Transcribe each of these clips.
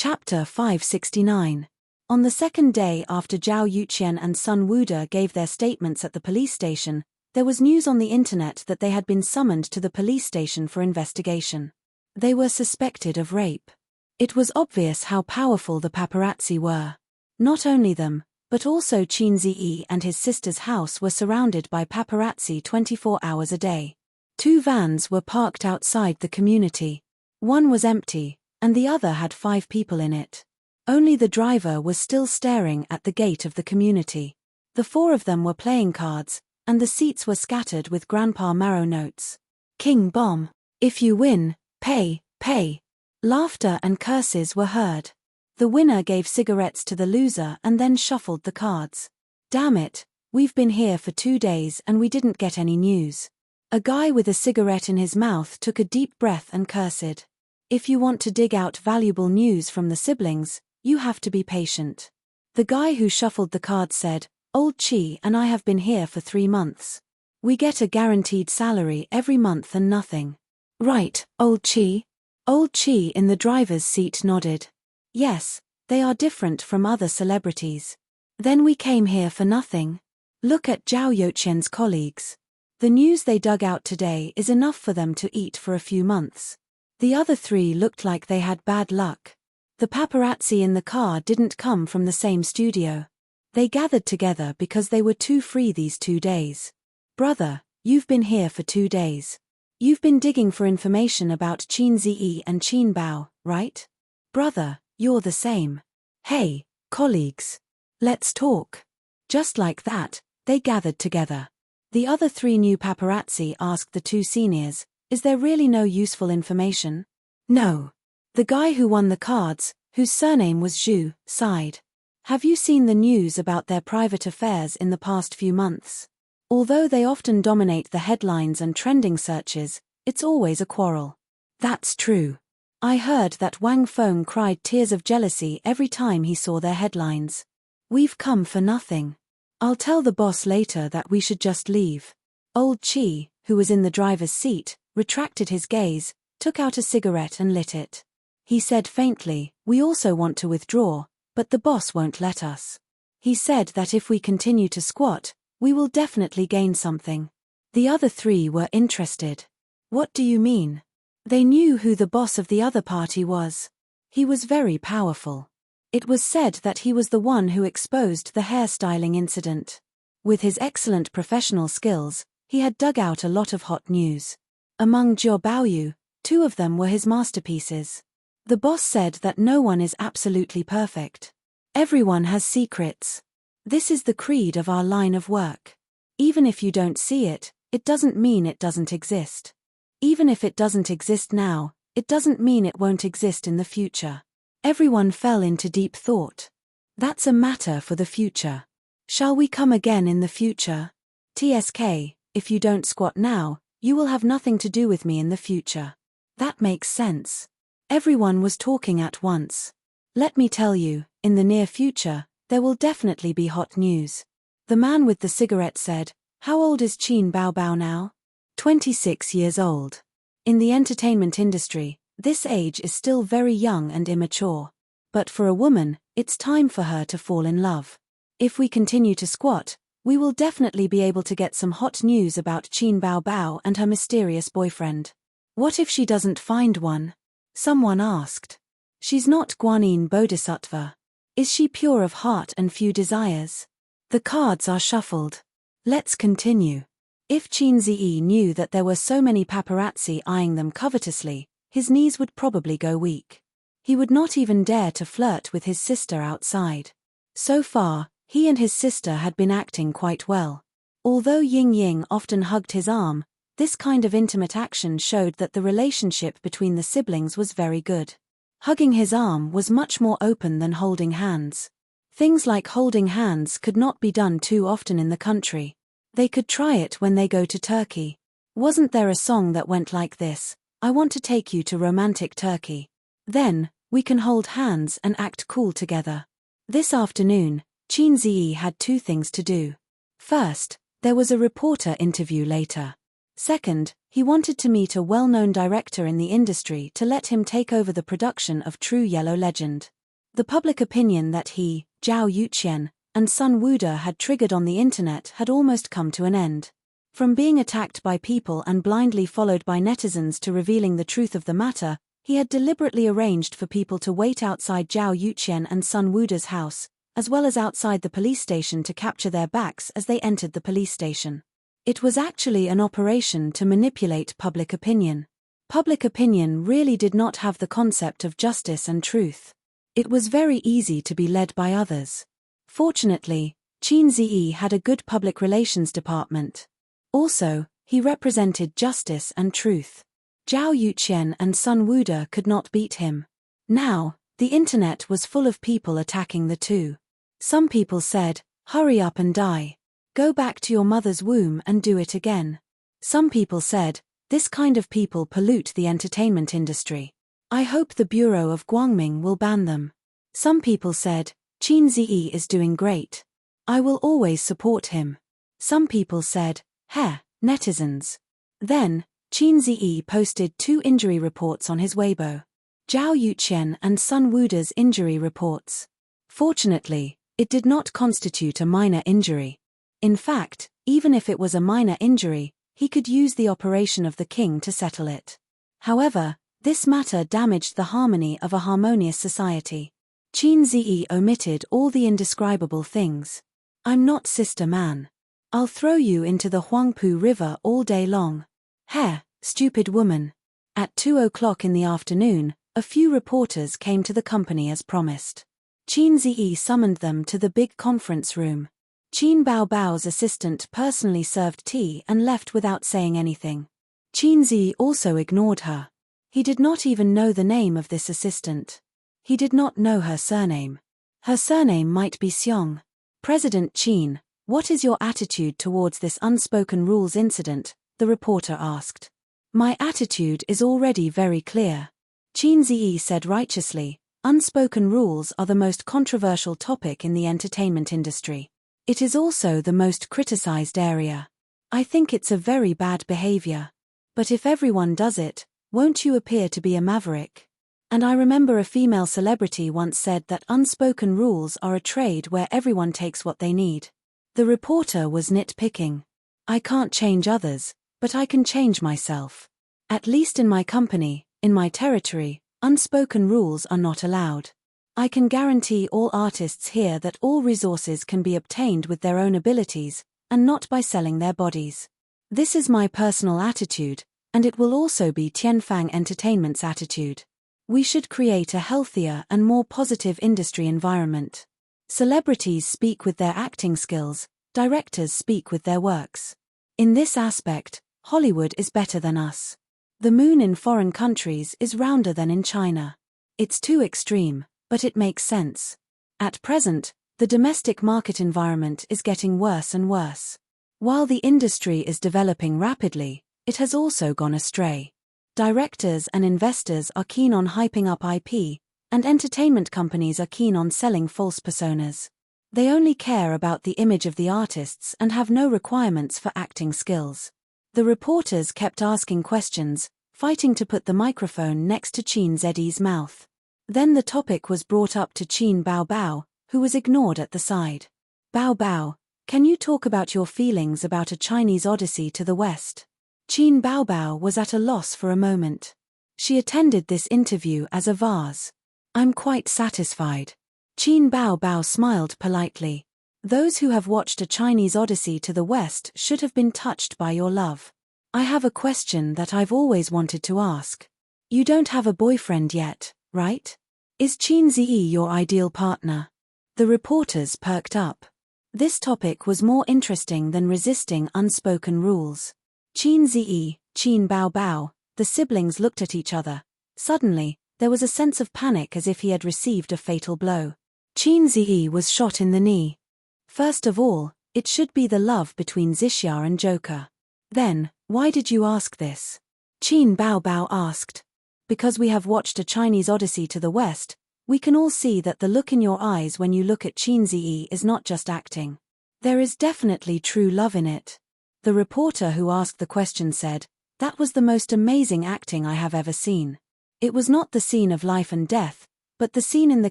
Chapter 569. On the second day after Zhao Yuqian and Sun Wude gave their statements at the police station, there was news on the internet that they had been summoned to the police station for investigation. They were suspected of rape. It was obvious how powerful the paparazzi were. Not only them, but also Qin Ziyi and his sister's house were surrounded by paparazzi 24 hours a day. 2 vans were parked outside the community. One was empty, and the other had 5 people in it. Only the driver was still staring at the gate of the community. The 4 of them were playing cards, and the seats were scattered with Grandpa Marrow notes. King Bomb. If you win, pay, pay. Laughter and curses were heard. The winner gave cigarettes to the loser and then shuffled the cards. Damn it, we've been here for 2 days and we didn't get any news. A guy with a cigarette in his mouth took a deep breath and cursed. If you want to dig out valuable news from the siblings, you have to be patient. The guy who shuffled the cards said, Old Chi and I have been here for 3 months. We get a guaranteed salary every month and nothing. Right, Old Chi? Old Chi in the driver's seat nodded. Yes, they are different from other celebrities. Then we came here for nothing. Look at Zhao Yuqian's colleagues. The news they dug out today is enough for them to eat for a few months. The other 3 looked like they had bad luck. The paparazzi in the car didn't come from the same studio. They gathered together because they were too free these 2 days. Brother, you've been here for 2 days. You've been digging for information about Qin Ziyi and Qin Bao, right? Brother, you're the same. Hey, colleagues. Let's talk. Just like that, they gathered together. The other 3 new paparazzi asked the 2 seniors, is there really no useful information? No. The guy who won the cards, whose surname was Zhu, sighed. Have you seen the news about their private affairs in the past few months? Although they often dominate the headlines and trending searches, it's always a quarrel. That's true. I heard that Wang Feng cried tears of jealousy every time he saw their headlines. We've come for nothing. I'll tell the boss later that we should just leave. Old Chi, who was in the driver's seat, retracted his gaze, took out a cigarette and lit it. He said faintly, we also want to withdraw, but the boss won't let us. He said that if we continue to squat, we will definitely gain something. The other 3 were interested. What do you mean? They knew who the boss of the other party was. He was very powerful. It was said that he was the one who exposed the hairstyling incident. With his excellent professional skills, he had dug out a lot of hot news. Among Jiao Baoyu, 2 of them were his masterpieces. The boss said that no one is absolutely perfect. Everyone has secrets. This is the creed of our line of work. Even if you don't see it, it doesn't mean it doesn't exist. Even if it doesn't exist now, it doesn't mean it won't exist in the future. Everyone fell into deep thought. That's a matter for the future. Shall we come again in the future? TSK, if you don't squat now, you will have nothing to do with me in the future. That makes sense. Everyone was talking at once. Let me tell you, in the near future, there will definitely be hot news. The man with the cigarette said, how old is Qin Bao Bao now? 26 years old. In the entertainment industry, this age is still very young and immature. But for a woman, it's time for her to fall in love. If we continue to squat, we will definitely be able to get some hot news about Qin Bao Bao and her mysterious boyfriend. What if she doesn't find one? Someone asked. She's not Guanyin Bodhisattva. Is she pure of heart and few desires? The cards are shuffled. Let's continue. If Qin Ziyi knew that there were so many paparazzi eyeing them covetously, his knees would probably go weak. He would not even dare to flirt with his sister outside. So far, he and his sister had been acting quite well. Although Ying Ying often hugged his arm, this kind of intimate action showed that the relationship between the siblings was very good. Hugging his arm was much more open than holding hands. Things like holding hands could not be done too often in the country. They could try it when they go to Turkey. Wasn't there a song that went like this? I want to take you to romantic Turkey. Then, we can hold hands and act cool together. This afternoon, Qin Ziyi had 2 things to do. First, there was a reporter interview later. Second, He wanted to meet a well-known director in the industry to let him take over the production of True Yellow Legend. The public opinion that he, Zhao Yuqian, and Sun Wude had triggered on the internet had almost come to an end. From being attacked by people and blindly followed by netizens to revealing the truth of the matter, he had deliberately arranged for people to wait outside Zhao Yuqian and Sun Wude's house, as well as outside the police station to capture their backs as they entered the police station. It was actually an operation to manipulate public opinion. Public opinion really did not have the concept of justice and truth. It was very easy to be led by others. Fortunately, Qin Ziyi had a good public relations department. Also, he represented justice and truth. Zhao Yuqian and Sun Wude could not beat him. Now, the internet was full of people attacking the two. Some people said, "Hurry up and die. Go back to your mother's womb and do it again." Some people said, "This kind of people pollute the entertainment industry. I hope the Bureau of Guangming will ban them." Some people said, "Qin Ziyi is doing great. I will always support him." Some people said, "Heh, netizens." Then, Qin Ziyi posted 2 injury reports on his Weibo. Zhao Yuqian and Sun Wude's injury reports. Fortunately, it did not constitute a minor injury. In fact, even if it was a minor injury, he could use the operation of the king to settle it. However, this matter damaged the harmony of a harmonious society. Qin Ziyi omitted all the indescribable things. "I'm not sister man. I'll throw you into the Huangpu River all day long. Heh, stupid woman." At 2 o'clock in the afternoon, a few reporters came to the company as promised. Qin Ziyi summoned them to the big conference room. Qin Baobao's assistant personally served tea and left without saying anything. Qin Ziyi also ignored her. He did not even know the name of this assistant. He did not know her surname. Her surname might be Xiong. "President Qin, what is your attitude towards this unspoken rules incident?" the reporter asked. "My attitude is already very clear." Qin Ziyi said righteously, "Unspoken rules are the most controversial topic in the entertainment industry. It is also the most criticized area. I think it's a very bad behavior. But if everyone does it, won't you appear to be a maverick? And I remember a female celebrity once said that unspoken rules are a trade where everyone takes what they need." The reporter was nitpicking. "I can't change others, but I can change myself. At least in my company, in my territory, unspoken rules are not allowed. I can guarantee all artists here that all resources can be obtained with their own abilities, and not by selling their bodies. This is my personal attitude, and it will also be Tianfang Entertainment's attitude. We should create a healthier and more positive industry environment. Celebrities speak with their acting skills, directors speak with their works. In this aspect, Hollywood is better than us. The moon in foreign countries is rounder than in China. It's too extreme, but it makes sense. At present, the domestic market environment is getting worse and worse. While the industry is developing rapidly, it has also gone astray. Directors and investors are keen on hyping up IP, and entertainment companies are keen on selling false personas. They only care about the image of the artists and have no requirements for acting skills. The reporters kept asking questions, fighting to put the microphone next to Qin Ziyi's mouth. Then the topic was brought up to Qin Baobao, who was ignored at the side. "Baobao, can you talk about your feelings about a Chinese odyssey to the West?" Qin Baobao was at a loss for a moment. She attended this interview as a vase. "I'm quite satisfied." Qin Baobao smiled politely. "Those who have watched A Chinese Odyssey to the West should have been touched by your love. I have a question that I've always wanted to ask. You don't have a boyfriend yet, right? Is Qin Ziyi your ideal partner?" The reporters perked up. This topic was more interesting than resisting unspoken rules. Qin Ziyi, Qin Baobao, the siblings looked at each other. Suddenly, there was a sense of panic as if he had received a fatal blow. Qin Ziyi was shot in the knee. First of all, it should be the love between Zixia and Joker. Then, why did you ask this? Qin Baobao asked. Because we have watched A Chinese Odyssey to the West, we can all see that the look in your eyes when you look at Qin Ziyi is not just acting. There is definitely true love in it. The reporter who asked the question said, That was the most amazing acting I have ever seen. It was not the scene of life and death, but the scene in the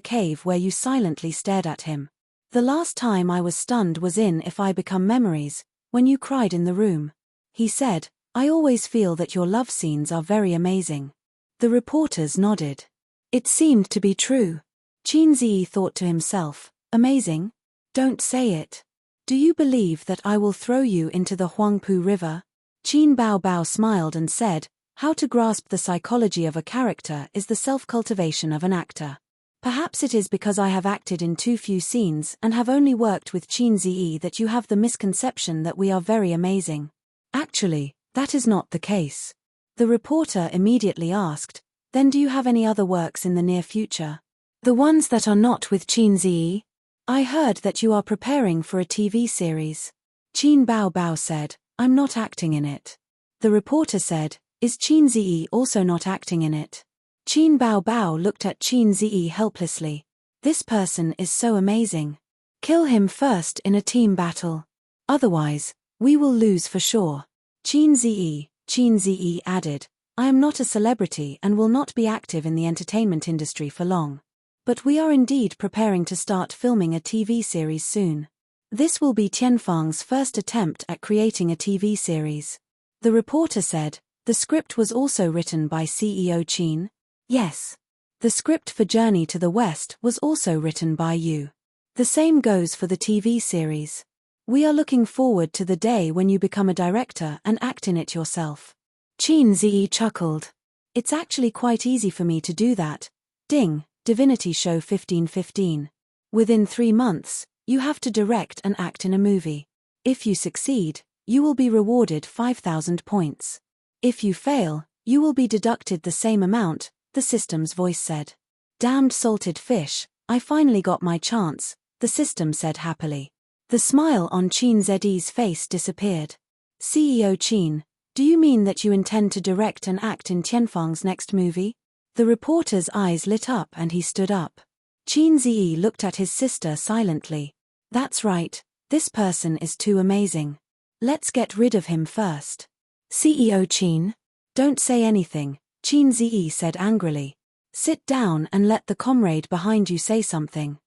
cave where you silently stared at him. The last time I was stunned was in If I Become Memories, when you cried in the room. He said, I always feel that your love scenes are very amazing. The reporters nodded. It seemed to be true. Qin Ziyi thought to himself, amazing? Don't say it. Do you believe that I will throw you into the Huangpu River? Qin Bao smiled and said, how to grasp the psychology of a character is the self-cultivation of an actor. Perhaps it is because I have acted in too few scenes and have only worked with Qin Ziyi that you have the misconception that we are very amazing. Actually, that is not the case. The reporter immediately asked, then do you have any other works in the near future? The ones that are not with Qin Ziyi? I heard that you are preparing for a TV series. Qin Bao said, I'm not acting in it. The reporter said, is Qin Ziyi also not acting in it? Qin Bao looked at Qin Ziyi helplessly. This person is so amazing. Kill him first in a team battle. Otherwise, we will lose for sure. Qin Ziyi added, I am not a celebrity and will not be active in the entertainment industry for long. But we are indeed preparing to start filming a TV series soon. This will be Tianfang's first attempt at creating a TV series. The reporter said, the script was also written by CEO Qin? Yes. The script for Journey to the West was also written by you. The same goes for the TV series. We are looking forward to the day when you become a director and act in it yourself. Qin Ziyi chuckled. It's actually quite easy for me to do that. Ding, Divinity Show 1515. Within 3 months, you have to direct and act in a movie. If you succeed, you will be rewarded 5,000 points. If you fail, you will be deducted the same amount, the system's voice said. Damned salted fish, I finally got my chance, the system said happily. The smile on Qin Ziyi's face disappeared. CEO Qin, do you mean that you intend to direct and act in Tianfang's next movie? The reporter's eyes lit up and he stood up. Qin Ziyi looked at his sister silently. That's right, this person is too amazing. Let's get rid of him first. CEO Qin? Don't say anything, Qin Ziyi said angrily. Sit down and let the comrade behind you say something.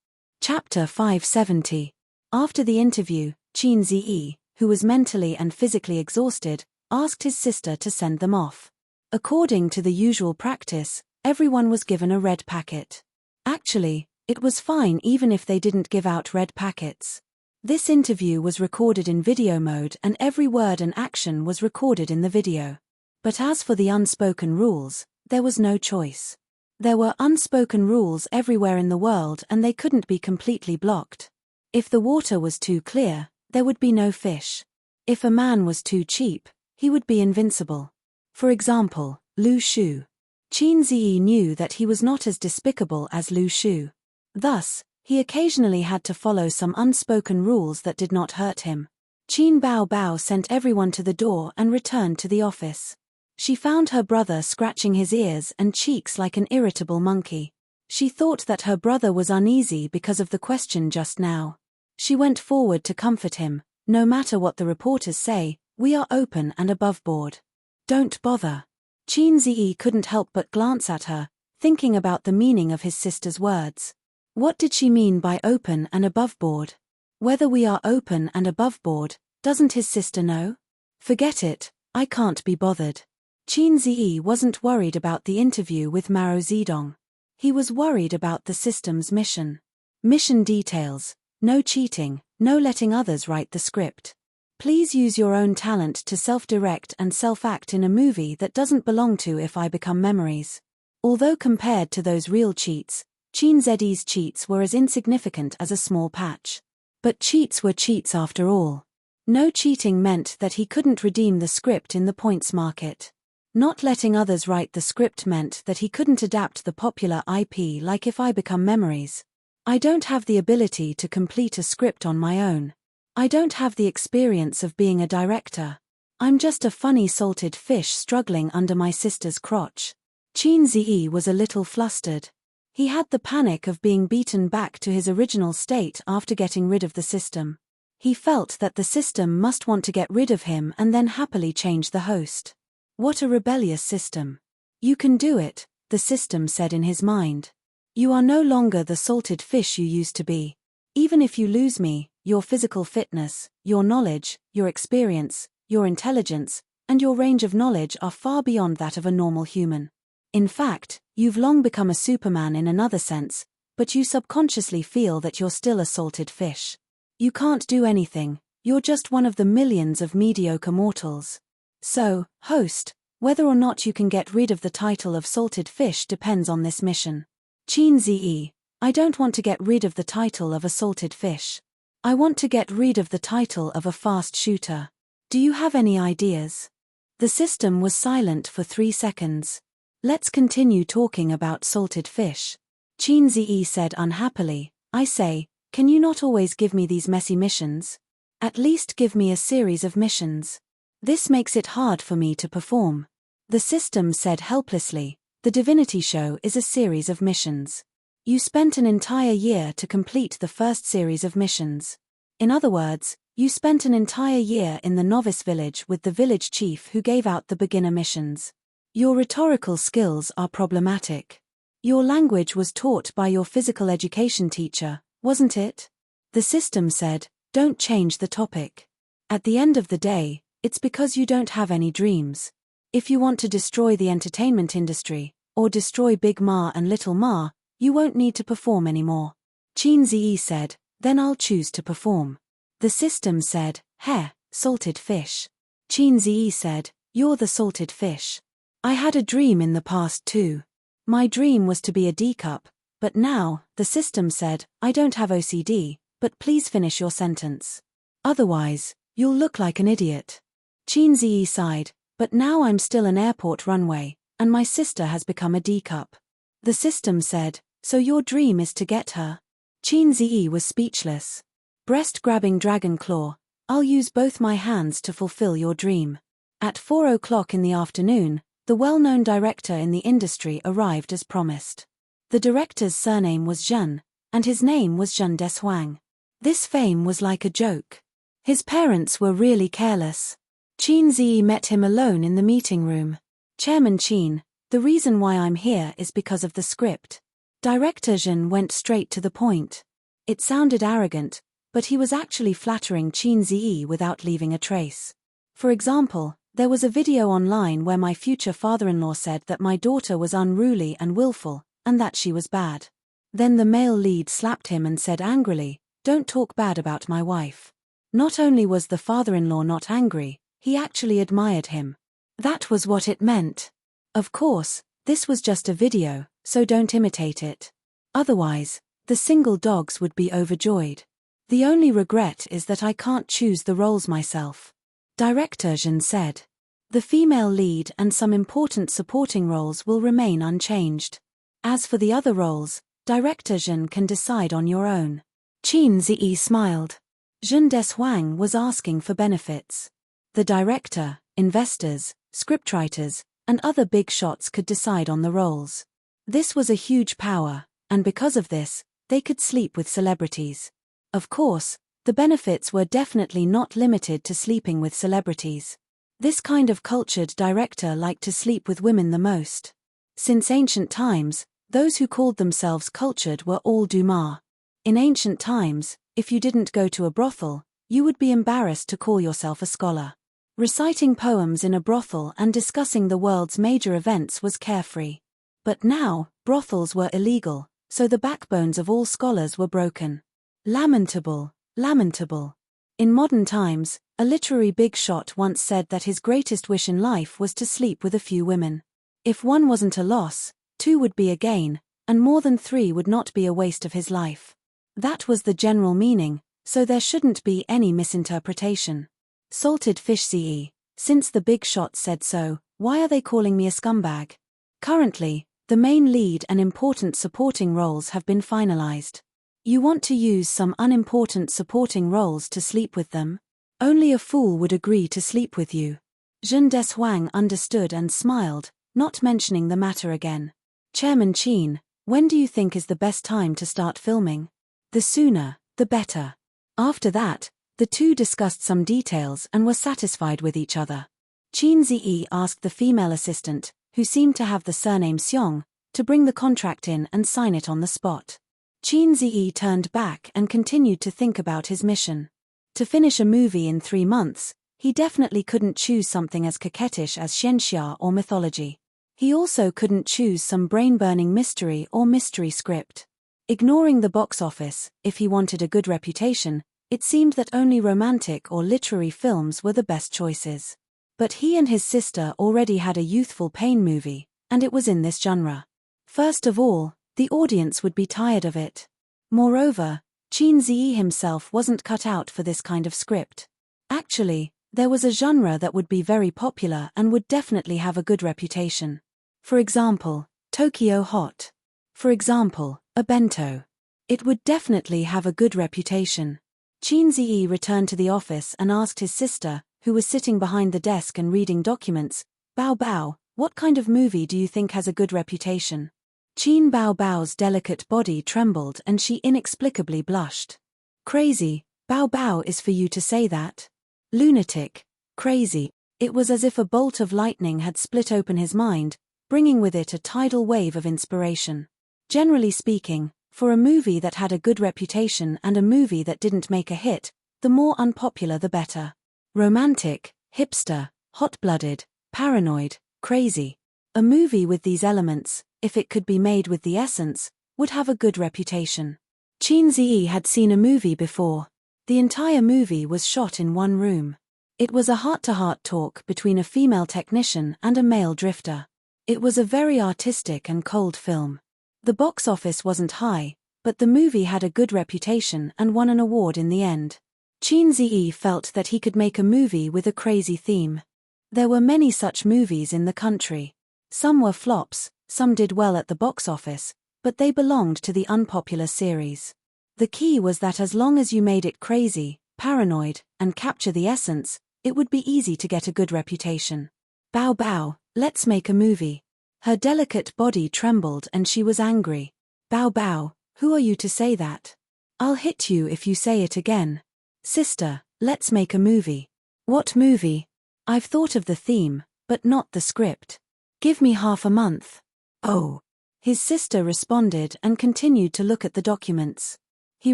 Chapter 570. After the interview, Qin Ziyi, who was mentally and physically exhausted, asked his sister to send them off. According to the usual practice, everyone was given a red packet. Actually, it was fine even if they didn't give out red packets. This interview was recorded in video mode and every word and action was recorded in the video. But as for the unspoken rules, there was no choice. There were unspoken rules everywhere in the world and they couldn't be completely blocked. If the water was too clear, there would be no fish. If a man was too cheap, he would be invincible. For example, Lu Shu. Qin Ziyi knew that he was not as despicable as Lu Shu. Thus, he occasionally had to follow some unspoken rules that did not hurt him. Qin Bao sent everyone to the door and returned to the office. She found her brother scratching his ears and cheeks like an irritable monkey. She thought that her brother was uneasy because of the question just now. She went forward to comfort him. No matter what the reporters say, we are open and above board. Don't bother. Qin Ziyi couldn't help but glance at her, thinking about the meaning of his sister's words. What did she mean by open and above board? Whether we are open and above board, doesn't his sister know? Forget it, I can't be bothered. Qin Ziyi wasn't worried about the interview with Mao Zedong. He was worried about the system's mission. Mission details: no cheating, no letting others write the script. Please use your own talent to self-direct and self-act in a movie that doesn't belong to If I Become Memories. Although compared to those real cheats, Qin Ziyi's cheats were as insignificant as a small patch. But cheats were cheats after all. No cheating meant that he couldn't redeem the script in the points market. Not letting others write the script meant that he couldn't adapt the popular IP like If I Become Memories. I don't have the ability to complete a script on my own. I don't have the experience of being a director. I'm just a funny salted fish struggling under my sister's crotch. Qin Ziyi was a little flustered. He had the panic of being beaten back to his original state after getting rid of the system. He felt that the system must want to get rid of him and then happily change the host. What a rebellious system. You can do it, the system said in his mind. You are no longer the salted fish you used to be. Even if you lose me, your physical fitness, your knowledge, your experience, your intelligence, and your range of knowledge are far beyond that of a normal human. In fact, you've long become a superman in another sense, but you subconsciously feel that you're still a salted fish. You can't do anything, you're just one of the millions of mediocre mortals. So, host, whether or not you can get rid of the title of salted fish depends on this mission. Qin Zi, I don't want to get rid of the title of a salted fish. I want to get rid of the title of a fast shooter. Do you have any ideas? The system was silent for 3 seconds. Let's continue talking about salted fish. Qin Zi said unhappily, I say, can you not always give me these messy missions? At least give me a series of missions. This makes it hard for me to perform. The system said helplessly, the divinity show is a series of missions. You spent an entire year to complete the first series of missions. In other words, you spent an entire year in the novice village with the village chief who gave out the beginner missions. Your rhetorical skills are problematic. Your language was taught by your physical education teacher, wasn't it? The system said, don't change the topic. At the end of the day, it's because you don't have any dreams. If you want to destroy the entertainment industry, or destroy Big Ma and Little Ma, you won't need to perform anymore. Qin Zi said, then I'll choose to perform. The system said, heh, salted fish. Qin Zi said, you're the salted fish. I had a dream in the past too. My dream was to be a D-cup, but now, the system said, I don't have OCD, but please finish your sentence. Otherwise, you'll look like an idiot. Qin Zi sighed, but now I'm still an airport runway, and my sister has become a D-cup. The system said, so your dream is to get her? Qin Zi was speechless. Breast-grabbing dragon claw, I'll use both my hands to fulfill your dream. At 4 o'clock in the afternoon, the well-known director in the industry arrived as promised. The director's surname was Zhen, and his name was Zhen Deshuang. This fame was like a joke. His parents were really careless. Qin Zi met him alone in the meeting room. Chairman Qin, the reason why I'm here is because of the script. Director Zhen went straight to the point. It sounded arrogant, but he was actually flattering Qin Zi without leaving a trace. For example, there was a video online where my future father-in-law said that my daughter was unruly and willful, and that she was bad. Then the male lead slapped him and said angrily, don't talk bad about my wife. Not only was the father-in-law not angry, he actually admired him. That was what it meant. Of course, this was just a video, so don't imitate it. Otherwise, the single dogs would be overjoyed. The only regret is that I can't choose the roles myself. Director Zhen said. The female lead and some important supporting roles will remain unchanged. As for the other roles, Director Zhen can decide on your own. Qin Zi smiled. Zhen Deshuang was asking for benefits. The director, investors, scriptwriters, and other big shots could decide on the roles. This was a huge power, and because of this, they could sleep with celebrities. Of course, the benefits were definitely not limited to sleeping with celebrities. This kind of cultured director liked to sleep with women the most. Since ancient times, those who called themselves cultured were all Dumas. In ancient times, if you didn't go to a brothel, you would be embarrassed to call yourself a scholar. Reciting poems in a brothel and discussing the world's major events was carefree. But now, brothels were illegal, so the backbones of all scholars were broken. Lamentable, lamentable. In modern times, a literary big shot once said that his greatest wish in life was to sleep with a few women. If one wasn't a loss, 2 would be a gain, and more than 3 would not be a waste of his life. That was the general meaning, so there shouldn't be any misinterpretation. Salted fish CE, since the big shot said so, why are they calling me a scumbag? Currently, the main lead and important supporting roles have been finalized. You want to use some unimportant supporting roles to sleep with them? Only a fool would agree to sleep with you. Zhen Deshuang understood and smiled, not mentioning the matter again. Chairman Qin, when do you think is the best time to start filming? The sooner, the better. After that, the two discussed some details and were satisfied with each other. Chin Zi asked the female assistant, who seemed to have the surname Seong, to bring the contract in and sign it on the spot. Chin Zi turned back and continued to think about his mission. To finish a movie in 3 months, he definitely couldn't choose something as coquettish as xianxia or mythology. He also couldn't choose some brain-burning mystery or mystery script. Ignoring the box office, if he wanted a good reputation, it seemed that only romantic or literary films were the best choices. But he and his sister already had a youthful pain movie, and it was in this genre. First of all, the audience would be tired of it. Moreover, Chin Zi himself wasn't cut out for this kind of script. Actually, there was a genre that would be very popular and would definitely have a good reputation. For example, Tokyo Hot. For example, a bento. It would definitely have a good reputation. Chin Zi returned to the office and asked his sister, who was sitting behind the desk and reading documents, "Bao Bao, what kind of movie do you think has a good reputation?" Chin Bao Bao's delicate body trembled and she inexplicably blushed. "Crazy, Bao Bao is for you to say that. Lunatic, crazy." It was as if a bolt of lightning had split open his mind, bringing with it a tidal wave of inspiration. Generally speaking, for a movie that had a good reputation and a movie that didn't make a hit, the more unpopular the better. Romantic, hipster, hot-blooded, paranoid, crazy. A movie with these elements, if it could be made with the essence, would have a good reputation. Chin Zi had seen a movie before. The entire movie was shot in one room. It was a heart-to-heart talk between a female technician and a male drifter. It was a very artistic and cold film. The box office wasn't high, but the movie had a good reputation and won an award in the end. Chin Zi felt that he could make a movie with a crazy theme. There were many such movies in the country. Some were flops, some did well at the box office, but they belonged to the unpopular series. The key was that as long as you made it crazy, paranoid, and capture the essence, it would be easy to get a good reputation. "Bao Bao, let's make a movie." Her delicate body trembled and she was angry. "Bao Bao, who are you to say that? I'll hit you if you say it again." "Sister, let's make a movie." "What movie? I've thought of the theme, but not the script. Give me half a month." "Oh." His sister responded and continued to look at the documents. He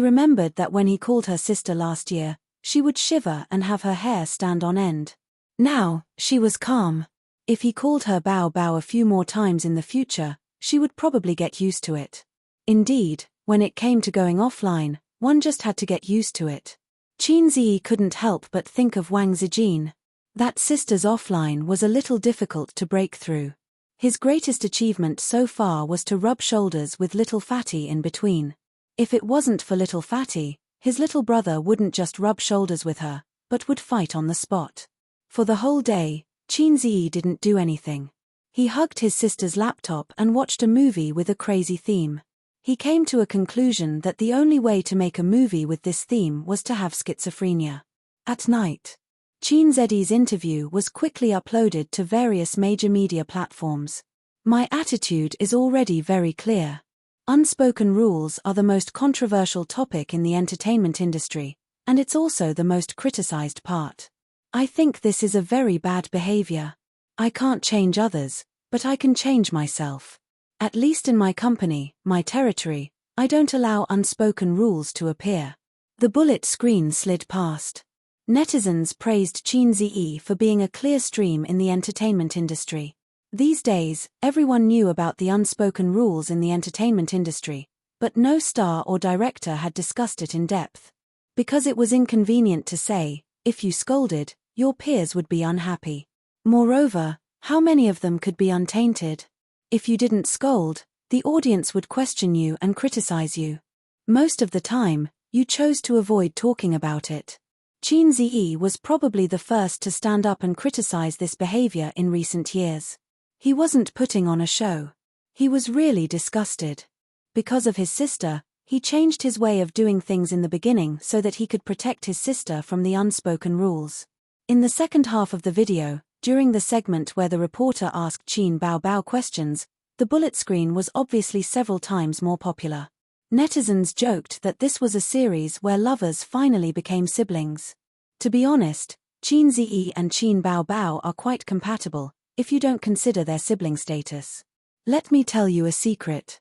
remembered that when he called her sister last year, she would shiver and have her hair stand on end. Now, she was calm. If he called her Bao Bao a few more times in the future, she would probably get used to it. Indeed, when it came to going offline, one just had to get used to it. Chin Zi couldn't help but think of Wang Zijin. That sister's offline was a little difficult to break through. His greatest achievement so far was to rub shoulders with Little Fatty in between. If it wasn't for Little Fatty, his little brother wouldn't just rub shoulders with her, but would fight on the spot. For the whole day, Chin Zi didn't do anything. He hugged his sister's laptop and watched a movie with a crazy theme. He came to a conclusion that the only way to make a movie with this theme was to have schizophrenia. At night, Chin Zi's interview was quickly uploaded to various major media platforms. "My attitude is already very clear. Unspoken rules are the most controversial topic in the entertainment industry, and it's also the most criticized part. I think this is a very bad behavior. I can't change others, but I can change myself. At least in my company, my territory, I don't allow unspoken rules to appear." The bullet screen slid past. Netizens praised Chin Zi for being a clear stream in the entertainment industry. These days, everyone knew about the unspoken rules in the entertainment industry, but no star or director had discussed it in depth. Because it was inconvenient to say, if you scolded, your peers would be unhappy. Moreover, how many of them could be untainted? If you didn't scold, the audience would question you and criticize you. Most of the time, you chose to avoid talking about it. Chin Zi was probably the first to stand up and criticize this behavior in recent years. He wasn't putting on a show. He was really disgusted. Because of his sister, he changed his way of doing things in the beginning so that he could protect his sister from the unspoken rules. In the second half of the video, during the segment where the reporter asked Chin Bao Bao questions, the bullet screen was obviously several times more popular. Netizens joked that this was a series where lovers finally became siblings. To be honest, Qin Ziyi and Qin Bao Bao are quite compatible, if you don't consider their sibling status. Let me tell you a secret.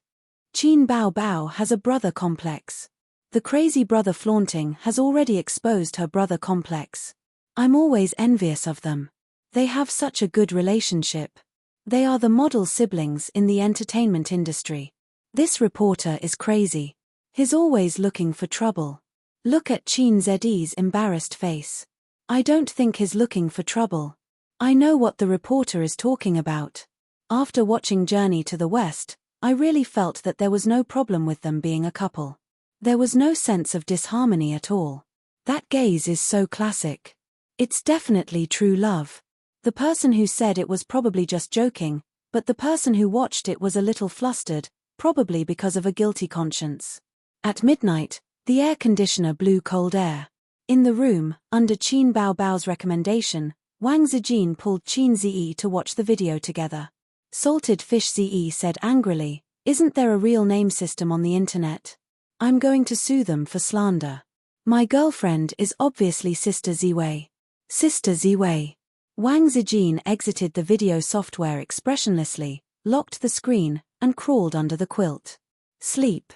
Qin Bao Bao has a brother complex. The crazy brother flaunting has already exposed her brother complex. I'm always envious of them. They have such a good relationship. They are the model siblings in the entertainment industry. This reporter is crazy. He's always looking for trouble. Look at Qin Zi's embarrassed face. I don't think he's looking for trouble. I know what the reporter is talking about. After watching Journey to the West, I really felt that there was no problem with them being a couple. There was no sense of disharmony at all. That gaze is so classic. It's definitely true love. The person who said it was probably just joking, but the person who watched it was a little flustered, probably because of a guilty conscience. At midnight, the air conditioner blew cold air. In the room, under Qin Bao Bao's recommendation, Wang Zijin pulled Qin Ziyi to watch the video together. Salted Fish Ziyi said angrily, "Isn't there a real name system on the internet? I'm going to sue them for slander. My girlfriend is obviously Sister Ziwei." Sister Ziwei. Wang Zijin exited the video software expressionlessly, locked the screen, and crawled under the quilt. Sleep.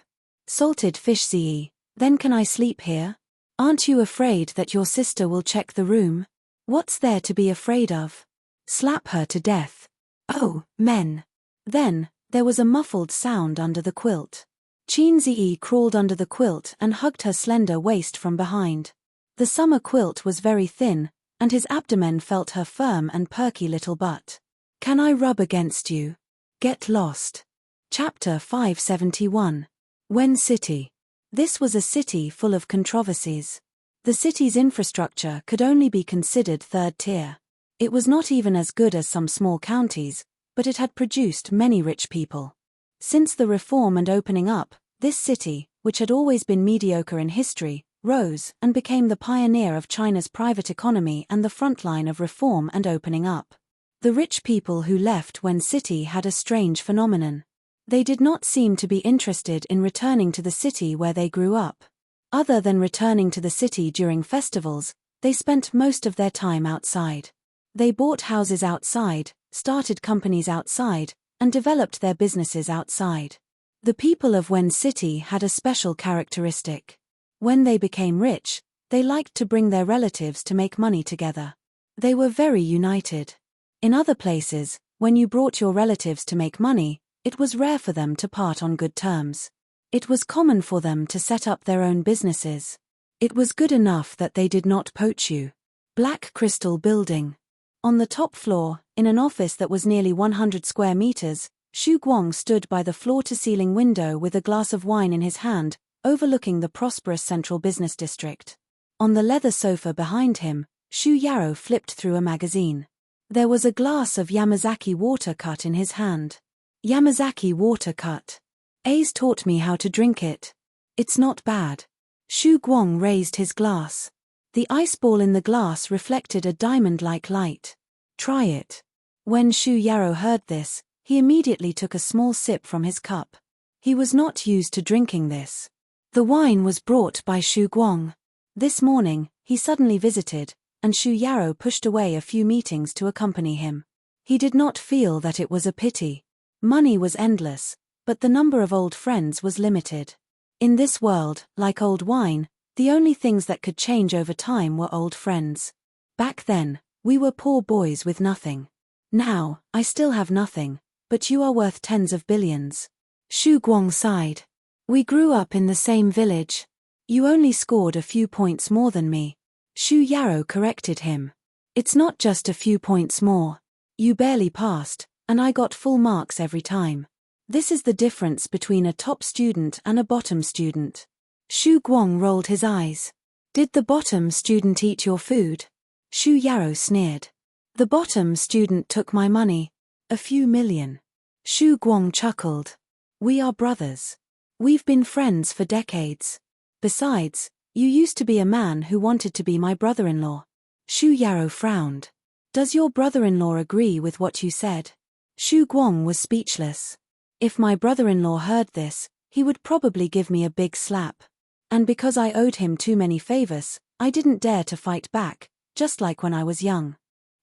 Salted Fish Ziyi, then can I sleep here? Aren't you afraid that your sister will check the room? What's there to be afraid of? Slap her to death. Oh, men. Then, there was a muffled sound under the quilt. Qin Ziyi crawled under the quilt and hugged her slender waist from behind. The summer quilt was very thin, and his abdomen felt her firm and perky little butt. Can I rub against you? Get lost. Chapter 571. Wen City. This was a city full of controversies. The city's infrastructure could only be considered third tier. It was not even as good as some small counties, but it had produced many rich people. Since the reform and opening up, this city, which had always been mediocre in history, rose and became the pioneer of China's private economy and the front line of reform and opening up. The rich people who left Wen City had a strange phenomenon. They did not seem to be interested in returning to the city where they grew up. Other than returning to the city during festivals, they spent most of their time outside. They bought houses outside, started companies outside, and developed their businesses outside. The people of Wen City had a special characteristic. When they became rich, they liked to bring their relatives to make money together. They were very united. In other places, when you brought your relatives to make money, it was rare for them to part on good terms. It was common for them to set up their own businesses. It was good enough that they did not poach you. Black Crystal Building. On the top floor, in an office that was nearly 100 square meters, Xu Guang stood by the floor-to-ceiling window with a glass of wine in his hand, overlooking the prosperous central business district. On the leather sofa behind him, Xu Yarrow flipped through a magazine. There was a glass of Yamazaki water cut in his hand. Yamazaki water cut. Ace taught me how to drink it. It's not bad. Xu Guang raised his glass. The ice ball in the glass reflected a diamond-like light. Try it. When Xu Yarrow heard this, he immediately took a small sip from his cup. He was not used to drinking this. The wine was brought by Xu Guang. This morning, he suddenly visited, and Xu Yarrow pushed away a few meetings to accompany him. He did not feel that it was a pity. Money was endless, but the number of old friends was limited. In this world, like old wine, the only things that could change over time were old friends. Back then, we were poor boys with nothing. Now, I still have nothing, but you are worth tens of billions. Xu Guang sighed. We grew up in the same village. You only scored a few points more than me. Xu Yarrow corrected him. It's not just a few points more. You barely passed, and I got full marks every time. This is the difference between a top student and a bottom student. Xu Guang rolled his eyes. Did the bottom student eat your food? Xu Yarrow sneered. The bottom student took my money. A few million. Xu Guang chuckled. We are brothers. We've been friends for decades. Besides, you used to be a man who wanted to be my brother-in-law. Xu Yarrow frowned. Does your brother-in-law agree with what you said? Xu Guang was speechless. If my brother-in-law heard this, he would probably give me a big slap. And because I owed him too many favors, I didn't dare to fight back, just like when I was young.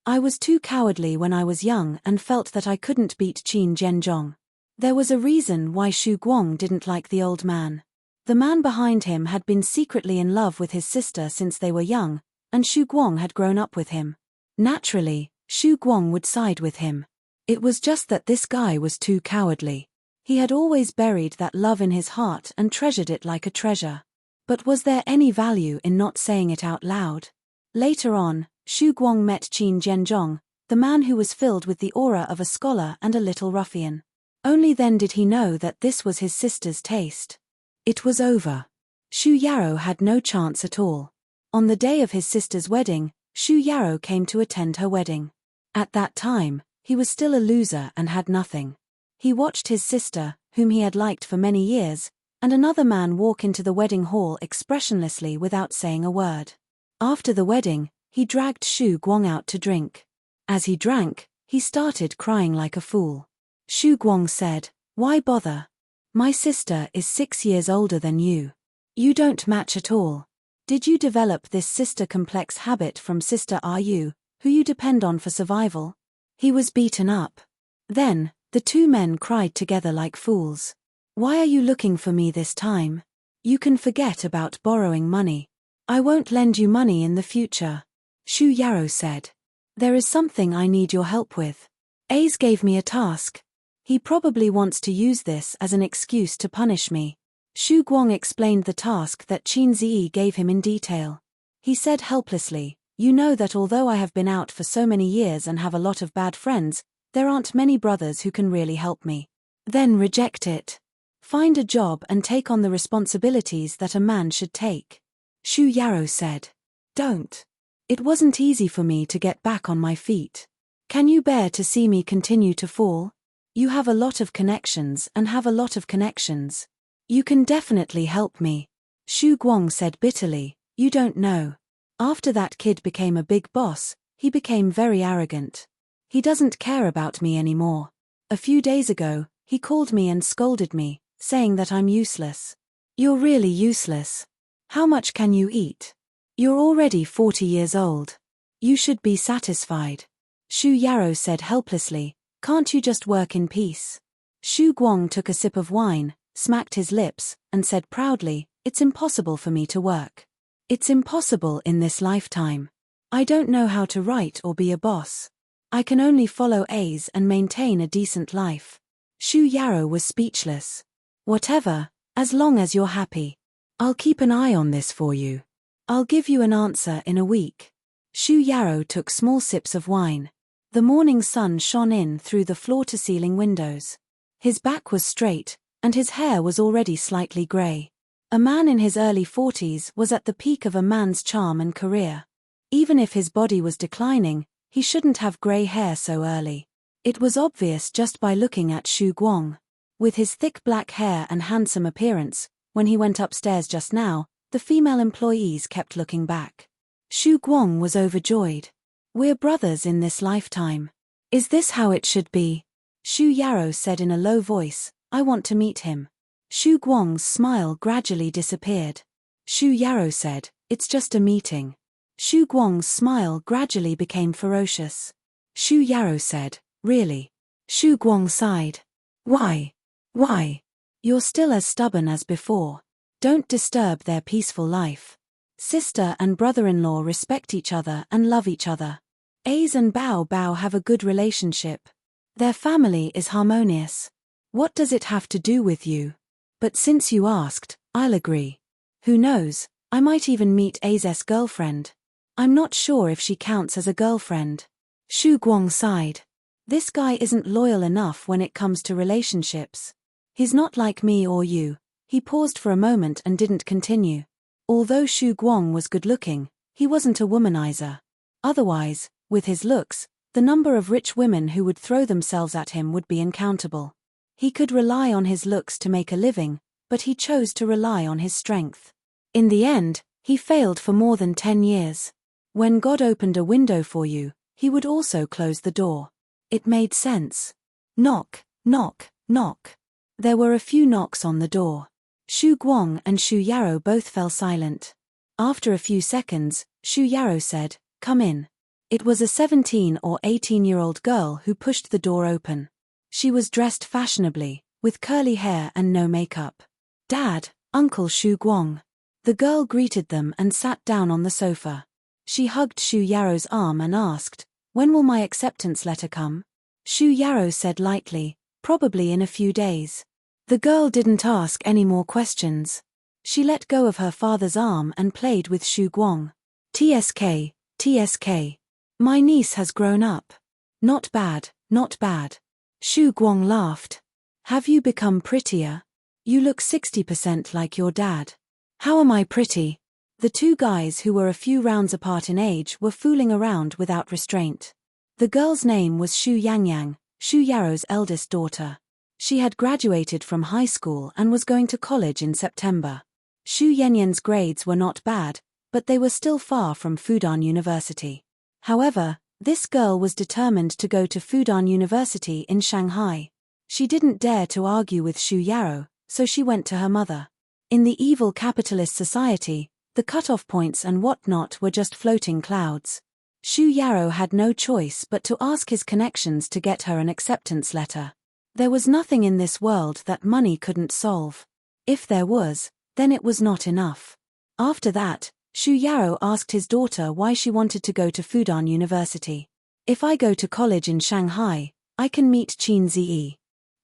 I was too cowardly when I was young and felt that I couldn't beat Qin Zhenjiang. There was a reason why Xu Guang didn't like the old man. The man behind him had been secretly in love with his sister since they were young, and Xu Guang had grown up with him. Naturally, Xu Guang would side with him. It was just that this guy was too cowardly. He had always buried that love in his heart and treasured it like a treasure. But was there any value in not saying it out loud? Later on, Xu Guang met Qin Zhenjiang, the man who was filled with the aura of a scholar and a little ruffian. Only then did he know that this was his sister's taste. It was over. Xu Yarou had no chance at all. On the day of his sister's wedding, Xu Yarou came to attend her wedding. At that time, he was still a loser and had nothing. He watched his sister, whom he had liked for many years, and another man walk into the wedding hall expressionlessly without saying a word. After the wedding, he dragged Xu Guang out to drink. As he drank, he started crying like a fool. Xu Guang said, "Why bother? My sister is 6 years older than you. You don't match at all. Did you develop this sister complex habit from Sister Ru, who you depend on for survival?" He was beaten up. Then, the two men cried together like fools. "Why are you looking for me this time? You can forget about borrowing money. I won't lend you money in the future." Xu Yarou said, "There is something I need your help with. Ace gave me a task. He probably wants to use this as an excuse to punish me." Xu Guang explained the task that Qin Ziyi gave him in detail. He said helplessly, "You know that although I have been out for so many years and have a lot of bad friends, there aren't many brothers who can really help me. Then reject it. Find a job and take on the responsibilities that a man should take." Xu Yarou said, "Don't. It wasn't easy for me to get back on my feet. Can you bear to see me continue to fall? You have a lot of connections and have a lot of connections. You can definitely help me." Xu Guang said bitterly, "You don't know. After that kid became a big boss, he became very arrogant. He doesn't care about me anymore. A few days ago, he called me and scolded me, saying that I'm useless. You're really useless. How much can you eat? You're already 40 years old. You should be satisfied." Xu Yarou said helplessly, "Can't you just work in peace?" Xu Guang took a sip of wine, smacked his lips, and said proudly, "It's impossible for me to work. It's impossible in this lifetime. I don't know how to write or be a boss. I can only follow A's and maintain a decent life." Xu Yarou was speechless. "Whatever, as long as you're happy. I'll keep an eye on this for you. I'll give you an answer in a week." Xu Yarou took small sips of wine. The morning sun shone in through the floor-to-ceiling windows. His back was straight, and his hair was already slightly grey. A man in his early 40s was at the peak of a man's charm and career. Even if his body was declining, he shouldn't have grey hair so early. It was obvious just by looking at Xu Guang. With his thick black hair and handsome appearance, when he went upstairs just now, the female employees kept looking back. Xu Guang was overjoyed. "We're brothers in this lifetime. Is this how it should be?" Xu Yarou said in a low voice, "I want to meet him." Xu Guang's smile gradually disappeared. Xu Yarou said, "It's just a meeting." Xu Guang's smile gradually became ferocious. Xu Yarou said, "Really?" Xu Guang sighed. "Why? Why? You're still as stubborn as before. Don't disturb their peaceful life. Sister and brother-in-law respect each other and love each other. Ace and Bao Bao have a good relationship. Their family is harmonious. What does it have to do with you? But since you asked, I'll agree. Who knows, I might even meet Ace's girlfriend. I'm not sure if she counts as a girlfriend." Xu Guang sighed. "This guy isn't loyal enough when it comes to relationships. He's not like me or you." He paused for a moment and didn't continue. Although Xu Guang was good-looking, he wasn't a womanizer. Otherwise, with his looks, the number of rich women who would throw themselves at him would be uncountable. He could rely on his looks to make a living, but he chose to rely on his strength. In the end, he failed for more than 10 years. When God opened a window for you, he would also close the door. It made sense. Knock, knock, knock. There were a few knocks on the door. Xu Guang and Xu Yarou both fell silent. After a few seconds, Xu Yarou said, come in." It was a 17 or 18-year-old girl who pushed the door open. She was dressed fashionably, with curly hair and no makeup. "Dad, Uncle Shu Guang." The girl greeted them and sat down on the sofa. She hugged Shu Yaro's arm and asked, "When will my acceptance letter come?" Shu Yaro said lightly, "Probably in a few days." The girl didn't ask any more questions. She let go of her father's arm and played with Shu Guang. "TSK, TSK. My niece has grown up. Not bad, not bad." Shu Guang laughed. "Have you become prettier? You look 60% like your dad." "How am I pretty?" The two guys, who were a few rounds apart in age, were fooling around without restraint. The girl's name was Shu Yangyang, Shu Yaro's eldest daughter. She had graduated from high school and was going to college in September. Shu Yanyan's grades were not bad, but they were still far from Fudan University. However, this girl was determined to go to Fudan University in Shanghai. She didn't dare to argue with Shu Yaro, so she went to her mother. In the evil capitalist society, the cutoff points and whatnot were just floating clouds. Shu Yaro had no choice but to ask his connections to get her an acceptance letter. There was nothing in this world that money couldn't solve. If there was, then it was not enough. After that, Shu Yaro asked his daughter why she wanted to go to Fudan University. "If I go to college in Shanghai, I can meet Qin Ziyi.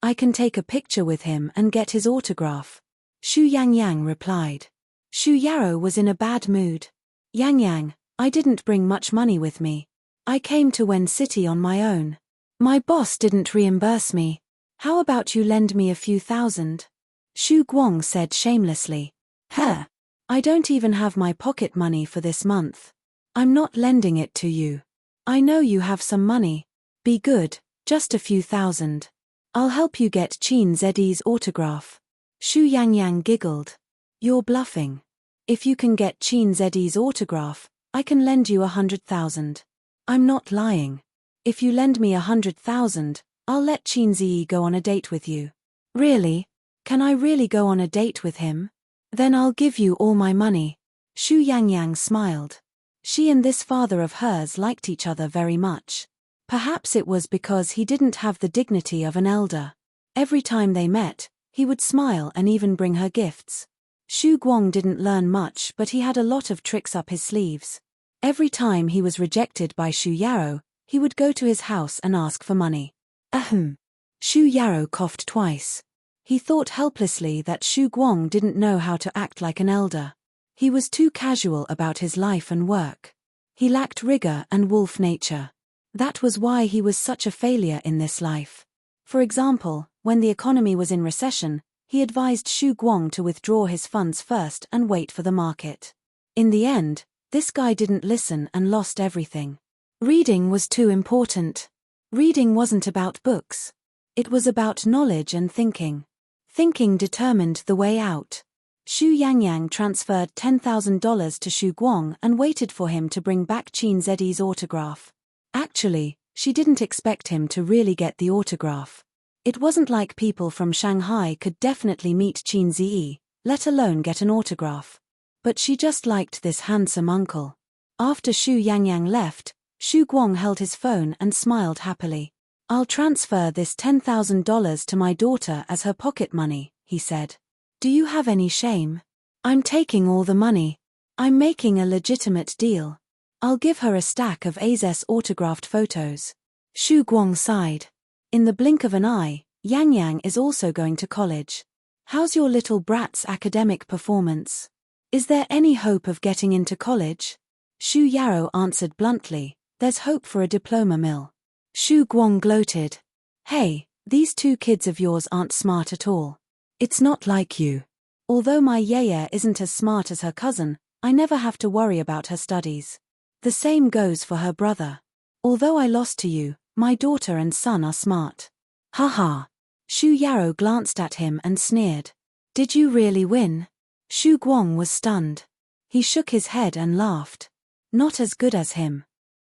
I can take a picture with him and get his autograph." Shu Yangyang replied. Shu Yaro was in a bad mood. "Yangyang, I didn't bring much money with me. I came to Wen City on my own. My boss didn't reimburse me. How about you lend me a few thousand?" Shu Guang said shamelessly. "Huh. I don't even have my pocket money for this month. I'm not lending it to you. I know you have some money. Be good, just a few thousand. I'll help you get Qin Ziyi's autograph." Shu Yangyang giggled. "You're bluffing. If you can get Qin Ziyi's autograph, I can lend you 100,000. I'm not lying. If you lend me 100,000, I'll let Qin Ziyi go on a date with you." "Really? Can I really go on a date with him? Then I'll give you all my money." Shu Yangyang smiled. She and this father of hers liked each other very much. Perhaps it was because he didn't have the dignity of an elder. Every time they met, he would smile and even bring her gifts. Shu Guang didn't learn much, but he had a lot of tricks up his sleeves. Every time he was rejected by Shu Yaro, he would go to his house and ask for money. Ahem. Shu Yaro coughed twice. He thought helplessly that Shu Guang didn't know how to act like an elder. He was too casual about his life and work. He lacked rigor and wolf nature. That was why he was such a failure in this life. For example, when the economy was in recession, he advised Shu Guang to withdraw his funds first and wait for the market. In the end, this guy didn't listen and lost everything. Reading was too important. Reading wasn't about books. It was about knowledge and thinking. Thinking determined the way out. Shu Yangyang transferred $10,000 to Shu Guang and waited for him to bring back Qin Ziyi's autograph. Actually, she didn't expect him to really get the autograph. It wasn't like people from Shanghai could definitely meet Qin Ziyi, let alone get an autograph. But she just liked this handsome uncle. After Shu Yangyang left, Shu Guang held his phone and smiled happily. "I'll transfer this $10,000 to my daughter as her pocket money," he said. "Do you have any shame? I'm taking all the money. I'm making a legitimate deal. I'll give her a stack of Az's autographed photos." Shu Guang sighed. In the blink of an eye, Yangyang is also going to college. "How's your little brat's academic performance? Is there any hope of getting into college?" Shu Yaro answered bluntly, "There's hope for a diploma mill." Shu Guang gloated. "Hey, these two kids of yours aren't smart at all. It's not like you. Although my yaya isn't as smart as her cousin, I never have to worry about her studies. The same goes for her brother. Although I lost to you, my daughter and son are smart." "Haha." Shu Yaro glanced at him and sneered. "Did you really win?" Shu Guang was stunned. He shook his head and laughed. "Not as good as him."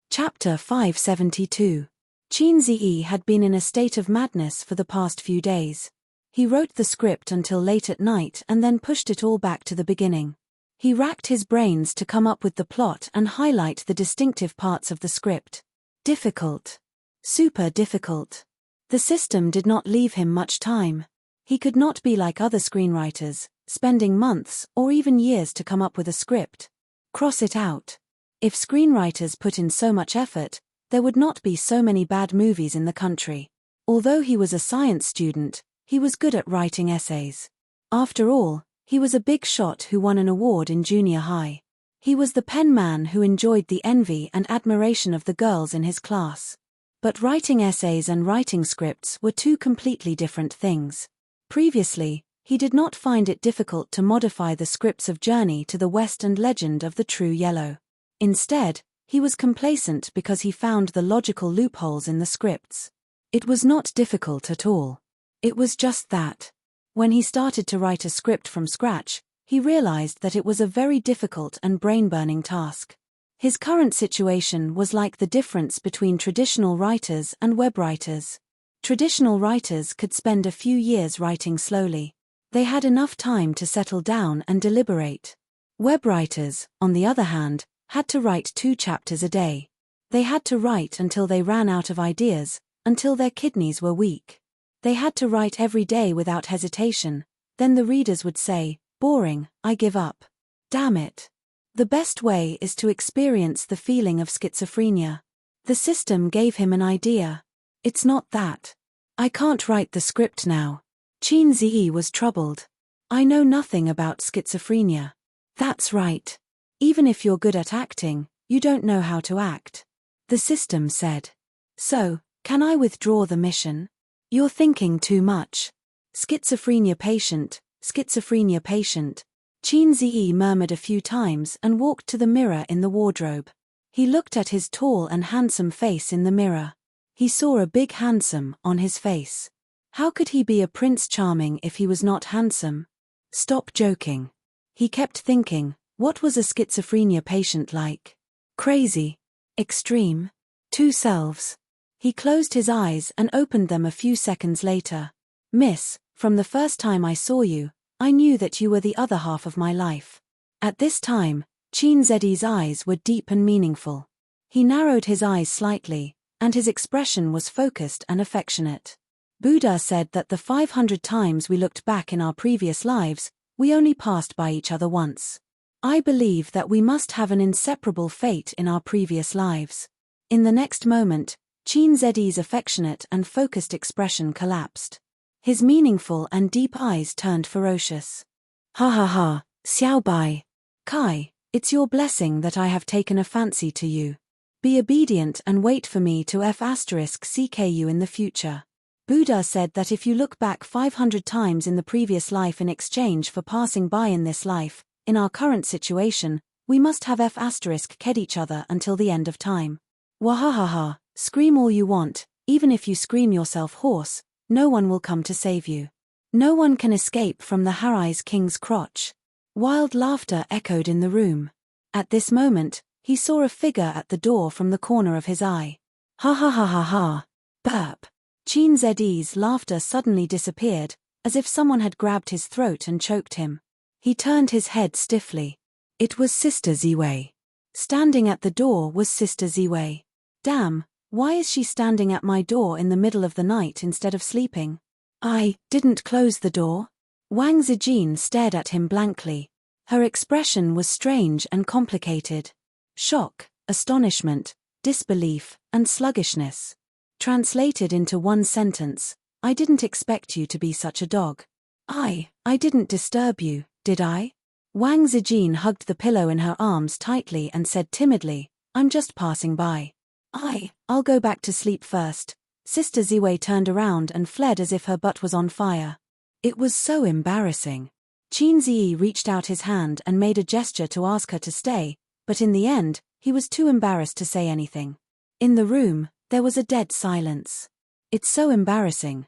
Chapter 572. Qin Ziyi had been in a state of madness for the past few days. He wrote the script until late at night and then pushed it all back to the beginning. He racked his brains to come up with the plot and highlight the distinctive parts of the script. Difficult. Super difficult. The system did not leave him much time. He could not be like other screenwriters, spending months or even years to come up with a script. Cross it out. If screenwriters put in so much effort, there would not be so many bad movies in the country. Although he was a science student, he was good at writing essays. After all, he was a big shot who won an award in junior high. He was the pen man who enjoyed the envy and admiration of the girls in his class. But writing essays and writing scripts were two completely different things. Previously, he did not find it difficult to modify the scripts of Journey to the West and Legend of the True Yellow. Instead, he was complacent because he found the logical loopholes in the scripts. It was not difficult at all. It was just that. When he started to write a script from scratch, he realized that it was a very difficult and brain-burning task. His current situation was like the difference between traditional writers and web writers. Traditional writers could spend a few years writing slowly. They had enough time to settle down and deliberate. Web writers, on the other hand, had to write 2 chapters a day. They had to write until they ran out of ideas, until their kidneys were weak. They had to write every day without hesitation, then the readers would say, "Boring, I give up." Damn it. The best way is to experience the feeling of schizophrenia. The system gave him an idea. It's not that. I can't write the script now. Chin Ziyi was troubled. I know nothing about schizophrenia. That's right. Even if you're good at acting, you don't know how to act. The system said. So, can I withdraw the mission? You're thinking too much. Schizophrenia patient, schizophrenia patient. Chin Ziyi murmured a few times and walked to the mirror in the wardrobe. He looked at his tall and handsome face in the mirror. He saw a big handsome on his face. How could he be a Prince Charming if he was not handsome? Stop joking. He kept thinking, what was a schizophrenia patient like? Crazy. Extreme. 2 selves. He closed his eyes and opened them a few seconds later. Miss, from the first time I saw you, I knew that you were the other half of my life. At this time, Chin Ziyi's eyes were deep and meaningful. He narrowed his eyes slightly, and his expression was focused and affectionate. Buddha said that the 500 times we looked back in our previous lives, we only passed by each other once. I believe that we must have an inseparable fate in our previous lives. In the next moment, Chin Ziyi's affectionate and focused expression collapsed. His meaningful and deep eyes turned ferocious. Ha ha ha, Xiao Bai. Kai, it's your blessing that I have taken a fancy to you. Be obedient and wait for me to *CK you in the future. Buddha said that if you look back 500 times in the previous life in exchange for passing by in this life, in our current situation, we must have *ked each other until the end of time. Wahahaha, scream all you want, even if you scream yourself hoarse, no one will come to save you. No one can escape from the Harai's king's crotch. Wild laughter echoed in the room. At this moment, he saw a figure at the door from the corner of his eye. Ha ha ha ha ha. Burp. Chin Ziyi's laughter suddenly disappeared, as if someone had grabbed his throat and choked him. He turned his head stiffly. It was Sister Ziwei. Standing at the door was Sister Ziwei. Damn, why is she standing at my door in the middle of the night instead of sleeping? I didn't close the door. Wang Zijin stared at him blankly. Her expression was strange and complicated. Shock, astonishment, disbelief, and sluggishness. Translated into one sentence, I didn't expect you to be such a dog. I didn't disturb you, did I? Wang Zijin hugged the pillow in her arms tightly and said timidly, I'm just passing by. I'll go back to sleep first. Sister Ziwei turned around and fled as if her butt was on fire. It was so embarrassing. Chin Ziyi reached out his hand and made a gesture to ask her to stay, but in the end, he was too embarrassed to say anything. In the room, there was a dead silence. It's so embarrassing,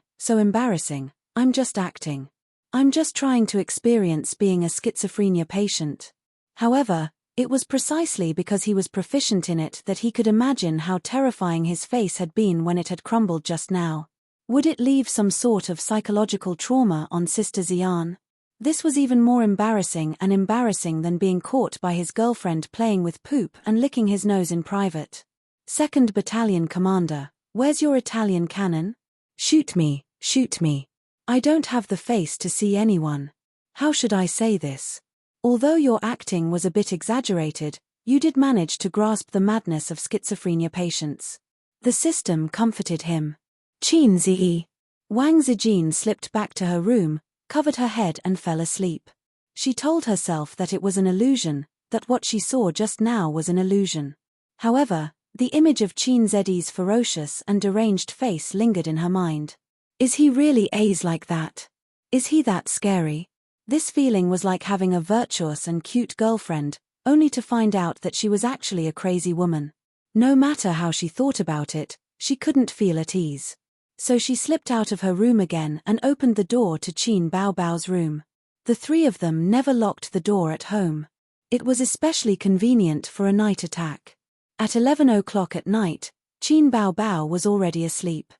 I'm just acting. I'm just trying to experience being a schizophrenia patient. However, it was precisely because he was proficient in it that he could imagine how terrifying his face had been when it had crumbled just now. Would it leave some sort of psychological trauma on Sister Xian? This was even more embarrassing than being caught by his girlfriend playing with poop and licking his nose in private. 2nd Battalion Commander, where's your Italian cannon? Shoot me, shoot me. I don't have the face to see anyone. How should I say this? Although your acting was a bit exaggerated, you did manage to grasp the madness of schizophrenia patients. The system comforted him. Qin Ziyi. Wang Zijin slipped back to her room, covered her head and fell asleep. She told herself that it was an illusion, that what she saw just now was an illusion. However, the image of Qin Ziyi's ferocious and deranged face lingered in her mind. Is he really like that? Is he that scary? This feeling was like having a virtuous and cute girlfriend, only to find out that she was actually a crazy woman. No matter how she thought about it, she couldn't feel at ease. So she slipped out of her room again and opened the door to Qin Baobao's room. The three of them never locked the door at home. It was especially convenient for a night attack. At 11 o'clock at night, Qin Baobao was already asleep.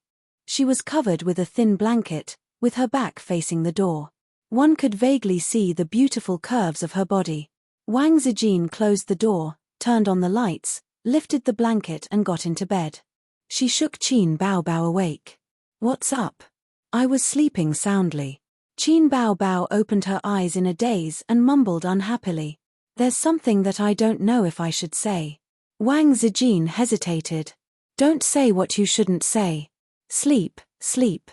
She was covered with a thin blanket, with her back facing the door. One could vaguely see the beautiful curves of her body. Wang Zijin closed the door, turned on the lights, lifted the blanket and got into bed. She shook Qin Baobao awake. What's up? I was sleeping soundly. Qin Baobao opened her eyes in a daze and mumbled unhappily. There's something that I don't know if I should say. Wang Zijin hesitated. Don't say what you shouldn't say. Sleep, sleep.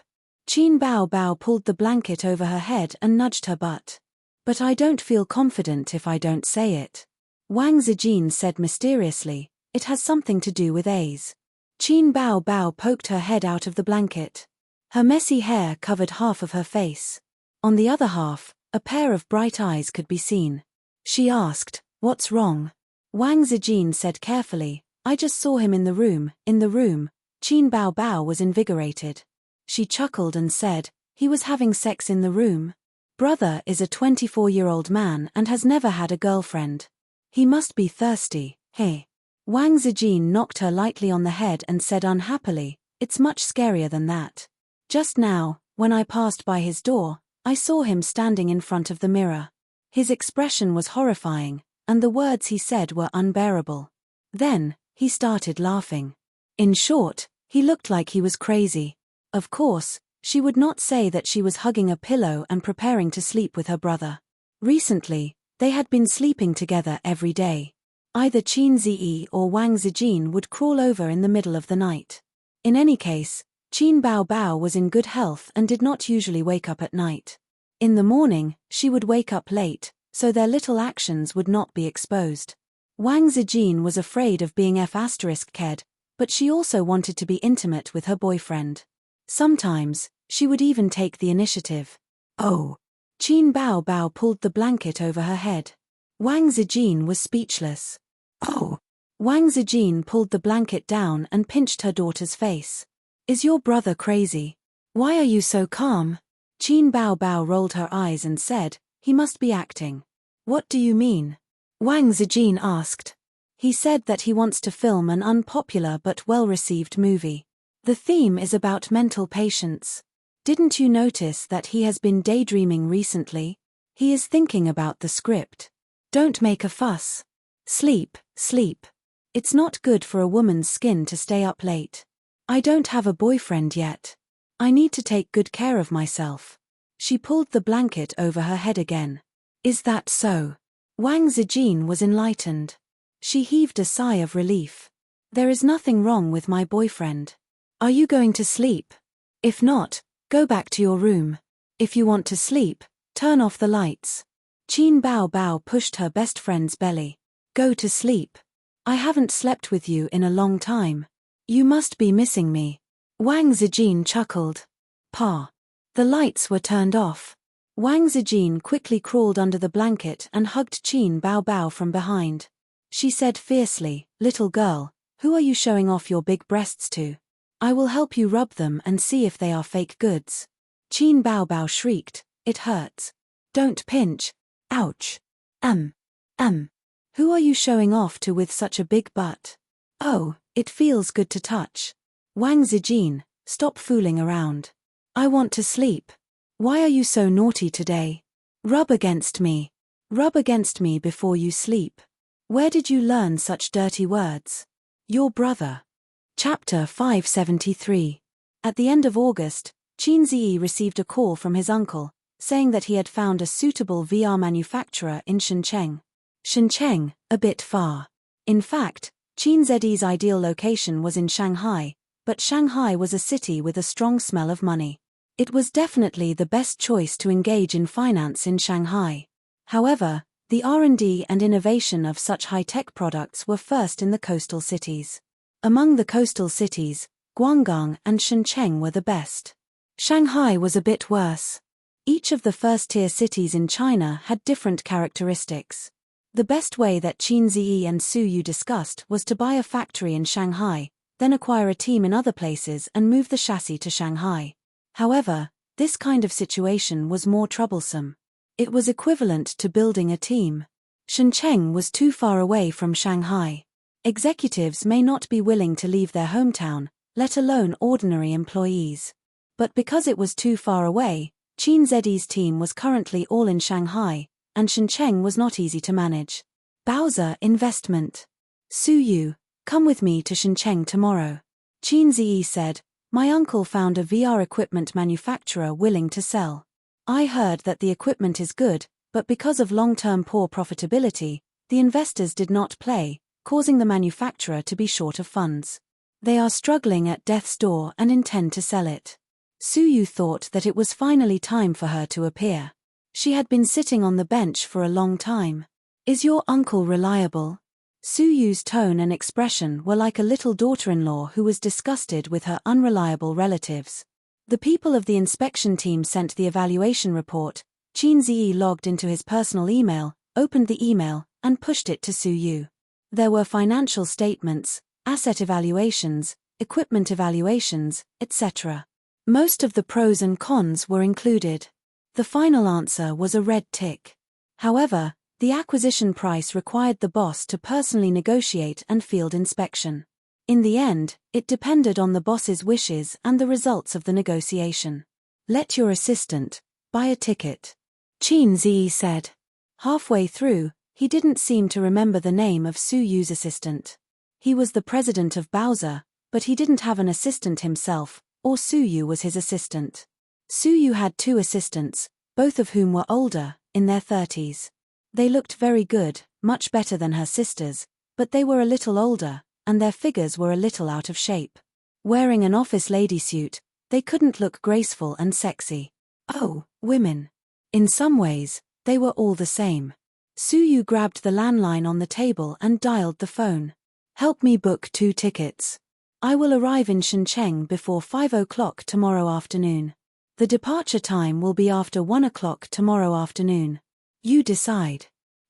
Qin Baobao pulled the blanket over her head and nudged her butt. But I don't feel confident if I don't say it. Wang Zijin said mysteriously, it has something to do with A's. Qin Baobao poked her head out of the blanket. Her messy hair covered half of her face. On the other half, a pair of bright eyes could be seen. She asked, what's wrong? Wang Zijin said carefully, I just saw him in the room. Qin Baobao was invigorated. She chuckled and said, he was having sex in the room. Brother is a 24-year-old man and has never had a girlfriend. He must be thirsty, hey. Wang Zijin knocked her lightly on the head and said unhappily, it's much scarier than that. Just now, when I passed by his door, I saw him standing in front of the mirror. His expression was horrifying, and the words he said were unbearable. Then, he started laughing. In short, he looked like he was crazy. Of course, she would not say that she was hugging a pillow and preparing to sleep with her brother. Recently, they had been sleeping together every day. Either Qin Ziyi or Wang Zijin would crawl over in the middle of the night. In any case, Qin Baobao was in good health and did not usually wake up at night. In the morning, she would wake up late, so their little actions would not be exposed. Wang Zijin was afraid of being F***ed, but she also wanted to be intimate with her boyfriend. Sometimes, she would even take the initiative. Oh! Qin Baobao pulled the blanket over her head. Wang Zijin was speechless. Oh! Wang Zijin pulled the blanket down and pinched her daughter's face. Is your brother crazy? Why are you so calm? Qin Baobao rolled her eyes and said, he must be acting. What do you mean? Wang Zijin asked. He said that he wants to film an unpopular but well-received movie. The theme is about mental patients. Didn't you notice that he has been daydreaming recently? He is thinking about the script. Don't make a fuss. Sleep, sleep. It's not good for a woman's skin to stay up late. I don't have a boyfriend yet. I need to take good care of myself. She pulled the blanket over her head again. Is that so? Wang Zijin was enlightened. She heaved a sigh of relief. There is nothing wrong with my boyfriend. Are you going to sleep? If not, go back to your room. If you want to sleep, turn off the lights. Qin Baobao pushed her best friend's belly. Go to sleep. I haven't slept with you in a long time. You must be missing me. Wang Zijin chuckled. Pa. The lights were turned off. Wang Zijin quickly crawled under the blanket and hugged Qin Baobao from behind. She said fiercely, little girl, who are you showing off your big breasts to? I will help you rub them and see if they are fake goods. Qin Baobao shrieked, it hurts. Don't pinch. Ouch. Who are you showing off to with such a big butt? Oh, it feels good to touch. Wang Zijin, stop fooling around. I want to sleep. Why are you so naughty today? Rub against me. Rub against me before you sleep. Where did you learn such dirty words? Your brother. Chapter 573. At the end of August, Qin Ziyi received a call from his uncle, saying that he had found a suitable VR manufacturer in Shenzhen. Shenzhen, a bit far. In fact, Qin Ziyi's ideal location was in Shanghai, but Shanghai was a city with a strong smell of money. It was definitely the best choice to engage in finance in Shanghai. However, the R&D and innovation of such high-tech products were first in the coastal cities. Among the coastal cities, Guangdong and Shenzhen were the best. Shanghai was a bit worse. Each of the first-tier cities in China had different characteristics. The best way that Qin Ziyi and Su Yu discussed was to buy a factory in Shanghai, then acquire a team in other places and move the chassis to Shanghai. However, this kind of situation was more troublesome. It was equivalent to building a team. Shenzhen was too far away from Shanghai. Executives may not be willing to leave their hometown, let alone ordinary employees. But because it was too far away, Qin Ziyi's team was currently all in Shanghai, and Shenzhen was not easy to manage. Bowser Investment. Su Yu, come with me to Shenzhen tomorrow. Qin Ziyi said, my uncle found a VR equipment manufacturer willing to sell. I heard that the equipment is good, but because of long-term poor profitability, the investors did not play, causing the manufacturer to be short of funds. They are struggling at death's door and intend to sell it. Su Yu thought that it was finally time for her to appear. She had been sitting on the bench for a long time. Is your uncle reliable? Su Yu's tone and expression were like a little daughter-in-law who was disgusted with her unreliable relatives. The people of the inspection team sent the evaluation report. Qin Ziyi logged into his personal email, opened the email, and pushed it to Su Yu. There were financial statements, asset evaluations, equipment evaluations, etc. Most of the pros and cons were included. The final answer was a red tick. However, the acquisition price required the boss to personally negotiate and field inspection. In the end, it depended on the boss's wishes and the results of the negotiation. Let your assistant buy a ticket. Qin Ziyi said. Halfway through, he didn't seem to remember the name of Su Yu's assistant. He was the president of Bowser, but he didn't have an assistant himself, or Su Yu was his assistant. Su Yu had two assistants, both of whom were older, in their 30s. They looked very good, much better than her sisters, but they were a little older, and their figures were a little out of shape. Wearing an office lady suit, they couldn't look graceful and sexy. Oh, women. In some ways, they were all the same. Su Yu grabbed the landline on the table and dialed the phone. Help me book 2 tickets. I will arrive in Shenzhen before 5 o'clock tomorrow afternoon. The departure time will be after 1 o'clock tomorrow afternoon. You decide.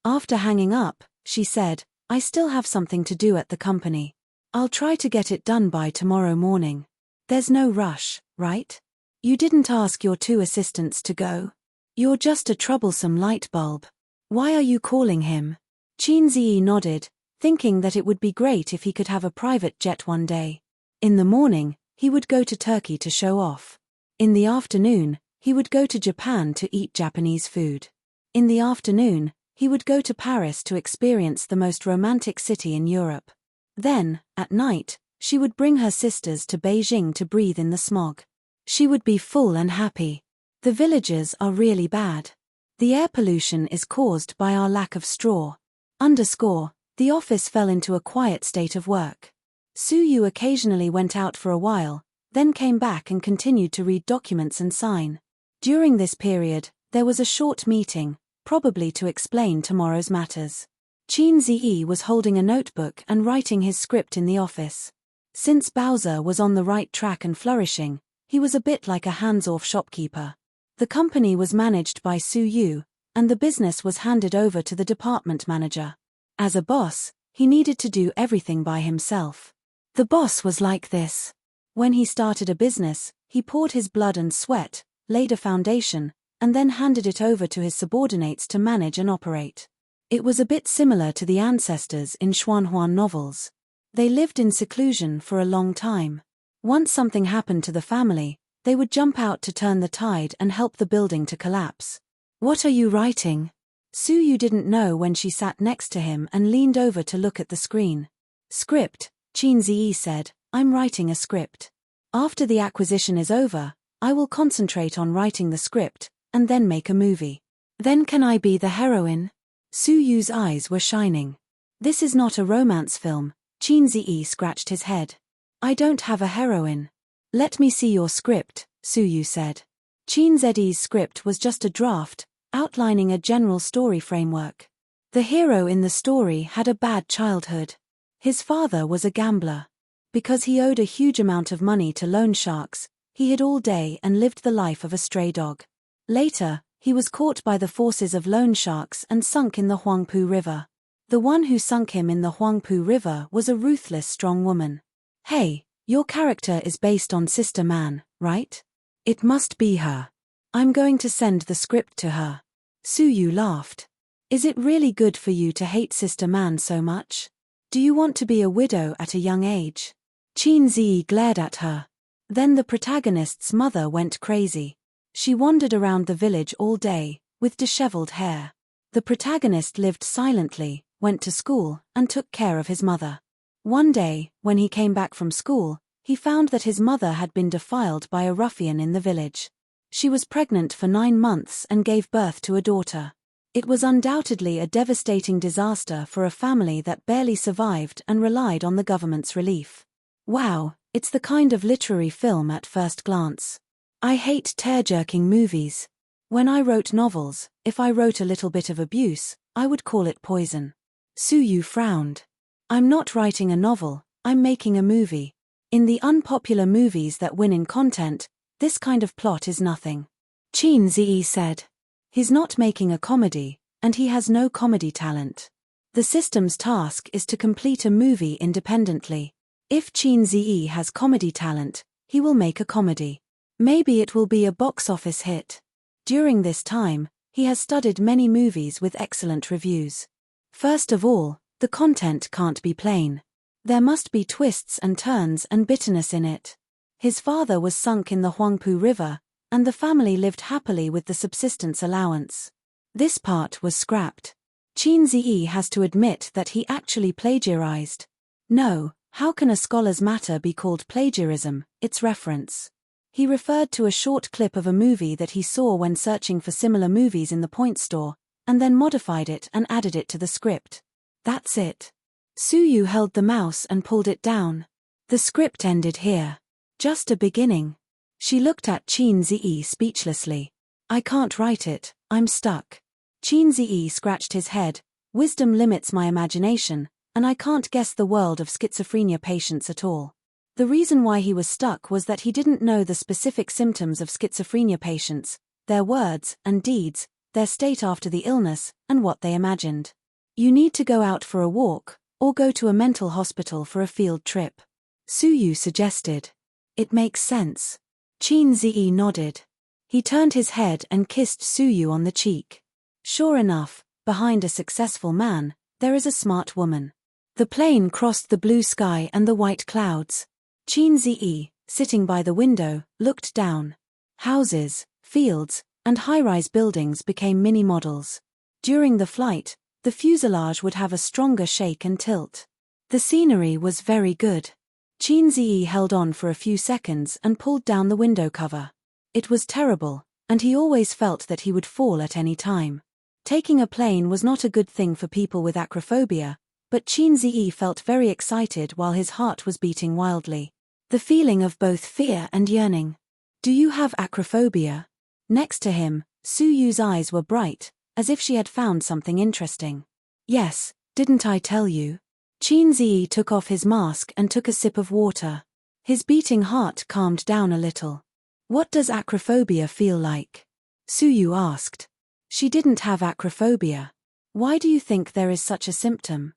After hanging up, she said, I still have something to do at the company. I'll try to get it done by tomorrow morning. There's no rush, right? You didn't ask your 2 assistants to go? You're just a troublesome light bulb. Why are you calling him? Qin Ziyi nodded, thinking that it would be great if he could have a private jet one day. In the morning, he would go to Turkey to show off. In the afternoon, he would go to Japan to eat Japanese food. In the afternoon, he would go to Paris to experience the most romantic city in Europe. Then, at night, she would bring her sisters to Beijing to breathe in the smog. She would be full and happy. The villages are really bad. The air pollution is caused by our lack of straw. The office fell into a quiet state of work. Su Yu occasionally went out for a while, then came back and continued to read documents and sign. During this period, there was a short meeting, probably to explain tomorrow's matters. Qin Ziyi was holding a notebook and writing his script in the office. Since Bowser was on the right track and flourishing, he was a bit like a hands-off shopkeeper. The company was managed by Su Yu, and the business was handed over to the department manager. As a boss, he needed to do everything by himself. The boss was like this. When he started a business, he poured his blood and sweat, laid a foundation, and then handed it over to his subordinates to manage and operate. It was a bit similar to the ancestors in Xuanhuan novels. They lived in seclusion for a long time. Once something happened to the family, they would jump out to turn the tide and help the building to collapse. What are you writing? Suyu didn't know when she sat next to him and leaned over to look at the screen. Script, Qin said, I'm writing a script. After the acquisition is over, I will concentrate on writing the script, and then make a movie. Then can I be the heroine? Suyu's eyes were shining. This is not a romance film, Qin scratched his head. I don't have a heroine. Let me see your script, Suyu said. Qin script was just a draft, outlining a general story framework. The hero in the story had a bad childhood. His father was a gambler. Because he owed a huge amount of money to loan sharks, he hid all day and lived the life of a stray dog. Later, he was caught by the forces of loan sharks and sunk in the Huangpu River. The one who sunk him in the Huangpu River was a ruthless strong woman. Hey, your character is based on Sister Man, right? It must be her. I'm going to send the script to her. Suyu laughed. Is it really good for you to hate Sister Man so much? Do you want to be a widow at a young age? Qin glared at her. Then the protagonist's mother went crazy. She wandered around the village all day, with disheveled hair. The protagonist lived silently, went to school, and took care of his mother. One day, when he came back from school, he found that his mother had been defiled by a ruffian in the village. She was pregnant for 9 months and gave birth to a daughter. It was undoubtedly a devastating disaster for a family that barely survived and relied on the government's relief. Wow, it's the kind of literary film at first glance. I hate tear-jerking movies. When I wrote novels, if I wrote a little bit of abuse, I would call it poison. Suyu frowned. I'm not writing a novel, I'm making a movie. In the unpopular movies that win in content, this kind of plot is nothing. Qin said. He's not making a comedy, and he has no comedy talent. The system's task is to complete a movie independently. If Qin has comedy talent, he will make a comedy. Maybe it will be a box office hit. During this time, he has studied many movies with excellent reviews. First of all, the content can't be plain. There must be twists and turns and bitterness in it. His father was sunk in the Huangpu River, and the family lived happily with the subsistence allowance. This part was scrapped. Qin has to admit that he actually plagiarized. No, how can a scholar's matter be called plagiarism? It's reference. He referred to a short clip of a movie that he saw when searching for similar movies in the point store, and then modified it and added it to the script. That's it. Suyu held the mouse and pulled it down. The script ended here. Just a beginning. She looked at Qin speechlessly. I can't write it, I'm stuck. Qin scratched his head. Wisdom limits my imagination, and I can't guess the world of schizophrenia patients at all. The reason why he was stuck was that he didn't know the specific symptoms of schizophrenia patients, their words and deeds, their state after the illness, and what they imagined. You need to go out for a walk, or go to a mental hospital for a field trip. Suyu suggested. It makes sense. Qin nodded. He turned his head and kissed Suyu on the cheek. Sure enough, behind a successful man, there is a smart woman. The plane crossed the blue sky and the white clouds. Qin, sitting by the window, looked down. Houses, fields, and high-rise buildings became mini-models. During the flight, the fuselage would have a stronger shake and tilt. The scenery was very good. Qin held on for a few seconds and pulled down the window cover. It was terrible, and he always felt that he would fall at any time. Taking a plane was not a good thing for people with acrophobia, but Qin felt very excited while his heart was beating wildly. The feeling of both fear and yearning. Do you have acrophobia? Next to him, Suyu's eyes were bright, as if she had found something interesting. Yes, didn't I tell you? Qin took off his mask and took a sip of water. His beating heart calmed down a little. What does acrophobia feel like? Suyu asked. She didn't have acrophobia. Why do you think there is such a symptom?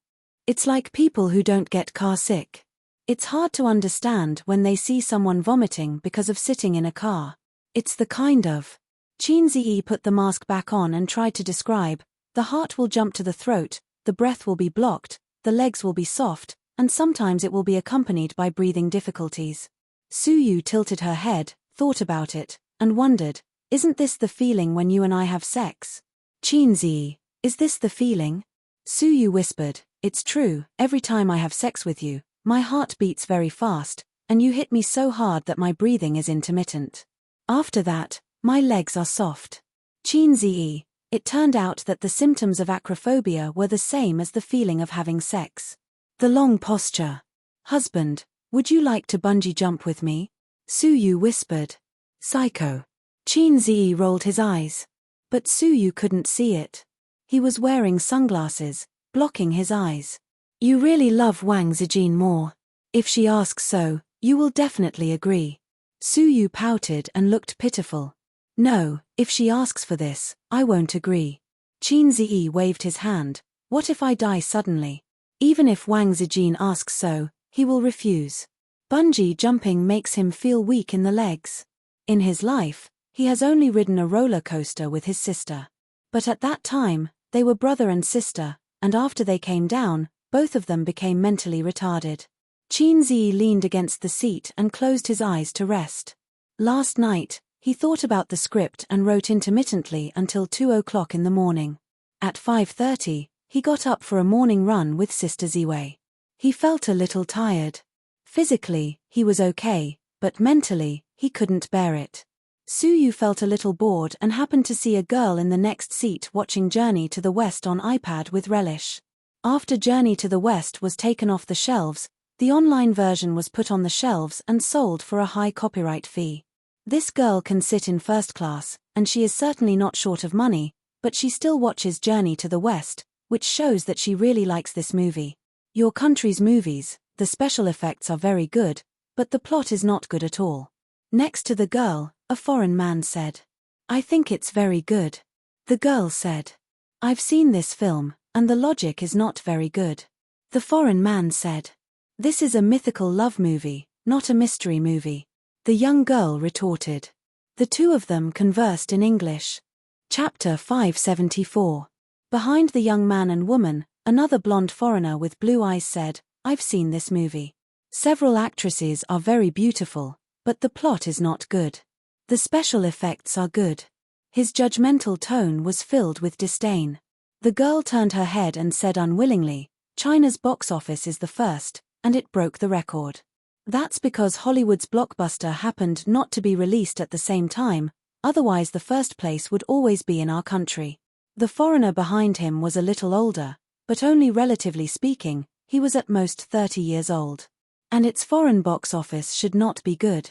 It's like people who don't get car sick. It's hard to understand when they see someone vomiting because of sitting in a car. It's the kind of. Qin put the mask back on and tried to describe. The heart will jump to the throat, the breath will be blocked, the legs will be soft, and sometimes it will be accompanied by breathing difficulties. Suyu tilted her head, thought about it, and wondered, Isn't this the feeling when you and I have sex? Qinzi, is this the feeling? Suyu whispered, it's true, every time I have sex with you, my heart beats very fast, and you hit me so hard that my breathing is intermittent. After that, my legs are soft. Qinzi, it turned out that the symptoms of acrophobia were the same as the feeling of having sex. The long posture. Husband, would you like to bungee jump with me? Suyu whispered. Psycho. Qinzi rolled his eyes. But Suyu couldn't see it. He was wearing sunglasses, blocking his eyes. You really love Wang Zijin more. If she asks so, you will definitely agree. Suyu pouted and looked pitiful. No, if she asks for this, I won't agree. Qinzi waved his hand. What if I die suddenly? Even if Wang Zijin asks so, he will refuse. Bungee jumping makes him feel weak in the legs. In his life, he has only ridden a roller coaster with his sister. But at that time, they were brother and sister, and after they came down, both of them became mentally retarded. Qinzi leaned against the seat and closed his eyes to rest. Last night, he thought about the script and wrote intermittently until 2 o'clock in the morning. At 5:30, he got up for a morning run with Sister Ziwei. He felt a little tired. Physically, he was okay, but mentally, he couldn't bear it. Suyu felt a little bored and happened to see a girl in the next seat watching Journey to the West on iPad with relish. After Journey to the West was taken off the shelves, the online version was put on the shelves and sold for a high copyright fee. This girl can sit in first class, and she is certainly not short of money, but she still watches Journey to the West, which shows that she really likes this movie. Your country's movies, the special effects are very good, but the plot is not good at all. Next to the girl, a foreign man said. I think it's very good. The girl said. I've seen this film, and the logic is not very good. The foreign man said. This is a mythical love movie, not a mystery movie. The young girl retorted. The two of them conversed in English. Chapter 574. Behind the young man and woman, another blonde foreigner with blue eyes said, I've seen this movie. Several actresses are very beautiful, but the plot is not good. The special effects are good. His judgmental tone was filled with disdain. The girl turned her head and said unwillingly, China's box office is the first, and it broke the record. That's because Hollywood's blockbuster happened not to be released at the same time, otherwise the first place would always be in our country. The foreigner behind him was a little older, but only relatively speaking, he was at most 30 years old. And its foreign box office should not be good.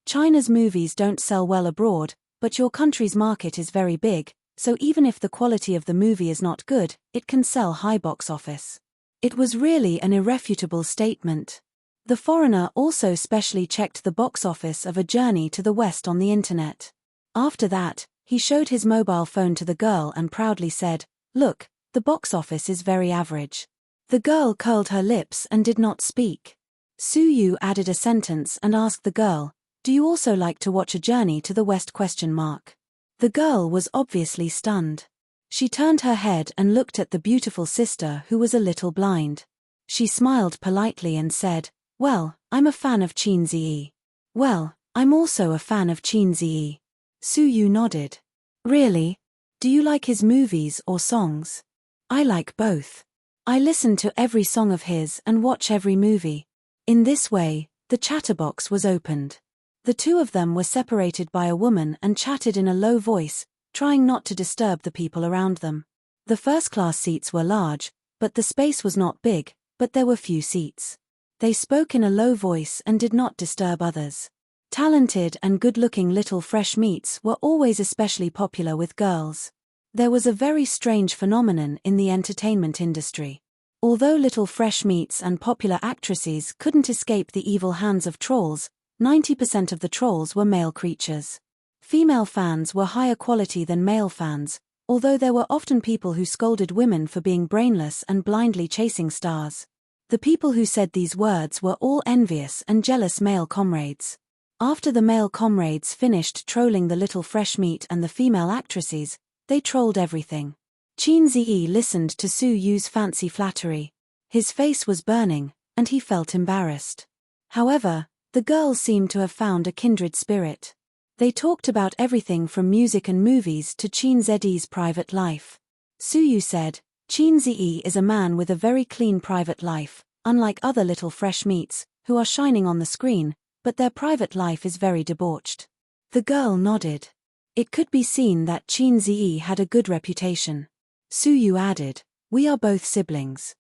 China's movies don't sell well abroad, but your country's market is very big, so even if the quality of the movie is not good, it can sell high box office. It was really an irrefutable statement. The foreigner also specially checked the box office of A Journey to the West on the internet. After that, he showed his mobile phone to the girl and proudly said, Look, the box office is very average. The girl curled her lips and did not speak. Suyu added a sentence and asked the girl, Do you also like to watch A Journey to the West ? The girl was obviously stunned. She turned her head and looked at the beautiful sister who was a little blind. She smiled politely and said, Well, I'm a fan of Qinzi. Well, I'm also a fan of Qinzi. Suyu nodded. Really? Do you like his movies or songs? I like both. I listen to every song of his and watch every movie. In this way, the chatterbox was opened. The two of them were separated by a woman and chatted in a low voice, trying not to disturb the people around them. The first-class seats were large, but the space was not big, but there were few seats. They spoke in a low voice and did not disturb others. Talented and good-looking little fresh meats were always especially popular with girls. There was a very strange phenomenon in the entertainment industry. Although little fresh meats and popular actresses couldn't escape the evil hands of trolls, 90% of the trolls were male creatures. Female fans were higher quality than male fans, although there were often people who scolded women for being brainless and blindly chasing stars. The people who said these words were all envious and jealous male comrades. After the male comrades finished trolling the little fresh meat and the female actresses, they trolled everything. Qinzi listened to Suyu's fancy flattery. His face was burning, and he felt embarrassed. However, the girl seemed to have found a kindred spirit. They talked about everything from music and movies to Chin Zed's private life. Suyu said, Chin Ze is a man with a very clean private life, unlike other little fresh meats, who are shining on the screen, but their private life is very debauched. The girl nodded. It could be seen that Chin Ze had a good reputation. Suyu added, we are both siblings.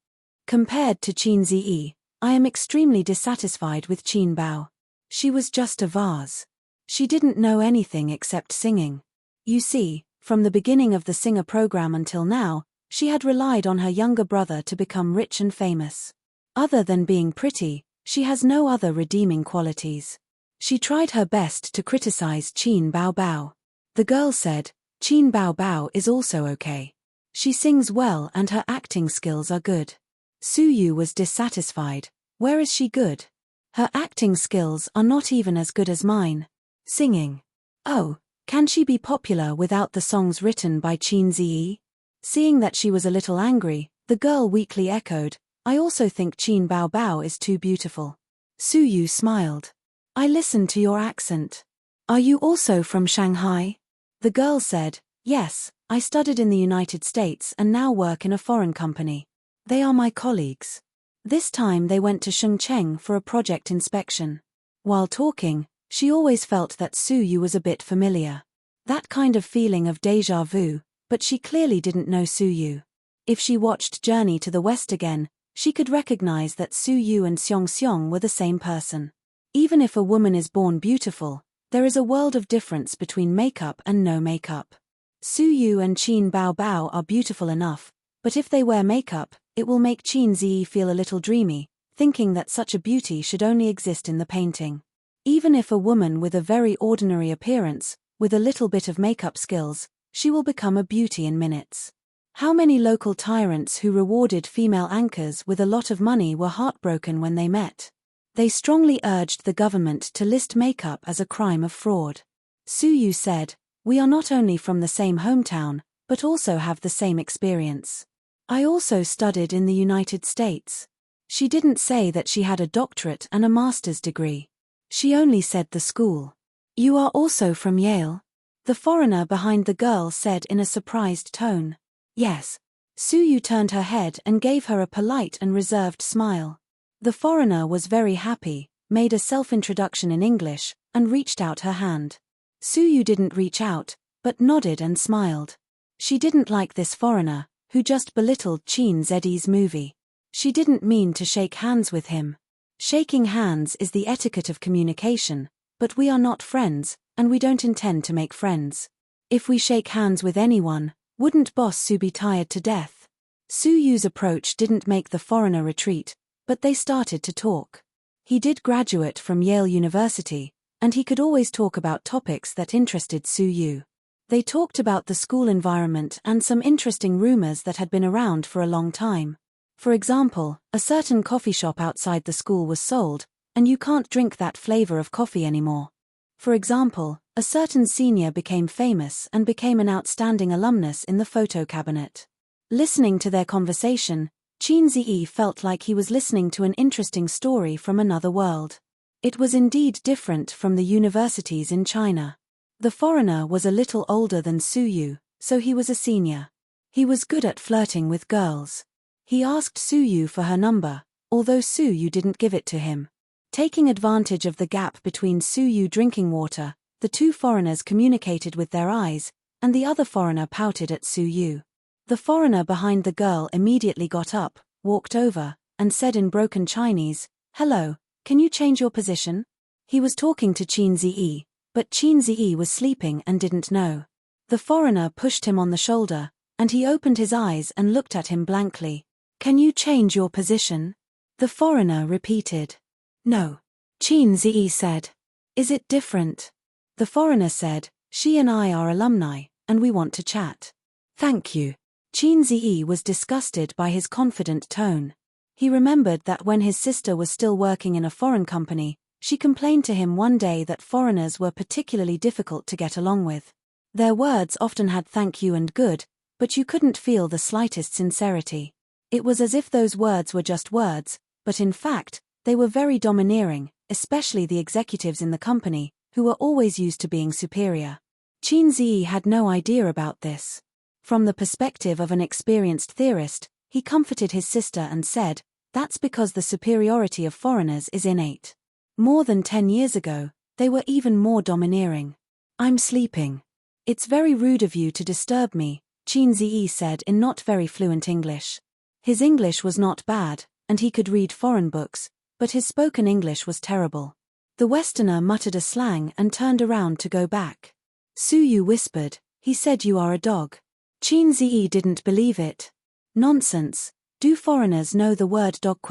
Compared to Chin Ze, I am extremely dissatisfied with Chin Bao. She was just a vase. She didn't know anything except singing. You see, from the beginning of the singer program until now, she had relied on her younger brother to become rich and famous. Other than being pretty, she has no other redeeming qualities. She tried her best to criticize Chin Bao Bao. The girl said, Chin Bao Bao is also okay. She sings well and her acting skills are good. Suyu was dissatisfied. Where is she good? Her acting skills are not even as good as mine. Singing. Oh, can she be popular without the songs written by Chin Ze? Seeing that she was a little angry, the girl weakly echoed, I also think Chin Bao Bao is too beautiful. Suyu smiled. I listened to your accent. Are you also from Shanghai? The girl said, yes, I studied in the United States and now work in a foreign company. They are my colleagues. This time they went to Shengcheng for a project inspection. While talking, she always felt that Suyu was a bit familiar. That kind of feeling of déjà vu, but she clearly didn't know Suyu. If she watched Journey to the West again, she could recognize that Suyu and Xiong Xiong were the same person. Even if a woman is born beautiful, there is a world of difference between makeup and no makeup. Suyu and Chin Bao Bao are beautiful enough, but if they wear makeup, it will make Chin Ze feel a little dreamy, thinking that such a beauty should only exist in the painting. Even if a woman with a very ordinary appearance, with a little bit of makeup skills, she will become a beauty in minutes. How many local tyrants who rewarded female anchors with a lot of money were heartbroken when they met? They strongly urged the government to list makeup as a crime of fraud. Suyu said, we are not only from the same hometown, but also have the same experience. I also studied in the United States. She didn't say that she had a doctorate and a master's degree. She only said the school. You are also from Yale? The foreigner behind the girl said in a surprised tone. Yes. Suyu turned her head and gave her a polite and reserved smile. The foreigner was very happy, made a self-introduction in English, and reached out her hand. Suyu didn't reach out, but nodded and smiled. She didn't like this foreigner, who just belittled Chin Zed's movie. She didn't mean to shake hands with him. Shaking hands is the etiquette of communication, but we are not friends, and we don't intend to make friends. If we shake hands with anyone, wouldn't Boss Su be tired to death? Suyu's approach didn't make the foreigner retreat, but they started to talk. He did graduate from Yale University, and he could always talk about topics that interested Suyu. They talked about the school environment and some interesting rumors that had been around for a long time. For example, a certain coffee shop outside the school was sold, and you can't drink that flavor of coffee anymore. For example, a certain senior became famous and became an outstanding alumnus in the photo cabinet. Listening to their conversation, Chin Ze felt like he was listening to an interesting story from another world. It was indeed different from the universities in China. The foreigner was a little older than Suyu, so he was a senior. He was good at flirting with girls. He asked Suyu for her number, although Suyu didn't give it to him. Taking advantage of the gap between Suyu drinking water, the two foreigners communicated with their eyes, and the other foreigner pouted at Suyu. The foreigner behind the girl immediately got up, walked over, and said in broken Chinese, "Hello, can you change your position?" He was talking to Chin Ze, but Chin Ze was sleeping and didn't know. The foreigner pushed him on the shoulder, and he opened his eyes and looked at him blankly. "Can you change your position?" The foreigner repeated. "No." Chin Ze said. "Is it different?" The foreigner said, "She and I are alumni, and we want to chat." "Thank you." Chin Ze was disgusted by his confident tone. He remembered that when his sister was still working in a foreign company, she complained to him one day that foreigners were particularly difficult to get along with. Their words often had thank you and good, but you couldn't feel the slightest sincerity. It was as if those words were just words, but in fact, they were very domineering, especially the executives in the company, who were always used to being superior. Qin Ziyi had no idea about this. From the perspective of an experienced theorist, he comforted his sister and said, "That's because the superiority of foreigners is innate. More than 10 years ago, they were even more domineering." "I'm sleeping. It's very rude of you to disturb me," Qin Ziyi said in not very fluent English. His English was not bad, and he could read foreign books, but his spoken English was terrible. The Westerner muttered a slang and turned around to go back. Suyu whispered, "He said you are a dog." Qin Ziyi didn't believe it. "Nonsense. Do foreigners know the word dog?"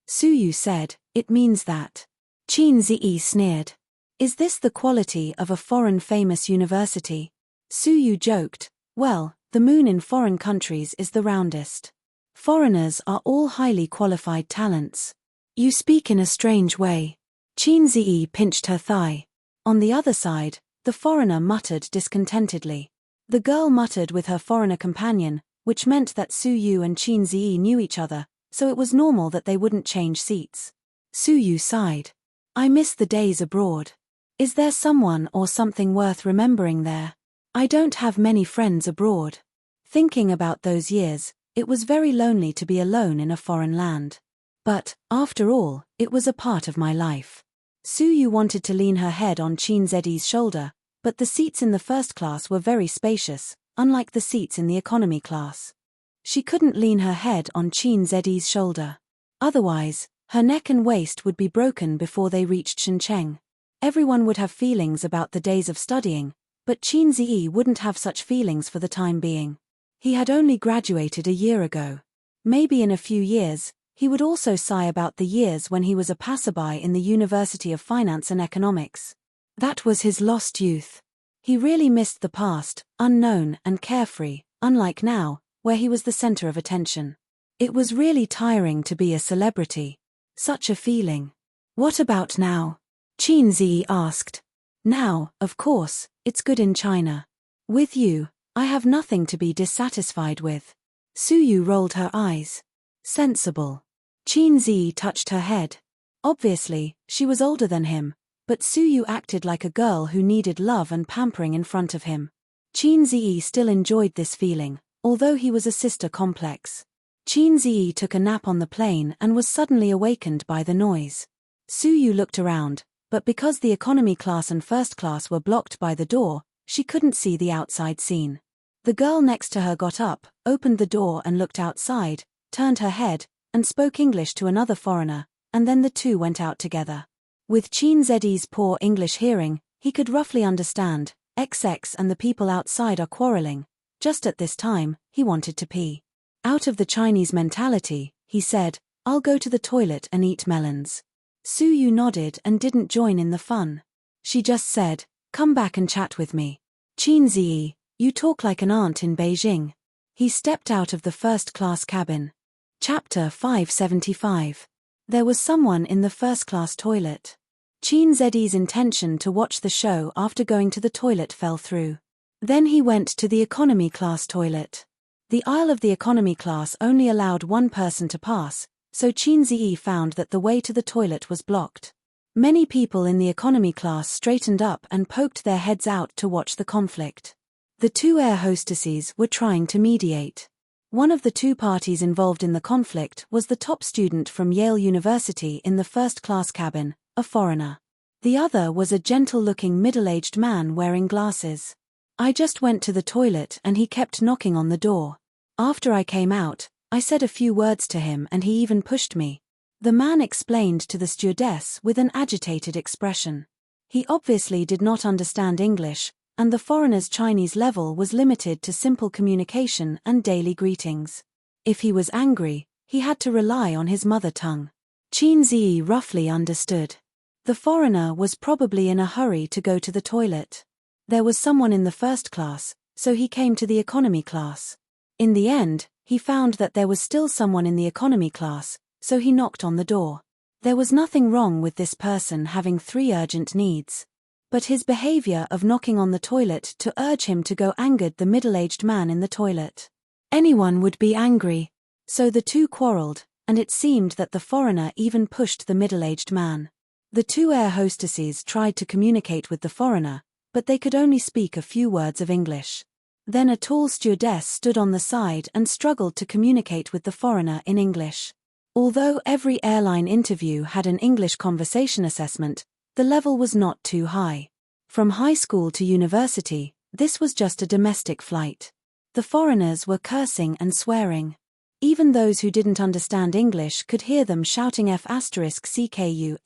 Suyu said, "It means that." Qin Ziyi sneered. "Is this the quality of a foreign famous university?" Suyu joked, "Well, the moon in foreign countries is the roundest. Foreigners are all highly qualified talents." "You speak in a strange way." Qin Ziyi pinched her thigh. On the other side, the foreigner muttered discontentedly. The girl muttered with her foreigner companion, which meant that Suyu and Qin Ziyi knew each other, so it was normal that they wouldn't change seats. Suyu sighed. "I miss the days abroad. Is there someone or something worth remembering there? I don't have many friends abroad." Thinking about those years, it was very lonely to be alone in a foreign land. But, after all, it was a part of my life. Suyu wanted to lean her head on Qin Ziyi's shoulder, but the seats in the first class were very spacious, unlike the seats in the economy class. She couldn't lean her head on Qin Ziyi's shoulder. Otherwise, her neck and waist would be broken before they reached Shenzhen. Everyone would have feelings about the days of studying, but Qin Ziyi wouldn't have such feelings for the time being. He had only graduated a year ago. Maybe in a few years, he would also sigh about the years when he was a passerby in the University of Finance and Economics. That was his lost youth. He really missed the past, unknown and carefree, unlike now, where he was the center of attention. It was really tiring to be a celebrity. Such a feeling. "What about now?" Qin Ziyi asked. "Now, of course, it's good in China. With you, I have nothing to be dissatisfied with." Suyu rolled her eyes. "Sensible." Qin Ziyi touched her head. Obviously, she was older than him, but Suyu acted like a girl who needed love and pampering in front of him. Qin Ziyi still enjoyed this feeling, although he was a sister complex. Qin Ziyi took a nap on the plane and was suddenly awakened by the noise. Suyu looked around, but because the economy class and first class were blocked by the door, she couldn't see the outside scene. The girl next to her got up, opened the door and looked outside, turned her head, and spoke English to another foreigner, and then the two went out together. With Qin Ziyi's poor English hearing, he could roughly understand, XX and the people outside are quarreling. Just at this time, he wanted to pee. Out of the Chinese mentality, he said, "I'll go to the toilet and eat melons." Suyu nodded and didn't join in the fun. She just said, "Come back and chat with me." "Qin Ziyi, you talk like an aunt in Beijing." He stepped out of the first-class cabin. Chapter 575. There was someone in the first-class toilet. Qin Ziyi's intention to watch the show after going to the toilet fell through. Then he went to the economy class toilet. The aisle of the economy class only allowed one person to pass, so Qin Ziyi found that the way to the toilet was blocked. Many people in the economy class straightened up and poked their heads out to watch the conflict. The two air hostesses were trying to mediate. One of the two parties involved in the conflict was the top student from Yale University in the first-class cabin, a foreigner. The other was a gentle-looking middle-aged man wearing glasses. "I just went to the toilet and he kept knocking on the door. After I came out, I said a few words to him and he even pushed me," the man explained to the stewardess with an agitated expression. He obviously did not understand English, and the foreigner's Chinese level was limited to simple communication and daily greetings. If he was angry, he had to rely on his mother tongue. Qin Ziyi roughly understood. The foreigner was probably in a hurry to go to the toilet. There was someone in the first class, so he came to the economy class. In the end, he found that there was still someone in the economy class, so he knocked on the door. There was nothing wrong with this person having 3 urgent needs. But his behavior of knocking on the toilet to urge him to go angered the middle-aged man in the toilet. Anyone would be angry. So the two quarreled, and it seemed that the foreigner even pushed the middle-aged man. The two air hostesses tried to communicate with the foreigner, but they could only speak a few words of English. Then a tall stewardess stood on the side and struggled to communicate with the foreigner in English. Although every airline interview had an English conversation assessment, the level was not too high. From high school to university, this was just a domestic flight. The foreigners were cursing and swearing. Even those who didn't understand English could hear them shouting F***CKU!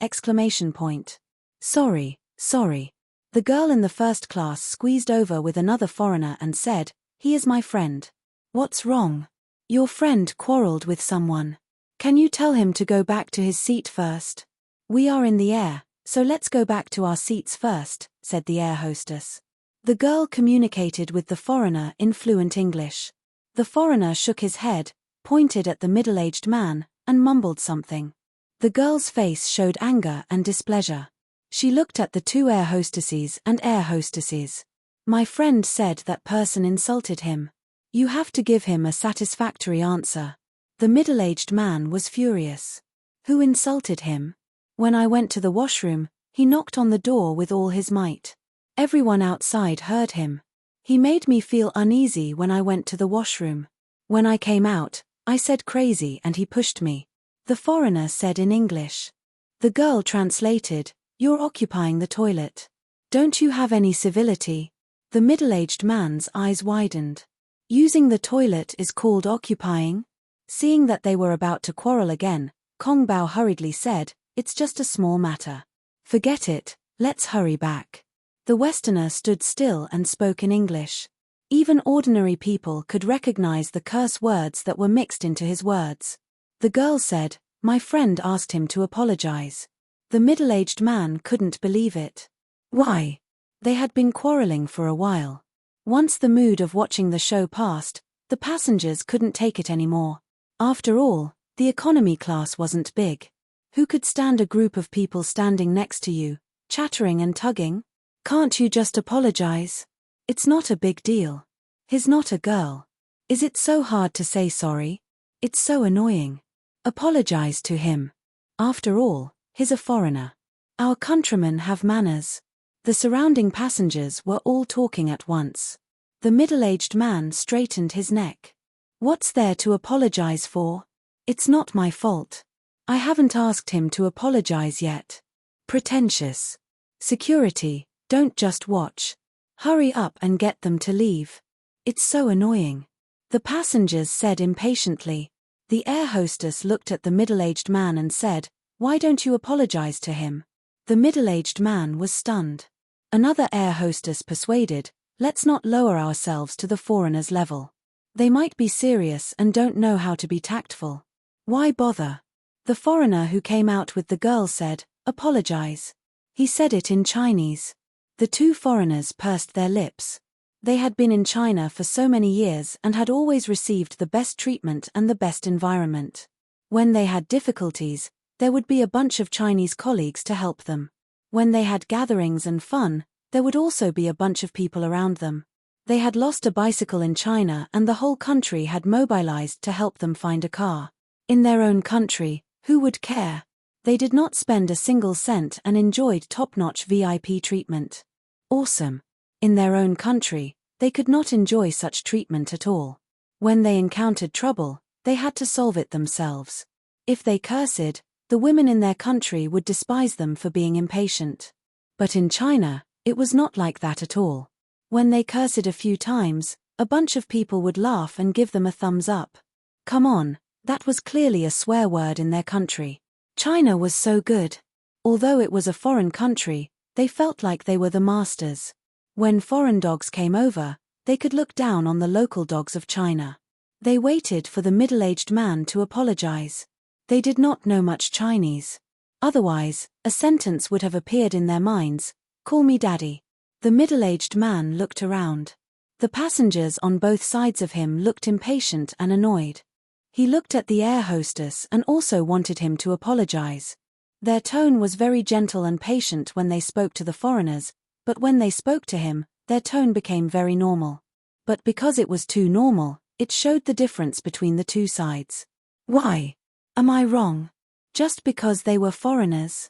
Sorry, sorry. The girl in the first class squeezed over with another foreigner and said, "He is my friend." "What's wrong?" "Your friend quarreled with someone. Can you tell him to go back to his seat first?" "We are in the air, so let's go back to our seats first," said the air hostess. The girl communicated with the foreigner in fluent English. The foreigner shook his head, pointed at the middle-aged man, and mumbled something. The girl's face showed anger and displeasure. She looked at the two air hostesses and air hostesses. "My friend said that person insulted him. You have to give him a satisfactory answer." The middle-aged man was furious. "Who insulted him?" "When I went to the washroom, he knocked on the door with all his might. Everyone outside heard him. He made me feel uneasy when I went to the washroom. When I came out, I said crazy and he pushed me." The foreigner said in English. The girl translated, "You're occupying the toilet. Don't you have any civility?" The middle-aged man's eyes widened. "Using the toilet is called occupying?" Seeing that they were about to quarrel again, Kong Bao hurriedly said, "It's just a small matter. Forget it, let's hurry back." The Westerner stood still and spoke in English. Even ordinary people could recognize the curse words that were mixed into his words. The girl said, "My friend asked him to apologize." The middle-aged man couldn't believe it. Why? They had been quarreling for a while. Once the mood of watching the show passed, the passengers couldn't take it anymore. After all, the economy class wasn't big. Who could stand a group of people standing next to you, chattering and tugging? "Can't you just apologize? It's not a big deal. He's not a girl. Is it so hard to say sorry? It's so annoying. Apologize to him. After all, he's a foreigner. Our countrymen have manners." The surrounding passengers were all talking at once. The middle-aged man straightened his neck. "What's there to apologize for? It's not my fault. I haven't asked him to apologize yet." Pretentious. "Security, don't just watch. Hurry up and get them to leave. It's so annoying," the passengers said impatiently. The air hostess looked at the middle-aged man and said, "Why don't you apologize to him?" The middle-aged man was stunned. Another air hostess persuaded, "Let's not lower ourselves to the foreigner's level. They might be serious and don't know how to be tactful. Why bother?" The foreigner who came out with the girl said, "Apologize." He said it in Chinese. The two foreigners pursed their lips. They had been in China for so many years and had always received the best treatment and the best environment. When they had difficulties, there would be a bunch of Chinese colleagues to help them. When they had gatherings and fun, there would also be a bunch of people around them. They had lost a bicycle in China and the whole country had mobilized to help them find a car. In their own country, who would care? They did not spend a single cent and enjoyed top-notch VIP treatment. Awesome. In their own country, they could not enjoy such treatment at all. When they encountered trouble, they had to solve it themselves. If they cursed, the women in their country would despise them for being impatient. But in China, it was not like that at all. When they cursed a few times, a bunch of people would laugh and give them a thumbs up. Come on, that was clearly a swear word in their country. China was so good. Although it was a foreign country, they felt like they were the masters. When foreign dogs came over, they could look down on the local dogs of China. They waited for the middle-aged man to apologize. They did not know much Chinese. Otherwise, a sentence would have appeared in their minds, "Call me daddy." The middle-aged man looked around. The passengers on both sides of him looked impatient and annoyed. He looked at the air hostess and also wanted him to apologize. Their tone was very gentle and patient when they spoke to the foreigners, but when they spoke to him, their tone became very normal. But because it was too normal, it showed the difference between the two sides. Why? Am I wrong? Just because they were foreigners?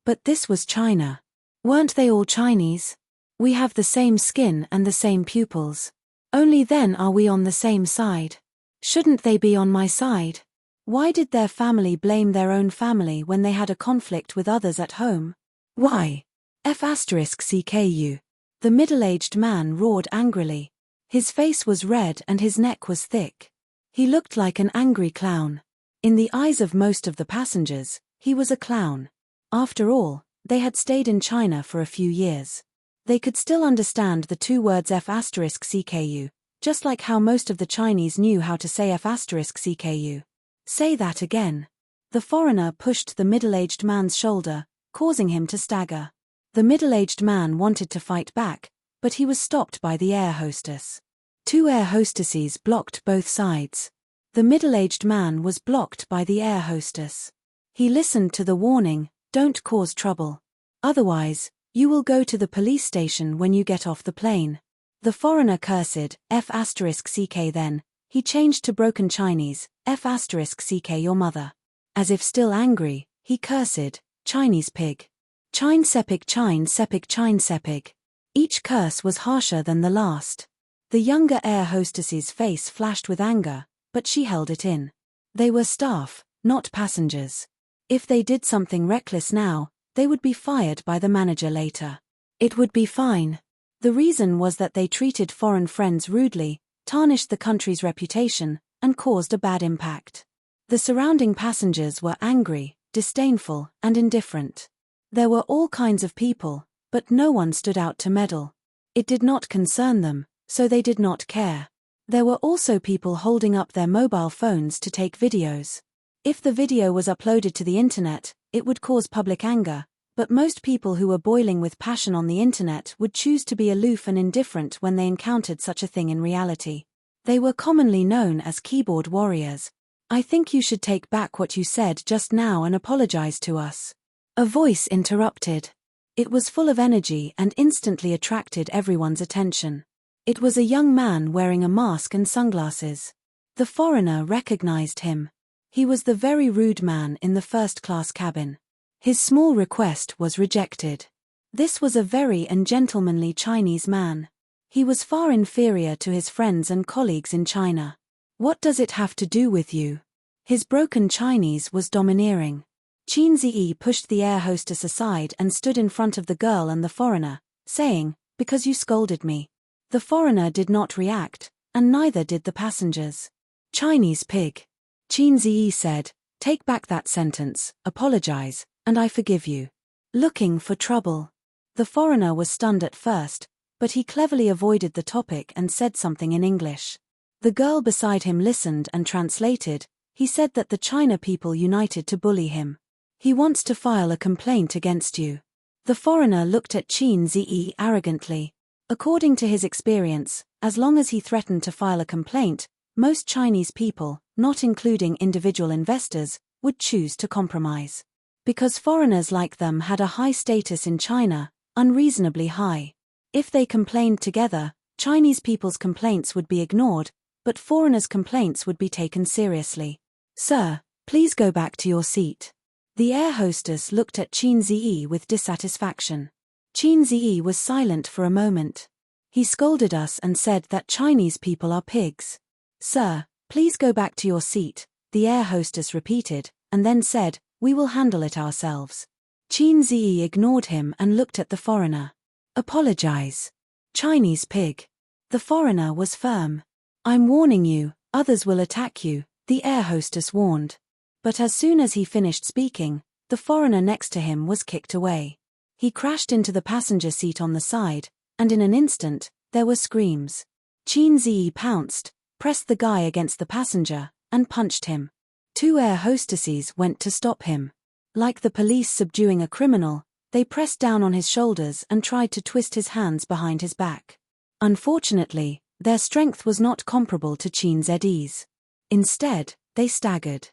But this was China. Weren't they all Chinese? We have the same skin and the same pupils. Only then are we on the same side. Shouldn't they be on my side? Why did their family blame their own family when they had a conflict with others at home? Why? F***CKU. The middle-aged man roared angrily. His face was red and his neck was thick. He looked like an angry clown. In the eyes of most of the passengers, he was a clown. After all, they had stayed in China for a few years. They could still understand the two words F***CKU, just like how most of the Chinese knew how to say F***CKU. Say that again. The foreigner pushed the middle-aged man's shoulder, causing him to stagger. The middle-aged man wanted to fight back, but he was stopped by the air hostess. Two air hostesses blocked both sides. The middle-aged man was blocked by the air hostess. He listened to the warning, "Don't cause trouble. Otherwise, you will go to the police station when you get off the plane." The foreigner cursed, F***CK then, he changed to broken Chinese, F***CK your mother. As if still angry, he cursed, "Chinese pig. Chine sepig chine sepig chine sepig." Each curse was harsher than the last. The younger air hostess's face flashed with anger, but she held it in. They were staff, not passengers. If they did something reckless now, they would be fired by the manager later. It would be fine. The reason was that they treated foreign friends rudely, tarnished the country's reputation, and caused a bad impact. The surrounding passengers were angry, disdainful, and indifferent. There were all kinds of people, but no one stood out to meddle. It did not concern them, so they did not care. There were also people holding up their mobile phones to take videos. If the video was uploaded to the internet, it would cause public anger, but most people who were boiling with passion on the internet would choose to be aloof and indifferent when they encountered such a thing in reality. They were commonly known as keyboard warriors. "I think you should take back what you said just now and apologize to us," a voice interrupted. It was full of energy and instantly attracted everyone's attention. It was a young man wearing a mask and sunglasses. The foreigner recognized him. He was the very rude man in the first-class cabin. His small request was rejected. This was a very ungentlemanly Chinese man. He was far inferior to his friends and colleagues in China. "What does it have to do with you?" His broken Chinese was domineering. Qin Ziyi pushed the air hostess aside and stood in front of the girl and the foreigner, saying, "Because you scolded me." The foreigner did not react, and neither did the passengers. "Chinese pig." Qin Ziyi said, "Take back that sentence, apologize, and I forgive you." Looking for trouble. The foreigner was stunned at first, but he cleverly avoided the topic and said something in English. The girl beside him listened and translated. He said that the China people united to bully him. "He wants to file a complaint against you." The foreigner looked at Qin Ziyi arrogantly. According to his experience, as long as he threatened to file a complaint, most Chinese people, not including individual investors, would choose to compromise. Because foreigners like them had a high status in China, unreasonably high. If they complained together, Chinese people's complaints would be ignored, but foreigners' complaints would be taken seriously. "Sir, please go back to your seat." The air hostess looked at Qin Ziyi with dissatisfaction. Qin Ziyi was silent for a moment. "He scolded us and said that Chinese people are pigs." "Sir, please go back to your seat," the air hostess repeated, and then said, "We will handle it ourselves." Qin Ziyi ignored him and looked at the foreigner. "Apologize. Chinese pig." The foreigner was firm. "I'm warning you, others will attack you," the air hostess warned. But as soon as he finished speaking, the foreigner next to him was kicked away. He crashed into the passenger seat on the side, and in an instant, there were screams. Qin Ziyi pounced, pressed the guy against the passenger, and punched him. Two air hostesses went to stop him. Like the police subduing a criminal, they pressed down on his shoulders and tried to twist his hands behind his back. Unfortunately, their strength was not comparable to Qin Ziyi's. Instead, they staggered.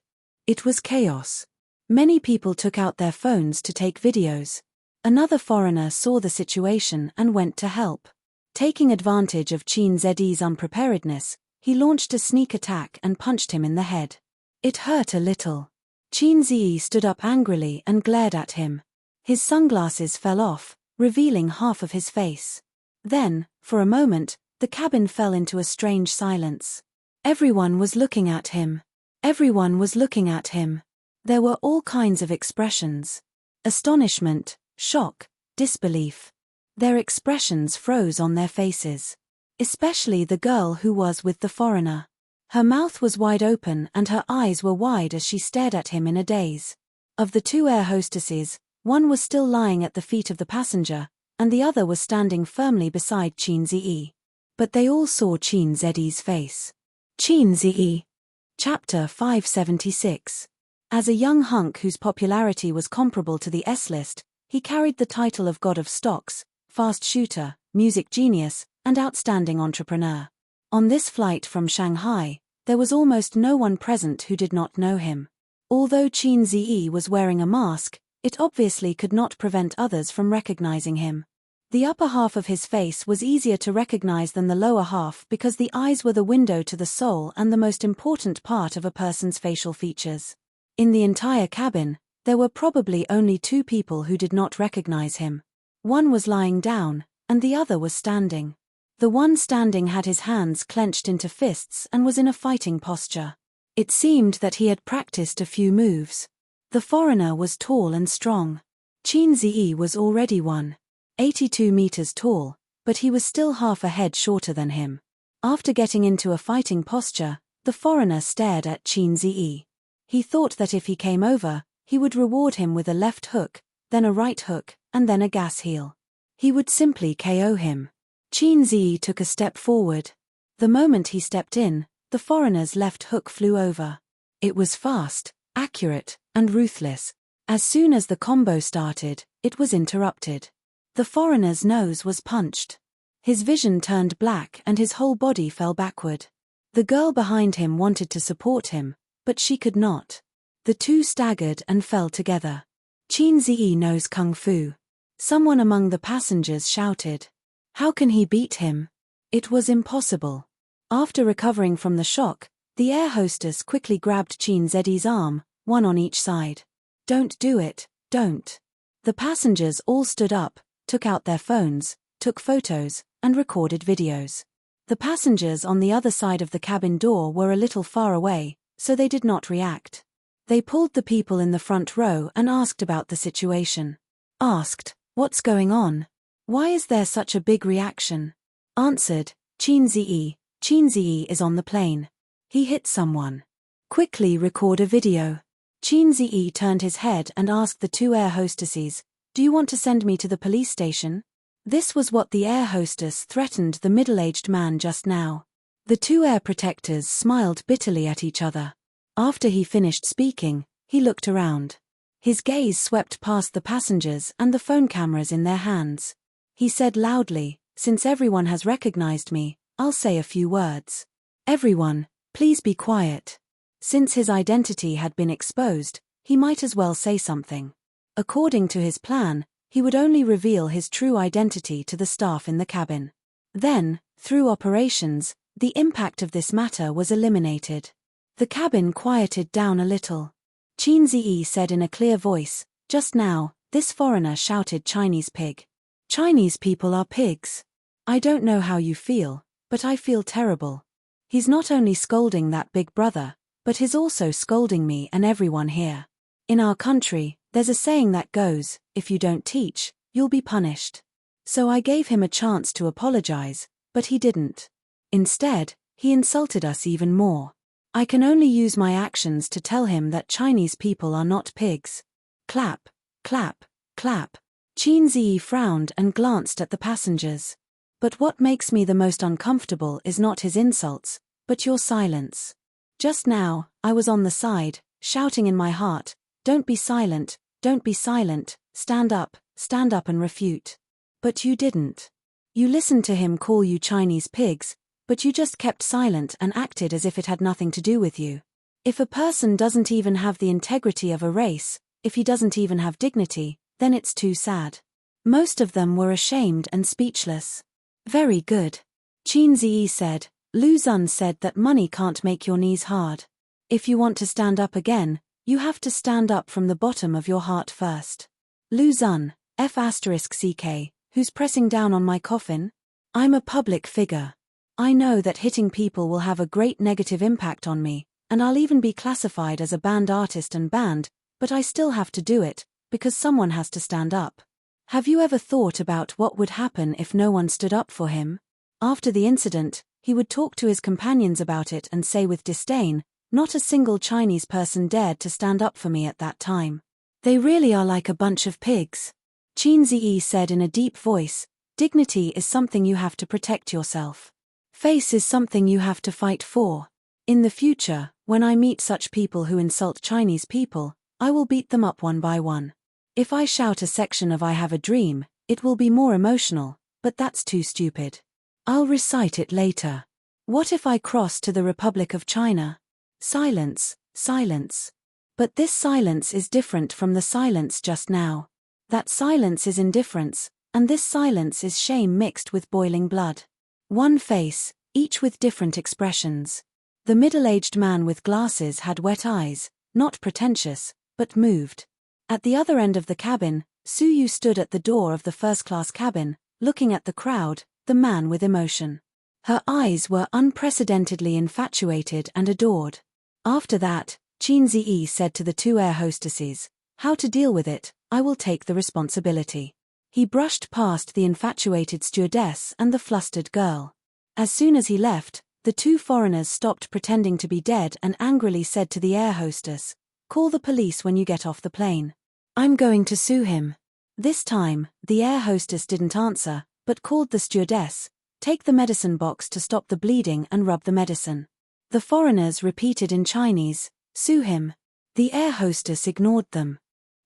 It was chaos. Many people took out their phones to take videos. Another foreigner saw the situation and went to help. Taking advantage of Qin Ziyi's unpreparedness, he launched a sneak attack and punched him in the head. It hurt a little. Qin Ziyi stood up angrily and glared at him. His sunglasses fell off, revealing half of his face. Then, for a moment, the cabin fell into a strange silence. Everyone was looking at him. Everyone was looking at him. There were all kinds of expressions. Astonishment, shock, disbelief. Their expressions froze on their faces. Especially the girl who was with the foreigner. Her mouth was wide open and her eyes were wide as she stared at him in a daze. Of the two air hostesses, one was still lying at the feet of the passenger, and the other was standing firmly beside Qin Ziyi. But they all saw Qin Ziyi's face. Qin Ziyi. Chapter 576. As a young hunk whose popularity was comparable to the S-list, he carried the title of God of Stocks, Fast Shooter, Music Genius, and Outstanding Entrepreneur. On this flight from Shanghai, there was almost no one present who did not know him. Although Qin Ziyi was wearing a mask, it obviously could not prevent others from recognizing him. The upper half of his face was easier to recognize than the lower half because the eyes were the window to the soul and the most important part of a person's facial features. In the entire cabin, there were probably only two people who did not recognize him. One was lying down, and the other was standing. The one standing had his hands clenched into fists and was in a fighting posture. It seemed that he had practiced a few moves. The foreigner was tall and strong. Qin Ziyi was already 182 meters tall, but he was still half a head shorter than him. After getting into a fighting posture, the foreigner stared at Qin Ziyi. He thought that if he came over, he would reward him with a left hook, then a right hook, and then a gas heel. He would simply KO him. Qin Ziyi took a step forward. The moment he stepped in, the foreigner's left hook flew over. It was fast, accurate, and ruthless. As soon as the combo started, it was interrupted. The foreigner's nose was punched. His vision turned black and his whole body fell backward. The girl behind him wanted to support him, but she could not. The two staggered and fell together. Qin Ziyi knows Kung Fu. Someone among the passengers shouted. How can he beat him? It was impossible. After recovering from the shock, the air hostess quickly grabbed Qin Ziyi's arm, one on each side. Don't do it, don't. The passengers all stood up, took out their phones, took photos, and recorded videos. The passengers on the other side of the cabin door were a little far away, so they did not react. They pulled the people in the front row and asked about the situation. Asked, what's going on? Why is there such a big reaction? Answered, Qin Ziyi is on the plane. He hit someone. Quickly record a video. Qin Ziyi turned his head and asked the two air hostesses, do you want to send me to the police station? This was what the air hostess threatened the middle-aged man just now. The two air protectors smiled bitterly at each other. After he finished speaking, he looked around. His gaze swept past the passengers and the phone cameras in their hands. He said loudly, since everyone has recognized me, I'll say a few words. Everyone, please be quiet. Since his identity had been exposed, he might as well say something. According to his plan, he would only reveal his true identity to the staff in the cabin. Then, through operations, the impact of this matter was eliminated. The cabin quieted down a little. Qin Ziyi said in a clear voice, just now, this foreigner shouted Chinese pig. Chinese people are pigs. I don't know how you feel, but I feel terrible. He's not only scolding that big brother, but he's also scolding me and everyone here. In our country, there's a saying that goes, if you don't teach, you'll be punished. So I gave him a chance to apologize, but he didn't. Instead, he insulted us even more. I can only use my actions to tell him that Chinese people are not pigs. Clap, clap, clap. Qin Ziyi frowned and glanced at the passengers. But what makes me the most uncomfortable is not his insults, but your silence. Just now, I was on the side, shouting in my heart, don't be silent, stand up and refute. But you didn't. You listened to him call you Chinese pigs, but you just kept silent and acted as if it had nothing to do with you. If a person doesn't even have the integrity of a race, if he doesn't even have dignity, then it's too sad. Most of them were ashamed and speechless. Very good. Qin Ziyi said, Lu Xun said that money can't make your knees hard. If you want to stand up again, you have to stand up from the bottom of your heart first. Lu Zun, F***ck, who's pressing down on my coffin? I'm a public figure. I know that hitting people will have a great negative impact on me, and I'll even be classified as a banned artist and banned, but I still have to do it, because someone has to stand up. Have you ever thought about what would happen if no one stood up for him? After the incident, he would talk to his companions about it and say with disdain, "Not a single Chinese person dared to stand up for me at that time. They really are like a bunch of pigs." Qin Ziyi said in a deep voice, "Dignity is something you have to protect yourself. Face is something you have to fight for. In the future, when I meet such people who insult Chinese people, I will beat them up one by one. If I shout a section of I Have a Dream, it will be more emotional, but that's too stupid. I'll recite it later. What if I cross to the Republic of China?" Silence, silence. But this silence is different from the silence just now. That silence is indifference, and this silence is shame mixed with boiling blood. One face, each with different expressions. The middle-aged man with glasses had wet eyes, not pretentious, but moved. At the other end of the cabin, Su Yu stood at the door of the first-class cabin, looking at the crowd, the man with emotion. Her eyes were unprecedentedly infatuated and adored. After that, Qin Ziyi said to the two air hostesses, "How to deal with it, I will take the responsibility." He brushed past the infatuated stewardess and the flustered girl. As soon as he left, the two foreigners stopped pretending to be dead and angrily said to the air hostess, "Call the police when you get off the plane. I'm going to sue him." This time, the air hostess didn't answer, but called the stewardess, "Take the medicine box to stop the bleeding and rub the medicine." The foreigners repeated in Chinese, "Sue him." The air hostess ignored them.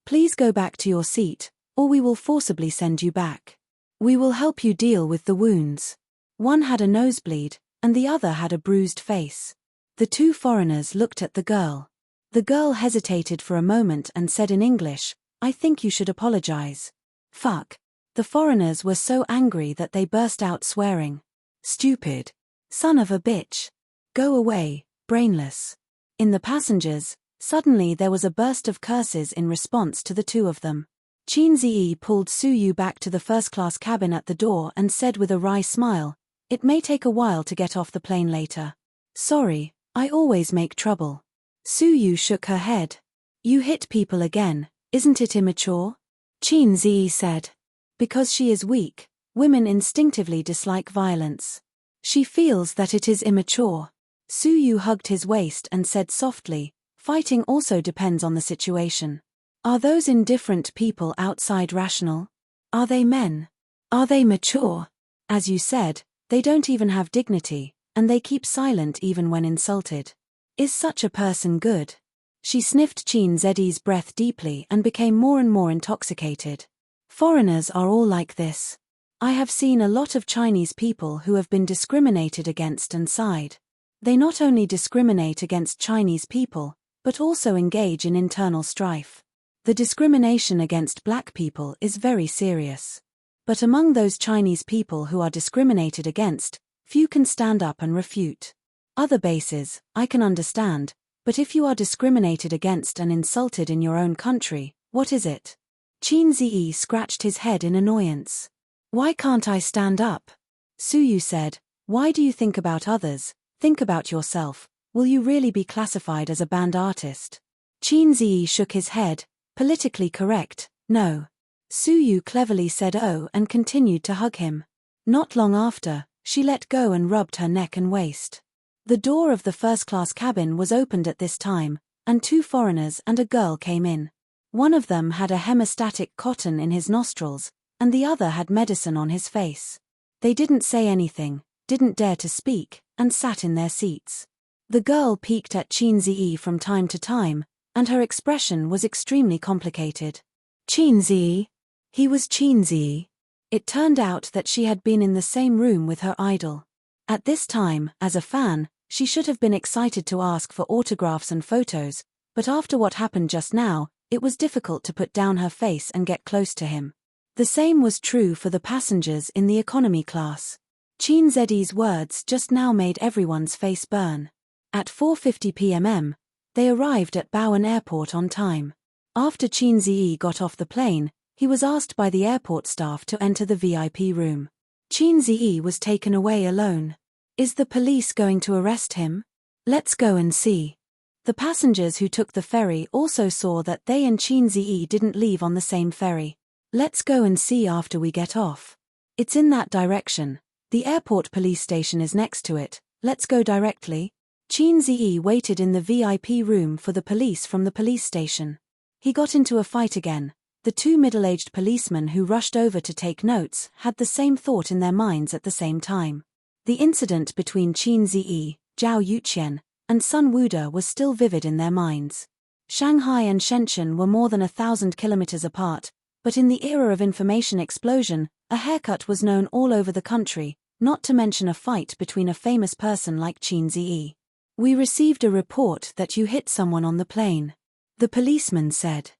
"Please go back to your seat, or we will forcibly send you back. We will help you deal with the wounds." One had a nosebleed, and the other had a bruised face. The two foreigners looked at the girl. The girl hesitated for a moment and said in English, "I think you should apologize." Fuck. The foreigners were so angry that they burst out swearing. "Stupid. Son of a bitch. Go away, brainless." In the passengers, suddenly there was a burst of curses in response to the two of them. Qin Ziyi pulled Su Yu back to the first-class cabin at the door and said with a wry smile, "It may take a while to get off the plane later. Sorry, I always make trouble." Su Yu shook her head. "You hit people again, isn't it immature?" Qin Ziyi said. "Because she is weak, women instinctively dislike violence. She feels that it is immature." Su Yu hugged his waist and said softly, "Fighting also depends on the situation. Are those indifferent people outside rational? Are they men? Are they mature? As you said, they don't even have dignity, and they keep silent even when insulted. Is such a person good?" She sniffed Qin Ziyi's breath deeply and became more and more intoxicated. "Foreigners are all like this. I have seen a lot of Chinese people who have been discriminated against and sighed. They not only discriminate against Chinese people, but also engage in internal strife. The discrimination against black people is very serious. But among those Chinese people who are discriminated against, few can stand up and refute. Other bases, I can understand, but if you are discriminated against and insulted in your own country, what is it?" Qin Ziyi scratched his head in annoyance. "Why can't I stand up?" Su Yu said, "Why do you think about others? Think about yourself. Will you really be classified as a banned artist?" Qin Ziyi shook his head, politically correct, "No." Su Yu cleverly said "Oh" and continued to hug him. Not long after, she let go and rubbed her neck and waist. The door of the first-class cabin was opened at this time, and two foreigners and a girl came in. One of them had a hemostatic cotton in his nostrils, and the other had medicine on his face. They didn't say anything, didn't dare to speak, and sat in their seats. The girl peeked at Qin Ziyi from time to time, and her expression was extremely complicated. Qin Ziyi? He was Qin Ziyi. It turned out that she had been in the same room with her idol. At this time, as a fan, she should have been excited to ask for autographs and photos, but after what happened just now, it was difficult to put down her face and get close to him. The same was true for the passengers in the economy class. Qin Ziyi's words just now made everyone's face burn. At 4:50 p.m., they arrived at Bowen Airport on time. After Qin Ziyi got off the plane, He was asked by the airport staff to enter the VIP room. Qin Ziyi was taken away alone. Is the police going to arrest him? Let's go and see. The passengers who took the ferry also saw that they and Qin Ziyi didn't leave on the same ferry. Let's go and see after we get off. It's in that direction. The airport police station is next to it. Let's go directly. Qin Ziyi waited in the VIP room for the police from the police station. He got into a fight again. The two middle-aged policemen who rushed over to take notes had the same thought in their minds at the same time. The incident between Qin Ziyi, Zhao Yuqian, and Sun Wude was still vivid in their minds. Shanghai and Shenzhen were more than 1,000 kilometers apart, but in the era of information explosion, a haircut was known all over the country, not to mention a fight between a famous person like Qin Ziyi. We received a report that you hit someone on the plane. The policeman said.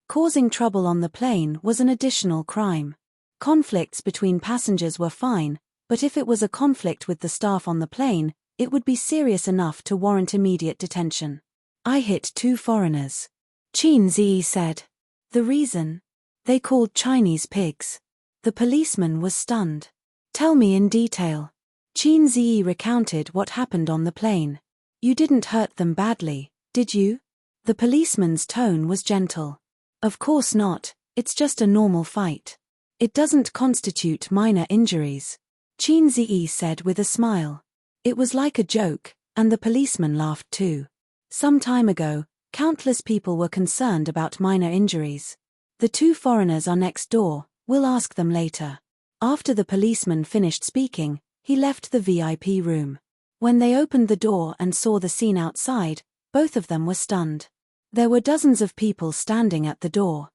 Causing trouble on the plane was an additional crime. Conflicts between passengers were fine, but if it was a conflict with the staff on the plane, it would be serious enough to warrant immediate detention. I hit two foreigners. Qin Ziyi said. The reason? They called Chinese pigs. The policeman was stunned. Tell me in detail. Qin Ziyi recounted what happened on the plane. You didn't hurt them badly, did you? The policeman's tone was gentle. Of course not, it's just a normal fight. It doesn't constitute minor injuries. Qin Ziyi said with a smile. It was like a joke, and the policeman laughed too. Some time ago, countless people were concerned about minor injuries. The two foreigners are next door, we'll ask them later. After the policeman finished speaking, he left the VIP room. When they opened the door and saw the scene outside, both of them were stunned. There were dozens of people standing at the door.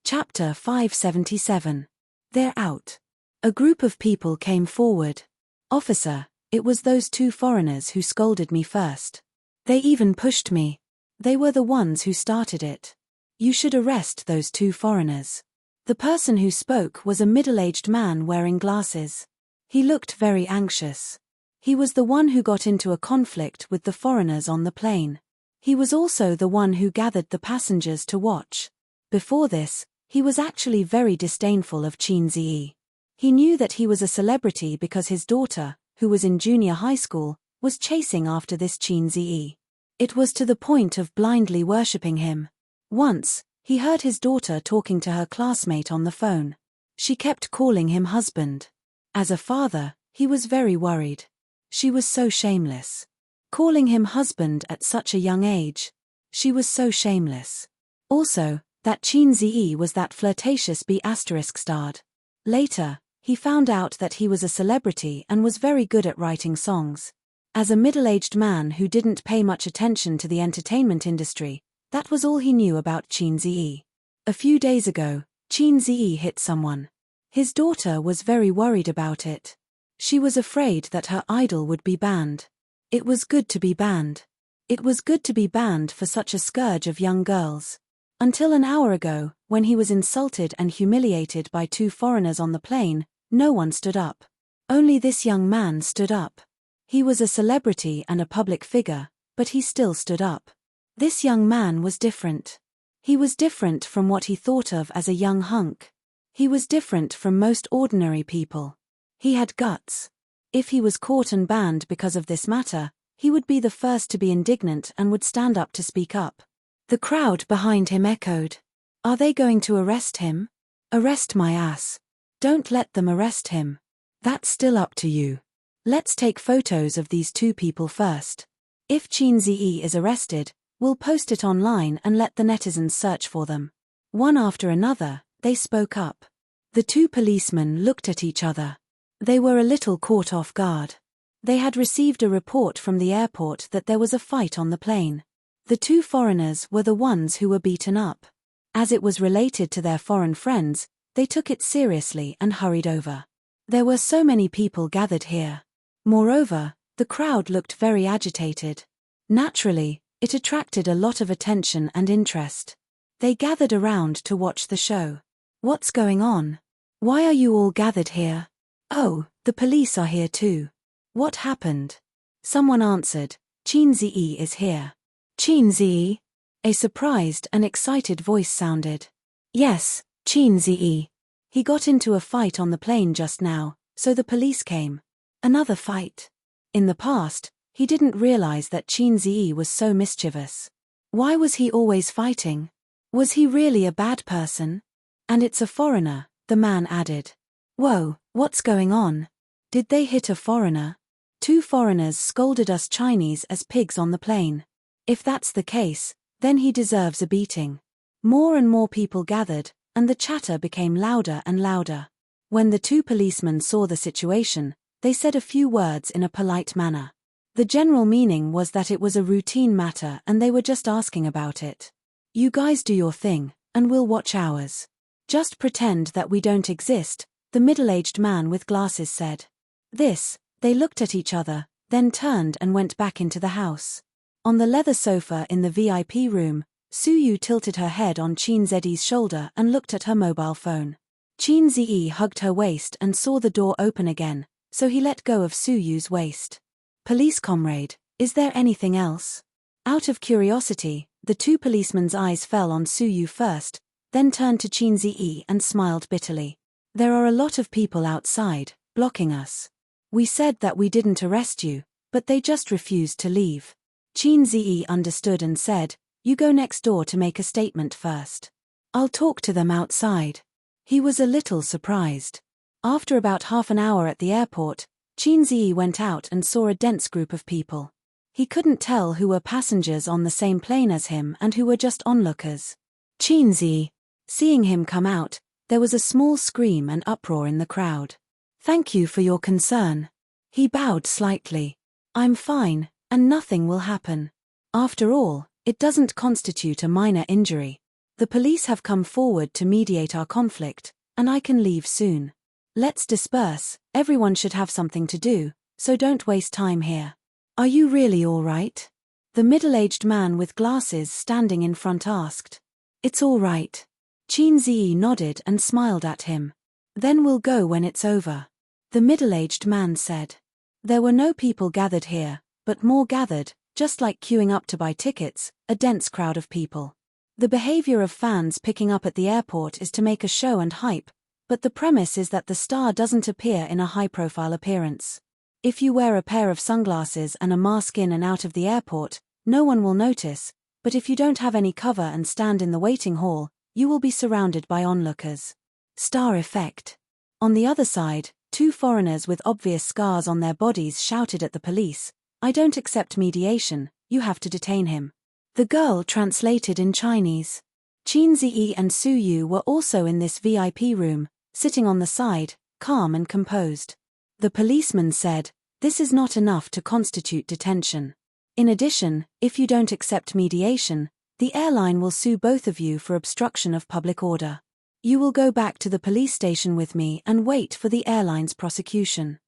Chapter 577. They're out. A group of people came forward. Officer, it was those two foreigners who scolded me first. They even pushed me. They were the ones who started it. You should arrest those two foreigners. The person who spoke was a middle-aged man wearing glasses. He looked very anxious. He was the one who got into a conflict with the foreigners on the plane. He was also the one who gathered the passengers to watch. Before this, he was actually very disdainful of Qin Ziyi. He knew that he was a celebrity because his daughter, who was in junior high school, was chasing after this Qin Ziyi. It was to the point of blindly worshipping him. Once, he heard his daughter talking to her classmate on the phone. She kept calling him husband. As a father, he was very worried. She was so shameless. Calling him husband at such a young age. She was so shameless. Also, that Qin Ziyi was that flirtatious B***starred. Later, he found out that he was a celebrity and was very good at writing songs. As a middle-aged man who didn't pay much attention to the entertainment industry, that was all he knew about Qin Ziyi. A few days ago, Qin Ziyi hit someone. His daughter was very worried about it. She was afraid that her idol would be banned. It was good to be banned. It was good to be banned for such a scourge of young girls. Until an hour ago, when he was insulted and humiliated by two foreigners on the plane, no one stood up. Only this young man stood up. He was a celebrity and a public figure, but he still stood up. This young man was different. He was different from what he thought of as a young hunk. He was different from most ordinary people. He had guts. If he was caught and banned because of this matter, he would be the first to be indignant and would stand up to speak up. The crowd behind him echoed. Are they going to arrest him? Arrest my ass. Don't let them arrest him. That's still up to you. Let's take photos of these two people first. If Qin Ziyi is arrested, we'll post it online and let the netizens search for them. One after another, they spoke up. The two policemen looked at each other. They were a little caught off guard. They had received a report from the airport that there was a fight on the plane. The two foreigners were the ones who were beaten up. As it was related to their foreign friends, they took it seriously and hurried over. There were so many people gathered here. Moreover, the crowd looked very agitated. Naturally, it attracted a lot of attention and interest. They gathered around to watch the show. What's going on? Why are you all gathered here? Oh, the police are here too. What happened? Someone answered, Qin Ziyi is here. Qin Ziyi? A surprised and excited voice sounded. Yes, Qin Ziyi. He got into a fight on the plane just now, so the police came. Another fight. In the past, he didn't realize that Qin Ziyi was so mischievous. Why was he always fighting? Was he really a bad person? And it's a foreigner, the man added. Whoa, what's going on? Did they hit a foreigner? 2 foreigners scolded us Chinese as pigs on the plane. If that's the case, then he deserves a beating. More and more people gathered, and the chatter became louder and louder. When the 2 policemen saw the situation, they said a few words in a polite manner. The general meaning was that it was a routine matter and they were just asking about it. You guys do your thing, and we'll watch ours. Just pretend that we don't exist, the middle-aged man with glasses said. They looked at each other, then turned and went back into the house. On the leather sofa in the VIP room, Suyu tilted her head on Qin Ziyi's shoulder and looked at her mobile phone. Qin Ziyi hugged her waist and saw the door open again, so he let go of Suyu's waist. Police comrade, is there anything else? Out of curiosity, the 2 policemen's eyes fell on Suyu first, then turned to Qin Ziyi and smiled bitterly. There are a lot of people outside, blocking us. We said that we didn't arrest you, but they just refused to leave. Qin Ziyi understood and said, you go next door to make a statement first. I'll talk to them outside. He was a little surprised. After about half an hour at the airport, Qin Ziyi went out and saw a dense group of people. He couldn't tell who were passengers on the same plane as him and who were just onlookers. Qin Ziyi. Seeing him come out, there was a small scream and uproar in the crowd. Thank you for your concern. He bowed slightly. I'm fine, and nothing will happen. After all, it doesn't constitute a minor injury. The police have come forward to mediate our conflict, and I can leave soon. Let's disperse, everyone should have something to do, so don't waste time here. Are you really all right? The middle-aged man with glasses standing in front asked. It's all right. Qin Ziyi nodded and smiled at him. Then we'll go when it's over. The middle-aged man said. There were no people gathered here, but more gathered, just like queuing up to buy tickets, a dense crowd of people. The behavior of fans picking up at the airport is to make a show and hype, but the premise is that the star doesn't appear in a high-profile appearance. If you wear a pair of sunglasses and a mask in and out of the airport, no one will notice, but if you don't have any cover and stand in the waiting hall, you will be surrounded by onlookers. Star effect. On the other side, 2 foreigners with obvious scars on their bodies shouted at the police, I don't accept mediation, you have to detain him. The girl translated in Chinese. Qin Ziyi and Suyu were also in this VIP room, sitting on the side, calm and composed. The policeman said, this is not enough to constitute detention. In addition, if you don't accept mediation, the airline will sue both of you for obstruction of public order. You will go back to the police station with me and wait for the airline's prosecution.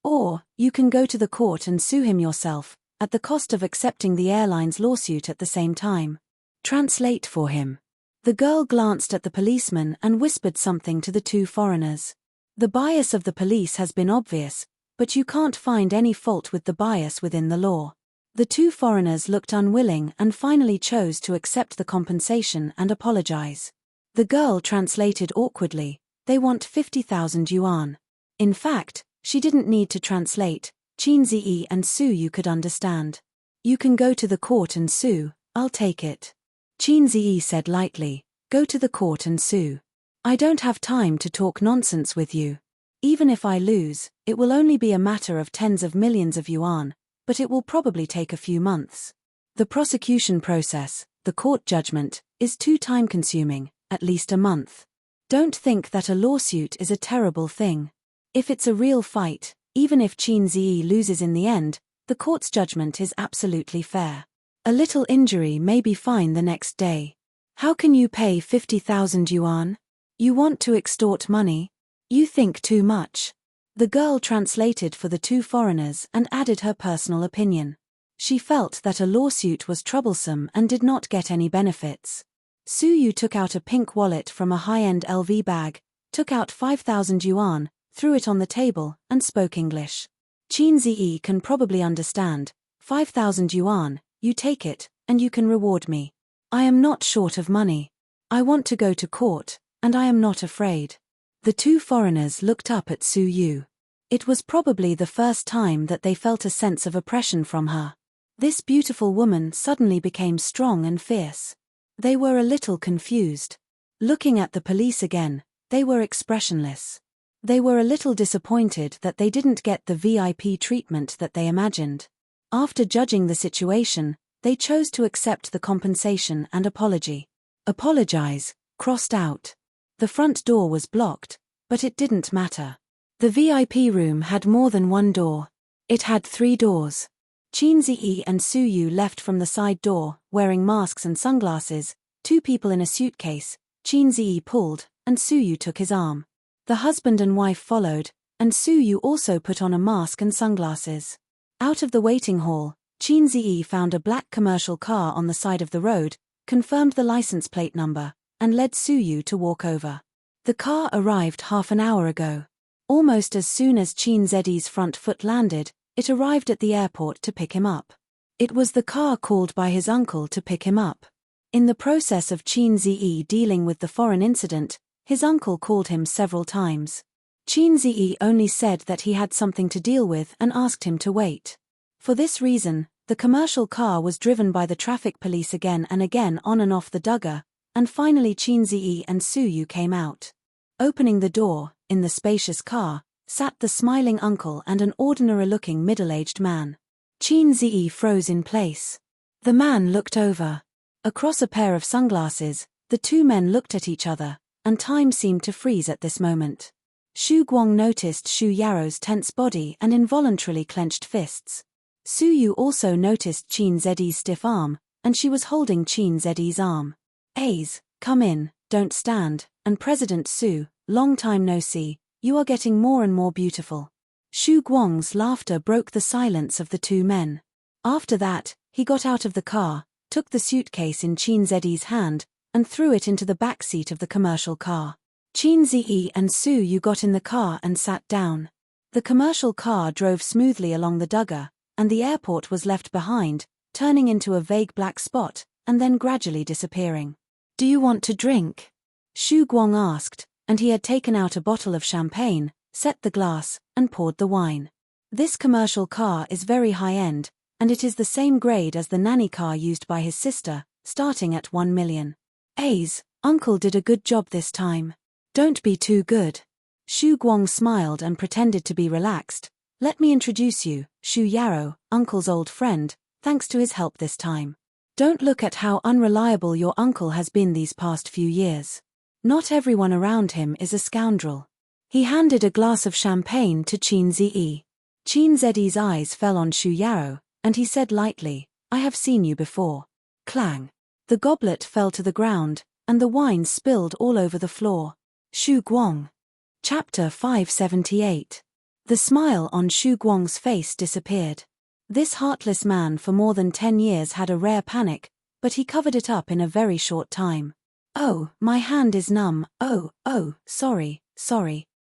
Or, you can go to the court and sue him yourself, at the cost of accepting the airline's lawsuit at the same time. Translate for him. The girl glanced at the policeman and whispered something to the 2 foreigners. The bias of the police has been obvious, but you can't find any fault with the bias within the law. The 2 foreigners looked unwilling and finally chose to accept the compensation and apologize. The girl translated awkwardly, they want 50,000 yuan. In fact, she didn't need to translate, Qin Ziyi and Suyu could understand. You can go to the court and sue, I'll take it. Qin Ziyi said lightly, go to the court and sue. I don't have time to talk nonsense with you. Even if I lose, it will only be a matter of tens of millions of yuan, but it will probably take a few months. The prosecution process, the court judgment, is too time-consuming, at least a month. Don't think that a lawsuit is a terrible thing. If it's a real fight, even if Qin Ziyi loses in the end, the court's judgment is absolutely fair. A little injury may be fine the next day. How can you pay 50,000 yuan? You want to extort money? You think too much. The girl translated for the 2 foreigners and added her personal opinion. She felt that a lawsuit was troublesome and did not get any benefits. Suyu took out a pink wallet from a high-end LV bag, took out 5,000 yuan, threw it on the table, and spoke English. Qin Ziyi can probably understand. 5,000 yuan, you take it, and you can reward me. I am not short of money. I want to go to court, and I am not afraid." The two foreigners looked up at Su Yu. It was probably the first time that they felt a sense of oppression from her. This beautiful woman suddenly became strong and fierce. They were a little confused. Looking at the police again, they were expressionless. They were a little disappointed that they didn't get the VIP treatment that they imagined. After judging the situation, they chose to accept the compensation and apology. Apologize, crossed out. The front door was blocked, but it didn't matter. The VIP room had more than one door. It had 3 doors. Qin Ziyi and Su Yu left from the side door, wearing masks and sunglasses, 2 people in a suitcase. Qin Ziyi pulled, and Su Yu took his arm. The husband and wife followed, and Su Yu also put on a mask and sunglasses. Out of the waiting hall, Qin Ziyi found a black commercial car on the side of the road, confirmed the license plate number, and led Su Yu to walk over. The car arrived half an hour ago. Almost as soon as Qin Ziyi's front foot landed, it arrived at the airport to pick him up. It was the car called by his uncle to pick him up. In the process of Qin Ziyi dealing with the foreign incident, his uncle called him several times. Qin Ziyi only said that he had something to deal with and asked him to wait. For this reason, the commercial car was driven by the traffic police again and again on and off the Dugger, and finally Qin Ziyi and Su Yu came out. Opening the door, in the spacious car, sat the smiling uncle and an ordinary-looking middle-aged man. Qin Ziyi froze in place. The man looked over. Across a pair of sunglasses, the 2 men looked at each other, and time seemed to freeze at this moment. Xu Guang noticed Xu Yaro's tense body and involuntarily clenched fists. Su Yu also noticed Qin Ziyi's stiff arm, and she was holding Qin Ziyi's arm. "Aze, come in, don't stand, and President Su, long time no see, you are getting more and more beautiful." Xu Guang's laughter broke the silence of the 2 men. After that, he got out of the car, took the suitcase in Qin Ziyi's hand, and threw it into the back seat of the commercial car. Qin Ziyi and Su Yu got in the car and sat down. The commercial car drove smoothly along the Dugger, and the airport was left behind, turning into a vague black spot, and then gradually disappearing. "Do you want to drink?" Xu Guang asked, and he had taken out a bottle of champagne, set the glass, and poured the wine. This commercial car is very high-end, and it is the same grade as the nanny car used by his sister, starting at 1 million. "Aze, Uncle did a good job this time. Don't be too good." Xu Guang smiled and pretended to be relaxed. "Let me introduce you, Xu Yaro, Uncle's old friend, thanks to his help this time. Don't look at how unreliable your uncle has been these past few years. Not everyone around him is a scoundrel." He handed a glass of champagne to Qin Ziyi. Qin Ziyi's eyes fell on Xu Yaro, and he said lightly, "I have seen you before." Clang. The goblet fell to the ground, and the wine spilled all over the floor. Xu Guang. Chapter 578. The smile on Xu Guang's face disappeared. This heartless man for more than 10 years had a rare panic, but he covered it up in a very short time. "Oh, my hand is numb, oh, sorry.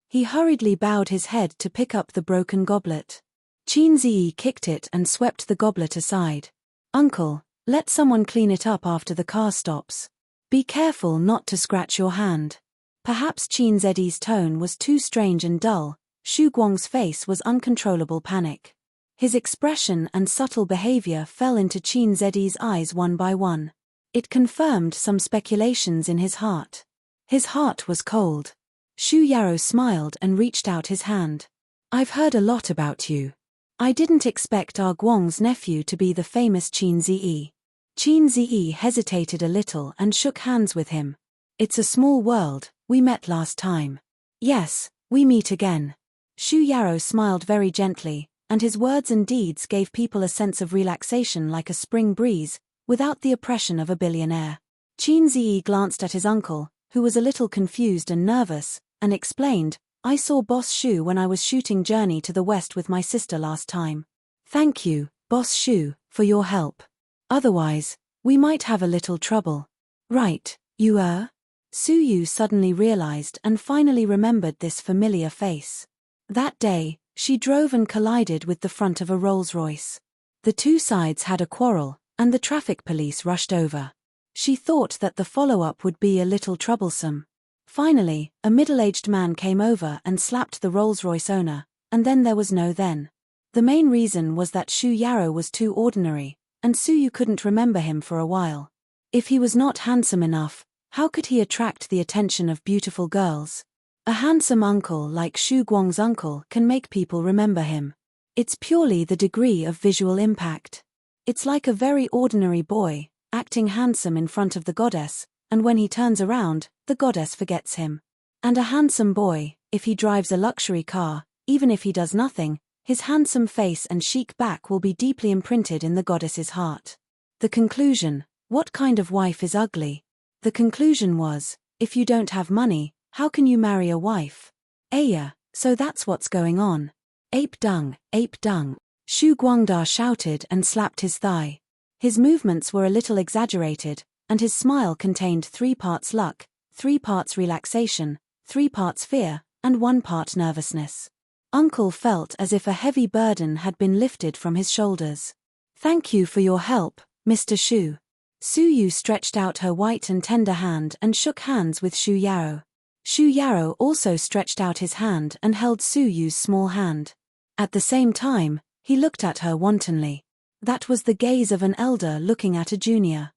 He hurriedly bowed his head to pick up the broken goblet. Qin Ziyi kicked it and swept the goblet aside. "Uncle, let someone clean it up after the car stops. Be careful not to scratch your hand." Perhaps Qin Ziyi's tone was too strange and dull. Xu Guang's face was uncontrollable panic. His expression and subtle behavior fell into Qin Ziyi's eyes one by one. It confirmed some speculations in his heart. His heart was cold. Xu Yaro smiled and reached out his hand. "I've heard a lot about you. I didn't expect our Guang's nephew to be the famous Qin Ziyi." Qin Ziyi hesitated a little and shook hands with him. "It's a small world, we met last time." "Yes, we meet again." Xu Yaro smiled very gently, and his words and deeds gave people a sense of relaxation like a spring breeze, without the oppression of a billionaire. Qin Ziyi glanced at his uncle, who was a little confused and nervous, and explained, "I saw Boss Xu when I was shooting Journey to the West with my sister last time. Thank you, Boss Xu, for your help. Otherwise, we might have a little trouble." "Right, you are?" Su Yu suddenly realized and finally remembered this familiar face. That day, she drove and collided with the front of a Rolls-Royce. The 2 sides had a quarrel, and the traffic police rushed over. She thought that the follow-up would be a little troublesome. Finally, a middle-aged man came over and slapped the Rolls-Royce owner, and then there was no then. The main reason was that Shu Yarrow was too ordinary, and Suyu couldn't remember him for a while. If he was not handsome enough, how could he attract the attention of beautiful girls? A handsome uncle like Shu Guang's uncle can make people remember him. It's purely the degree of visual impact. It's like a very ordinary boy, acting handsome in front of the goddess, and when he turns around, the goddess forgets him. And a handsome boy, if he drives a luxury car, even if he does nothing, his handsome face and chic back will be deeply imprinted in the goddess's heart. The conclusion: what kind of wife is ugly? The conclusion was, if you don't have money, how can you marry a wife? Aya, so that's what's going on. Ape dung, ape dung. Shu Guangda shouted and slapped his thigh. His movements were a little exaggerated, and his smile contained 3 parts luck, 3 parts relaxation, 3 parts fear, and 1 part nervousness. Uncle felt as if a heavy burden had been lifted from his shoulders. Thank you for your help, Mr. Shu. Suyu stretched out her white and tender hand and shook hands with Shu Yarrow. Shu Yarrow also stretched out his hand and held Suyu's small hand. At the same time, he looked at her wantonly. That was the gaze of an elder looking at a junior.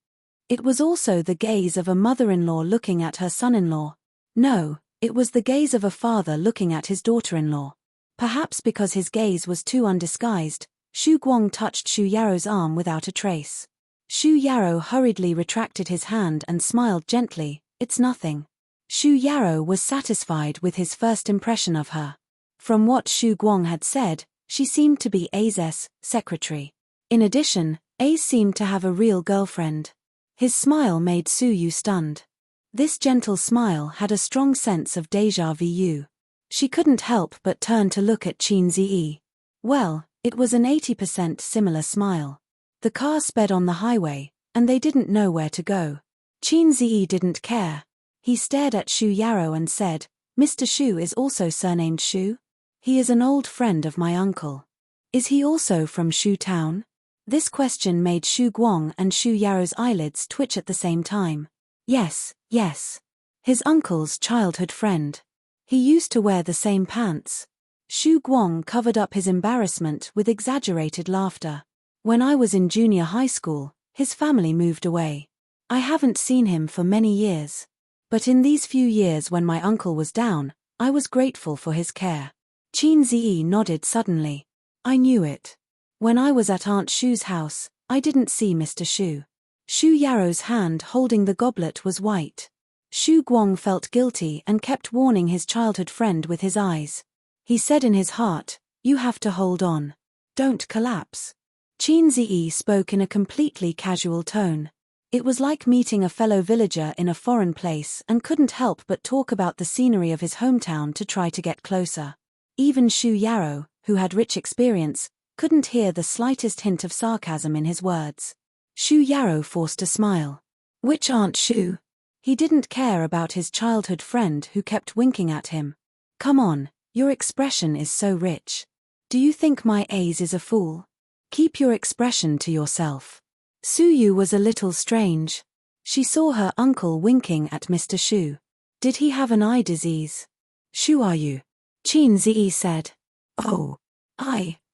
It was also the gaze of a mother-in-law looking at her son-in-law. No, it was the gaze of a father looking at his daughter-in-law. Perhaps because his gaze was too undisguised, Shu Guang touched Shu Yarrow's arm without a trace. Shu Yarrow hurriedly retracted his hand and smiled gently. It's nothing. Shu Yarrow was satisfied with his first impression of her. From what Shu Guang had said, she seemed to be A's secretary. In addition, A seemed to have a real girlfriend. His smile made Suyu stunned. This gentle smile had a strong sense of déjà vu. She couldn't help but turn to look at Qin Ziyi. Well, it was an 80% similar smile. The car sped on the highway, and they didn't know where to go. Qin Ziyi didn't care. He stared at Shu Yarrow and said, Mr. Shu is also surnamed Shu? He is an old friend of my uncle. Is he also from Shu town? This question made Shu Guang and Shu Yarrow's eyelids twitch at the same time. Yes, yes. His uncle's childhood friend. He used to wear the same pants. Shu Guang covered up his embarrassment with exaggerated laughter. When I was in junior high school, his family moved away. I haven't seen him for many years. But in these few years when my uncle was down, I was grateful for his care. Qin Ziyi nodded suddenly. I knew it. When I was at Aunt Shu's house, I didn't see Mr. Shu. Shu Yarrow's hand holding the goblet was white. Shu Guang felt guilty and kept warning his childhood friend with his eyes. He said in his heart, you have to hold on. Don't collapse. Qin Ziyi spoke in a completely casual tone. It was like meeting a fellow villager in a foreign place and couldn't help but talk about the scenery of his hometown to try to get closer. Even Shu Yarrow, who had rich experience, couldn't hear the slightest hint of sarcasm in his words. Shu Yarrow forced a smile. Which Aunt Shu? He didn't care about his childhood friend who kept winking at him. Come on, your expression is so rich. Do you think my A's is a fool? Keep your expression to yourself. Suyu was a little strange. She saw her uncle winking at Mr. Shu. Did he have an eye disease? Shu are you? Qin Ziyi said. Oh,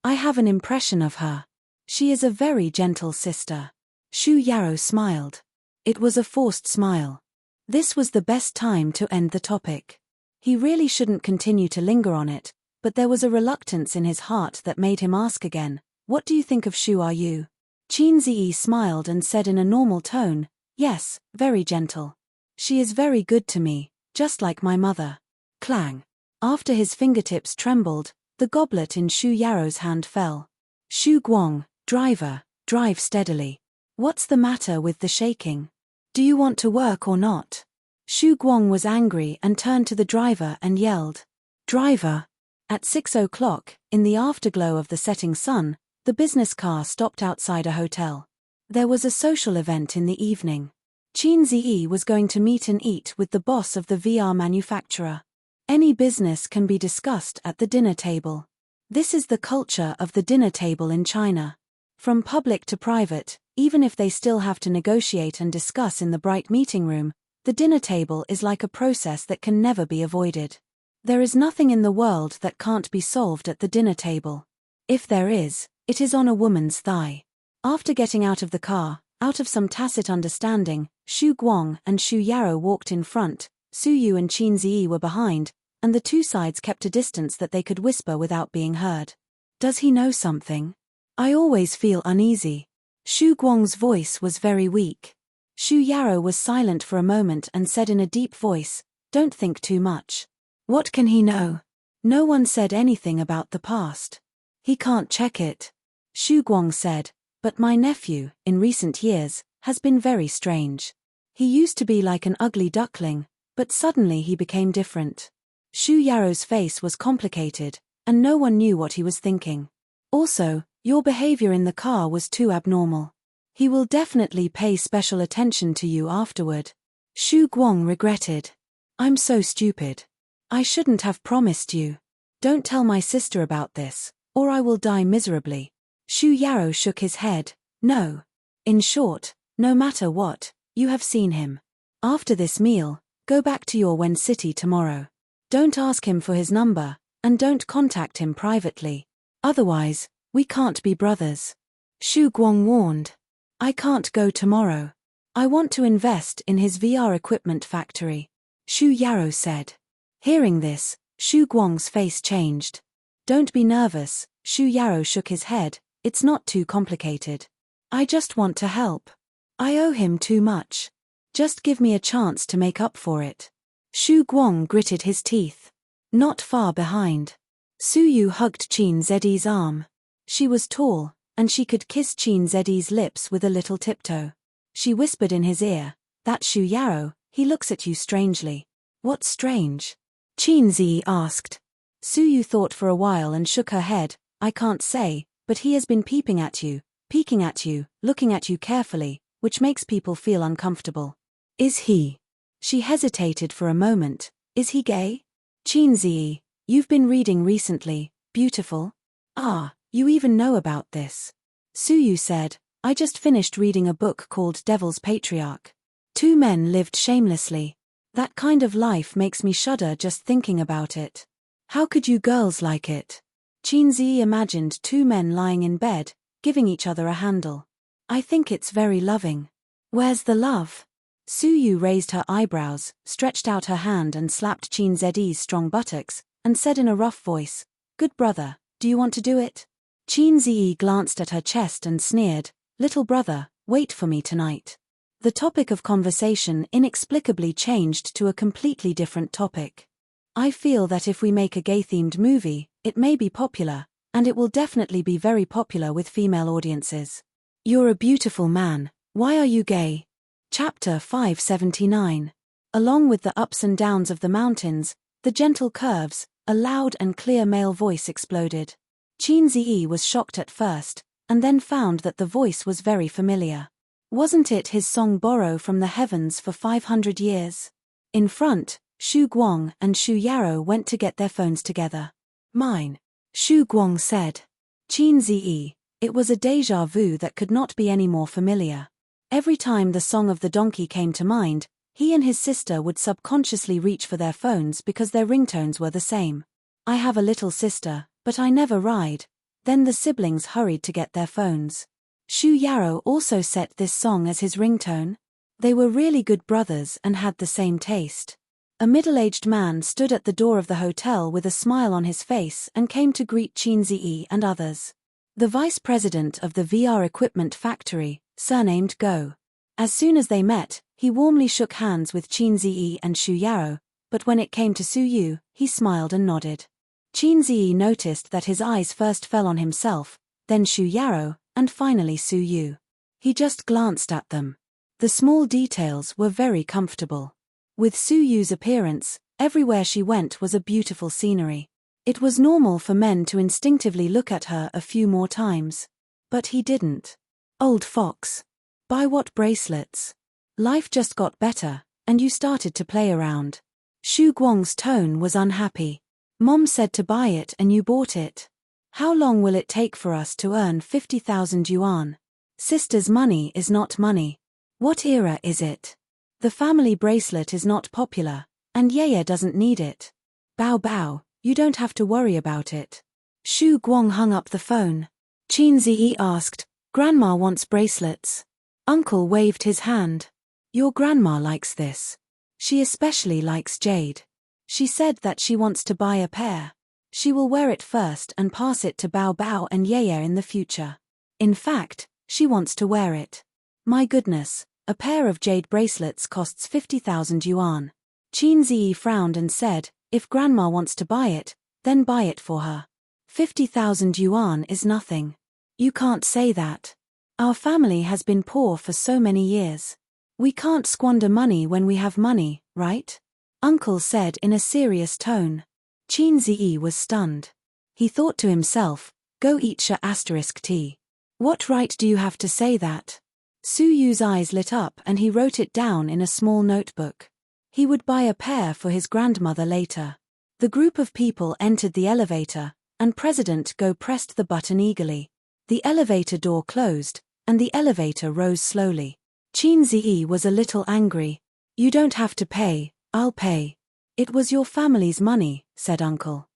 I have an impression of her. She is a very gentle sister. Shu Yarrow smiled. It was a forced smile. This was the best time to end the topic. He really shouldn't continue to linger on it, but there was a reluctance in his heart that made him ask again, what do you think of Shu are you? Qin Ziyi smiled and said in a normal tone, yes, very gentle. She is very good to me, just like my mother. Clang. After his fingertips trembled, the goblet in Shu Yarrow's hand fell. Shu Guang, driver, drive steadily. What's the matter with the shaking? Do you want to work or not? Shu Guang was angry and turned to the driver and yelled. Driver. At 6 o'clock, in the afterglow of the setting sun, the business car stopped outside a hotel. There was a social event in the evening. Qin Ziyi was going to meet and eat with the boss of the VR manufacturer. Any business can be discussed at the dinner table. This is the culture of the dinner table in China. From public to private, even if they still have to negotiate and discuss in the bright meeting room, The dinner table is like a process that can never be avoided. There is nothing in the world that can't be solved at the dinner table. If there is, it is on a woman's thigh. After getting out of the car, out of some tacit understanding, Xu Guang and Xu Yarou walked in front, Su Yu and Qin Ziyi were behind, and the two sides kept a distance that they could whisper without being heard. Does he know something? I always feel uneasy. Xu Guang's voice was very weak. Xu Yarou was silent for a moment and said in a deep voice, "Don't think too much. What can he know? No one said anything about the past. He can't check it." Xu Guang said, "But my nephew, in recent years, has been very strange. He used to be like an ugly duckling, but suddenly he became different." Xu Yarou's face was complicated, and no one knew what he was thinking. "Also, your behavior in the car was too abnormal. He will definitely pay special attention to you afterward." Xu Guang regretted. "I'm so stupid. I shouldn't have promised you. Don't tell my sister about this, or I will die miserably." Xu Yarou shook his head. "No. In short, no matter what, you have seen him. After this meal, go back to your Wen city tomorrow. Don't ask him for his number, and don't contact him privately. Otherwise, we can't be brothers." Xu Guang warned. "I can't go tomorrow. I want to invest in his VR equipment factory," Xu Yarou said. Hearing this, Xu Guang's face changed. "Don't be nervous," Xu Yarou shook his head, "it's not too complicated. I just want to help. I owe him too much. Just give me a chance to make up for it." Xu Guang gritted his teeth. Not far behind, Su Yu hugged Qin Ziyi's arm. She was tall, and she could kiss Qin Ziyi's lips with a little tiptoe. She whispered in his ear, "That Xu Yarou, he looks at you strangely." "What's strange?" Qin Ziyi asked. Su Yu thought for a while and shook her head. "I can't say, but he has been peeking at you, looking at you carefully, which makes people feel uncomfortable." "Is he?" She hesitated for a moment. "Is he gay?" "Qin Ziyi, you've been reading recently, beautiful? Ah, you even know about this." Su Yu said, "I just finished reading a book called Devil's Patriarch. Two men lived shamelessly. That kind of life makes me shudder just thinking about it. How could you girls like it?" Qin Ziyi imagined two men lying in bed, giving each other a handle. "I think it's very loving. Where's the love?" Su Yu raised her eyebrows, stretched out her hand and slapped Qin Ziyi's strong buttocks, and said in a rough voice, "Good brother, do you want to do it?" Qin Ziyi glanced at her chest and sneered, "Little brother, wait for me tonight." The topic of conversation inexplicably changed to a completely different topic. "I feel that if we make a gay-themed movie, it may be popular, and it will definitely be very popular with female audiences." "You're a beautiful man, why are you gay?" Chapter 579. Along with the ups and downs of the mountains, the gentle curves, a loud and clear male voice exploded. Qin Ziyi was shocked at first, and then found that the voice was very familiar. Wasn't it his song Borrow from the Heavens for 500 years? In front, Xu Guang and Xu Yarou went to get their phones together. "Mine," Xu Guang said. Qin Ziyi, it was a déjà vu that could not be any more familiar. Every time the song of the donkey came to mind, he and his sister would subconsciously reach for their phones because their ringtones were the same. "I have a little sister, but I never ride." Then the siblings hurried to get their phones. Xu Yarou also set this song as his ringtone. They were really good brothers and had the same taste. A middle-aged man stood at the door of the hotel with a smile on his face and came to greet Qin Ziyi and others. The vice president of the VR equipment factory, surnamed Go. As soon as they met, he warmly shook hands with Qin Ziyi and Xu Yarou, but when it came to Su Yu, he smiled and nodded. Qin Ziyi noticed that his eyes first fell on himself, then Xu Yarou, and finally Su Yu. He just glanced at them. The small details were very comfortable. With Su Yu's appearance, everywhere she went was a beautiful scenery. It was normal for men to instinctively look at her a few more times. But he didn't. Old fox. Buy what bracelets? Life just got better, and you started to play around. Xu Guang's tone was unhappy. Mom said to buy it and you bought it. How long will it take for us to earn 50,000 yuan? Sister's money is not money. What era is it? The family bracelet is not popular, and Yeye doesn't need it. Bao Bao, you don't have to worry about it. Shu Guang hung up the phone. Qin Ziyi asked, Grandma wants bracelets. Uncle waved his hand. Your grandma likes this. She especially likes jade. She said that she wants to buy a pair. She will wear it first and pass it to Bao Bao and Yeye in the future. In fact, she wants to wear it. My goodness, a pair of jade bracelets costs 50,000 yuan. Qin Ziyi frowned and said, if Grandma wants to buy it, then buy it for her. 50,000 yuan is nothing. You can't say that. Our family has been poor for so many years. We can't squander money when we have money, right? Uncle said in a serious tone. Qin Ziyi was stunned. He thought to himself, go eat **T. What right do you have to say that? Su Yu's eyes lit up and he wrote it down in a small notebook. He would buy a pair for his grandmother later. The group of people entered the elevator, and President Go pressed the button eagerly. The elevator door closed, and the elevator rose slowly. Qin Ziyi was a little angry. You don't have to pay, I'll pay. It was your family's money, said Uncle.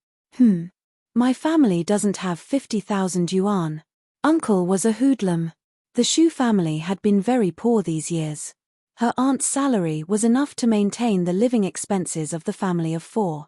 My family doesn't have 50,000 yuan. Uncle was a hoodlum. The Shu family had been very poor these years. Her aunt's salary was enough to maintain the living expenses of the family of 4.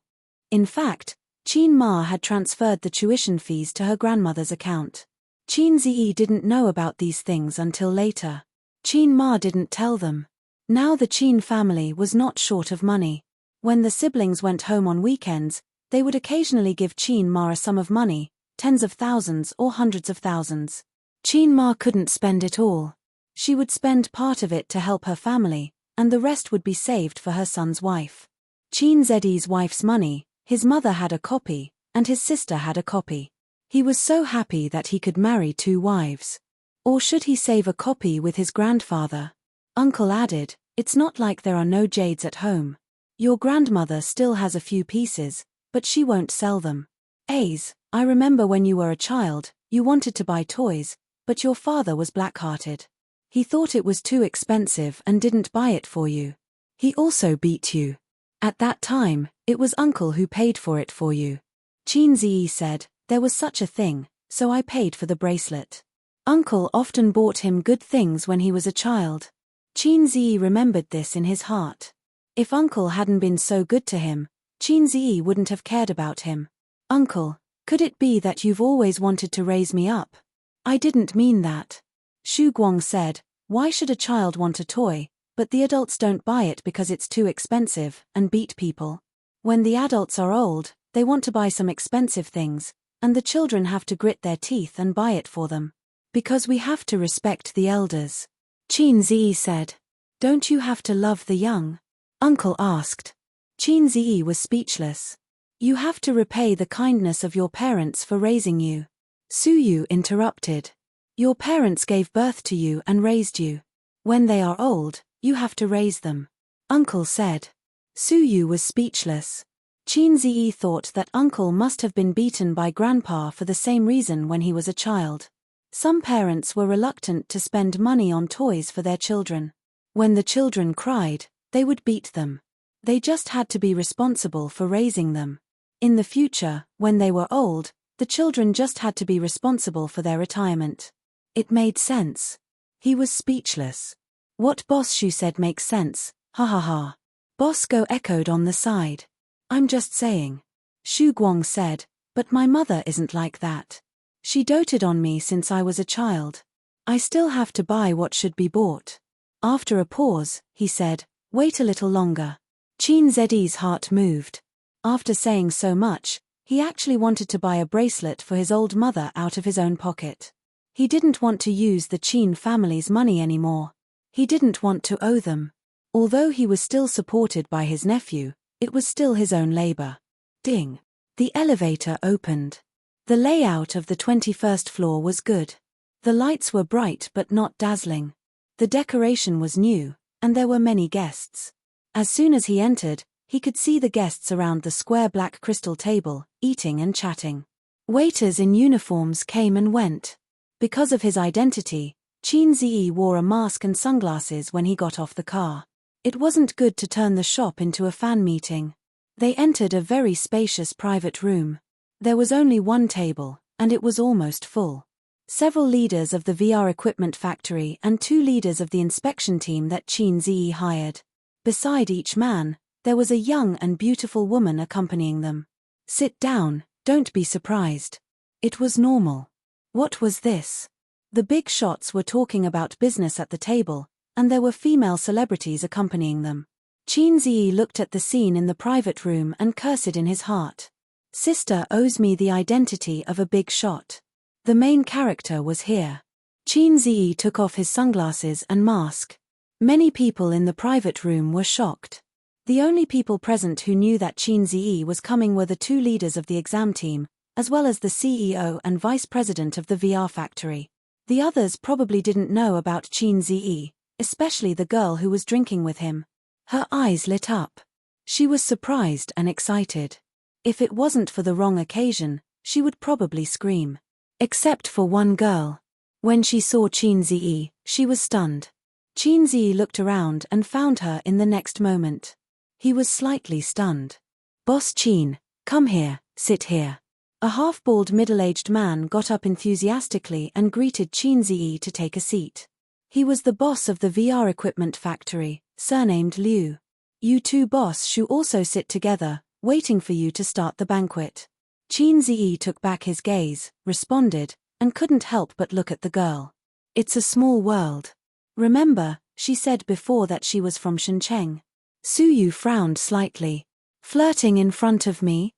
In fact, Qin Ma had transferred the tuition fees to her grandmother's account. Qin Ziyi didn't know about these things until later. Qin Ma didn't tell them. Now the Qin family was not short of money. When the siblings went home on weekends, they would occasionally give Qin Ma a sum of money, tens of thousands or hundreds of thousands. Qin Ma couldn't spend it all. She would spend part of it to help her family, and the rest would be saved for her son's wife. Qin Zedi's wife's money, his mother had a copy, and his sister had a copy. He was so happy that he could marry 2 wives. Or should he save a copy with his grandfather? Uncle added, it's not like there are no jades at home. Your grandmother still has a few pieces, but she won't sell them. Ace, I remember when you were a child, you wanted to buy toys, but your father was black-hearted. He thought it was too expensive and didn't buy it for you. He also beat you. At that time, it was Uncle who paid for it for you. Qin Ziyi said, there was such a thing, so I paid for the bracelet. Uncle often bought him good things when he was a child. Qin Ziyi remembered this in his heart. If Uncle hadn't been so good to him, Qin Ziyi wouldn't have cared about him. Uncle, could it be that you've always wanted to raise me up? I didn't mean that. Shu Guang said, why should a child want a toy, but the adults don't buy it because it's too expensive, and beat people? When the adults are old, they want to buy some expensive things, and the children have to grit their teeth and buy it for them. Because we have to respect the elders. Qin Ziyi said. Don't you have to love the young? Uncle asked. Qin Ziyi was speechless. You have to repay the kindness of your parents for raising you. Su Yu interrupted. Your parents gave birth to you and raised you. When they are old, you have to raise them. Uncle said. Su Yu was speechless. Qin Ziyi thought that Uncle must have been beaten by Grandpa for the same reason when he was a child. Some parents were reluctant to spend money on toys for their children. When the children cried, they would beat them. They just had to be responsible for raising them. In the future, when they were old, the children just had to be responsible for their retirement. It made sense. He was speechless. What Boss Shu said makes sense, ha ha ha. Boss Go echoed on the side. I'm just saying. Shu Guang said, but my mother isn't like that. She doted on me since I was a child. I still have to buy what should be bought. After a pause, he said, wait a little longer. Qin Zedi's heart moved. After saying so much, he actually wanted to buy a bracelet for his old mother out of his own pocket. He didn't want to use the Qin family's money anymore. He didn't want to owe them. Although he was still supported by his nephew, it was still his own labor. Ding! The elevator opened. The layout of the 21st floor was good. The lights were bright but not dazzling. The decoration was new, and there were many guests. As soon as he entered, he could see the guests around the square black crystal table, eating and chatting. Waiters in uniforms came and went. Because of his identity, Qin Ziyi wore a mask and sunglasses when he got off the car. It wasn't good to turn the shop into a fan meeting. They entered a very spacious private room. There was only one table, and it was almost full. Several leaders of the VR equipment factory and 2 leaders of the inspection team that Qin Ziyi hired. Beside each man, there was a young and beautiful woman accompanying them. Sit down, don't be surprised. It was normal. What was this? The big shots were talking about business at the table, and there were female celebrities accompanying them. Qin Ziyi looked at the scene in the private room and cursed in his heart. Sister owes me the identity of a big shot. The main character was here. Qin Ziyi took off his sunglasses and mask. Many people in the private room were shocked. The only people present who knew that Qin Ziyi was coming were the 2 leaders of the exam team, as well as the CEO and vice president of the VR factory. The others probably didn't know about Qin Ziyi, especially the girl who was drinking with him. Her eyes lit up. She was surprised and excited. If it wasn't for the wrong occasion, she would probably scream. Except for one girl. When she saw Qin Ziyi, she was stunned. Qin Ziyi looked around and found her in the next moment. He was slightly stunned. Boss Qin, come here, sit here. A half-bald middle-aged man got up enthusiastically and greeted Qin Ziyi to take a seat. He was the boss of the VR equipment factory, surnamed Liu. You 2 boss should also sit together, waiting for you to start the banquet. Qin Ziyi took back his gaze, responded, and couldn't help but look at the girl. It's a small world. Remember, she said before that she was from Shenzhen. Suyu frowned slightly. Flirting in front of me?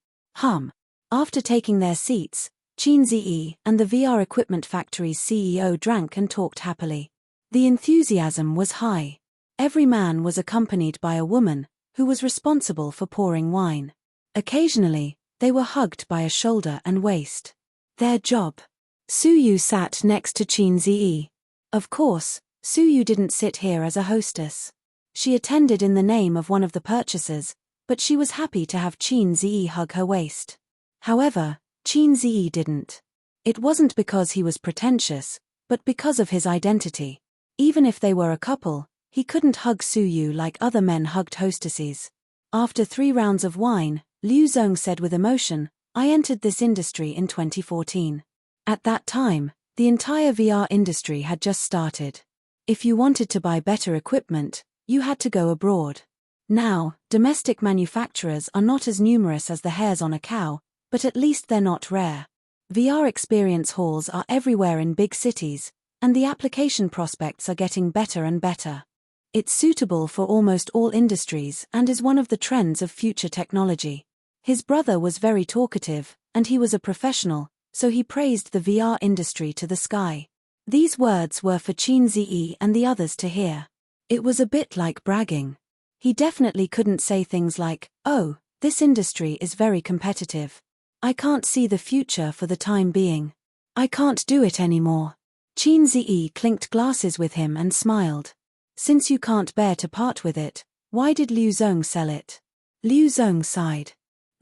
After taking their seats, Qin Ziyi and the VR equipment factory's CEO drank and talked happily. The enthusiasm was high. Every man was accompanied by a woman, who was responsible for pouring wine. Occasionally, they were hugged by a shoulder and waist. Their job. Suyu sat next to Qin Ziyi. Of course, Suyu didn't sit here as a hostess. She attended in the name of one of the purchasers, but she was happy to have Qin Ziyi hug her waist. However, Qin Ziyi didn't. It wasn't because he was pretentious, but because of his identity. Even if they were a couple, he couldn't hug Suyu like other men hugged hostesses. After 3 rounds of wine, Liu Zong said with emotion, I entered this industry in 2014. At that time, the entire VR industry had just started. If you wanted to buy better equipment, you had to go abroad. Now, domestic manufacturers are not as numerous as the hairs on a cow, but at least they're not rare. VR experience halls are everywhere in big cities, and the application prospects are getting better and better. It's suitable for almost all industries and is one of the trends of future technology. His brother was very talkative, and he was a professional, so he praised the VR industry to the sky. These words were for Qin Ziyi and the others to hear. It was a bit like bragging. He definitely couldn't say things like, oh, this industry is very competitive. I can't see the future for the time being. I can't do it anymore. Qin Ziyi clinked glasses with him and smiled. Since you can't bear to part with it, why did Liu Zong sell it? Liu Zong sighed.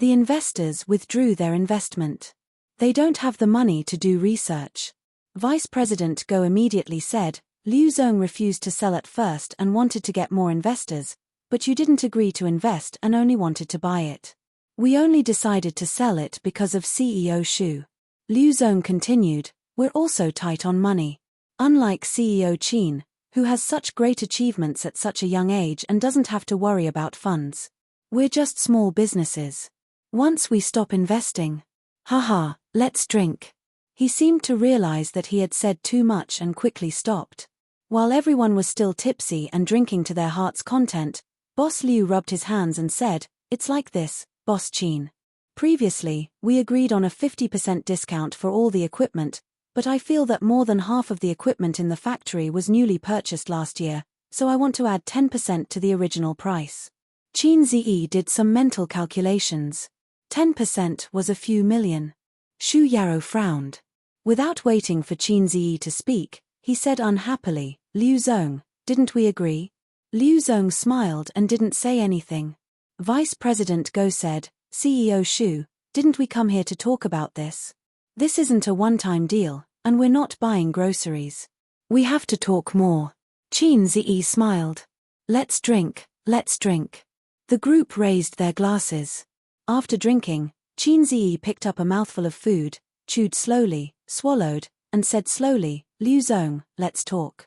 The investors withdrew their investment. They don't have the money to do research. Vice President Go immediately said, Liu Zong refused to sell at first and wanted to get more investors, but you didn't agree to invest and only wanted to buy it. We only decided to sell it because of CEO Xu. Liu Zong continued, we're also tight on money. Unlike CEO Qin, who has such great achievements at such a young age and doesn't have to worry about funds. We're just small businesses. Once we stop investing. Haha, let's drink. He seemed to realize that he had said too much and quickly stopped. While everyone was still tipsy and drinking to their heart's content, Boss Liu rubbed his hands and said, it's like this, Boss Qin. Previously, we agreed on a 50% discount for all the equipment, but I feel that more than half of the equipment in the factory was newly purchased last year, so I want to add 10% to the original price. Qin Ziyi did some mental calculations. 10% was a few million. Xu Yarou frowned. Without waiting for Qin Ziyi to speak, he said unhappily, Liu Zong, didn't we agree? Liu Zong smiled and didn't say anything. Vice President Go said, CEO Xu, didn't we come here to talk about this? This isn't a one-time deal, and we're not buying groceries. We have to talk more. Qin Ziyi smiled. Let's drink, Let's drink. The group raised their glasses. After drinking, Qin Ziyi picked up a mouthful of food, chewed slowly, swallowed, and said slowly, Liu Zong, let's talk.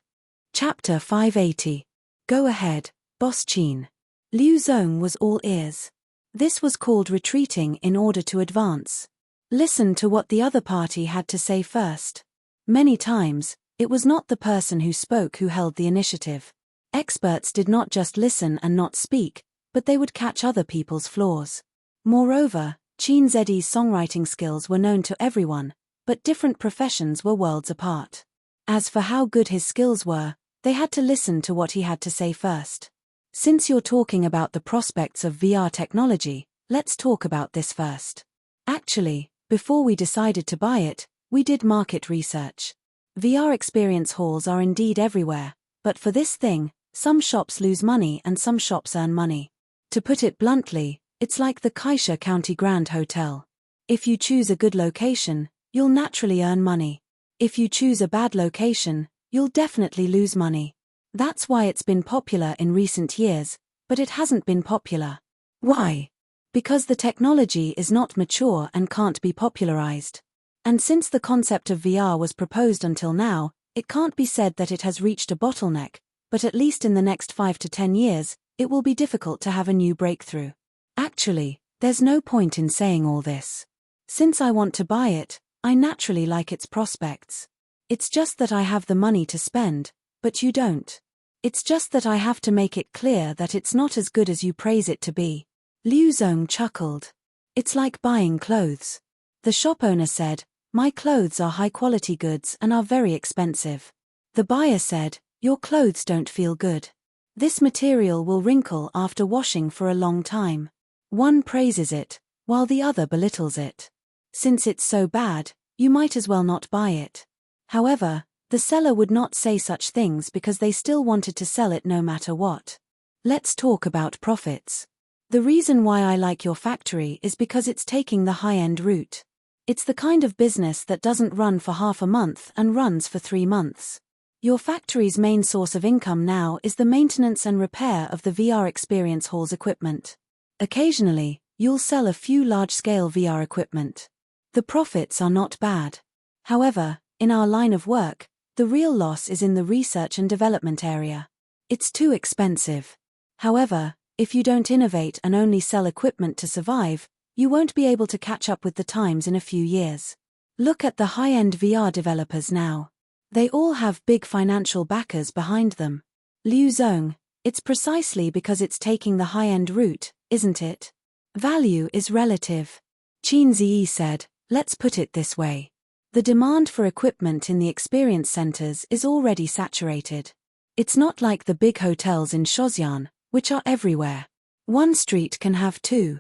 Chapter 580. Go ahead, Boss Qin. Liu Zong was all ears. This was called retreating in order to advance. Listen to what the other party had to say first. Many times, it was not the person who spoke who held the initiative. Experts did not just listen and not speak, but they would catch other people's flaws. Moreover, Qin Ziyi's songwriting skills were known to everyone, but different professions were worlds apart. As for how good his skills were, they had to listen to what he had to say first. Since you're talking about the prospects of VR technology, let's talk about this first. Actually, before we decided to buy it, we did market research. VR experience halls are indeed everywhere, but for this thing, some shops lose money and some shops earn money. To put it bluntly, it's like the Kaisha County Grand Hotel. If you choose a good location, you'll naturally earn money. If you choose a bad location, you'll definitely lose money. That's why it's been popular in recent years, but it hasn't been popular. Why? Because the technology is not mature and can't be popularized. And since the concept of VR was proposed until now, it can't be said that it has reached a bottleneck, but at least in the next 5 to 10 years, it will be difficult to have a new breakthrough. Actually, there's no point in saying all this. Since I want to buy it, I naturally like its prospects. It's just that I have the money to spend, but you don't. It's just that I have to make it clear that it's not as good as you praise it to be. Liu Zong chuckled. It's like buying clothes. The shop owner said, my clothes are high-quality goods and are very expensive. The buyer said, your clothes don't feel good. This material will wrinkle after washing for a long time. One praises it, while the other belittles it. Since it's so bad, you might as well not buy it. However, the seller would not say such things because they still wanted to sell it no matter what. Let's talk about profits. The reason why I like your factory is because it's taking the high-end route. It's the kind of business that doesn't run for half a month and runs for 3 months. Your factory's main source of income now is the maintenance and repair of the VR experience hall's equipment. Occasionally, you'll sell a few large-scale VR equipment. The profits are not bad. However, in our line of work, the real loss is in the research and development area. It's too expensive. However, if you don't innovate and only sell equipment to survive, you won't be able to catch up with the times in a few years. Look at the high-end VR developers now. They all have big financial backers behind them. Liu Zong, it's precisely because it's taking the high-end route, isn't it? Value is relative. Qin Ziyi said, let's put it this way. The demand for equipment in the experience centers is already saturated. It's not like the big hotels in Shozyan, which are everywhere. One street can have 2.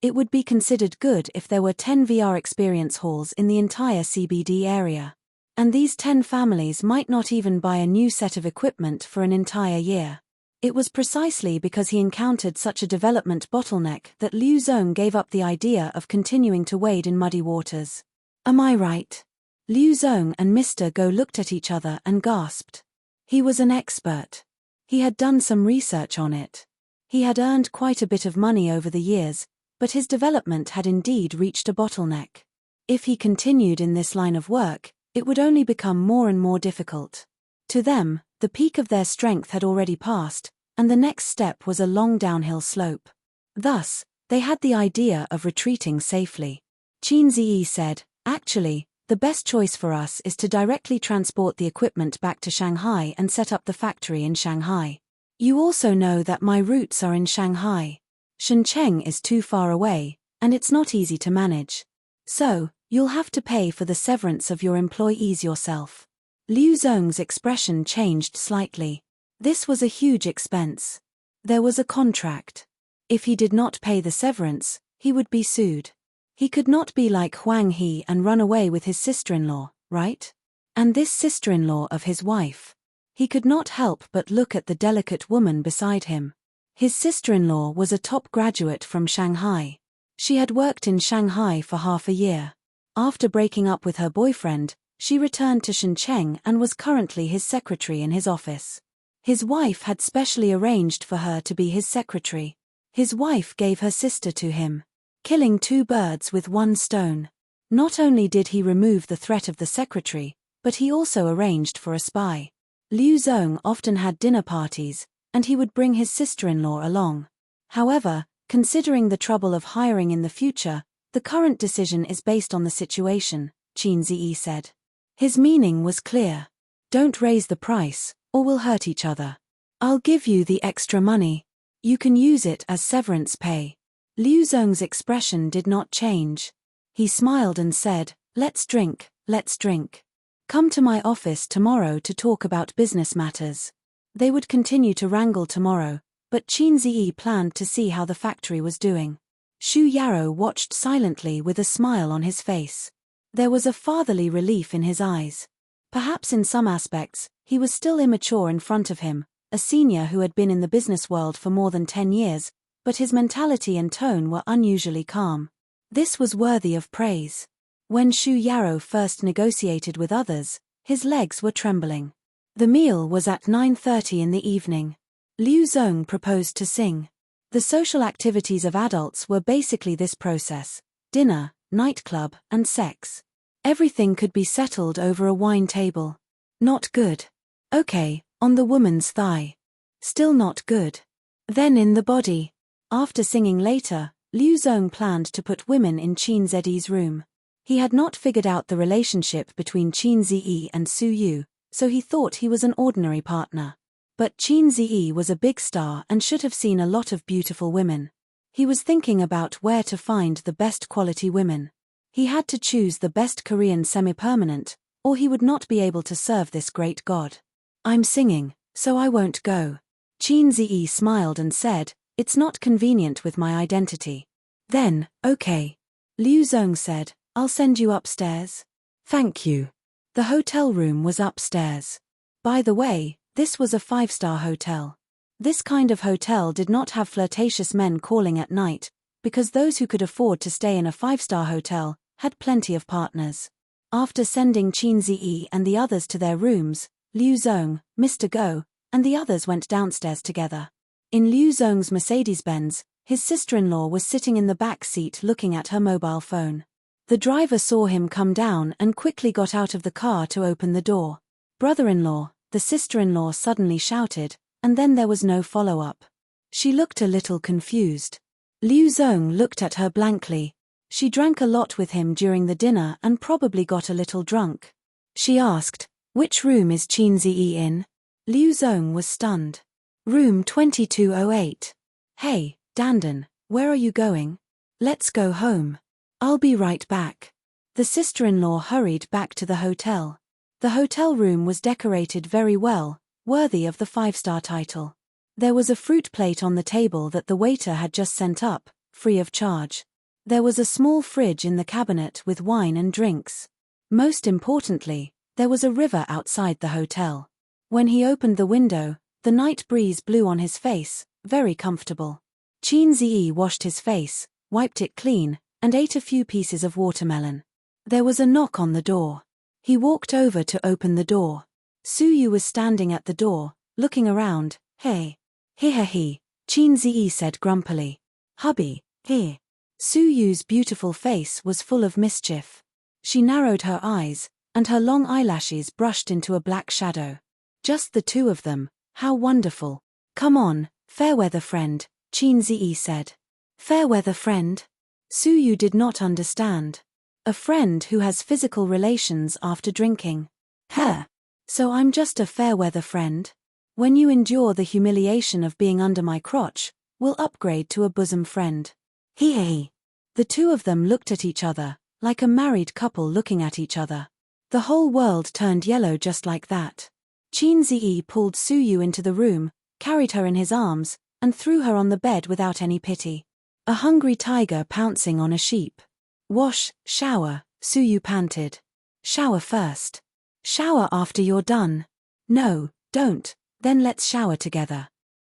It would be considered good if there were 10 VR experience halls in the entire CBD area. And these 10 families might not even buy a new set of equipment for an entire year. It was precisely because he encountered such a development bottleneck that Liu Zong gave up the idea of continuing to wade in muddy waters. Am I right? Liu Zong and Mr. Go looked at each other and gasped. He was an expert. He had done some research on it. He had earned quite a bit of money over the years, but his development had indeed reached a bottleneck. If he continued in this line of work, it would only become more and more difficult. To them, the peak of their strength had already passed, and the next step was a long downhill slope. Thus, they had the idea of retreating safely. Qin Ziyi said, actually, the best choice for us is to directly transport the equipment back to Shanghai and set up the factory in Shanghai. You also know that my roots are in Shanghai. Shenzhen is too far away, and it's not easy to manage. So, you'll have to pay for the severance of your employees yourself. Liu Zong's expression changed slightly. This was a huge expense. There was a contract. If he did not pay the severance, he would be sued. He could not be like Huang He and run away with his sister-in-law, right? And this sister-in-law of his wife. He could not help but look at the delicate woman beside him. His sister-in-law was a top graduate from Shanghai. She had worked in Shanghai for half a year. After breaking up with her boyfriend, she returned to Shenzhen and was currently his secretary in his office. His wife had specially arranged for her to be his secretary. His wife gave her sister to him, killing two birds with one stone. Not only did he remove the threat of the secretary, but he also arranged for a spy. Liu Zong often had dinner parties, and he would bring his sister-in-law along. However, considering the trouble of hiring in the future, the current decision is based on the situation, Qin Ziyi said. His meaning was clear. Don't raise the price, or we'll hurt each other. I'll give you the extra money. You can use it as severance pay. Liu Zong's expression did not change. He smiled and said, let's drink, let's drink. Come to my office tomorrow to talk about business matters. They would continue to wrangle tomorrow, but Qin Ziyi planned to see how the factory was doing. Xu Yarrow watched silently with a smile on his face. There was a fatherly relief in his eyes. Perhaps in some aspects, he was still immature in front of him, a senior who had been in the business world for more than 10 years, but his mentality and tone were unusually calm. This was worthy of praise. When Xu Yarrow first negotiated with others, his legs were trembling. The meal was at 9:30 in the evening. Liu Zong proposed to sing. The social activities of adults were basically this process: dinner, nightclub, and sex. Everything could be settled over a wine table. Not good. Okay, on the woman's thigh. Still not good. Then in the body. After singing later, Liu Zong planned to put women in Qin Ziyi's room. He had not figured out the relationship between Qin Ziyi and Su Yu, so he thought he was an ordinary partner. But Qin Ziyi was a big star and should have seen a lot of beautiful women. He was thinking about where to find the best quality women. He had to choose the best Korean semi-permanent, or he would not be able to serve this great god. I'm singing, so I won't go. Qin Ziyi smiled and said, it's not convenient with my identity. Then, okay. Liu Zong said, I'll send you upstairs. Thank you. The hotel room was upstairs. By the way, this was a 5-star hotel. This kind of hotel did not have flirtatious men calling at night, because those who could afford to stay in a 5-star hotel had plenty of partners. After sending Qin Ziyi and the others to their rooms, Liu Zong, Mr. Go, and the others went downstairs together. In Liu Zong's Mercedes-Benz, his sister-in-law was sitting in the back seat looking at her mobile phone. The driver saw him come down and quickly got out of the car to open the door. Brother-in-law, the sister-in-law suddenly shouted, and then there was no follow-up. She looked a little confused. Liu Zong looked at her blankly. She drank a lot with him during the dinner and probably got a little drunk. She asked, which room is Qin Ziyi in? Liu Zong was stunned. Room 2208. Hey, Dandan, where are you going? Let's go home. I'll be right back. The sister-in-law hurried back to the hotel. The hotel room was decorated very well, worthy of the 5-star title. There was a fruit plate on the table that the waiter had just sent up, free of charge. There was a small fridge in the cabinet with wine and drinks. Most importantly, there was a river outside the hotel. When he opened the window, the night breeze blew on his face, very comfortable. Qin Ziyi washed his face, wiped it clean, and ate a few pieces of watermelon. There was a knock on the door. He walked over to open the door. Su Yu was standing at the door, looking around. Hey. He, Qin Ziyi said grumpily. Hubby, here. Su Yu's beautiful face was full of mischief. She narrowed her eyes, and her long eyelashes brushed into a black shadow. Just the two of them, how wonderful. Come on, fair-weather friend, Qin Ziyi said. Fair-weather friend? Su Yu did not understand. A friend who has physical relations after drinking. Huh. So I'm just a fair-weather friend? When you endure the humiliation of being under my crotch, we'll upgrade to a bosom friend. Hee. The two of them looked at each other, like a married couple looking at each other. The whole world turned yellow just like that. Qin Ziyi pulled Su Yu into the room, carried her in his arms, and threw her on the bed without any pity. A hungry tiger pouncing on a sheep. Wash, shower, Su Yu panted. Shower first. Shower after you're done. No, don't, then let's shower together.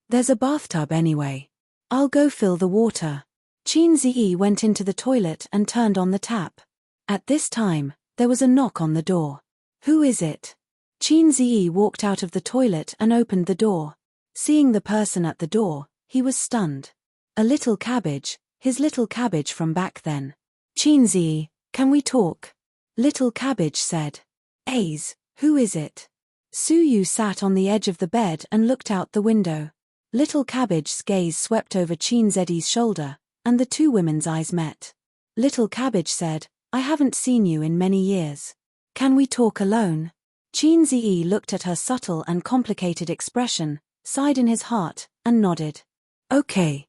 There's a bathtub anyway. I'll go fill the water. Qin Ziyi went into the toilet and turned on the tap. At this time, there was a knock on the door. Who is it? Qin Ziyi walked out of the toilet and opened the door. Seeing the person at the door, he was stunned. A little cabbage, his little cabbage from back then. Qin Ziyi, can we talk? Little cabbage said. Aze, who is it? Su Yu sat on the edge of the bed and looked out the window. Little cabbage's gaze swept over Qin Ziyi's shoulder, and the two women's eyes met. Little cabbage said, I haven't seen you in many years. Can we talk alone? Qin Ziyi looked at her subtle and complicated expression, sighed in his heart, and nodded. Okay.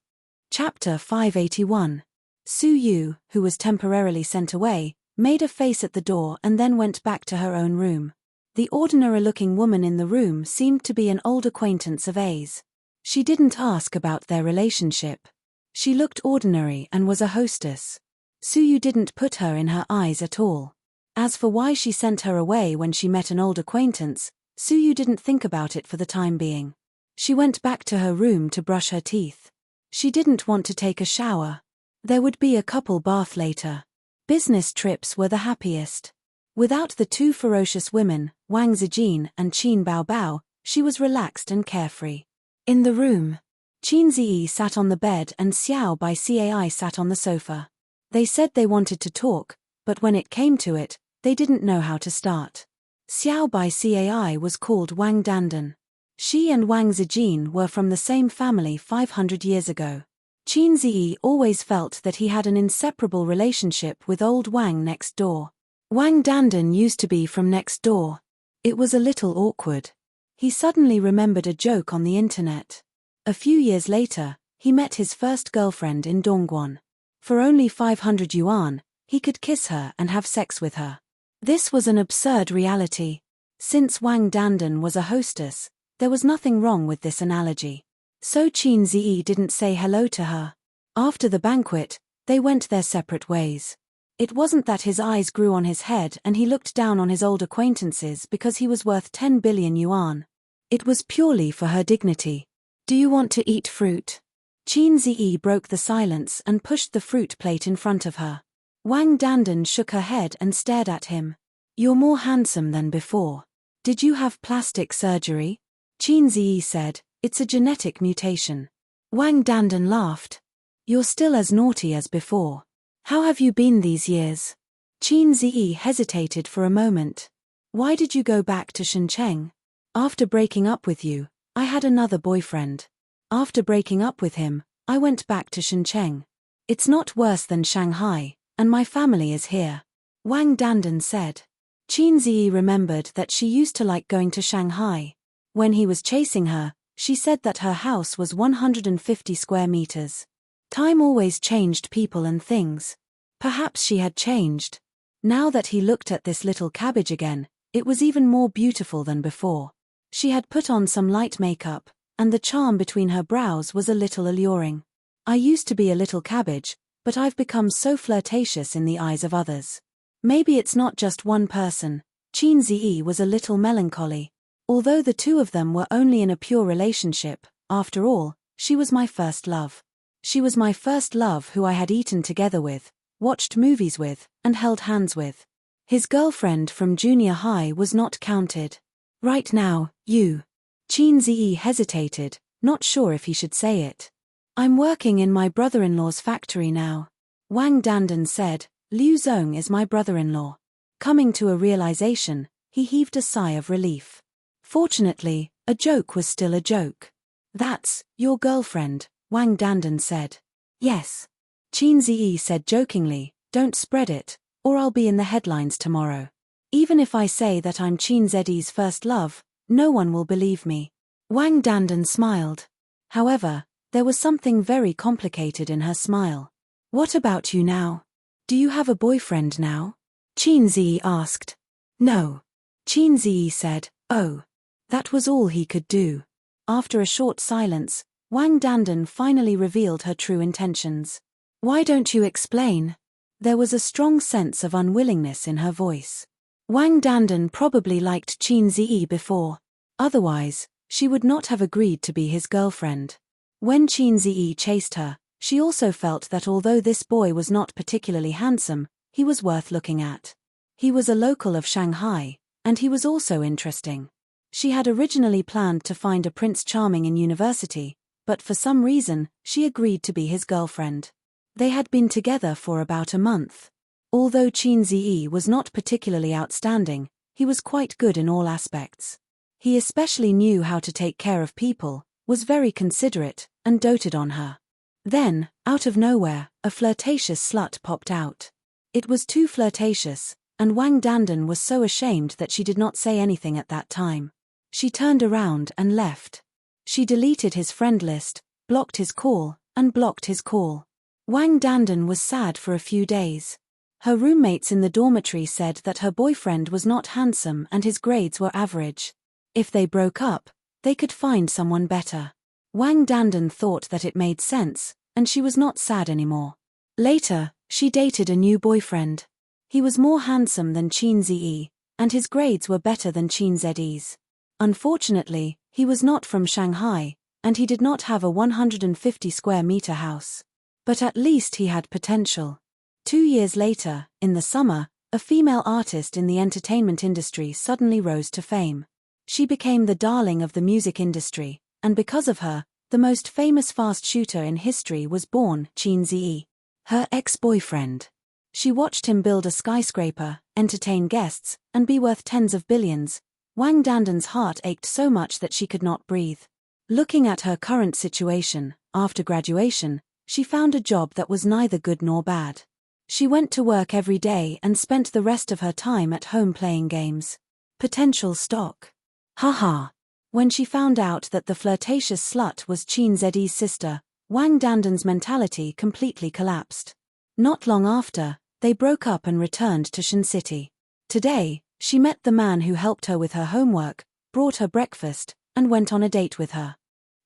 Chapter 581. Su Yu, who was temporarily sent away, made a face at the door and then went back to her own room. The ordinary-looking woman in the room seemed to be an old acquaintance of A's. She didn't ask about their relationship. She looked ordinary and was a hostess. Su Yu didn't put her in her eyes at all. As for why she sent her away when she met an old acquaintance, Su Yu didn't think about it for the time being. She went back to her room to brush her teeth. She didn't want to take a shower. There would be a couple bath later. Business trips were the happiest. Without the two ferocious women, Wang Zijin and Qin Baobao, she was relaxed and carefree. In the room, Qin Ziyi sat on the bed and Xiao Bai Cai sat on the sofa. They said they wanted to talk, but when it came to it, they didn't know how to start. Xiao Bai Cai was called Wang Dandan. She and Wang Zijin were from the same family 500 years ago. Qin Ziyi always felt that he had an inseparable relationship with old Wang next door. Wang Dandan used to be from next door. It was a little awkward. He suddenly remembered a joke on the internet. A few years later, he met his first girlfriend in Dongguan. For only 500 yuan, he could kiss her and have sex with her. This was an absurd reality. Since Wang Dandan was a hostess, there was nothing wrong with this analogy. So Qin Ziyi didn't say hello to her. After the banquet, they went their separate ways. It wasn't that his eyes grew on his head and he looked down on his old acquaintances because he was worth 10 billion yuan. It was purely for her dignity. Do you want to eat fruit? Qin Ziyi broke the silence and pushed the fruit plate in front of her. Wang Dandan shook her head and stared at him. You're more handsome than before. Did you have plastic surgery? Qin Ziyi said, it's a genetic mutation. Wang Dandan laughed. You're still as naughty as before. How have you been these years? Qin Ziyi hesitated for a moment. Why did you go back to Shenzhen? After breaking up with you, I had another boyfriend. After breaking up with him, I went back to Shenzhen. It's not worse than Shanghai, and my family is here. Wang Dandan said. Qin Ziyi remembered that she used to like going to Shanghai. When he was chasing her, she said that her house was 150 square meters. Time always changed people and things. Perhaps she had changed. Now that he looked at this little cabbage again, it was even more beautiful than before. She had put on some light makeup, and the charm between her brows was a little alluring. I used to be a little cabbage, but I've become so flirtatious in the eyes of others. Maybe it's not just one person. Qin Ziyi was a little melancholy. Although the two of them were only in a pure relationship, after all, she was my first love. She was my first love who I had eaten together with, watched movies with, and held hands with. His girlfriend from junior high was not counted. Right now, you. Qin Ziyi hesitated, not sure if he should say it. I'm working in my brother-in-law's factory now. Wang Dandan said, Liu Zong is my brother-in-law. Coming to a realization, he heaved a sigh of relief. Fortunately, a joke was still a joke. That's your girlfriend, Wang Dandan said. Yes. Qin Ziyi said jokingly, don't spread it, or I'll be in the headlines tomorrow. Even if I say that I'm Qin Ziyi's first love, no one will believe me. Wang Dandan smiled. However, there was something very complicated in her smile. What about you now? Do you have a boyfriend now? Qin Ziyi asked. No. Qin Ziyi said, oh. That was all he could do. After a short silence, Wang Dandan finally revealed her true intentions. Why don't you explain? There was a strong sense of unwillingness in her voice. Wang Dandan probably liked Qin Ziyi before. Otherwise, she would not have agreed to be his girlfriend. When Qin Ziyi chased her, she also felt that although this boy was not particularly handsome, he was worth looking at. He was a local of Shanghai, And he was also interesting. She had originally planned to find a Prince Charming in university, but for some reason, she agreed to be his girlfriend. They had been together for about a month. Although Qin Ziyi was not particularly outstanding, he was quite good in all aspects. He especially knew how to take care of people, was very considerate, and doted on her. Then, out of nowhere, a flirtatious slut popped out. It was too flirtatious, and Wang Dandan was so ashamed that she did not say anything at that time. She turned around and left. She deleted his friend list, blocked his call, and blocked his call. Wang Dandan was sad for a few days. Her roommates in the dormitory said that her boyfriend was not handsome and his grades were average. If they broke up, they could find someone better. Wang Dandan thought that it made sense, and she was not sad anymore. Later, she dated a new boyfriend. He was more handsome than Qin Ziyi, and his grades were better than Qin Zi's. Unfortunately, he was not from Shanghai, and he did not have a 150 square meter house. But at least he had potential. 2 years later, in the summer, a female artist in the entertainment industry suddenly rose to fame. She became the darling of the music industry, and because of her, the most famous fast shooter in history was born, Qin Ziyi. Her ex-boyfriend. She watched him build a skyscraper, entertain guests, and be worth tens of billions. Wang Dandan's heart ached so much that she could not breathe. Looking at her current situation, after graduation, she found a job that was neither good nor bad. She went to work every day and spent the rest of her time at home playing games. Potential stock. Haha. When she found out that the flirtatious slut was Qin Zi's sister, Wang Dandan's mentality completely collapsed. Not long after, they broke up and returned to Shan City. Today, she met the man who helped her with her homework, brought her breakfast, and went on a date with her.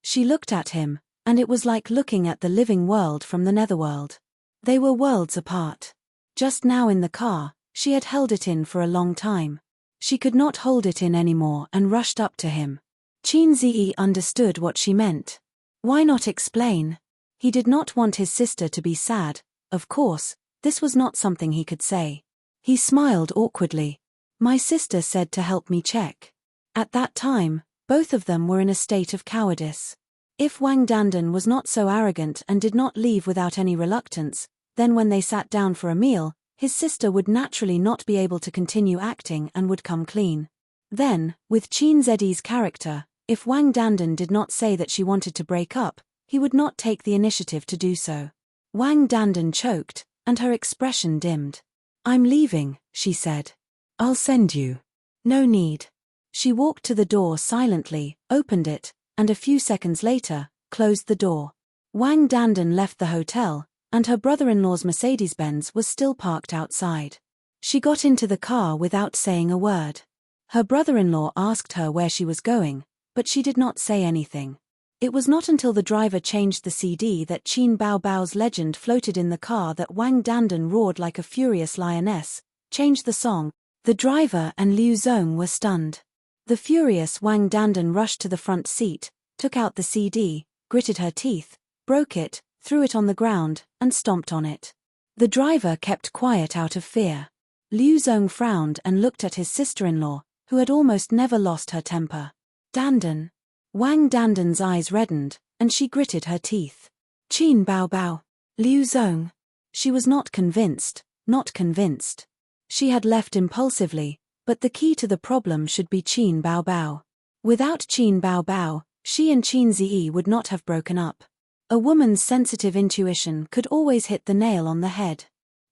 She looked at him, and it was like looking at the living world from the netherworld. They were worlds apart. Just now in the car, she had held it in for a long time. She could not hold it in anymore and rushed up to him. Qin Ziyi understood what she meant. Why not explain? He did not want his sister to be sad. Of course, this was not something he could say. He smiled awkwardly. My sister said to help me check. At that time, both of them were in a state of cowardice. If Wang Dandan was not so arrogant and did not leave without any reluctance, then when they sat down for a meal, his sister would naturally not be able to continue acting and would come clean. Then, with Qin Zi's character, if Wang Dandan did not say that she wanted to break up, he would not take the initiative to do so. Wang Dandan choked, and her expression dimmed. I'm leaving, she said. I'll send you. No need. She walked to the door silently, opened it, and a few seconds later, closed the door. Wang Dandan left the hotel, and her brother-in-law's Mercedes-Benz was still parked outside. She got into the car without saying a word. Her brother-in-law asked her where she was going, but she did not say anything. It was not until the driver changed the CD that Qin Baobao's legend floated in the car that Wang Dandan roared like a furious lioness, changed the song. The driver and Liu Zong were stunned. The furious Wang Dandan rushed to the front seat, took out the CD, gritted her teeth, broke it, threw it on the ground, and stomped on it. The driver kept quiet out of fear. Liu Zong frowned and looked at his sister-in-law, who had almost never lost her temper. Dandan. Wang Dandan's eyes reddened, and she gritted her teeth. Qin Baobao. Liu Zong. She was not convinced, not convinced. She had left impulsively, but the key to the problem should be Qin Baobao. Without Qin Baobao, she and Qin Ziyi would not have broken up. A woman's sensitive intuition could always hit the nail on the head.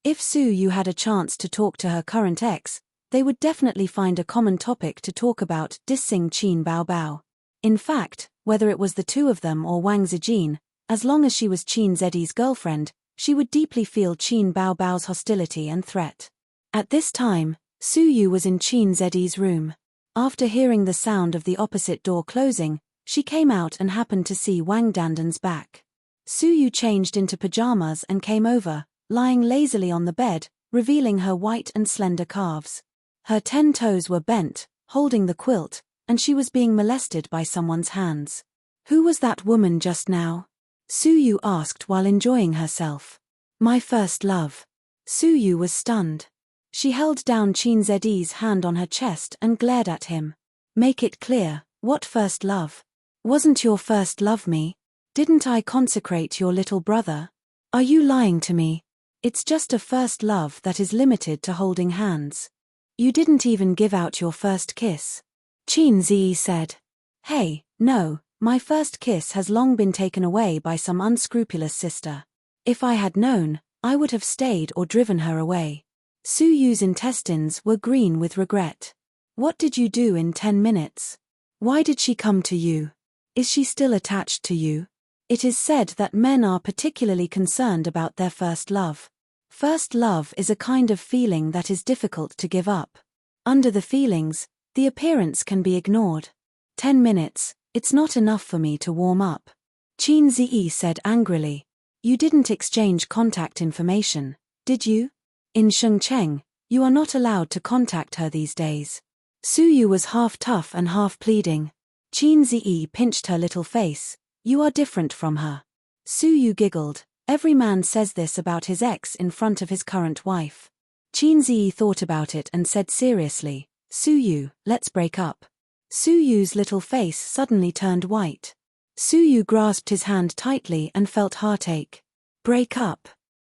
If Su Yu had a chance to talk to her current ex, they would definitely find a common topic to talk about, dissing Qin Baobao. In fact, whether it was the two of them or Wang Zijin, as long as she was Qin Zi's girlfriend, she would deeply feel Qin Baobao's hostility and threat. At this time, Su Yu was in Qin Zi's room. After hearing the sound of the opposite door closing, she came out and happened to see Wang Dandan's back. Su Yu changed into pajamas and came over, lying lazily on the bed, revealing her white and slender calves. Her 10 toes were bent, holding the quilt, and she was being molested by someone's hands. Who was that woman just now? Su Yu asked while enjoying herself. My first love. Su Yu was stunned. She held down Chin Zed's hand on her chest and glared at him. Make it clear, what first love? Wasn't your first love me? Didn't I consecrate your little brother? Are you lying to me? It's just a first love that is limited to holding hands. You didn't even give out your first kiss. Chin Ze said. Hey, no, my first kiss has long been taken away by some unscrupulous sister. If I had known, I would have stayed or driven her away. Su Yu's intestines were green with regret. What did you do in 10 minutes? Why did she come to you? Is she still attached to you? It is said that men are particularly concerned about their first love. First love is a kind of feeling that is difficult to give up. Under the feelings, the appearance can be ignored. 10 minutes, it's not enough for me to warm up. Chin Ze said angrily. You didn't exchange contact information, did you? In Shengcheng, you are not allowed to contact her these days. Su Yu was half tough and half pleading. Chin Ze pinched her little face. You are different from her. Su Yu giggled. Every man says this about his ex in front of his current wife. Chin Ze thought about it and said seriously, Su Yu, let's break up. Su Yu's little face suddenly turned white. Su Yu grasped his hand tightly and felt heartache. Break up.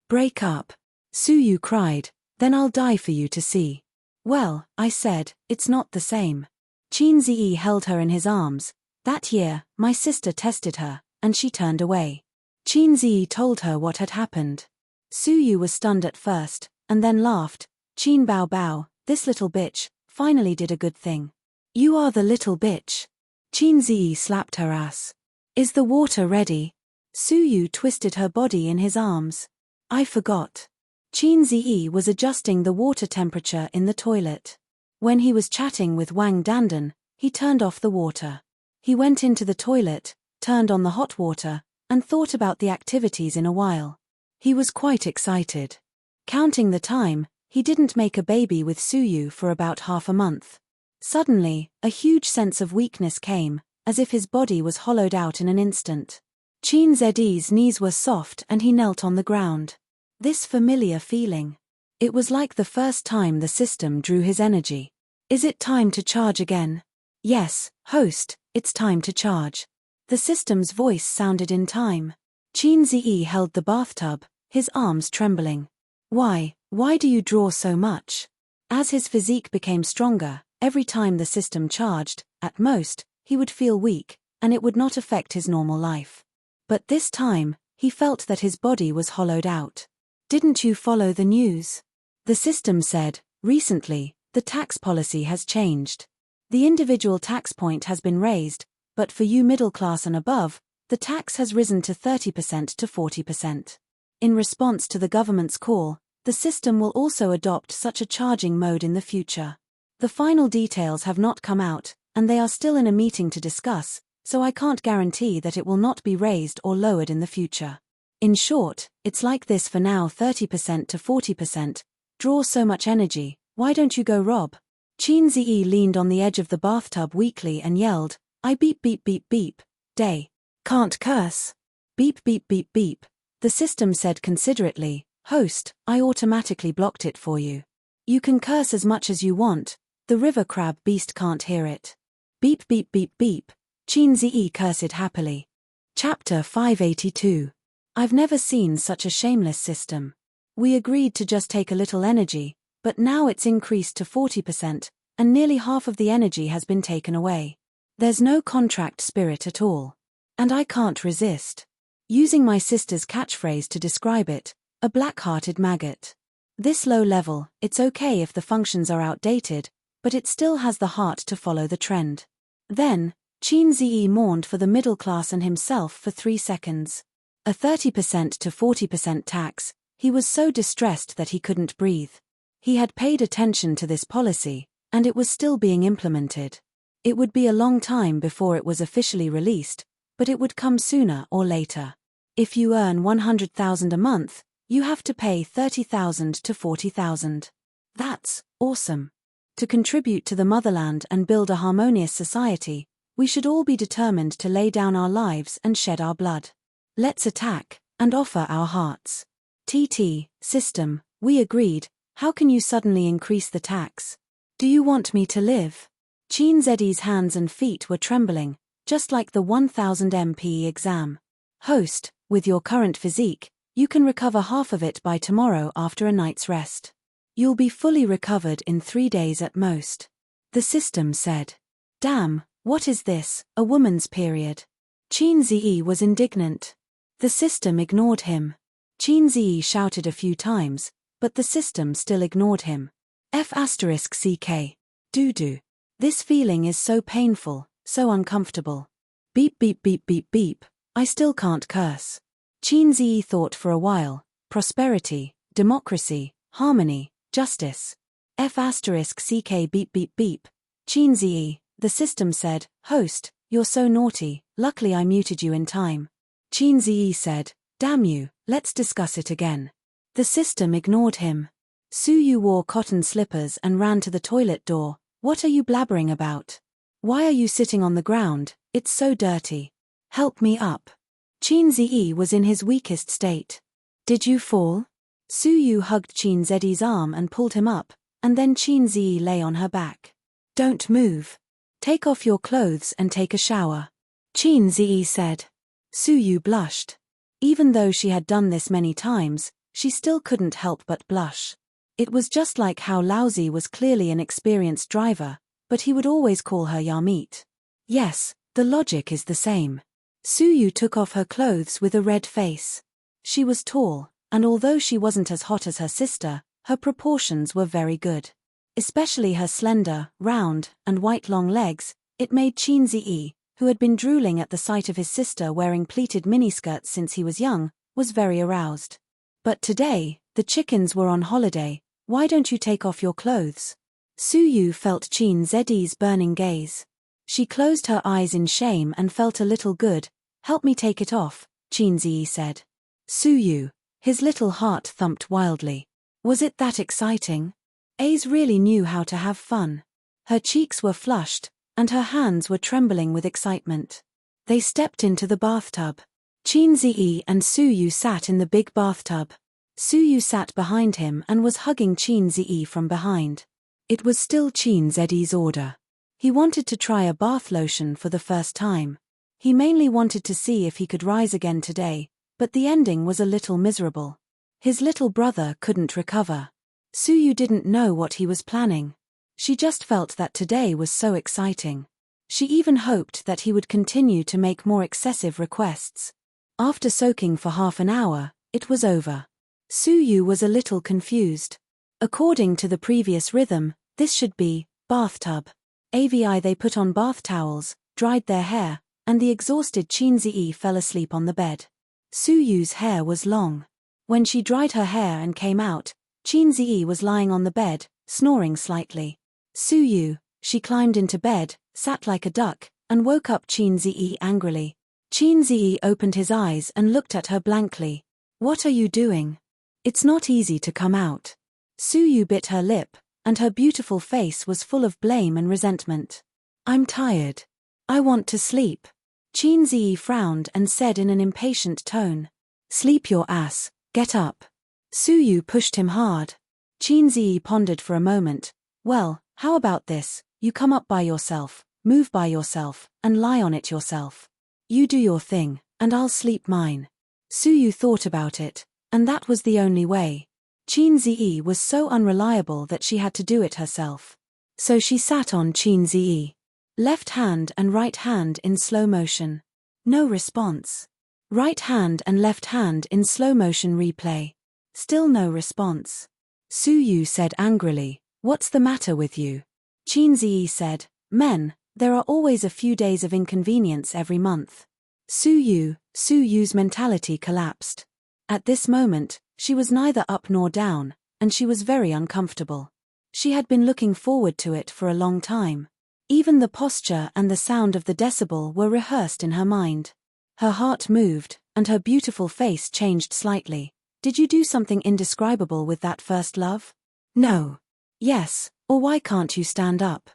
Break up. Su Yu cried, then I'll die for you to see. Well, I said, it's not the same. Chin Ze held her in his arms. That year, my sister tested her, and she turned away. Chin Ze told her what had happened. Su Yu was stunned at first, and then laughed. Chin Bao Bao, this little bitch, finally did a good thing. You are the little bitch. Chin Ze slapped her ass. Is the water ready? Su Yu twisted her body in his arms. I forgot. Chin Ze was adjusting the water temperature in the toilet. When he was chatting with Wang Dandan, he turned off the water. He went into the toilet, turned on the hot water, and thought about the activities in a while. He was quite excited. Counting the time, he didn't make a baby with Su Yu for about half a month. Suddenly, a huge sense of weakness came, as if his body was hollowed out in an instant. Chin Zed's knees were soft and he knelt on the ground. This familiar feeling. It was like the first time the system drew his energy. Is it time to charge again? Yes, host, it's time to charge. The system's voice sounded in time. Chin Ze held the bathtub, his arms trembling. Why do you draw so much? As his physique became stronger, every time the system charged, at most, he would feel weak, and it would not affect his normal life. But this time, he felt that his body was hollowed out. Didn't you follow the news? The system said, recently, the tax policy has changed. The individual tax point has been raised, but for you middle class and above, the tax has risen to 30% to 40%. In response to the government's call, the system will also adopt such a charging mode in the future. The final details have not come out, and they are still in a meeting to discuss, so I can't guarantee that it will not be raised or lowered in the future. In short, it's like this for now, 30% to 40%. Draw so much energy, why don't you go rob? Chin Ze leaned on the edge of the bathtub weakly and yelled, I beep beep beep beep. Day. Can't curse. Beep beep beep beep. The system said considerately, host, I automatically blocked it for you. You can curse as much as you want, the river crab beast can't hear it. Beep beep beep beep. Chin Ze cursed happily. Chapter 582. I've never seen such a shameless system. We agreed to just take a little energy, but now it's increased to 40%, and nearly half of the energy has been taken away. There's no contract spirit at all. And I can't resist. Using my sister's catchphrase to describe it, a black-hearted maggot. This low level, it's okay if the functions are outdated, but it still has the heart to follow the trend. Then, Chin Ze mourned for the middle class and himself for 3 seconds. A 30% to 40% tax, he was so distressed that he couldn't breathe. He had paid attention to this policy, and it was still being implemented. It would be a long time before it was officially released, but it would come sooner or later. If you earn 100,000 a month, you have to pay 30,000 to 40,000. That's awesome. To contribute to the motherland and build a harmonious society, we should all be determined to lay down our lives and shed our blood. Let's attack, and offer our hearts. TT, system, we agreed. How can you suddenly increase the tax? Do you want me to live? Chin Zedi's hands and feet were trembling, just like the 1000 MP exam. Host, with your current physique, you can recover half of it by tomorrow after a night's rest. You'll be fully recovered in 3 days at most. The system said. Damn, what is this, a woman's period? Chin Zi was indignant. The system ignored him. Chin Zi shouted a few times, but the system still ignored him. F***ck. Doo-doo. This feeling is so painful, so uncomfortable. Beep beep beep beep beep, I still can't curse. Chin Zi thought for a while. Prosperity, democracy, harmony, justice. F***ck beep beep beep. Chin Zi, the system said, host, you're so naughty, luckily I muted you in time. Chin Zi said, damn you, let's discuss it again. The system ignored him. Su Yu wore cotton slippers and ran to the toilet door. What are you blabbering about? Why are you sitting on the ground? It's so dirty. Help me up. Chin Zi was in his weakest state. Did you fall? Su Yu hugged Chin Zedi's arm and pulled him up, and then Chin Zi lay on her back. Don't move. Take off your clothes and take a shower. Chin Zi said. Su Yu blushed. Even though she had done this many times, she still couldn't help but blush. It was just like how Laozi was clearly an experienced driver, but he would always call her Yarmit. Yes, the logic is the same. Su Yu took off her clothes with a red face. She was tall, and although she wasn't as hot as her sister, her proportions were very good. Especially her slender, round, and white long legs, it made Chin Zi, who had been drooling at the sight of his sister wearing pleated miniskirts since he was young, was very aroused. But today, the chickens were on holiday. Why don't you take off your clothes? Su Yu felt Chin Zedi's burning gaze. She closed her eyes in shame and felt a little good. Help me take it off, Chin Zi said. Su Yu. His little heart thumped wildly. Was it that exciting? Ace really knew how to have fun. Her cheeks were flushed, and her hands were trembling with excitement. They stepped into the bathtub. Chin Zi and Su Yu sat in the big bathtub. Su Yu sat behind him and was hugging Chin Zi from behind. It was still Chin Zedi's order. He wanted to try a bath lotion for the first time. He mainly wanted to see if he could rise again today, but the ending was a little miserable. His little brother couldn't recover. Su Yu didn't know what he was planning. She just felt that today was so exciting. She even hoped that he would continue to make more excessive requests. After soaking for half an hour, it was over. Su Yu was a little confused. According to the previous rhythm, this should be bathtub. AVI they put on bath towels, dried their hair, and the exhausted Chin Zi fell asleep on the bed. Su Yu's hair was long. When she dried her hair and came out, Chin Zi was lying on the bed, snoring slightly. Su Yu, she climbed into bed, sat like a duck, and woke up Chin Zi angrily. Chin Zi opened his eyes and looked at her blankly. What are you doing? It's not easy to come out. Su Yu bit her lip, and her beautiful face was full of blame and resentment. I'm tired. I want to sleep. Chin Zi frowned and said in an impatient tone. Sleep your ass, get up. Su Yu pushed him hard. Chin Zi pondered for a moment. Well, how about this? You come up by yourself, move by yourself, and lie on it yourself. You do your thing, and I'll sleep mine. Su Yu thought about it, and that was the only way. Chin Zi was so unreliable that she had to do it herself. So she sat on Chin Zi. Left hand and right hand in slow motion. No response. Right hand and left hand in slow motion replay. Still no response. Su Yu said angrily, what's the matter with you? Chin Zi said, men, there are always a few days of inconvenience every month. Su Yu's mentality collapsed. At this moment, she was neither up nor down, and she was very uncomfortable. She had been looking forward to it for a long time. Even the posture and the sound of the decibel were rehearsed in her mind. Her heart moved, and her beautiful face changed slightly. Did you do something indescribable with that first love? No. Yes, or why can't you stand up?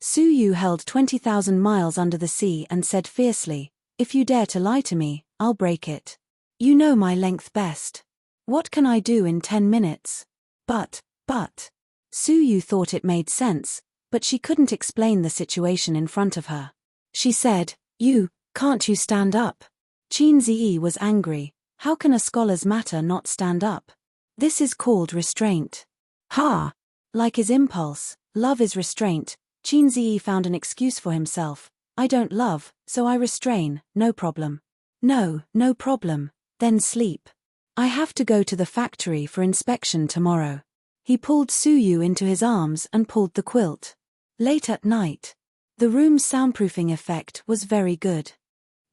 Su Yu held 20,000 miles under the sea and said fiercely, if you dare to lie to me, I'll break it. You know my length best. What can I do in 10 minutes? But But Su Yu thought it made sense, but she couldn't explain the situation in front of her. She said, Can't you stand up? Qin Ziyi was angry. How can a scholar's matter not stand up? This is called restraint. Ha! Like his impulse, love is restraint. Qin Ziyi found an excuse for himself. I don't love, so I restrain, no problem. No problem. Then sleep. I have to go to the factory for inspection tomorrow. He pulled Su Yu into his arms and pulled the quilt. Late at night. The room's soundproofing effect was very good.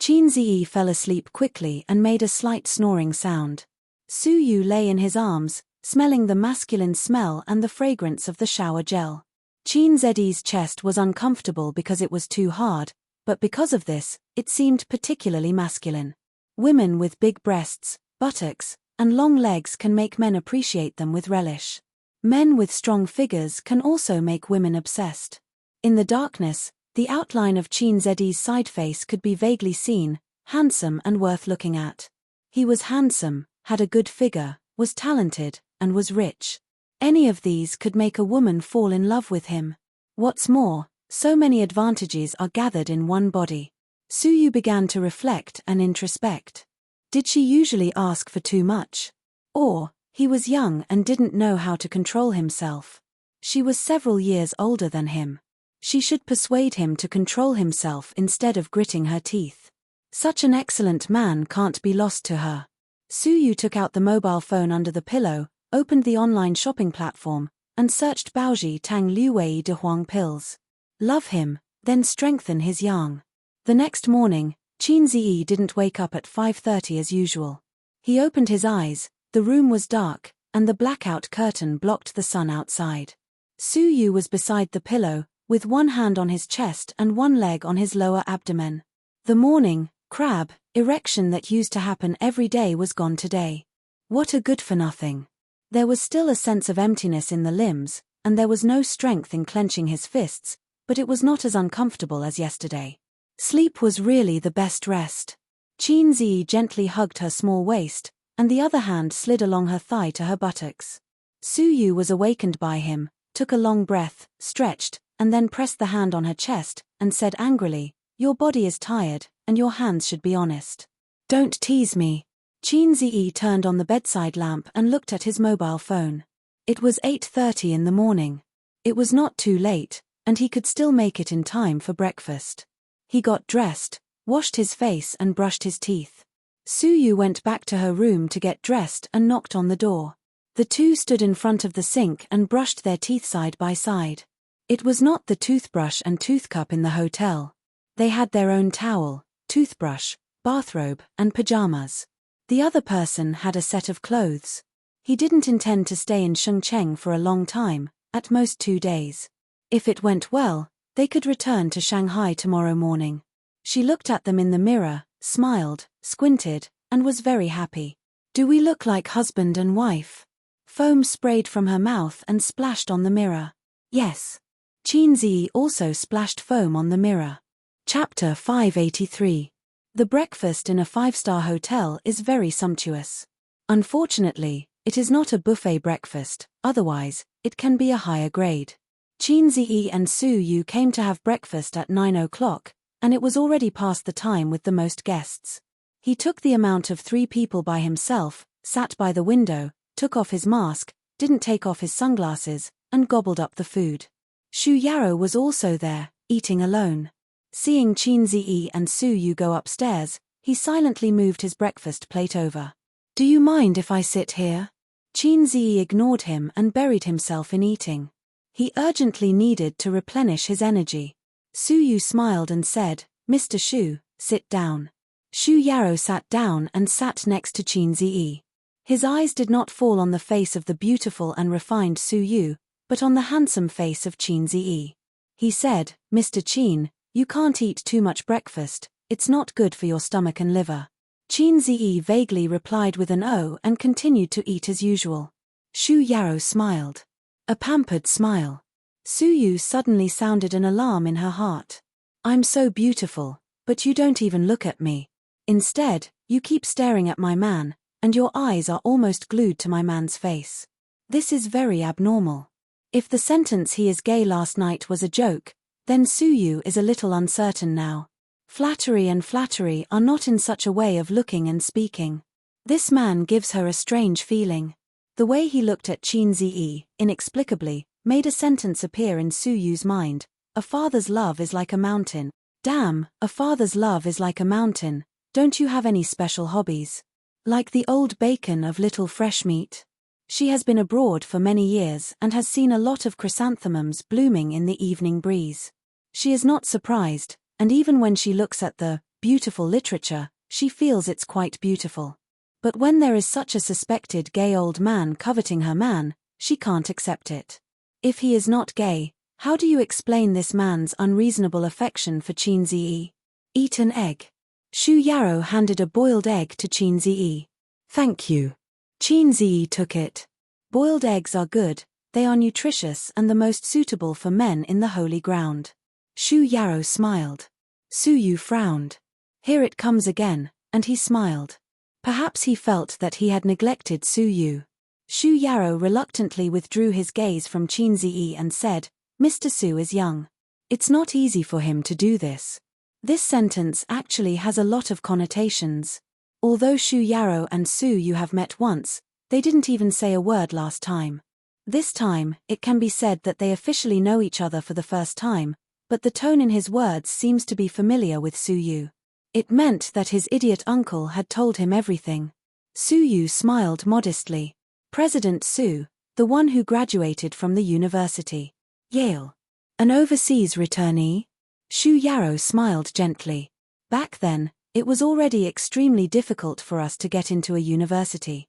Qin Ziyi fell asleep quickly and made a slight snoring sound. Su Yu lay in his arms, smelling the masculine smell and the fragrance of the shower gel. Qin Ziyi's chest was uncomfortable because it was too hard, but because of this, it seemed particularly masculine. Women with big breasts, buttocks, and long legs can make men appreciate them with relish. Men with strong figures can also make women obsessed. In the darkness, the outline of Qin Ziyi's side face could be vaguely seen, handsome and worth looking at. He was handsome, had a good figure, was talented, and was rich. Any of these could make a woman fall in love with him. What's more, so many advantages are gathered in one body. Su Yu began to reflect and introspect. Did she usually ask for too much? Or, he was young and didn't know how to control himself. She was several years older than him. She should persuade him to control himself instead of gritting her teeth. Such an excellent man can't be lost to her. Su Yu took out the mobile phone under the pillow, opened the online shopping platform, and searched Baoji Tang Liuwei De Huang pills. Love him, then strengthen his yang. The next morning, Qin Ziyi didn't wake up at 5:30 as usual. He opened his eyes, the room was dark, and the blackout curtain blocked the sun outside. Su Yu was beside the pillow, with one hand on his chest and one leg on his lower abdomen. The morning, crab, erection that used to happen every day was gone today. What a good-for-nothing. There was still a sense of emptiness in the limbs, and there was no strength in clenching his fists, but it was not as uncomfortable as yesterday. Sleep was really the best rest. Qin Ziyi gently hugged her small waist, and the other hand slid along her thigh to her buttocks. Su Yu was awakened by him, took a long breath, stretched, and then pressed the hand on her chest, and said angrily, Your body is tired, and your hands should be honest. Don't tease me. Qin Ziyi turned on the bedside lamp and looked at his mobile phone. It was 8:30 in the morning. It was not too late, and he could still make it in time for breakfast. He got dressed, washed his face and brushed his teeth. Su Yu went back to her room to get dressed and knocked on the door. The two stood in front of the sink and brushed their teeth side by side. It was not the toothbrush and toothcup in the hotel. They had their own towel, toothbrush, bathrobe, and pajamas. The other person had a set of clothes. He didn't intend to stay in Shengcheng for a long time, at most 2 days. If it went well, they could return to Shanghai tomorrow morning. She looked at them in the mirror, smiled, squinted, and was very happy. Do we look like husband and wife? Foam sprayed from her mouth and splashed on the mirror. Yes. Qin Ziyi also splashed foam on the mirror. Chapter 583. The breakfast in a 5-star hotel is very sumptuous. Unfortunately, it is not a buffet breakfast, otherwise, it can be a higher grade. Qin Ziyi and Su Yu came to have breakfast at 9 o'clock, and it was already past the time with the most guests. He took the amount of 3 people by himself, sat by the window, took off his mask, didn't take off his sunglasses, and gobbled up the food. Shu Yarrow was also there, eating alone. Seeing Qin Ziyi and Su Yu go upstairs, he silently moved his breakfast plate over. Do you mind if I sit here? Qin Ziyi ignored him and buried himself in eating. He urgently needed to replenish his energy. Su Yu smiled and said, Mr. Shu, sit down. Shu Yarrow sat down and sat next to Qin Ziyi. His eyes did not fall on the face of the beautiful and refined Su Yu, but on the handsome face of Qin Ziyi. He said, Mr. Qin, you can't eat too much breakfast, it's not good for your stomach and liver. Qin Ziyi vaguely replied with an "oh" and continued to eat as usual. Shu Yarrow smiled. A pampered smile. Su Yu suddenly sounded an alarm in her heart. I'm so beautiful, but you don't even look at me. Instead, you keep staring at my man, and your eyes are almost glued to my man's face. This is very abnormal. If the sentence "he is gay last night" was a joke, then Suyu is a little uncertain now. Flattery and flattery are not in such a way of looking and speaking. This man gives her a strange feeling. The way he looked at Chin Zi, inexplicably, made a sentence appear in Suyu's mind. A father's love is like a mountain. Damn, a father's love is like a mountain. Don't you have any special hobbies? Like the old bacon of little fresh meat? She has been abroad for many years and has seen a lot of chrysanthemums blooming in the evening breeze. She is not surprised, and even when she looks at the beautiful literature, she feels it's quite beautiful. But when there is such a suspected gay old man coveting her man, she can't accept it. If he is not gay, how do you explain this man's unreasonable affection for Chin Zi? Eat an egg. Shu Yarrow handed a boiled egg to Chin Zi. Thank you. Chin Zi took it. Boiled eggs are good, they are nutritious and the most suitable for men in the holy ground. Shu Yarrow smiled. Suyu frowned. Here it comes again, and he smiled. Perhaps he felt that he had neglected Suyu. Shu Yarrow reluctantly withdrew his gaze from Chin Zi and said, Mr. Su is young. It's not easy for him to do this. This sentence actually has a lot of connotations. Although Shu Yarrow and Suyu have met once, they didn't even say a word last time. This time, it can be said that they officially know each other for the first time, but the tone in his words seems to be familiar with Suyu. It meant that his idiot uncle had told him everything. Suyu smiled modestly. President Su, the one who graduated from the university. Yale. An overseas returnee? Shu Yarrow smiled gently. Back then, it was already extremely difficult for us to get into a university.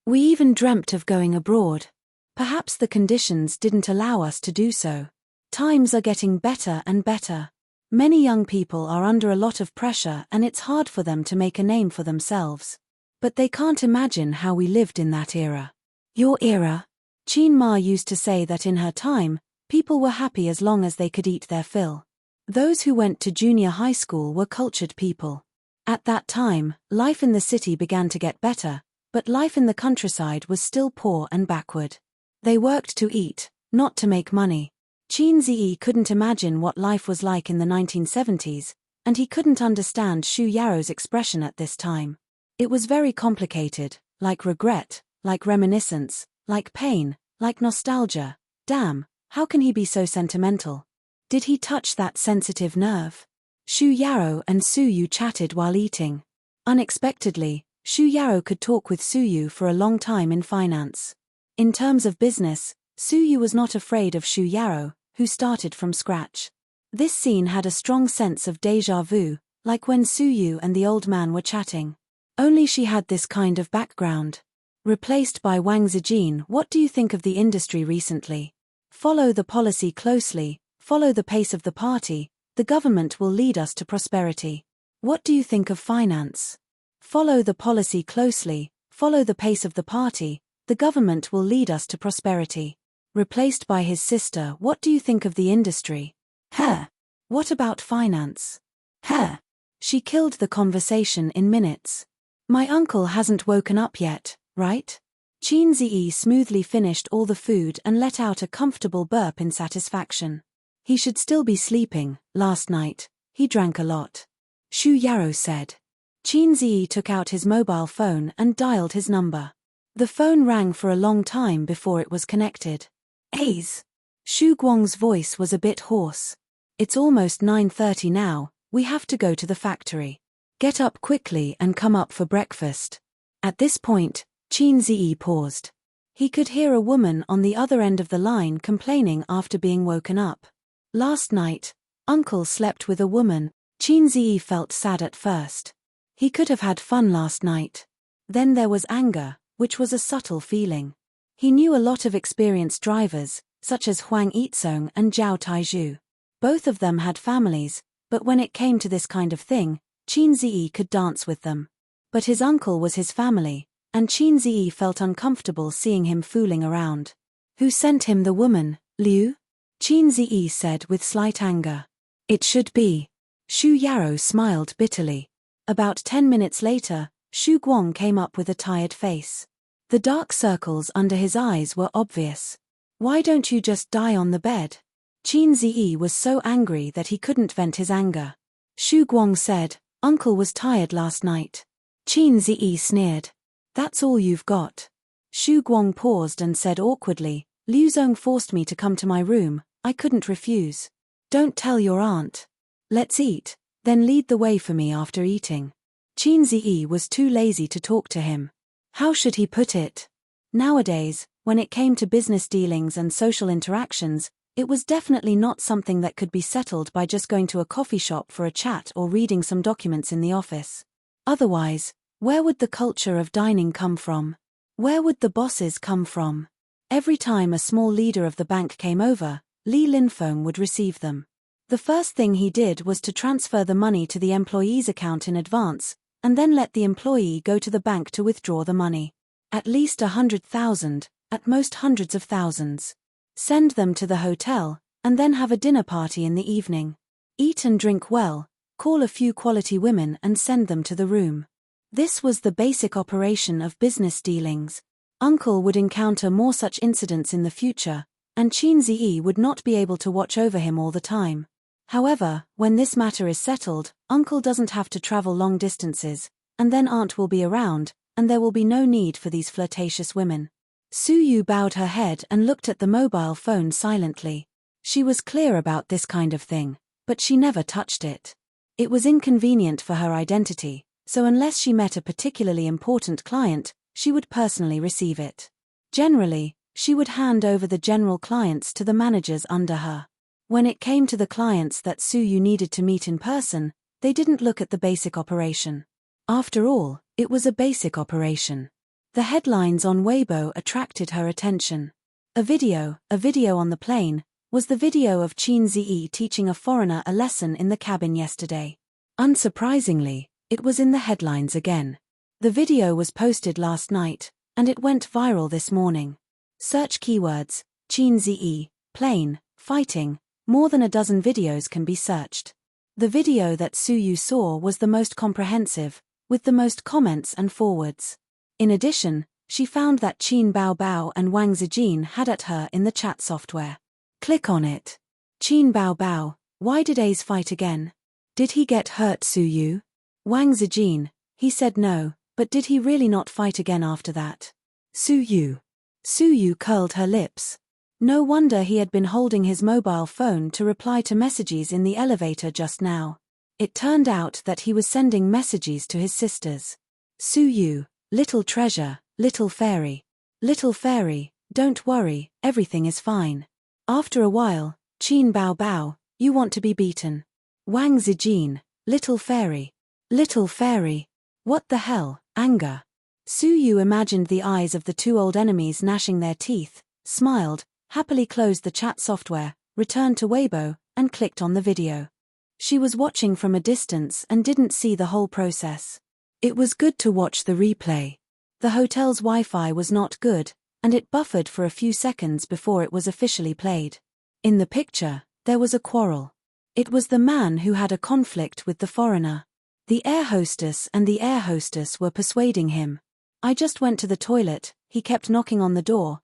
We even dreamt of going abroad. Perhaps the conditions didn't allow us to do so. Times are getting better and better. Many young people are under a lot of pressure and it's hard for them to make a name for themselves. But they can't imagine how we lived in that era. Your era? Chin Ma used to say that in her time, people were happy as long as they could eat their fill. Those who went to junior high school were cultured people. At that time, life in the city began to get better, but life in the countryside was still poor and backward. They worked to eat, not to make money. Chin Zi couldn't imagine what life was like in the 1970s, and he couldn't understand Shu Yarrow's expression at this time. It was very complicated, like regret, like reminiscence, like pain, like nostalgia. Damn, how can he be so sentimental? Did he touch that sensitive nerve? Shu Yarrow and Suyu chatted while eating. Unexpectedly, Shu Yarrow could talk with Suyu for a long time in finance. In terms of business, Suyu was not afraid of Shu Yarrow, who started from scratch. This scene had a strong sense of déjà vu, like when Suyu and the old man were chatting. Only she had this kind of background. Replaced by Wang Zijin. What do you think of the industry recently? Follow the policy closely, follow the pace of the party, the government will lead us to prosperity. What do you think of finance? Follow the policy closely, follow the pace of the party, the government will lead us to prosperity. Replaced by his sister. What do you think of the industry? Her. What about finance? Her. She killed the conversation in minutes. My uncle hasn't woken up yet, right? Chin Zi smoothly finished all the food and let out a comfortable burp in satisfaction. He should still be sleeping. Last night, he drank a lot. Shu Yarrow said. Chin Zi took out his mobile phone and dialed his number. The phone rang for a long time before it was connected. Ace. Shu Guang's voice was a bit hoarse. It's almost 9:30 now, we have to go to the factory. Get up quickly and come up for breakfast. At this point, Chin Zi paused. He could hear a woman on the other end of the line complaining after being woken up. Last night, Uncle slept with a woman. Chin Zi felt sad at first. He could have had fun last night. Then there was anger, which was a subtle feeling. He knew a lot of experienced drivers, such as Huang Yizong and Zhao Taizhu. Both of them had families, but when it came to this kind of thing, Chin Zi could dance with them. But his uncle was his family, and Chin Zi felt uncomfortable seeing him fooling around. Who sent him the woman, Liu? Chin Zi said with slight anger. It should be. Shu Yarrow smiled bitterly. About 10 minutes later, Shu Guang came up with a tired face. The dark circles under his eyes were obvious. Why don't you just die on the bed? Qin Ziyi was so angry that he couldn't vent his anger. Xu Guang said, Uncle was tired last night. Qin Ziyi sneered. That's all you've got. Xu Guang paused and said awkwardly, Liu Zong forced me to come to my room, I couldn't refuse. Don't tell your aunt. Let's eat, then lead the way for me after eating. Qin Ziyi was too lazy to talk to him. How should he put it? Nowadays, when it came to business dealings and social interactions, it was definitely not something that could be settled by just going to a coffee shop for a chat or reading some documents in the office. Otherwise, where would the culture of dining come from? Where would the bosses come from? Every time a small leader of the bank came over, Li Linfeng would receive them. The first thing he did was to transfer the money to the employee's account in advance, and then let the employee go to the bank to withdraw the money. At least 100,000, at most hundreds of thousands. Send them to the hotel, and then have a dinner party in the evening. Eat and drink well, call a few quality women and send them to the room. This was the basic operation of business dealings. Uncle would encounter more such incidents in the future, and Qin Ziyi would not be able to watch over him all the time. However, when this matter is settled, Uncle doesn't have to travel long distances, and then Aunt will be around, and there will be no need for these flirtatious women. Su Yu bowed her head and looked at the mobile phone silently. She was clear about this kind of thing, but she never touched it. It was inconvenient for her identity, so unless she met a particularly important client, she would personally receive it. Generally, she would hand over the general clients to the managers under her. When it came to the clients that Su Yu needed to meet in person, they didn't look at the basic operation. After all, it was a basic operation. The headlines on Weibo attracted her attention. A video on the plane, was the video of Qin Ziyi teaching a foreigner a lesson in the cabin yesterday. Unsurprisingly, it was in the headlines again. The video was posted last night, and it went viral this morning. Search keywords, Qin Ziyi, plane, fighting, more than a dozen videos can be searched. The video that Su Yu saw was the most comprehensive, with the most comments and forwards. In addition, she found that Qin Baobao and Wang Zijin had at her in the chat software. Click on it. Qin Baobao, why did Ace fight again? Did he get hurt, Su Yu? Wang Zijin, he said no, but did he really not fight again after that? Su Yu. Su Yu curled her lips. No wonder he had been holding his mobile phone to reply to messages in the elevator just now. It turned out that he was sending messages to his sisters. Su Yu, little treasure, little fairy. Little fairy, don't worry, everything is fine. After a while, Qin Baobao, you want to be beaten. Wang Zijin, little fairy. Little fairy. What the hell, anger. Su Yu imagined the eyes of the two old enemies gnashing their teeth, smiled, happily closed the chat software, returned to Weibo, and clicked on the video. She was watching from a distance and didn't see the whole process. It was good to watch the replay. The hotel's Wi-Fi was not good, and it buffered for a few seconds before it was officially played. In the picture, there was a quarrel. It was the man who had a conflict with the foreigner. The air hostess and the air hostess were persuading him. I just went to the toilet, he kept knocking on the door.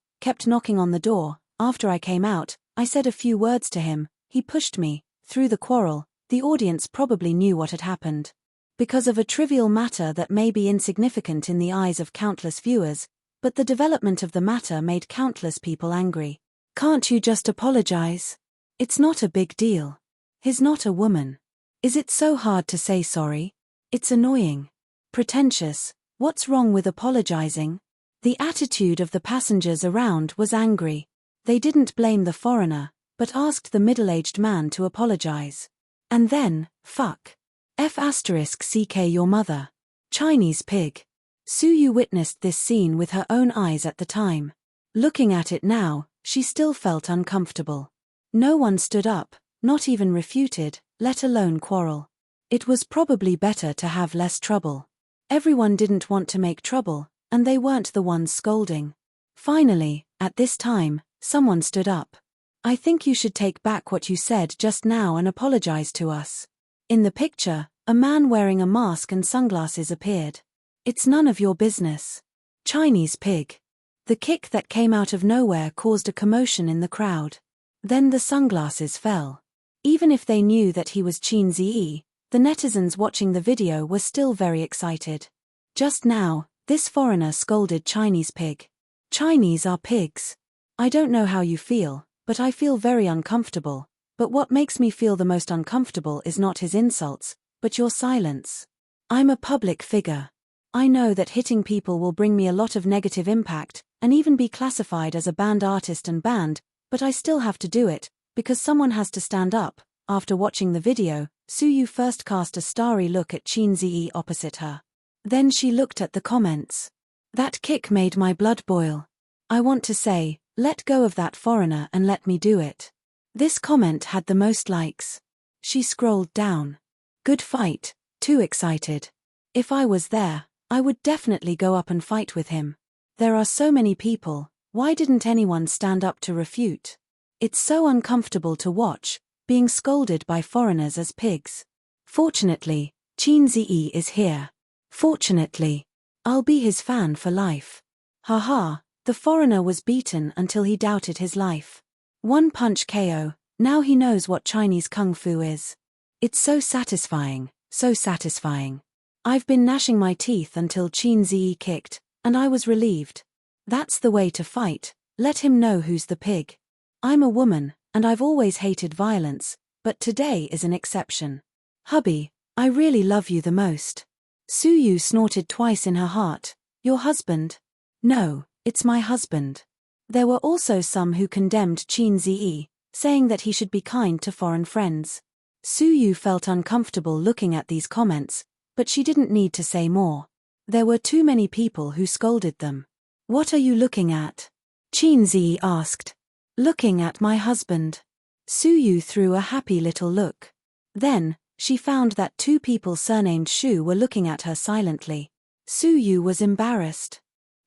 After I came out, I said a few words to him, he pushed me. Through the quarrel, the audience probably knew what had happened. Because of a trivial matter that may be insignificant in the eyes of countless viewers, but the development of the matter made countless people angry. Can't you just apologize? It's not a big deal. He's not a woman. Is it so hard to say sorry? It's annoying. Pretentious. What's wrong with apologizing? The attitude of the passengers around was angry. They didn't blame the foreigner, but asked the middle-aged man to apologize. And then, fuck. *CK your mother. Chinese pig. Su Yu witnessed this scene with her own eyes at the time. Looking at it now, she still felt uncomfortable. No one stood up, not even refuted, let alone quarrel. It was probably better to have less trouble. Everyone didn't want to make trouble, and they weren't the ones scolding. Finally, at this time, someone stood up. I think you should take back what you said just now and apologize to us. In the picture, a man wearing a mask and sunglasses appeared. It's none of your business. Chinese pig. The kick that came out of nowhere caused a commotion in the crowd. Then the sunglasses fell. Even if they knew that he was Qin Ziyi, the netizens watching the video were still very excited. Just now, this foreigner scolded Chinese pig. Chinese are pigs. I don't know how you feel, but I feel very uncomfortable. But what makes me feel the most uncomfortable is not his insults, but your silence. I'm a public figure. I know that hitting people will bring me a lot of negative impact, and even be classified as a banned artist and banned, but I still have to do it, because someone has to stand up. After watching the video, Suyu first cast a starry look at Qin Ziyi opposite her. Then she looked at the comments. That kick made my blood boil. I want to say, let go of that foreigner and let me do it. This comment had the most likes. She scrolled down. Good fight, too excited. If I was there, I would definitely go up and fight with him. There are so many people, why didn't anyone stand up to refute? It's so uncomfortable to watch, being scolded by foreigners as pigs. Fortunately, Qin Ziyi is here. Fortunately, I'll be his fan for life. Haha, the foreigner was beaten until he doubted his life. One punch KO, now he knows what Chinese kung fu is. It's so satisfying, so satisfying. I've been gnashing my teeth until Qin Ziyi kicked, and I was relieved. That's the way to fight, let him know who's the pig. I'm a woman, and I've always hated violence, but today is an exception. Hubby, I really love you the most. Suyu snorted twice in her heart. Your husband? No, it's my husband. There were also some who condemned Qin Ziyi, saying that he should be kind to foreign friends. Suyu felt uncomfortable looking at these comments, but she didn't need to say more. There were too many people who scolded them. What are you looking at? Qin Ziyi asked. Looking at my husband. Suyu threw a happy little look. Then, she found that two people surnamed Shu were looking at her silently. Suyu was embarrassed.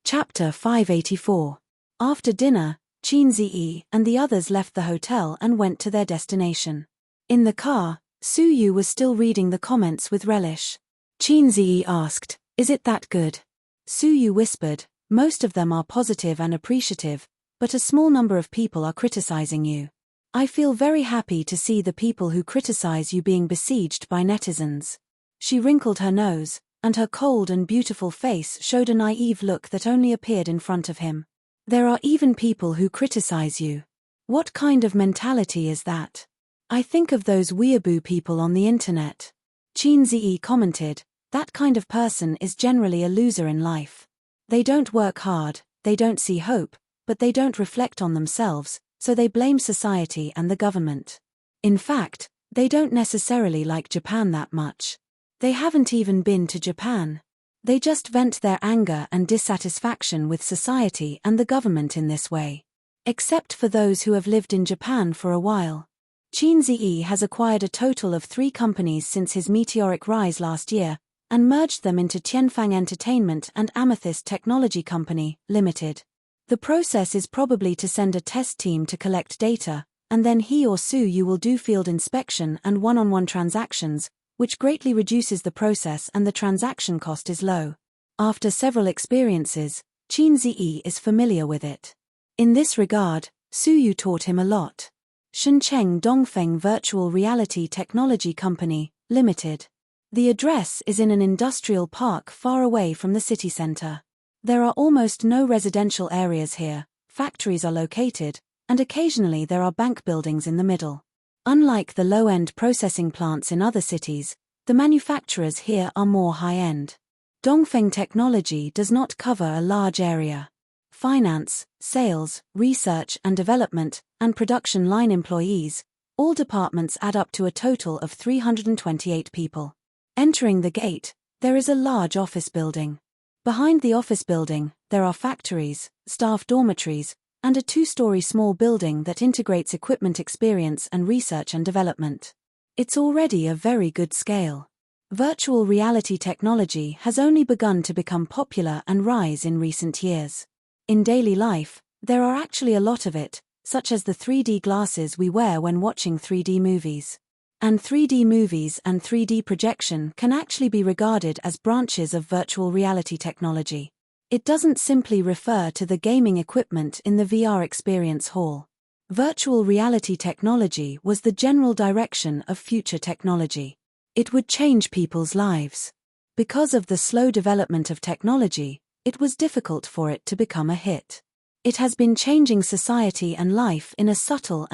Chapter 584. After dinner, Qin Ziyi and the others left the hotel and went to their destination. In the car, Suyu was still reading the comments with relish. Qin Ziyi asked, "Is it that good?" Suyu whispered, "Most of them are positive and appreciative, but a small number of people are criticizing you. I feel very happy to see the people who criticize you being besieged by netizens." She wrinkled her nose, and her cold and beautiful face showed a naive look that only appeared in front of him. There are even people who criticize you. What kind of mentality is that? I think of those weeaboo people on the internet. Qin Ziyi commented, that kind of person is generally a loser in life. They don't work hard, they don't see hope, but they don't reflect on themselves, so they blame society and the government. In fact, they don't necessarily like Japan that much. They haven't even been to Japan. They just vent their anger and dissatisfaction with society and the government in this way. Except for those who have lived in Japan for a while. Qin Ziyi has acquired a total of 3 companies since his meteoric rise last year, and merged them into Tianfang Entertainment and Amethyst Technology Company, Limited. The process is probably to send a test team to collect data, and then he or Suyu will do field inspection and one-on-one transactions, which greatly reduces the process and the transaction cost is low. After several experiences, Qin Ziyi is familiar with it. In this regard, Suyu taught him a lot. Shenzhen Dongfeng Virtual Reality Technology Company, Limited. The address is in an industrial park far away from the city center. There are almost no residential areas here, factories are located, and occasionally there are bank buildings in the middle. Unlike the low-end processing plants in other cities, the manufacturers here are more high-end. Dongfeng Technology does not cover a large area. Finance, sales, research and development, and production line employees, all departments add up to a total of 328 people. Entering the gate, there is a large office building. Behind the office building, there are factories, staff dormitories, and a 2-story small building that integrates equipment experience and research and development. It's already a very good scale. Virtual reality technology has only begun to become popular and rise in recent years. In daily life, there are actually a lot of it, such as the 3D glasses we wear when watching 3D movies. And 3D movies and 3D projection can actually be regarded as branches of virtual reality technology. It doesn't simply refer to the gaming equipment in the VR experience hall. Virtual reality technology was the general direction of future technology. It would change people's lives. Because of the slow development of technology, it was difficult for it to become a hit. It has been changing society and life in a subtle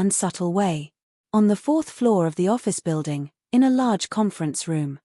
way. On the 4th floor of the office building, in a large conference room,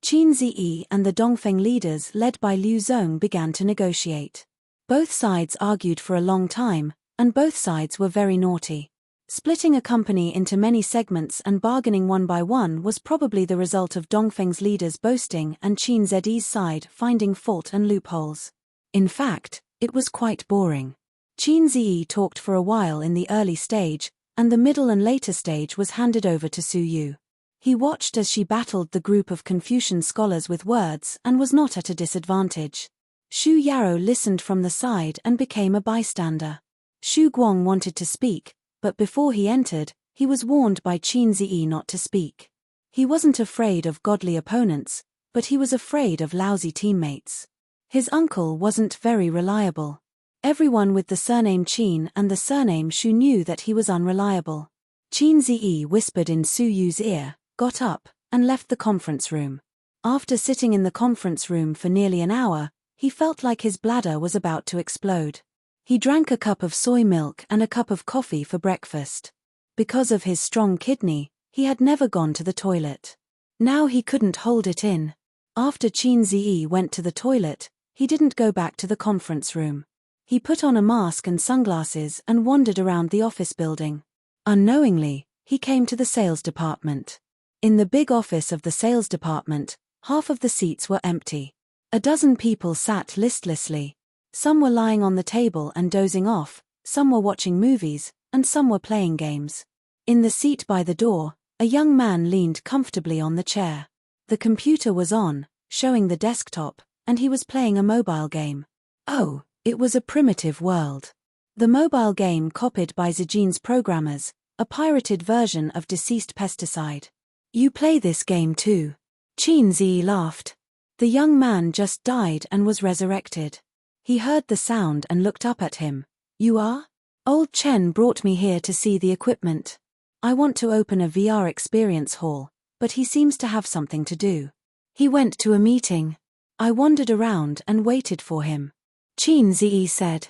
Qin Ziyi and the Dongfeng leaders led by Liu Zong began to negotiate. Both sides argued for a long time, and both sides were very naughty. Splitting a company into many segments and bargaining one by one was probably the result of Dongfeng's leaders boasting and Qin Ziyi's side finding fault and loopholes. In fact, it was quite boring. Qin Ziyi talked for a while in the early stage, and the middle and later stage was handed over to Su Yu. He watched as she battled the group of Confucian scholars with words and was not at a disadvantage. Xu Yarou listened from the side and became a bystander. Xu Guang wanted to speak, but before he entered, he was warned by Qin Ziyi not to speak. He wasn't afraid of godly opponents, but he was afraid of lousy teammates. His uncle wasn't very reliable. Everyone with the surname Qin and the surname Xu knew that he was unreliable. Qin Ziyi whispered in Su Yu's ear, got up, and left the conference room. After sitting in the conference room for nearly an hour, he felt like his bladder was about to explode. He drank a cup of soy milk and a cup of coffee for breakfast. Because of his strong kidney, he had never gone to the toilet. Now he couldn't hold it in. After Qin Ziyi went to the toilet, he didn't go back to the conference room. He put on a mask and sunglasses and wandered around the office building. Unknowingly, he came to the sales department. In the big office of the sales department, half of the seats were empty. A dozen people sat listlessly. Some were lying on the table and dozing off, some were watching movies, and some were playing games. In the seat by the door, a young man leaned comfortably on the chair. The computer was on, showing the desktop, and he was playing a mobile game. Oh, it was a primitive world. The mobile game copied by Zijin's programmers, a pirated version of Deceased Pesticide. You play this game too? Qin Ziyi laughed. The young man just died and was resurrected. He heard the sound and looked up at him. You are? Old Chen brought me here to see the equipment. I want to open a VR experience hall, but he seems to have something to do. He went to a meeting. I wandered around and waited for him. Qin Ziyi said.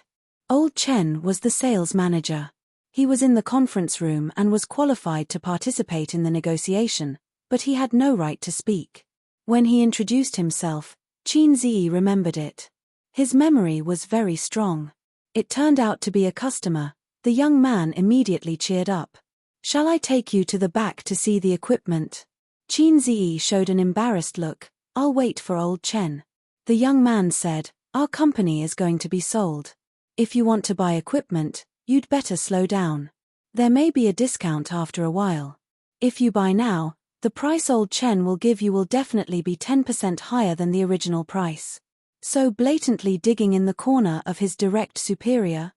Old Chen was the sales manager. He was in the conference room and was qualified to participate in the negotiation, but he had no right to speak. When he introduced himself, Qin Ziyi remembered it. His memory was very strong. It turned out to be a customer. The young man immediately cheered up. Shall I take you to the back to see the equipment? Qin Ziyi showed an embarrassed look. I'll wait for old Chen. The young man said, our company is going to be sold. If you want to buy equipment, you'd better slow down. There may be a discount after a while. If you buy now, the price old Chen will give you will definitely be 10% higher than the original price. So blatantly digging in the corner of his direct superior?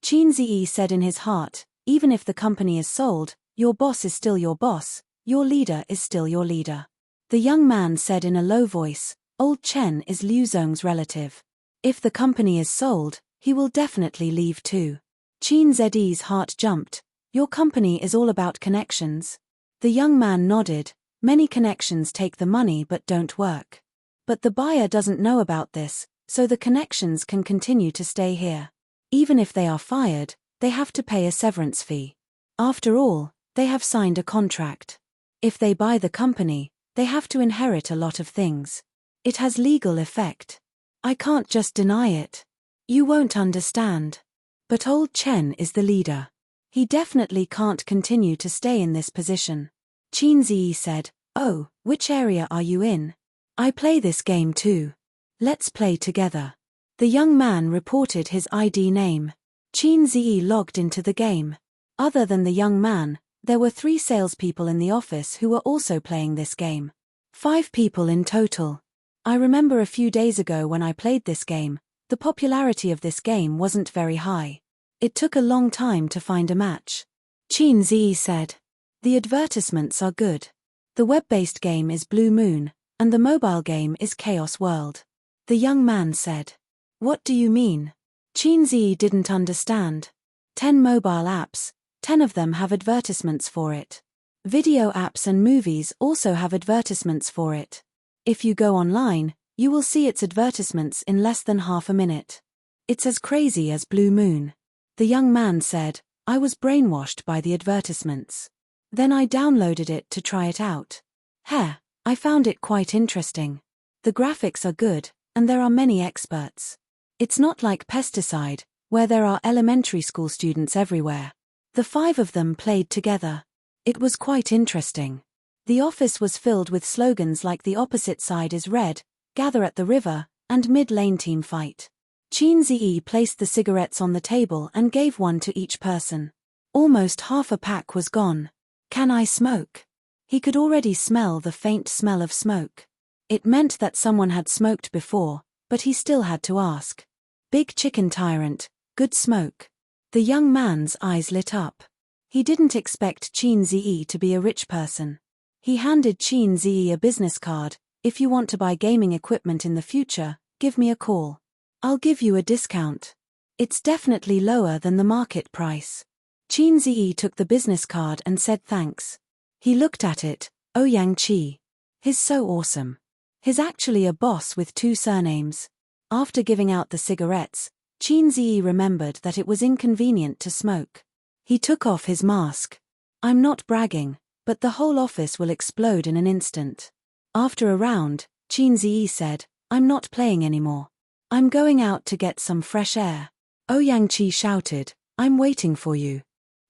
Qin Ziyi said in his heart, even if the company is sold, your boss is still your boss, your leader is still your leader. The young man said in a low voice, old Chen is Liu Zong's relative. If the company is sold, he will definitely leave too. Qin Ziyi's heart jumped. Your company is all about connections. The young man nodded. Many connections take the money but don't work. But the buyer doesn't know about this, so the connections can continue to stay here. Even if they are fired, they have to pay a severance fee. After all, they have signed a contract. If they buy the company, they have to inherit a lot of things. It has legal effect. I can't just deny it. You won't understand. But old Chen is the leader. He definitely can't continue to stay in this position. Qin Ziyi said, oh, which area are you in? I play this game too. Let's play together. The young man reported his ID name. Qin Ziyi logged into the game. Other than the young man, there were 3 salespeople in the office who were also playing this game. 5 people in total. I remember a few days ago when I played this game, the popularity of this game wasn't very high. It took a long time to find a match. Qin Ziyi said. The advertisements are good. The web-based game is Blue Moon, and the mobile game is Chaos World. The young man said. What do you mean? Qinzi didn't understand. 10 mobile apps, 10 of them have advertisements for it. Video apps and movies also have advertisements for it. If you go online, you will see its advertisements in less than half a minute. It's as crazy as Blue Moon. The young man said, I was brainwashed by the advertisements. Then I downloaded it to try it out. I found it quite interesting. The graphics are good, and there are many experts. It's not like Pesticide, where there are elementary school students everywhere. The 5 of them played together. It was quite interesting. The office was filled with slogans like the opposite side is red, gather at the river, and mid-lane team fight. Qinzi placed the cigarettes on the table and gave one to each person. Almost half a pack was gone. Can I smoke? He could already smell the faint smell of smoke. It meant that someone had smoked before, but he still had to ask. Big chicken tyrant, good smoke. The young man's eyes lit up. He didn't expect Qinzi to be a rich person. He handed Qinzi a business card. If you want to buy gaming equipment in the future, give me a call. I'll give you a discount. It's definitely lower than the market price. Qinzi took the business card and said thanks. He looked at it, Ouyang Qi. He's so awesome. He's actually a boss with 2 surnames. After giving out the cigarettes, Qinzi remembered that it was inconvenient to smoke. He took off his mask. I'm not bragging, but the whole office will explode in an instant. After a round, Qinzi said, I'm not playing anymore. I'm going out to get some fresh air. Ouyang Qi shouted, I'm waiting for you.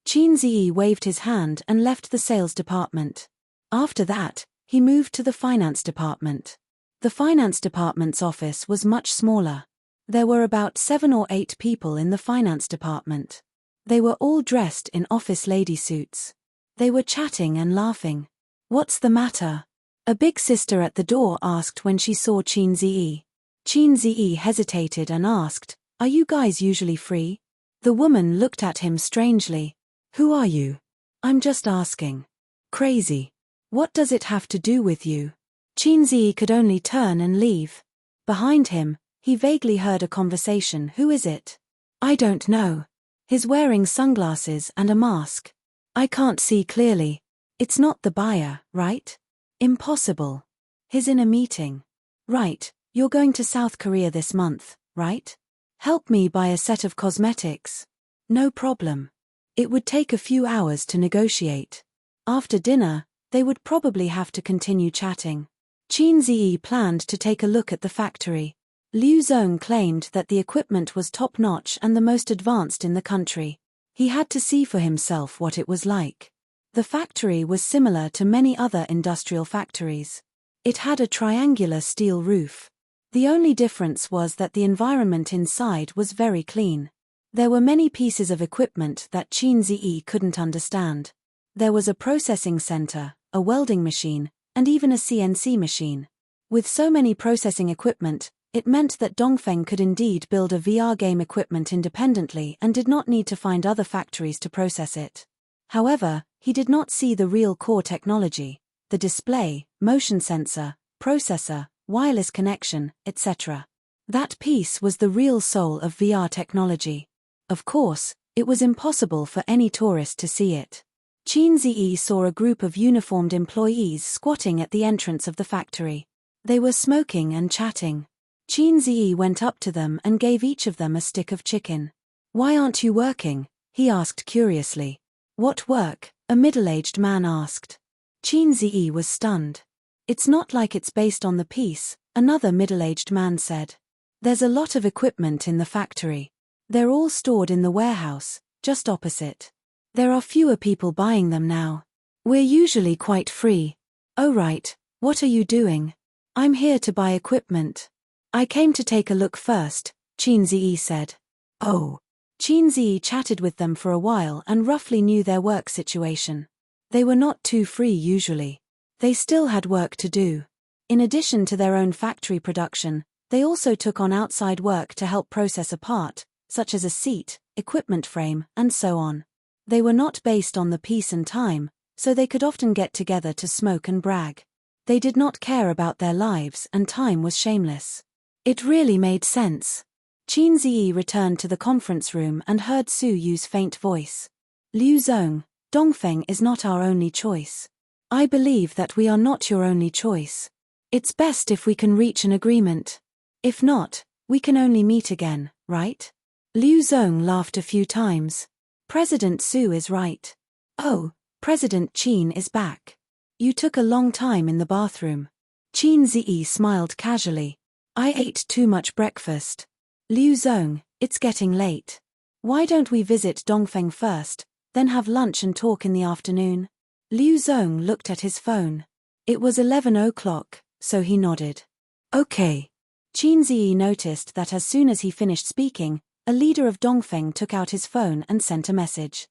Qinzi waved his hand and left the sales department. After that, he moved to the finance department. The finance department's office was much smaller. There were about 7 or 8 people in the finance department. They were all dressed in office lady suits. They were chatting and laughing. What's the matter? A big sister at the door asked when she saw Qinzi. Qinzi hesitated and asked, Are you guys usually free? The woman looked at him strangely. Who are you? I'm just asking. Crazy. What does it have to do with you? Qinzi could only turn and leave. Behind him, he vaguely heard a conversation. Who is it? I don't know. He's wearing sunglasses and a mask. I can't see clearly. It's not the buyer, right? Impossible. He's in a meeting. Right, you're going to South Korea this month, right? Help me buy a set of cosmetics. No problem. It would take a few hours to negotiate. After dinner, they would probably have to continue chatting. Qinzi planned to take a look at the factory. Liu Zong claimed that the equipment was top-notch and the most advanced in the country. He had to see for himself what it was like. The factory was similar to many other industrial factories. It had a triangular steel roof. The only difference was that the environment inside was very clean. There were many pieces of equipment that Qinzi couldn't understand. There was a processing center, a welding machine, and even a CNC machine. With so many processing equipment, it meant that Dongfeng could indeed build a VR game equipment independently and did not need to find other factories to process it. However, he did not see the real core technology, the display, motion sensor, processor, wireless connection, etc. That piece was the real soul of VR technology. Of course, it was impossible for any tourist to see it. Qinzi saw a group of uniformed employees squatting at the entrance of the factory. They were smoking and chatting. Qinzi went up to them and gave each of them a stick of chicken. Why aren't you working? He asked curiously. What work? A middle-aged man asked. Qinzi was stunned. It's not like it's based on the piece, another middle-aged man said. There's a lot of equipment in the factory. They're all stored in the warehouse, just opposite. There are fewer people buying them now. We're usually quite free. Oh right, what are you doing? I'm here to buy equipment. I came to take a look first, Qinzi said. Oh. Qinzi chatted with them for a while and roughly knew their work situation. They were not too free usually. They still had work to do. In addition to their own factory production, they also took on outside work to help process a part, such as a seat, equipment frame, and so on. They were not based on the piece and time, so they could often get together to smoke and brag. They did not care about their lives and time was shameless. It really made sense. Qin Ziyi returned to the conference room and heard Su Yu's faint voice. Liu Zong, Dongfeng is not our only choice. I believe that we are not your only choice. It's best if we can reach an agreement. If not, we can only meet again, right? Liu Zong laughed a few times. President Su is right. Oh, President Qin is back. You took a long time in the bathroom. Qin Ziyi smiled casually. I ate too much breakfast. Liu Zong, it's getting late. Why don't we visit Dongfeng first, then have lunch and talk in the afternoon? Liu Zong looked at his phone. It was 11 o'clock, so he nodded. Okay. Qin Ziyi noticed that as soon as he finished speaking, a leader of Dongfeng took out his phone and sent a message.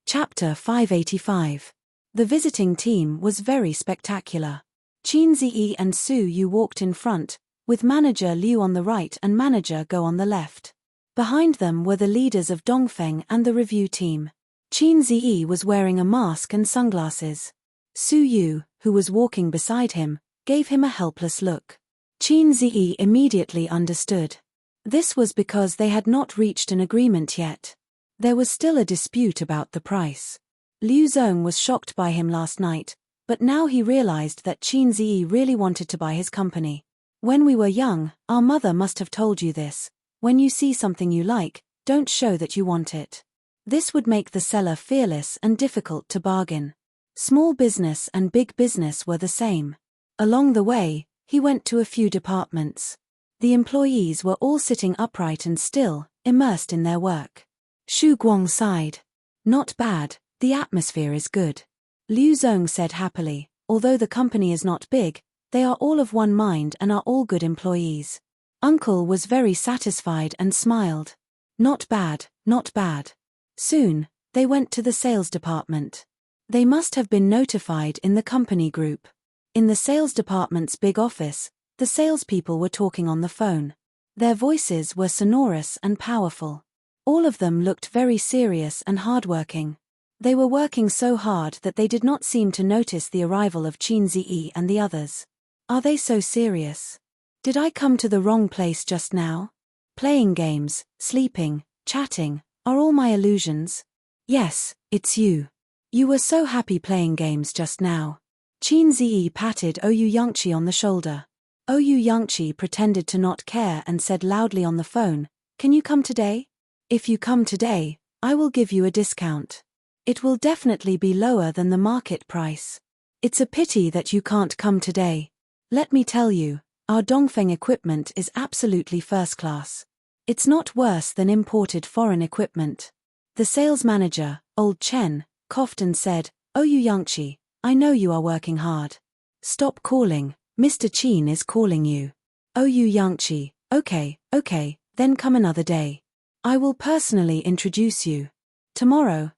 Chapter 585. The visiting team was very spectacular. Qin Ziyi and Su Yu walked in front, with Manager Liu on the right and Manager Go on the left. Behind them were the leaders of Dongfeng and the review team. Qin Ziyi was wearing a mask and sunglasses. Su Yu, who was walking beside him, gave him a helpless look. Qin Ziyi immediately understood. This was because they had not reached an agreement yet. There was still a dispute about the price. Liu Zong was shocked by him last night, but now he realized that Qin Ziyi really wanted to buy his company. When we were young, our mother must have told you this. When you see something you like, don't show that you want it. This would make the seller fearless and difficult to bargain. Small business and big business were the same. Along the way, he went to a few departments. The employees were all sitting upright and still, immersed in their work. Xu Guang sighed. Not bad, the atmosphere is good. Liu Zong said happily, although the company is not big, they are all of one mind and are all good employees. Uncle was very satisfied and smiled. Not bad, not bad. Soon, they went to the sales department. They must have been notified in the company group. In the sales department's big office, the salespeople were talking on the phone. Their voices were sonorous and powerful. All of them looked very serious and hardworking. They were working so hard that they did not seem to notice the arrival of Qin Ziyi and the others. Are they so serious? Did I come to the wrong place just now? Playing games, sleeping, chatting, are all my illusions? Yes, it's you. You were so happy playing games just now. Qin Ziyi patted Oyu Yangqi on the shoulder. Oyu Yangqi pretended to not care and said loudly on the phone, "Can you come today? If you come today, I will give you a discount. It will definitely be lower than the market price. It's a pity that you can't come today. Let me tell you, our Dongfeng equipment is absolutely first class. It's not worse than imported foreign equipment." The sales manager, Old Chen, coughed and said, "Oyu Yangqi, I know you are working hard. Stop calling, Mr. Qin is calling you." Oyu Yangqi, okay, then come another day. I will personally introduce you. Tomorrow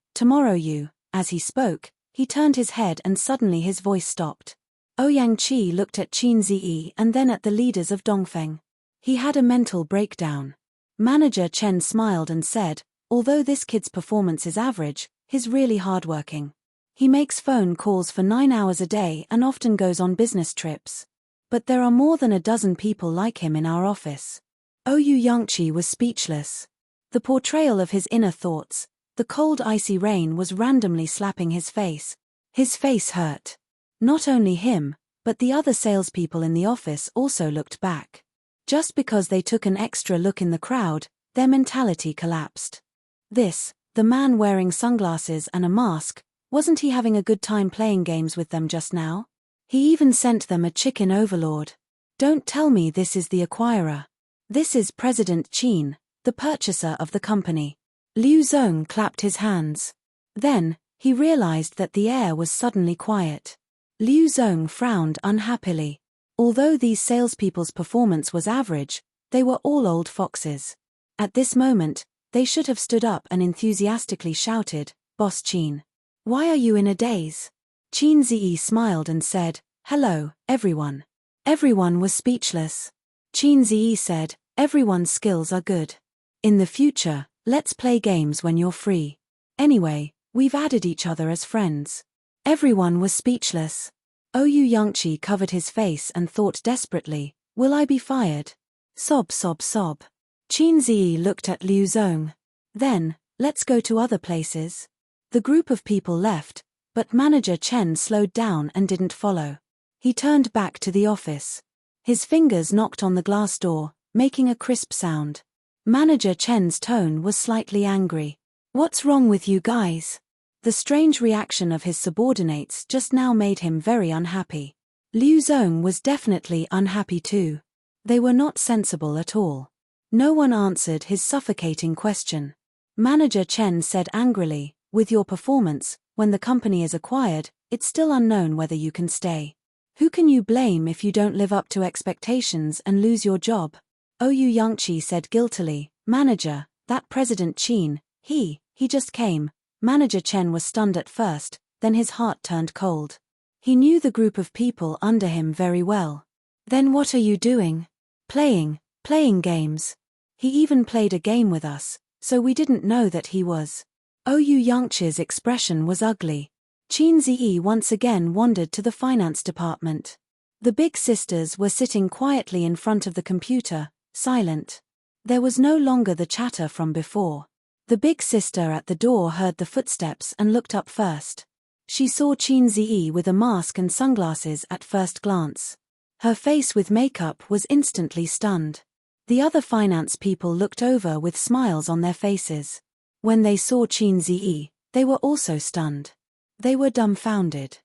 you." As he spoke, he turned his head and suddenly his voice stopped. Ouyang Qi looked at Qin Ziyi and then at the leaders of Dongfeng. He had a mental breakdown. Manager Chen smiled and said, "Although this kid's performance is average, he's really hardworking. He makes phone calls for 9 hours a day and often goes on business trips. But there are more than a dozen people like him in our office." Oyu Yangqi was speechless. The portrayal of his inner thoughts, the cold icy rain was randomly slapping his face. His face hurt. Not only him, but the other salespeople in the office also looked back. Just because they took an extra look in the crowd, their mentality collapsed. This, the man wearing sunglasses and a mask, wasn't he having a good time playing games with them just now? He even sent them a chicken overlord. Don't tell me this is the acquirer. This is President Qin, the purchaser of the company. Liu Zong clapped his hands. Then, he realized that the air was suddenly quiet. Liu Zong frowned unhappily. Although these salespeople's performance was average, they were all old foxes. At this moment, they should have stood up and enthusiastically shouted, "Boss Qin. Why are you in a daze?" Qin Ziyi smiled and said, "Hello, everyone." Everyone was speechless. Qin Ziyi said, "Everyone's skills are good. In the future, let's play games when you're free. Anyway, we've added each other as friends." Everyone was speechless. Oyu Yangqi covered his face and thought desperately, "Will I be fired?" Sob, sob, sob. Qin Ziyi looked at Liu Zong. Then, let's go to other places. The group of people left, but Manager Chen slowed down and didn't follow. He turned back to the office. His fingers knocked on the glass door, making a crisp sound. Manager Chen's tone was slightly angry. What's wrong with you guys? The strange reaction of his subordinates just now made him very unhappy. Liu Zong was definitely unhappy too. They were not sensible at all. No one answered his suffocating question. Manager Chen said angrily, with your performance, when the company is acquired, it's still unknown whether you can stay. Who can you blame if you don't live up to expectations and lose your job? Oyu Yangqi said guiltily, Manager, that President Qin, he just came. Manager Chen was stunned at first, then his heart turned cold. He knew the group of people under him very well. Then what are you doing? Playing games. He even played a game with us, so we didn't know that he was. Oyu Yangqi's expression was ugly. Qin Ziyi once again wandered to the finance department. The big sisters were sitting quietly in front of the computer, silent. There was no longer the chatter from before. The big sister at the door heard the footsteps and looked up first. She saw Qin Ziyi with a mask and sunglasses at first glance. Her face with makeup was instantly stunned. The other finance people looked over with smiles on their faces. When they saw Qin Ziyi, they were also stunned. They were dumbfounded.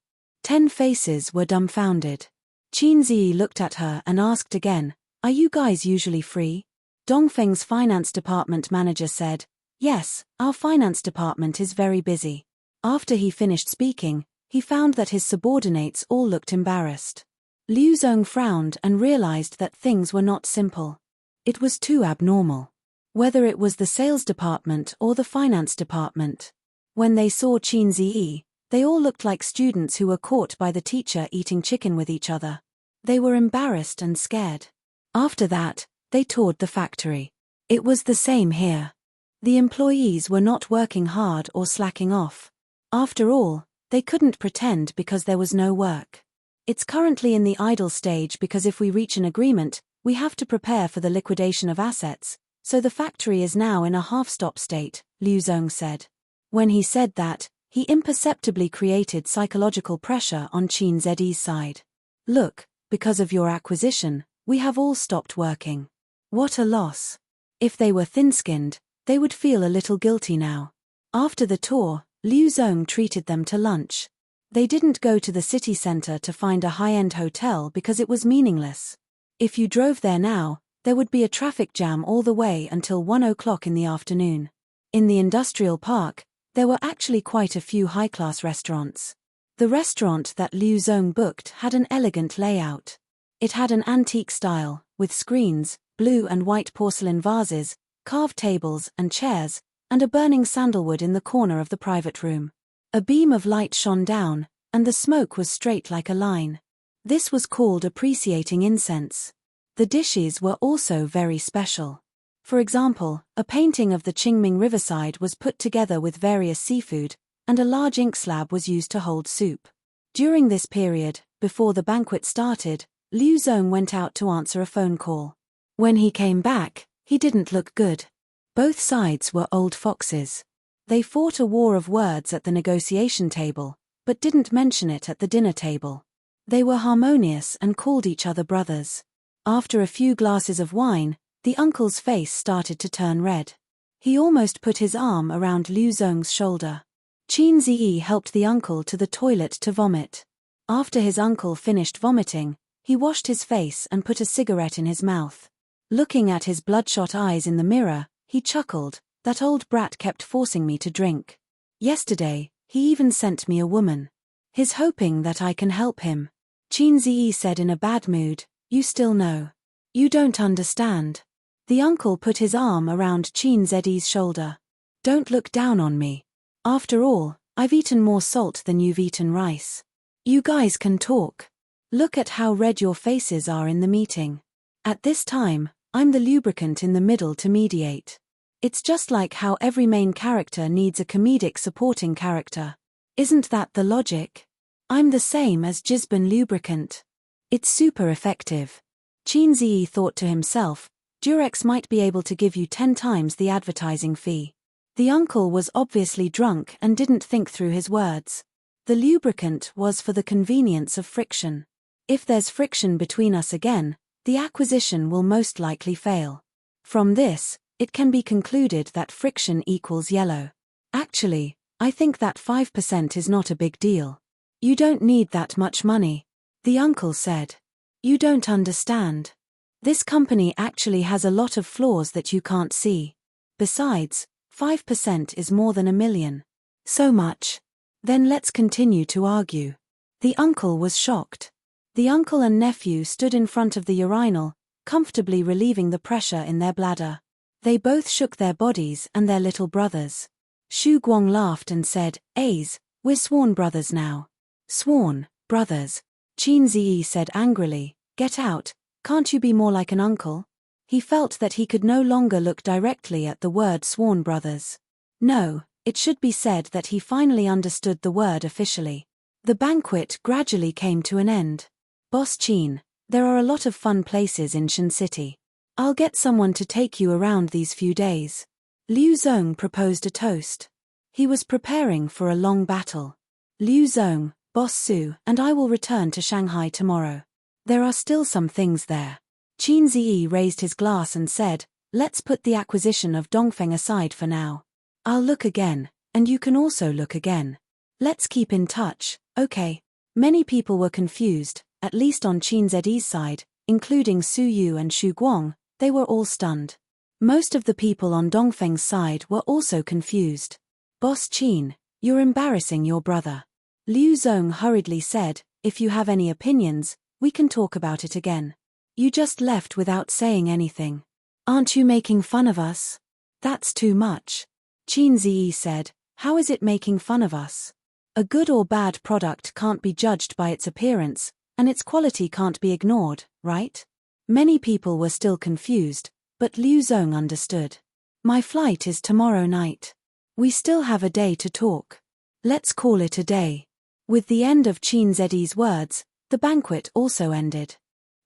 10 faces were dumbfounded. Qin Ziyi looked at her and asked again, Are you guys usually free? Dongfeng's finance department manager said, Yes, our finance department is very busy. After he finished speaking, he found that his subordinates all looked embarrassed. Liu Zong frowned and realized that things were not simple. It was too abnormal. Whether it was the sales department or the finance department. When they saw Qin Ziyi, they all looked like students who were caught by the teacher eating chicken with each other. They were embarrassed and scared. After that, they toured the factory. It was the same here. The employees were not working hard or slacking off. After all, they couldn't pretend because there was no work. It's currently in the idle stage because if we reach an agreement, we have to prepare for the liquidation of assets, so the factory is now in a half-stop state, Liu Zong said. When he said that, he imperceptibly created psychological pressure on Qin Ziyi's side. Look, because of your acquisition, we have all stopped working. What a loss. If they were thin-skinned, they would feel a little guilty now. After the tour, Liu Zong treated them to lunch. They didn't go to the city center to find a high-end hotel because it was meaningless. If you drove there now, there would be a traffic jam all the way until 1 o'clock in the afternoon. In the industrial park, there were actually quite a few high-class restaurants. The restaurant that Liu Zong booked had an elegant layout. It had an antique style, with screens, blue and white porcelain vases, carved tables and chairs, and a burning sandalwood in the corner of the private room. A beam of light shone down, and the smoke was straight like a line. This was called appreciating incense. The dishes were also very special. For example, a painting of the Qingming riverside was put together with various seafood, and a large ink slab was used to hold soup. During this period, before the banquet started, Liu Zong went out to answer a phone call. When he came back, he didn't look good. Both sides were old foxes. They fought a war of words at the negotiation table, but didn't mention it at the dinner table. They were harmonious and called each other brothers. After a few glasses of wine, the uncle's face started to turn red. He almost put his arm around Liu Zong's shoulder. Qin Ziyi helped the uncle to the toilet to vomit. After his uncle finished vomiting, he washed his face and put a cigarette in his mouth. Looking at his bloodshot eyes in the mirror, he chuckled, That old brat kept forcing me to drink. Yesterday, he even sent me a woman. He's hoping that I can help him. Qin Ziyi said in a bad mood, You still know. You don't understand. The uncle put his arm around Qin Ziyi's shoulder. Don't look down on me. After all, I've eaten more salt than you've eaten rice. You guys can talk. Look at how red your faces are in the meeting. At this time, I'm the lubricant in the middle to mediate. It's just like how every main character needs a comedic supporting character. Isn't that the logic? I'm the same as Jizban lubricant. It's super effective. Qin Ziyi thought to himself, Durex might be able to give you 10 times the advertising fee. The uncle was obviously drunk and didn't think through his words. The lubricant was for the convenience of friction. If there's friction between us again, the acquisition will most likely fail. From this, it can be concluded that friction equals yellow. Actually, I think that 5% is not a big deal. You don't need that much money, the uncle said. You don't understand. This company actually has a lot of flaws that you can't see. Besides, 5% is more than $1 million. So much. Then let's continue to argue. The uncle was shocked. The uncle and nephew stood in front of the urinal, comfortably relieving the pressure in their bladder. They both shook their bodies and their little brothers. Shu Guang laughed and said, "A's, we're sworn brothers now." "Sworn brothers," Qin Ziyi said angrily. "Get out, can't you be more like an uncle?" He felt that he could no longer look directly at the word sworn brothers. No, it should be said that he finally understood the word officially. The banquet gradually came to an end. "Boss Qin, there are a lot of fun places in Shen City. I'll get someone to take you around these few days." Liu Zong proposed a toast. He was preparing for a long battle. "Liu Zong, Boss Su, and I will return to Shanghai tomorrow. There are still some things there." Qin Ziyi raised his glass and said, "Let's put the acquisition of Dongfeng aside for now. I'll look again, and you can also look again. Let's keep in touch, okay?" Many people were confused, at least on Qin Ziyi's side, including Su Yu and Shu Guang. They were all stunned. Most of the people on Dongfeng's side were also confused. "Boss Qin, you're embarrassing your brother." Liu Zong hurriedly said, "If you have any opinions, we can talk about it again. You just left without saying anything. Aren't you making fun of us?" "That's too much." Qin Ziyi said, "How is it making fun of us? A good or bad product can't be judged by its appearance, and its quality can't be ignored, right?" Many people were still confused, but Liu Zong understood. "My flight is tomorrow night. We still have a day to talk. Let's call it a day." With the end of Qin Ziyi's words, the banquet also ended.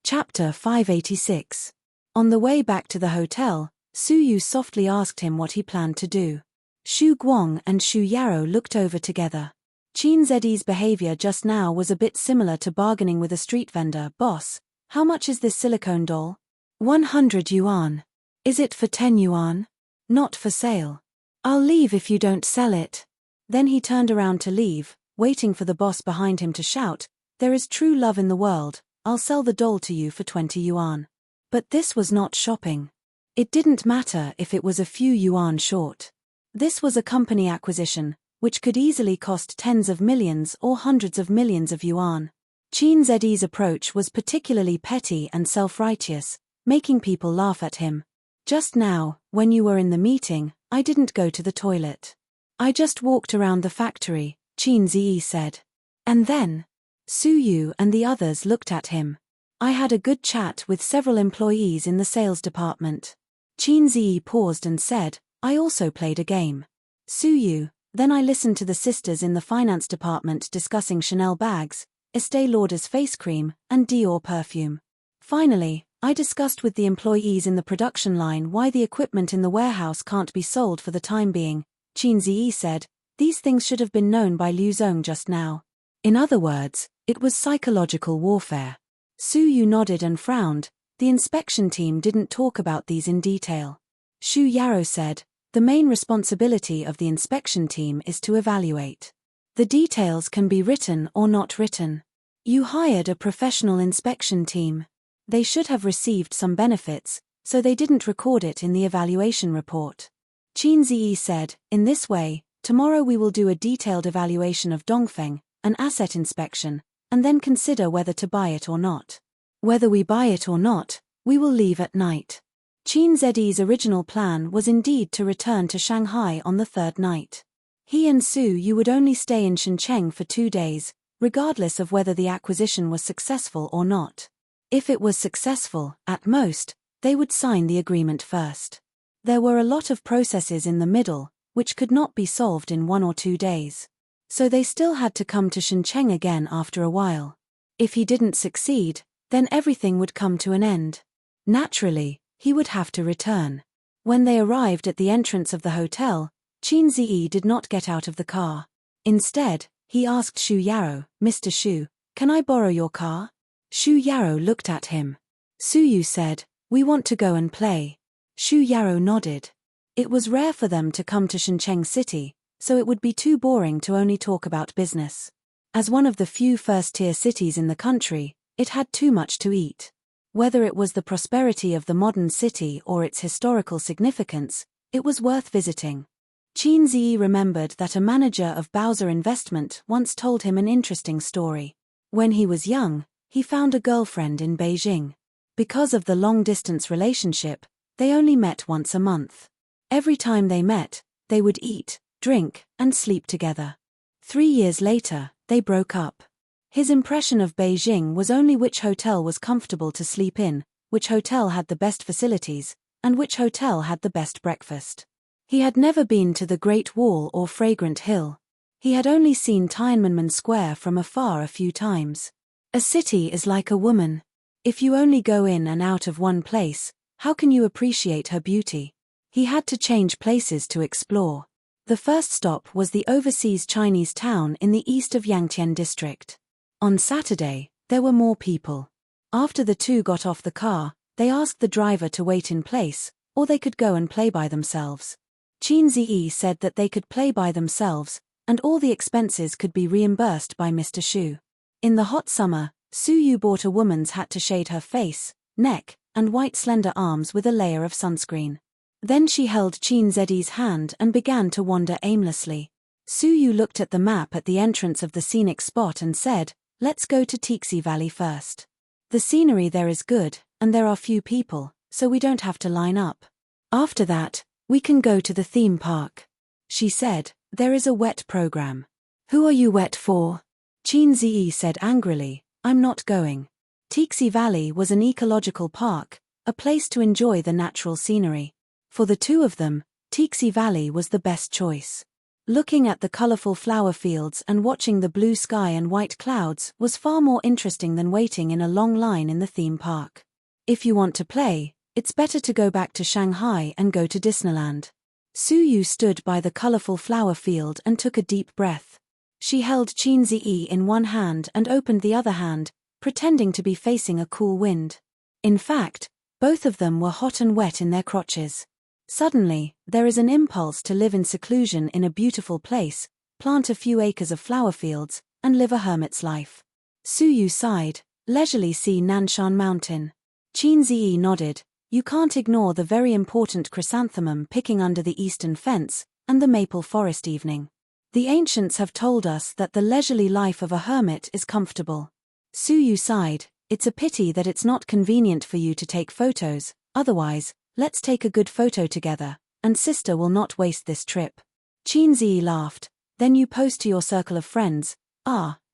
Chapter 586. On the way back to the hotel, Su Yu softly asked him what he planned to do. Shu Guang and Shu Yarrow looked over together. Qin Ziyi's behavior just now was a bit similar to bargaining with a street vendor. "Boss, how much is this silicone doll?" 100 yuan. "Is it for 10 yuan? Not for sale. I'll leave if you don't sell it." Then he turned around to leave, waiting for the boss behind him to shout, "There is true love in the world, I'll sell the doll to you for 20 yuan. But this was not shopping. It didn't matter if it was a few yuan short. This was a company acquisition, which could easily cost tens of millions or hundreds of millions of yuan. Qin Ziyi's approach was particularly petty and self-righteous, making people laugh at him. "Just now, when you were in the meeting, I didn't go to the toilet. I just walked around the factory," Qin Ziyi said. "And then?" Su Yu and the others looked at him. "I had a good chat with several employees in the sales department." Qin Ziyi paused and said, "I also played a game." Su Yu, "Then I listened to the sisters in the finance department discussing Chanel bags, Estée Lauder's face cream, and Dior perfume. Finally, I discussed with the employees in the production line why the equipment in the warehouse can't be sold for the time being." Qin Ziyi said, "These things should have been known by Liu Zong just now." In other words, it was psychological warfare. Su Yu nodded and frowned. The inspection team didn't talk about these in detail. Shu Yarrow said, "The main responsibility of the inspection team is to evaluate. The details can be written or not written. You hired a professional inspection team. They should have received some benefits, so they didn't record it in the evaluation report." Qin Ziyi said, "In this way, tomorrow we will do a detailed evaluation of Dongfeng, an asset inspection, and then consider whether to buy it or not. Whether we buy it or not, we will leave at night." Qin Ziyi's original plan was indeed to return to Shanghai on the third night. He and Su Yu would only stay in Shenzhen for 2 days, regardless of whether the acquisition was successful or not. If it was successful, at most, they would sign the agreement first. There were a lot of processes in the middle, which could not be solved in 1 or 2 days. So they still had to come to Shenzhen again after a while. If he didn't succeed, then everything would come to an end. Naturally, He would have to return. When they arrived at the entrance of the hotel, Qin Ziyi did not get out of the car. Instead, he asked Xu Yarou, "Mr. Xu, can I borrow your car?" Xu Yarou looked at him. Su Yu said, "We want to go and play." Xu Yarou nodded. It was rare for them to come to Shenzhen City, so it would be too boring to only talk about business. As one of the few first-tier cities in the country, it had too much to eat. Whether it was the prosperity of the modern city or its historical significance, it was worth visiting. Qin Ziyi remembered that a manager of Bowser Investment once told him an interesting story. When he was young, he found a girlfriend in Beijing. Because of the long-distance relationship, they only met once a month. Every time they met, they would eat, drink, and sleep together. 3 years later, they broke up. His impression of Beijing was only which hotel was comfortable to sleep in, which hotel had the best facilities, and which hotel had the best breakfast. He had never been to the Great Wall or Fragrant Hill. He had only seen Tiananmen Square from afar a few times. A city is like a woman. If you only go in and out of one place, how can you appreciate her beauty? He had to change places to explore. The first stop was the overseas Chinese town in the east of Yangtian district. On Saturday, there were more people. After the two got off the car, they asked the driver to wait in place, or they could go and play by themselves. Qin Ziyi said that they could play by themselves, and all the expenses could be reimbursed by Mr. Xu. In the hot summer, Su Yu bought a woman's hat to shade her face, neck, and white slender arms with a layer of sunscreen. Then she held Qin Ziyi's hand and began to wander aimlessly. Su Yu looked at the map at the entrance of the scenic spot and said, "Let's go to Tixi Valley first. The scenery there is good, and there are few people, so we don't have to line up. After that, we can go to the theme park." She said, "There is a wet program." "Who are you wet for?" Qin Ziyi said angrily, "I'm not going." Tixi Valley was an ecological park, a place to enjoy the natural scenery. For the two of them, Tixi Valley was the best choice. Looking at the colorful flower fields and watching the blue sky and white clouds was far more interesting than waiting in a long line in the theme park. If you want to play, it's better to go back to Shanghai and go to Disneyland. Su Yu stood by the colorful flower field and took a deep breath. She held Qin Ziyi in one hand and opened the other hand, pretending to be facing a cool wind. In fact, both of them were hot and wet in their crotches. Suddenly, there is an impulse to live in seclusion in a beautiful place, plant a few acres of flower fields, and live a hermit's life. Su Yu sighed, leisurely see Nanshan Mountain. Qin Ziyi nodded. You can't ignore the very important chrysanthemum picking under the eastern fence, and the maple forest evening. The ancients have told us that the leisurely life of a hermit is comfortable. Su Yu sighed, it's a pity that it's not convenient for you to take photos, otherwise, let's take a good photo together, and sister will not waste this trip. Qin Ziyi laughed, then you post to your circle of friends,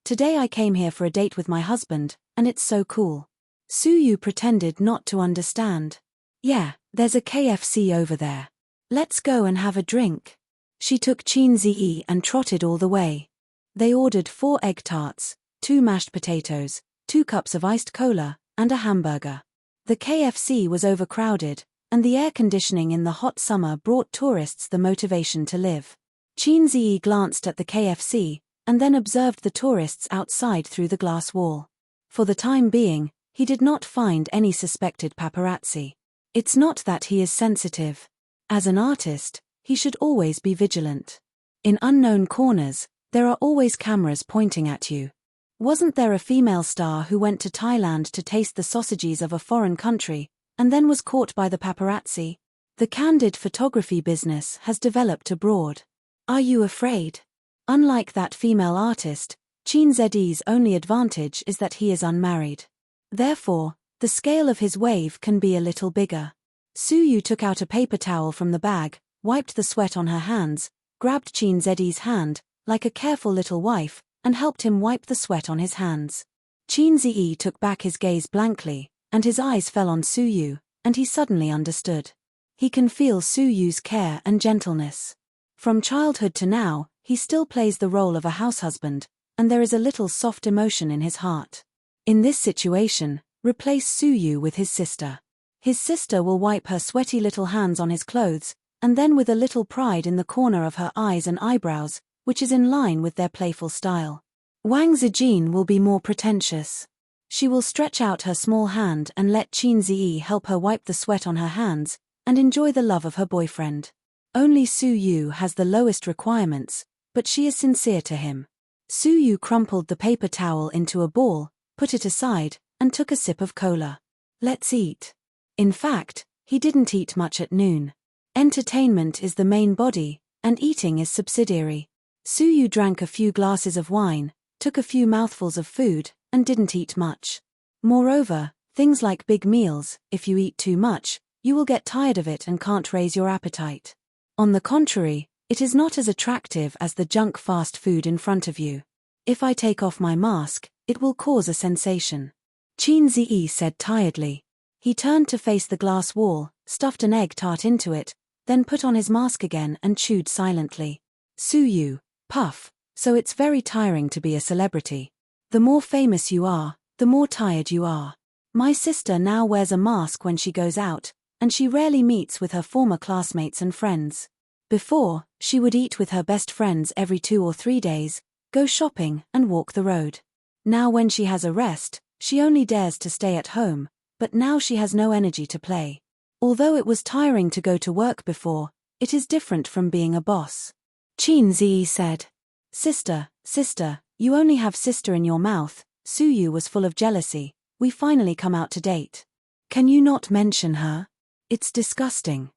today I came here for a date with my husband, and it's so cool. Su Yu pretended not to understand. Yeah, there's a KFC over there. Let's go and have a drink. She took Qin Ziyi and trotted all the way. They ordered 4 egg tarts, 2 mashed potatoes, 2 cups of iced cola, and a hamburger. The KFC was overcrowded, and the air conditioning in the hot summer brought tourists the motivation to live. Qin Ziyi glanced at the KFC, and then observed the tourists outside through the glass wall. For the time being, he did not find any suspected paparazzi. It's not that he is sensitive. As an artist, he should always be vigilant. In unknown corners, there are always cameras pointing at you. Wasn't there a female star who went to Thailand to taste the sausages of a foreign country, and then was caught by the paparazzi? The candid photography business has developed abroad. Are you afraid? Unlike that female artist, Qin Ziyi's only advantage is that he is unmarried. Therefore, the scale of his wave can be a little bigger. Su Yu took out a paper towel from the bag, wiped the sweat on her hands, grabbed Qin Ziyi's hand, like a careful little wife, and helped him wipe the sweat on his hands. Qin Ziyi took back his gaze blankly, and his eyes fell on Su Yu, and he suddenly understood. He can feel Su Yu's care and gentleness. From childhood to now, he still plays the role of a househusband, and there is a little soft emotion in his heart. In this situation, replace Su Yu with his sister. His sister will wipe her sweaty little hands on his clothes, and then with a little pride in the corner of her eyes and eyebrows, which is in line with their playful style. Wang Zijin will be more pretentious. She will stretch out her small hand and let Qin Ziyi help her wipe the sweat on her hands, and enjoy the love of her boyfriend. Only Su Yu has the lowest requirements, but she is sincere to him. Su Yu crumpled the paper towel into a ball, put it aside, and took a sip of cola. Let's eat. In fact, he didn't eat much at noon. Entertainment is the main body, and eating is subsidiary. Su Yu drank a few glasses of wine, took a few mouthfuls of food, and didn't eat much. Moreover, things like big meals, if you eat too much, you will get tired of it and can't raise your appetite. On the contrary, it is not as attractive as the junk fast food in front of you. If I take off my mask, it will cause a sensation. Qin Ziyi said tiredly. He turned to face the glass wall, stuffed an egg tart into it, then put on his mask again and chewed silently. Su Yu, puff, so it's very tiring to be a celebrity. The more famous you are, the more tired you are. My sister now wears a mask when she goes out, and she rarely meets with her former classmates and friends. Before, she would eat with her best friends every 2 or 3 days, go shopping and walk the road. Now when she has a rest, she only dares to stay at home, but now she has no energy to play. Although it was tiring to go to work before, it is different from being a boss. Qin Ziyi said. Sister, you only have sister in your mouth. Su Yu was full of jealousy. We finally come out to date. Can you not mention her? It's disgusting.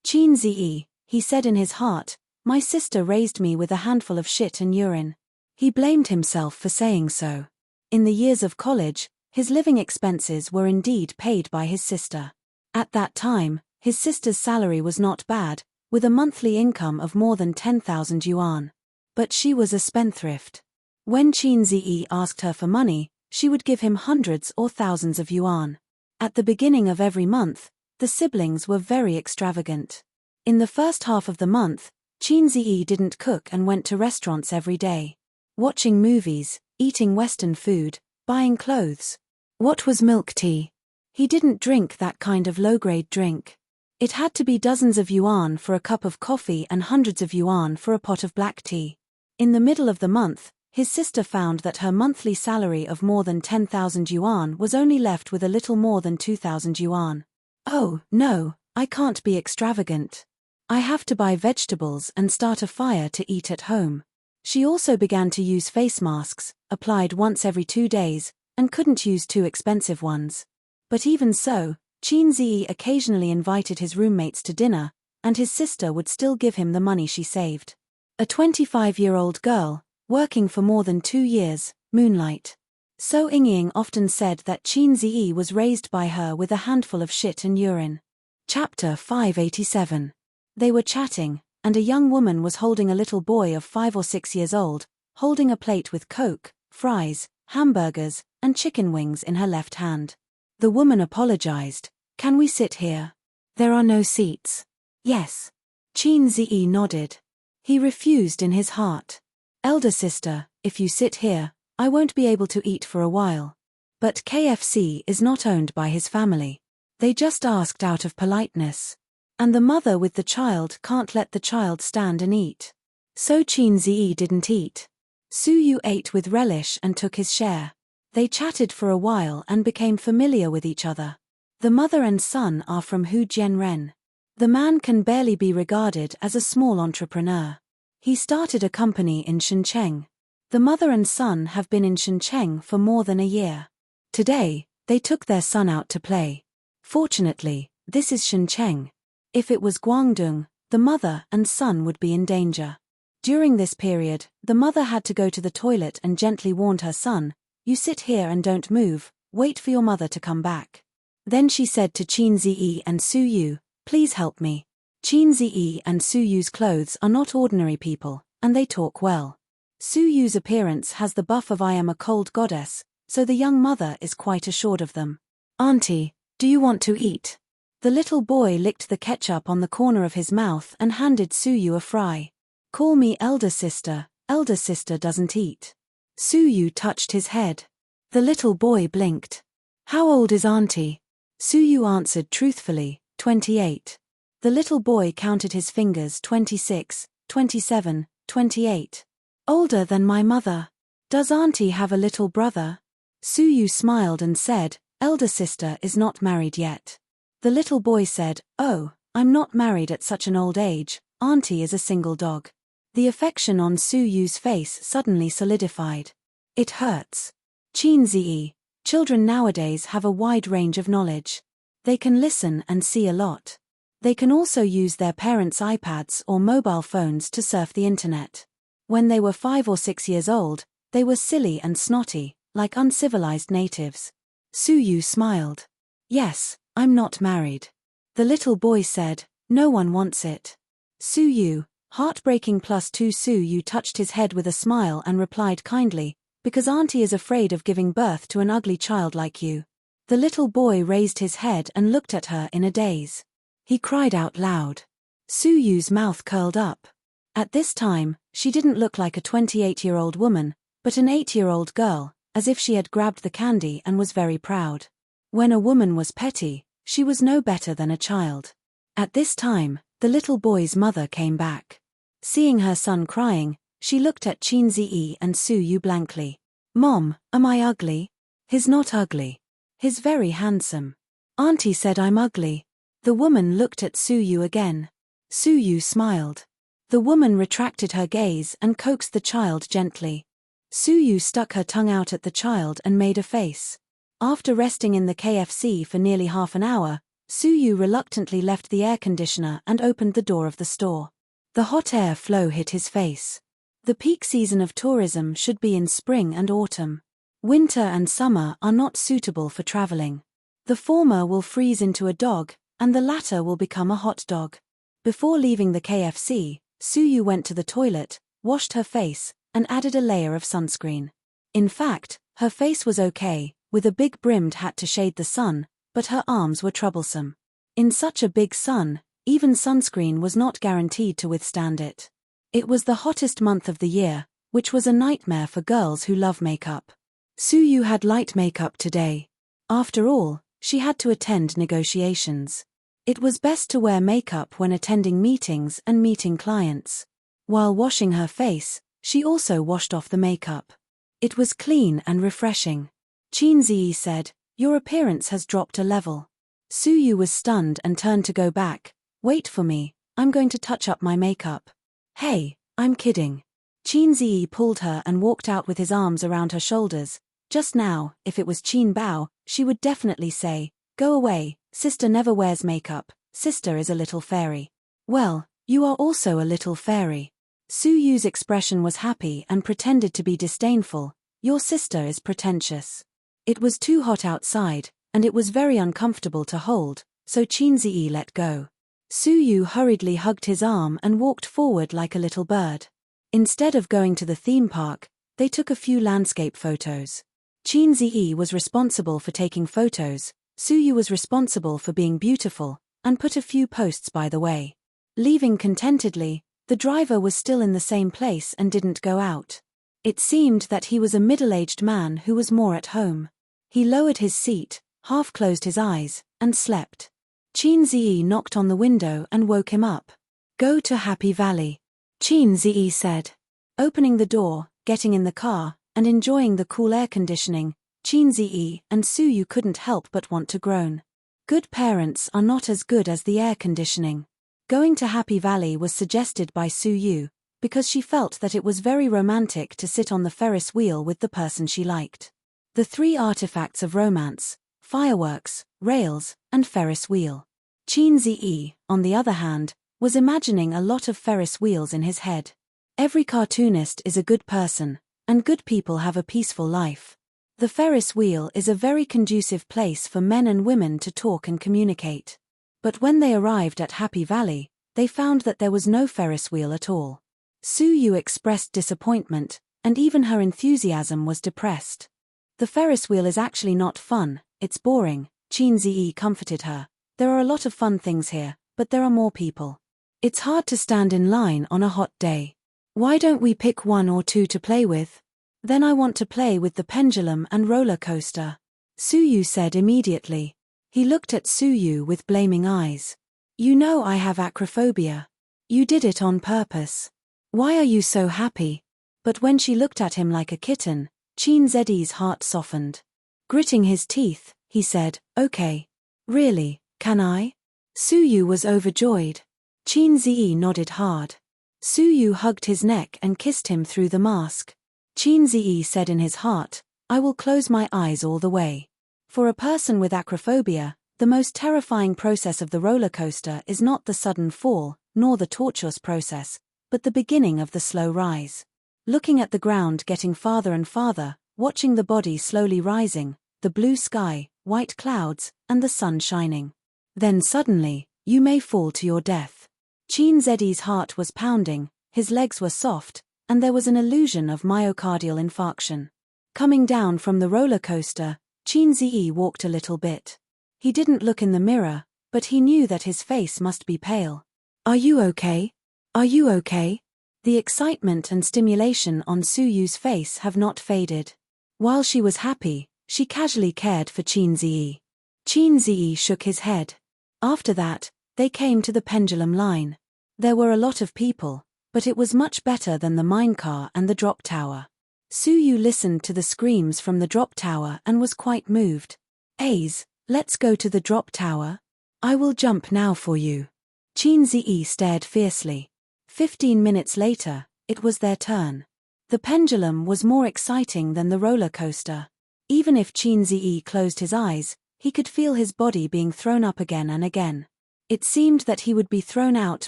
Qin Ziyi, he said in his heart, my sister raised me with a handful of shit and urine. He blamed himself for saying so. In the years of college, his living expenses were indeed paid by his sister. At that time, his sister's salary was not bad, with a monthly income of more than 10,000 yuan. But she was a spendthrift. When Qin Ziyi asked her for money, she would give him hundreds or thousands of yuan. At the beginning of every month, the siblings were very extravagant. In the first half of the month, Qin Ziyi didn't cook and went to restaurants every day. Watching movies, eating Western food, buying clothes. What was milk tea? He didn't drink that kind of low-grade drink. It had to be dozens of yuan for a cup of coffee and hundreds of yuan for a pot of black tea. In the middle of the month, his sister found that her monthly salary of more than 10,000 yuan was only left with a little more than 2,000 yuan. Oh, no, I can't be extravagant. I have to buy vegetables and start a fire to eat at home. She also began to use face masks, applied once every 2 days, and couldn't use too expensive ones. But even so, Qin Ziyi occasionally invited his roommates to dinner, and his sister would still give him the money she saved. A 25-year-old girl, working for more than 2 years, moonlight. So Yingying often said that Qin Ziyi was raised by her with a handful of shit and urine. Chapter 587. They were chatting, and a young woman was holding a little boy of 5 or 6 years old, holding a plate with Coke, fries, hamburgers, and chicken wings in her left hand. The woman apologized. Can we sit here? There are no seats. Yes. Qin Ziyi nodded. He refused in his heart. Elder sister, if you sit here, I won't be able to eat for a while. But KFC is not owned by his family. They just asked out of politeness. And the mother with the child can't let the child stand and eat. So Qin Ziyi didn't eat. Su Yu ate with relish and took his share. They chatted for a while and became familiar with each other. The mother and son are from Hu Jianren. The man can barely be regarded as a small entrepreneur. He started a company in Shenzhen. The mother and son have been in Shenzhen for more than a year. Today, they took their son out to play. Fortunately, this is Shenzhen. If it was Guangdong, the mother and son would be in danger. During this period, the mother had to go to the toilet and gently warned her son, "You sit here and don't move, wait for your mother to come back." Then she said to Qin Ziyi and Su Yu, "Please help me." Qin Ziyi and Su Yu's clothes are not ordinary people, and they talk well. Su Yu's appearance has the buff of I am a cold goddess, so the young mother is quite assured of them. "Auntie, do you want to eat?" The little boy licked the ketchup on the corner of his mouth and handed Su Yu a fry. "Call me elder sister doesn't eat." Su Yu touched his head. The little boy blinked. "How old is Auntie?" Suyu answered truthfully, 28. The little boy counted his fingers, 26, 27, 28. Older than my mother. Does auntie have a little brother? Suyu smiled and said, elder sister is not married yet. The little boy said, oh, I'm not married at such an old age, auntie is a single dog. The affection on Suyu's face suddenly solidified. It hurts. Chinzi. Children nowadays have a wide range of knowledge. They can listen and see a lot. They can also use their parents' iPads or mobile phones to surf the internet. When they were 5 or 6 years old, they were silly and snotty, like uncivilized natives. Suyu smiled. Yes, I'm not married. The little boy said, no one wants it. Suyu, heartbreaking +2. Suyu touched his head with a smile and replied kindly, because auntie is afraid of giving birth to an ugly child like you. The little boy raised his head and looked at her in a daze. He cried out loud. Suyu's mouth curled up. At this time, she didn't look like a 28-year-old woman, but an 8-year-old girl, as if she had grabbed the candy and was very proud. When a woman was petty, she was no better than a child. At this time, the little boy's mother came back. Seeing her son crying, she looked at Chinzi and Suyu blankly. Mom, am I ugly? He's not ugly. He's very handsome. Auntie said I'm ugly. The woman looked at Suyu again. Suyu smiled. The woman retracted her gaze and coaxed the child gently. Suyu stuck her tongue out at the child and made a face. After resting in the KFC for nearly half an hour, Suyu reluctantly left the air conditioner and opened the door of the store. The hot air flow hit his face. The peak season of tourism should be in spring and autumn. Winter and summer are not suitable for traveling. The former will freeze into a dog, and the latter will become a hot dog. Before leaving the KFC, Suyu went to the toilet, washed her face, and added a layer of sunscreen. In fact, her face was okay, with a big brimmed hat to shade the sun, but her arms were troublesome. In such a big sun, even sunscreen was not guaranteed to withstand it. It was the hottest month of the year, which was a nightmare for girls who love makeup. Suyu had light makeup today. After all, she had to attend negotiations. It was best to wear makeup when attending meetings and meeting clients. While washing her face, she also washed off the makeup. It was clean and refreshing. Chinzi said, your appearance has dropped a level. Suyu was stunned and turned to go back. Wait for me, I'm going to touch up my makeup. Hey, I'm kidding. Chinzi pulled her and walked out with his arms around her shoulders. Just now, if it was Qin Bao, she would definitely say, go away, sister never wears makeup, sister is a little fairy. Well, you are also a little fairy. Suyu's expression was happy and pretended to be disdainful. Your sister is pretentious. It was too hot outside, and it was very uncomfortable to hold, so Chinzi let go. Suyu hurriedly hugged his arm and walked forward like a little bird. Instead of going to the theme park, they took a few landscape photos. Chinzi was responsible for taking photos, Suyu was responsible for being beautiful, and put a few posts by the way. Leaving contentedly, the driver was still in the same place and didn't go out. It seemed that he was a middle-aged man who was more at home. He lowered his seat, half-closed his eyes, and slept. Chinzi knocked on the window and woke him up. Go to Happy Valley. Chinzi said. Opening the door, getting in the car, and enjoying the cool air conditioning, Chinzi and Suyu couldn't help but want to groan. Good parents are not as good as the air conditioning. Going to Happy Valley was suggested by Suyu, because she felt that it was very romantic to sit on the Ferris wheel with the person she liked. The 3 artifacts of romance: fireworks, rails, and Ferris wheel. Chinzi, on the other hand, was imagining a lot of Ferris wheels in his head. Every cartoonist is a good person, and good people have a peaceful life. The Ferris wheel is a very conducive place for men and women to talk and communicate. But when they arrived at Happy Valley, they found that there was no Ferris wheel at all. Suyu expressed disappointment, and even her enthusiasm was depressed. The Ferris wheel is actually not fun, it's boring, Chinzi comforted her. There are a lot of fun things here, but there are more people. It's hard to stand in line on a hot day. Why don't we pick 1 or 2 to play with? Then I want to play with the pendulum and roller coaster. Suyu said immediately. He looked at Suyu with blaming eyes. You know I have acrophobia. You did it on purpose. Why are you so happy? But when she looked at him like a kitten, Chin-Zedi's heart softened. Gritting his teeth, he said, okay. Really, can I? Suyu was overjoyed. Chin-Zi nodded hard. Suyu hugged his neck and kissed him through the mask. Chin-Zi said in his heart, I will close my eyes all the way. For a person with acrophobia, the most terrifying process of the roller coaster is not the sudden fall, nor the tortuous process, but the beginning of the slow rise. Looking at the ground getting farther and farther, watching the body slowly rising, the blue sky, white clouds, and the sun shining. Then suddenly, you may fall to your death. Chin-Zedi's heart was pounding, his legs were soft, and there was an illusion of myocardial infarction. Coming down from the roller coaster, Chin-Zi walked a little bit. He didn't look in the mirror, but he knew that his face must be pale. Are you okay? Are you okay? The excitement and stimulation on Suyu's face have not faded. While she was happy, she casually cared for Chin-Zi. Chin-Zi shook his head. After that, they came to the pendulum line. There were a lot of people, but it was much better than the minecar and the drop tower. Suyu listened to the screams from the drop tower and was quite moved. Aze, let's go to the drop tower. I will jump now for you. Chin-Zi stared fiercely. 15 minutes later, it was their turn. The pendulum was more exciting than the roller coaster. Even if Chin-Zi closed his eyes, he could feel his body being thrown up again and again. It seemed that he would be thrown out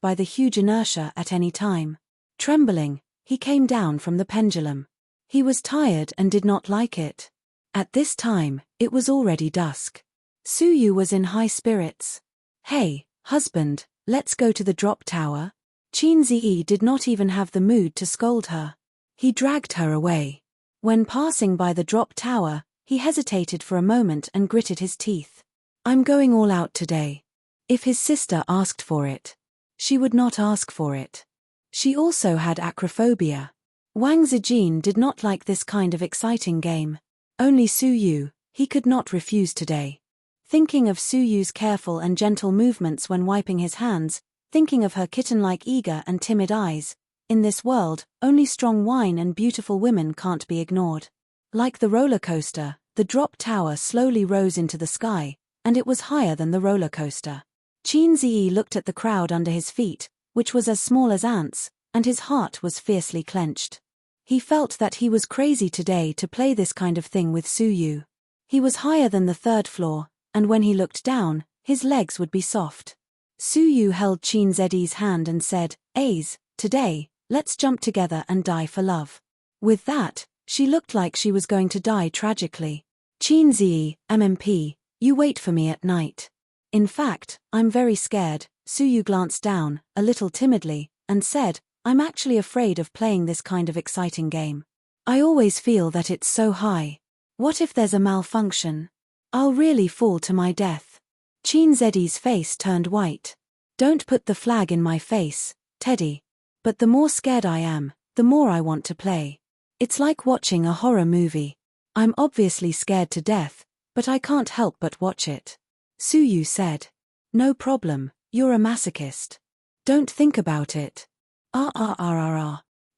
by the huge inertia at any time. Trembling, he came down from the pendulum. He was tired and did not like it. At this time, it was already dusk. Suyu was in high spirits. Hey, husband, let's go to the drop tower. Chin-Zi did not even have the mood to scold her. He dragged her away. When passing by the drop tower, he hesitated for a moment and gritted his teeth. I'm going all out today. If his sister asked for it, she would not ask for it. She also had acrophobia. Wang Zijin did not like this kind of exciting game. Only Suyu, he could not refuse today. Thinking of Suyu's careful and gentle movements when wiping his hands, thinking of her kitten-like eager and timid eyes, in this world, only strong wine and beautiful women can't be ignored. Like the roller coaster, the drop tower slowly rose into the sky, and it was higher than the roller coaster. Chin-Zi looked at the crowd under his feet, which was as small as ants, and his heart was fiercely clenched. He felt that he was crazy today to play this kind of thing with Suyu. He was higher than the third floor, and when he looked down, his legs would be soft. Suyu held Chin-Zedi's hand and said, Aze, today, let's jump together and die for love. With that, she looked like she was going to die tragically. Chin-Zi, MMP, you wait for me at night. In fact, I'm very scared. Suyu glanced down, a little timidly, and said, I'm actually afraid of playing this kind of exciting game. I always feel that it's so high. What if there's a malfunction? I'll really fall to my death. Chin-Zedi's face turned white. Don't put the flag in my face, Teddy. But the more scared I am, the more I want to play. It's like watching a horror movie. I'm obviously scared to death, but I can't help but watch it. Suyu said. No problem, you're a masochist. Don't think about it.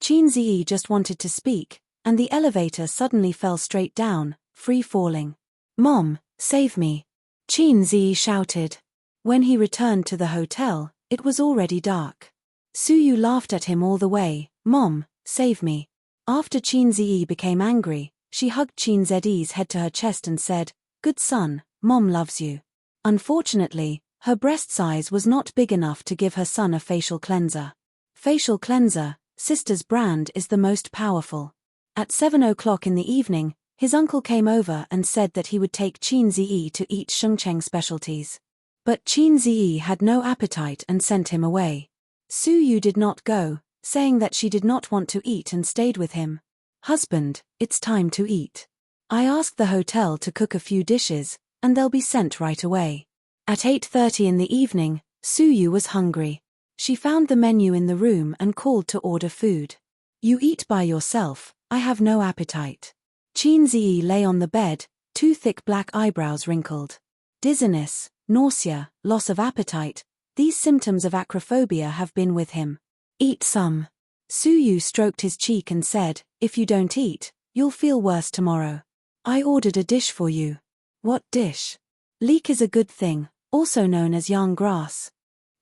Chin-Zi just wanted to speak, and the elevator suddenly fell straight down, free falling. Mom, save me. Chin-Zi shouted. When he returned to the hotel, it was already dark. Suyu laughed at him all the way. Mom, save me. After Chin-Zi became angry, she hugged Chin-Z's head to her chest and said, Good son, Mom loves you. Unfortunately, her breast size was not big enough to give her son a facial cleanser. Facial cleanser, sister's brand, is the most powerful. At 7 o'clock in the evening, his uncle came over and said that he would take Chin-Zi to eat Shengcheng specialties. But Chin-Zi had no appetite and sent him away. Suyu did not go, saying that she did not want to eat and stayed with him. Husband, it's time to eat. I asked the hotel to cook a few dishes, and they'll be sent right away. At 8:30 in the evening, Suyu was hungry. She found the menu in the room and called to order food. You eat by yourself, I have no appetite. Chin-Zi lay on the bed, two thick black eyebrows wrinkled. Dizziness, nausea, loss of appetite, these symptoms of acrophobia have been with him. Eat some. Suyu stroked his cheek and said, if you don't eat, you'll feel worse tomorrow. I ordered a dish for you. What dish? Leek is a good thing, also known as yang grass.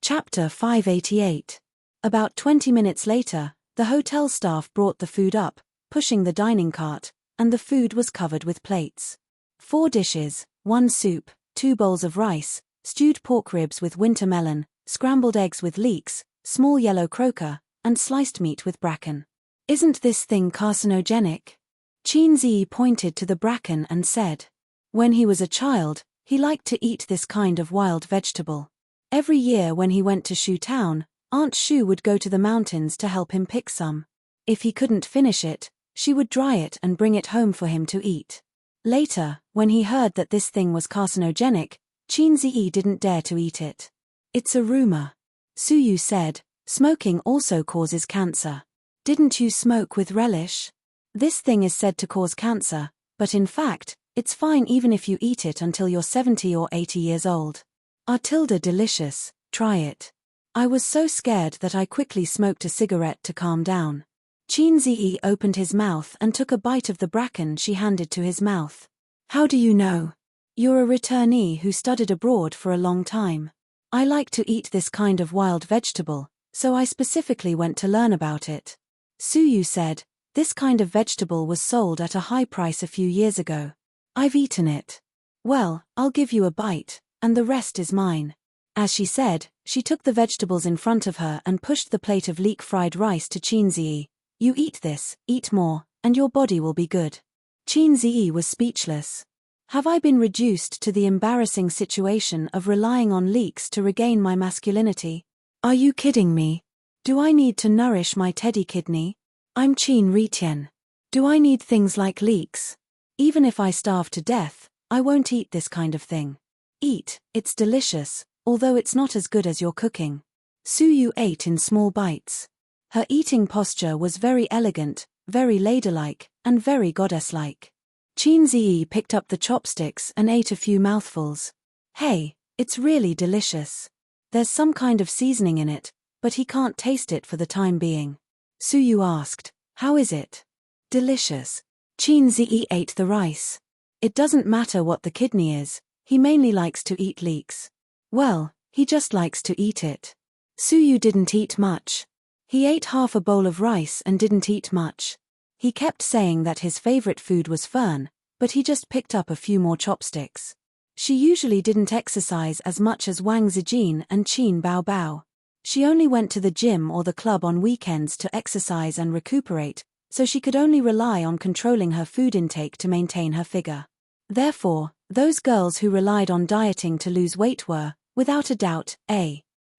Chapter 588. About 20 minutes later, the hotel staff brought the food up, pushing the dining cart, and the food was covered with plates. 4 dishes, 1 soup, 2 bowls of rice, stewed pork ribs with winter melon, scrambled eggs with leeks, small yellow croaker, and sliced meat with bracken. Isn't this thing carcinogenic? Qin Zi pointed to the bracken and said. When he was a child, he liked to eat this kind of wild vegetable. Every year when he went to Shu Town, Aunt Shu would go to the mountains to help him pick some. If he couldn't finish it, she would dry it and bring it home for him to eat. Later, when he heard that this thing was carcinogenic, Qin Zi didn't dare to eat it. It's a rumor. Suyu said, smoking also causes cancer. Didn't you smoke with relish? This thing is said to cause cancer, but in fact, it's fine even if you eat it until you're 70 or 80 years old. Delicious, try it. I was so scared that I quickly smoked a cigarette to calm down. Qin Zi opened his mouth and took a bite of the bracken she handed to his mouth. How do you know? You're a returnee who studied abroad for a long time. I like to eat this kind of wild vegetable, so I specifically went to learn about it. Suyu said, this kind of vegetable was sold at a high price a few years ago. I've eaten it. Well, I'll give you a bite, and the rest is mine. As she said, she took the vegetables in front of her and pushed the plate of leek fried rice to Qin Zi. You eat this, eat more, and your body will be good. Qin Zi was speechless. Have I been reduced to the embarrassing situation of relying on leeks to regain my masculinity? Are you kidding me? Do I need to nourish my teddy kidney? I'm Qin Ritian. Do I need things like leeks? Even if I starve to death, I won't eat this kind of thing. Eat, it's delicious, although it's not as good as your cooking. Suyu ate in small bites. Her eating posture was very elegant, very ladylike, and very goddess-like. Qin Zi picked up the chopsticks and ate a few mouthfuls. Hey, it's really delicious. There's some kind of seasoning in it, but he can't taste it for the time being. Suyu asked, how is it? Delicious. Qin Zi ate the rice. It doesn't matter what the kidney is, he mainly likes to eat leeks. Well, he just likes to eat it. Suyu didn't eat much. He ate half a bowl of rice and didn't eat much. He kept saying that his favorite food was fern, but he just picked up a few more chopsticks. She usually didn't exercise as much as Wang Zijin and Qin Baobao. She only went to the gym or the club on weekends to exercise and recuperate, so she could only rely on controlling her food intake to maintain her figure. Therefore, those girls who relied on dieting to lose weight were, without a doubt,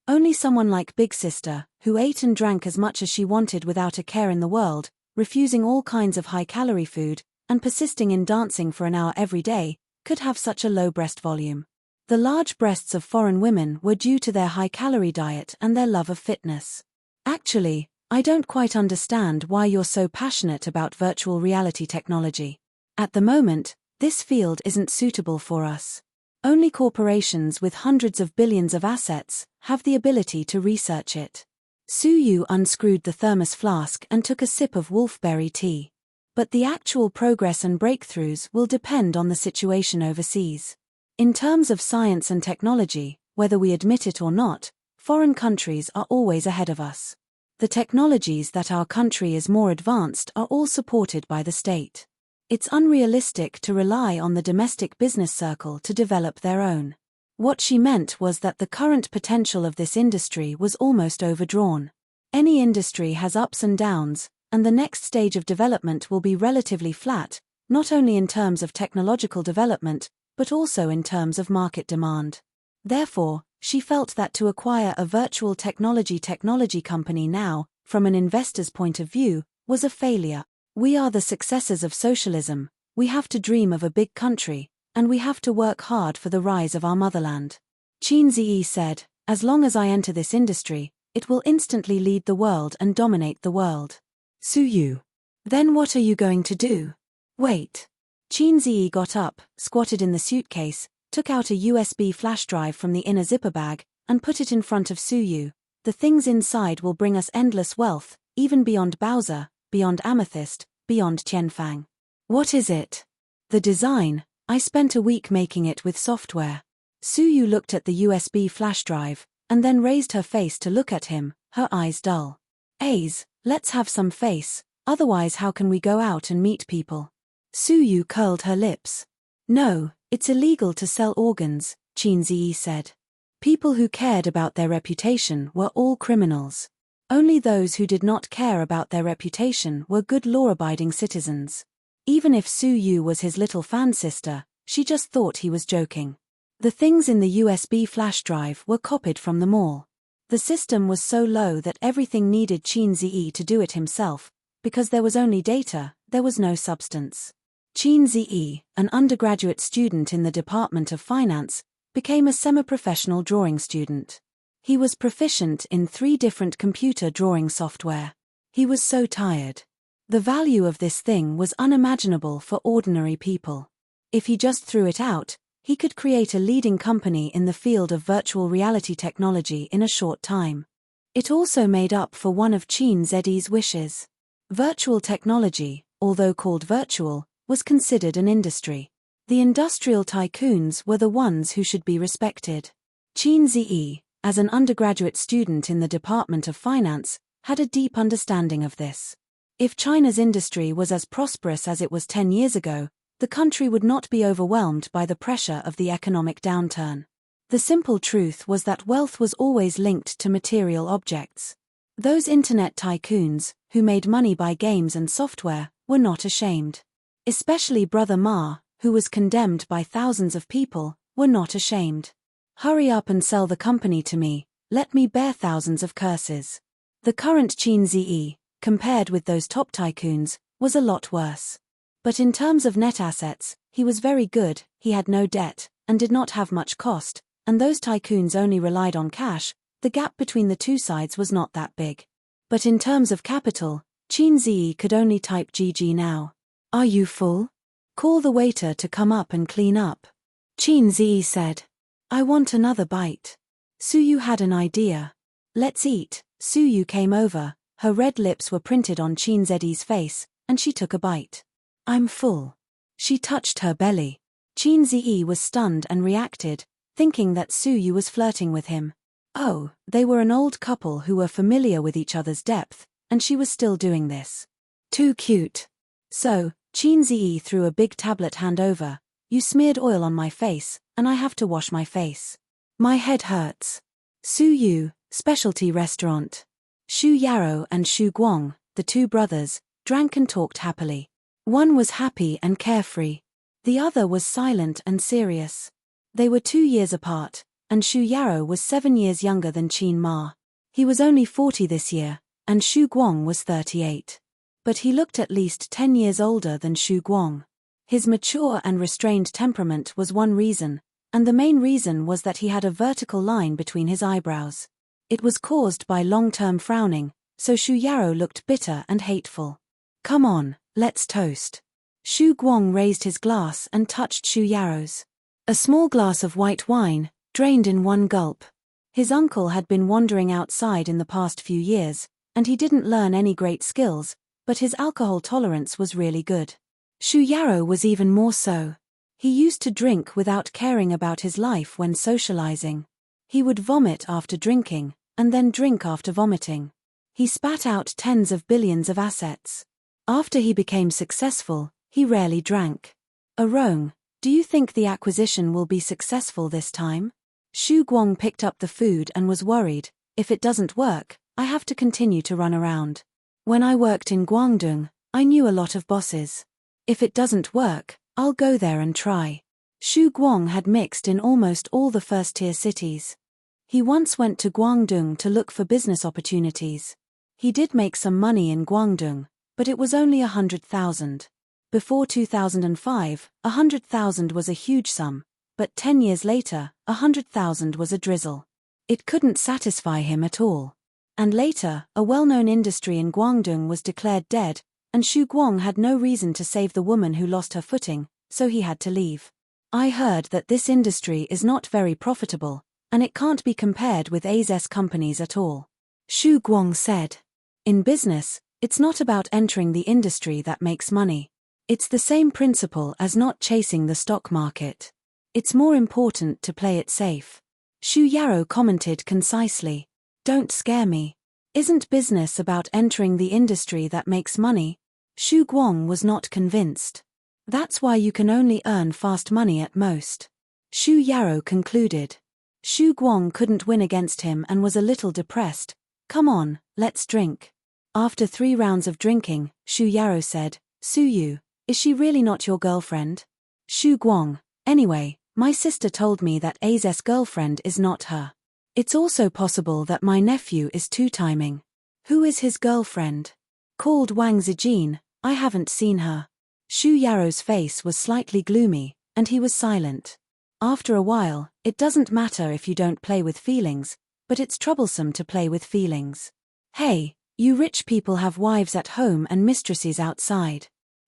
only someone like Big Sister, who ate and drank as much as she wanted without a care in the world, refusing all kinds of high-calorie food, and persisting in dancing for an hour every day, could have such a low breast volume. The large breasts of foreign women were due to their high-calorie diet and their love of fitness. Actually, I don't quite understand why you're so passionate about virtual reality technology. At the moment, this field isn't suitable for us. Only corporations with hundreds of billions of assets have the ability to research it. Suyu unscrewed the thermos flask and took a sip of wolfberry tea. But the actual progress and breakthroughs will depend on the situation overseas. In terms of science and technology, whether we admit it or not, foreign countries are always ahead of us. The technologies that our country is more advanced are all supported by the state. It's unrealistic to rely on the domestic business circle to develop their own. What she meant was that the current potential of this industry was almost overdrawn. Any industry has ups and downs, and the next stage of development will be relatively flat, not only in terms of technological development, but also in terms of market demand. Therefore, she felt that to acquire a virtual technology company now, from an investor's point of view, was a failure. We are the successors of socialism, we have to dream of a big country, and we have to work hard for the rise of our motherland. Qin Zi said, as long as I enter this industry, it will instantly lead the world and dominate the world. Suyu. Then what are you going to do? Wait. Qin Zi got up, squatted in the suitcase, took out a USB flash drive from the inner zipper bag, and put it in front of Suyu. The things inside will bring us endless wealth, even beyond Bowser, beyond Amethyst, beyond Qianfang. What is it? The design. I spent a week making it with software. Suyu looked at the USB flash drive, and then raised her face to look at him, her eyes dull. Aze, let's have some face, otherwise how can we go out and meet people? Suyu curled her lips. No, it's illegal to sell organs, Qin Ziyi said. People who cared about their reputation were all criminals. Only those who did not care about their reputation were good law-abiding citizens. Even if Suyu was his little fan sister, she just thought he was joking. The things in the USB flash drive were copied from the mall. The system was so low that everything needed Qin Ziyi to do it himself, because there was only data, there was no substance. Qin Ziyi, an undergraduate student in the Department of Finance, became a semi-professional drawing student. He was proficient in 3 different computer drawing software. He was so tired. The value of this thing was unimaginable for ordinary people. If he just threw it out, he could create a leading company in the field of virtual reality technology in a short time. It also made up for one of Qin Ziyi's wishes. Virtual technology, although called virtual, was considered an industry. The industrial tycoons were the ones who should be respected. Qin Ziyi, as an undergraduate student in the Department of Finance, had a deep understanding of this. If China's industry was as prosperous as it was 10 years ago, the country would not be overwhelmed by the pressure of the economic downturn. The simple truth was that wealth was always linked to material objects. Those internet tycoons, who made money by games and software, were not ashamed. Especially Brother Ma, who was condemned by thousands of people, were not ashamed. Hurry up and sell the company to me, let me bear thousands of curses. The current Qin Ziyi, compared with those top tycoons, was a lot worse. But in terms of net assets, he was very good, he had no debt, and did not have much cost, and those tycoons only relied on cash. The gap between the two sides was not that big. But in terms of capital, Qin Ziyi could only type GG now. Are you full? Call the waiter to come up and clean up. Qin Ziyi said. I want another bite. Suyu had an idea. Let's eat. Suyu came over, her red lips were printed on Qin Ziyi's face, and she took a bite. I'm full. She touched her belly. Qin Ziyi was stunned and reacted, thinking that Suyu was flirting with him. Oh, they were an old couple who were familiar with each other's depth, and she was still doing this. Too cute. So, Qin Ziyi threw a big tablet hand over. You smeared oil on my face, and I have to wash my face. My head hurts. Suyu, specialty restaurant. Xu Yarou and Xu Guang, the 2 brothers, drank and talked happily. One was happy and carefree. The other was silent and serious. They were 2 years apart, and Xu Yarou was 7 years younger than Qin Ma. He was only 40 this year, and Xu Guang was 38. But he looked at least 10 years older than Xu Guang. His mature and restrained temperament was one reason, and the main reason was that he had a vertical line between his eyebrows. It was caused by long-term frowning, so Xu Yarou looked bitter and hateful. Come on, let's toast. Xu Guang raised his glass and touched Xu Yarou's. A small glass of white wine, drained in one gulp. His uncle had been wandering outside in the past few years, and he didn't learn any great skills, but his alcohol tolerance was really good. Xu Yarou was even more so. He used to drink without caring about his life when socializing. He would vomit after drinking, and then drink after vomiting. He spat out tens of billions of assets. After he became successful, he rarely drank. Arong, do you think the acquisition will be successful this time? Xu Guang picked up the food and was worried. If it doesn't work, I have to continue to run around. When I worked in Guangdong, I knew a lot of bosses. If it doesn't work, I'll go there and try. Xu Guang had mixed in almost all the first-tier cities. He once went to Guangdong to look for business opportunities. He did make some money in Guangdong, but it was only 100,000. Before 2005, 100,000 was a huge sum, but 10 years later, 100,000 was a drizzle. It couldn't satisfy him at all. And later, a well-known industry in Guangdong was declared dead, and Xu Guang had no reason to save the woman who lost her footing, so he had to leave. I heard that this industry is not very profitable, and it can't be compared with A's companies at all. Xu Guang said. In business, it's not about entering the industry that makes money. It's the same principle as not chasing the stock market. It's more important to play it safe. Xu Yarou commented concisely. Don't scare me. Isn't business about entering the industry that makes money? Xu Guang was not convinced. That's why you can only earn fast money at most. Xu Yarou concluded. Xu Guang couldn't win against him and was a little depressed. Come on, let's drink. After 3 rounds of drinking, Xu Yarou said, Su Yu, is she really not your girlfriend? Xu Guang, anyway, my sister told me that A's girlfriend is not her. It's also possible that my nephew is two-timing. Who is his girlfriend? Called Wang Zijin, I haven't seen her. Xu Yarou's face was slightly gloomy, and he was silent. After a while, it doesn't matter if you don't play with feelings, but it's troublesome to play with feelings. Hey, you rich people have wives at home and mistresses outside.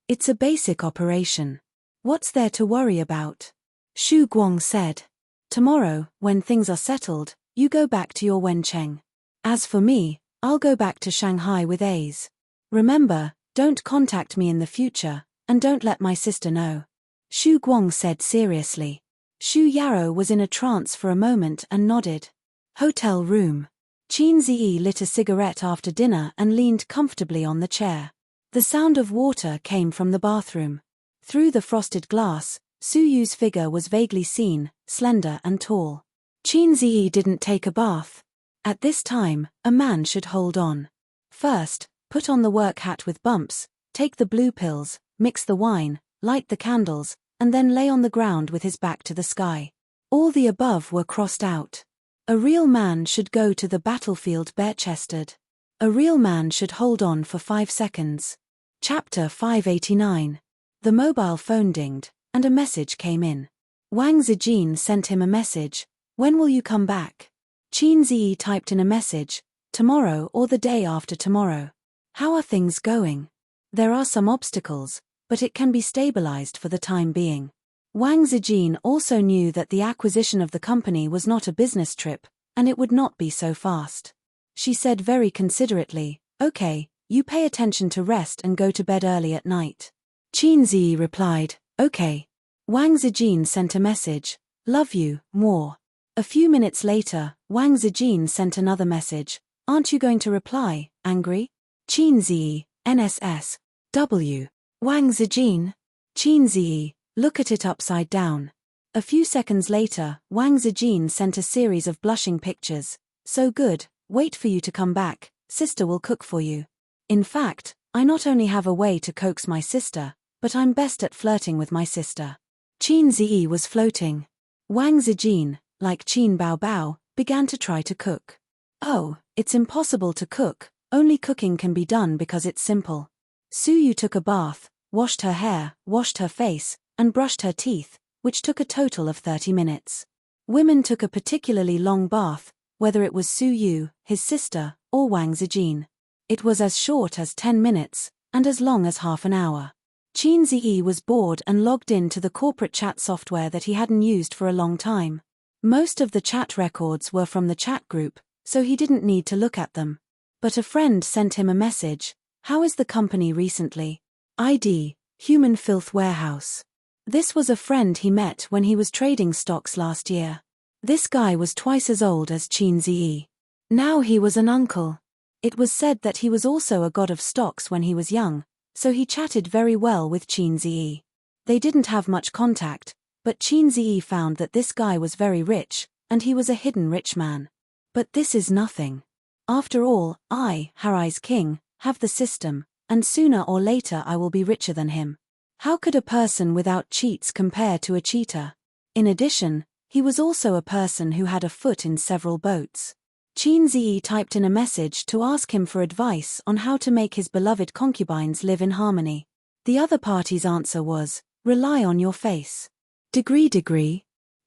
It's a basic operation. What's there to worry about? Xu Guang said. Tomorrow, when things are settled, you go back to your Wencheng. As for me, I'll go back to Shanghai with A's. Remember, don't contact me in the future, and don't let my sister know. Xu Guang said seriously. Xu Yarou was in a trance for a moment and nodded. Hotel room. Qin Ziyi lit a cigarette after dinner and leaned comfortably on the chair. The sound of water came from the bathroom. Through the frosted glass, Su Yu's figure was vaguely seen, slender and tall. Qin Ziyi didn't take a bath. At this time, a man should hold on. First, put on the work hat with bumps, take the blue pills, mix the wine, light the candles, and then lay on the ground with his back to the sky. All the above were crossed out. A real man should go to the battlefield bare-chested. A real man should hold on for 5 seconds. Chapter 589. The mobile phone dinged, and a message came in. Wang Zijin sent him a message. When will you come back? Qin Ziyi typed in a message. Tomorrow or the day after tomorrow. How are things going? There are some obstacles, but it can be stabilized for the time being. Wang Zijin also knew that the acquisition of the company was not a business trip, and it would not be so fast. She said very considerately, okay, you pay attention to rest and go to bed early at night. Qin Ziyi replied, okay. Wang Zijin sent a message, love you, more. A few minutes later, Wang Zijin sent another message, aren't you going to reply, angry? Qin Ziyi, NSS. W. Wang Zijin. Qin Ziyi, look at it upside down. A few seconds later, Wang Zijin sent a series of blushing pictures. So good, wait for you to come back, sister will cook for you. In fact, I not only have a way to coax my sister, but I'm best at flirting with my sister. Qin Ziyi was floating. Wang Zijin, like Qin Bao Bao, began to try to cook. Oh, it's impossible to cook, only cooking can be done because it's simple. Su Yu took a bath, washed her hair, washed her face, and brushed her teeth, which took a total of 30 minutes. Women took a particularly long bath, whether it was Su Yu, his sister, or Wang Zijin. It was as short as 10 minutes, and as long as half an hour. Qin Ziyi was bored and logged in to the corporate chat software that he hadn't used for a long time. Most of the chat records were from the chat group, so he didn't need to look at them. But a friend sent him a message. How is the company recently? ID, Human Filth Warehouse. This was a friend he met when he was trading stocks last year. This guy was twice as old as Qin Ziyi. Now he was an uncle. It was said that he was also a god of stocks when he was young, so he chatted very well with Qin Ziyi. They didn't have much contact, but Qin Ziyi found that this guy was very rich, and he was a hidden rich man. But this is nothing. After all, I, Harai's king, have the system, and sooner or later I will be richer than him. How could a person without cheats compare to a cheater? In addition, he was also a person who had a foot in several boats. Qin Ziyi typed in a message to ask him for advice on how to make his beloved concubines live in harmony. The other party's answer was, rely on your face. Degree.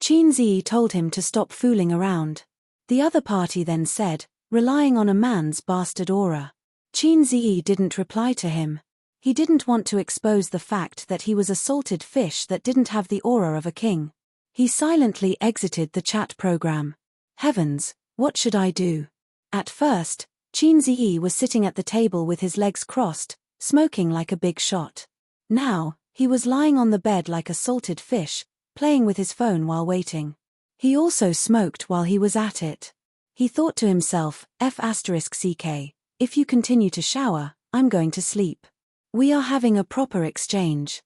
Qin Ziyi told him to stop fooling around. The other party then said, relying on a man's bastard aura. Qin Ziyi didn't reply to him. He didn't want to expose the fact that he was a salted fish that didn't have the aura of a king. He silently exited the chat program. Heavens, what should I do? At first, Qin Ziyi was sitting at the table with his legs crossed, smoking like a big shot. Now, he was lying on the bed like a salted fish, playing with his phone while waiting. He also smoked while he was at it. He thought to himself, F***ck, if you continue to shower, I'm going to sleep. We are having a proper exchange.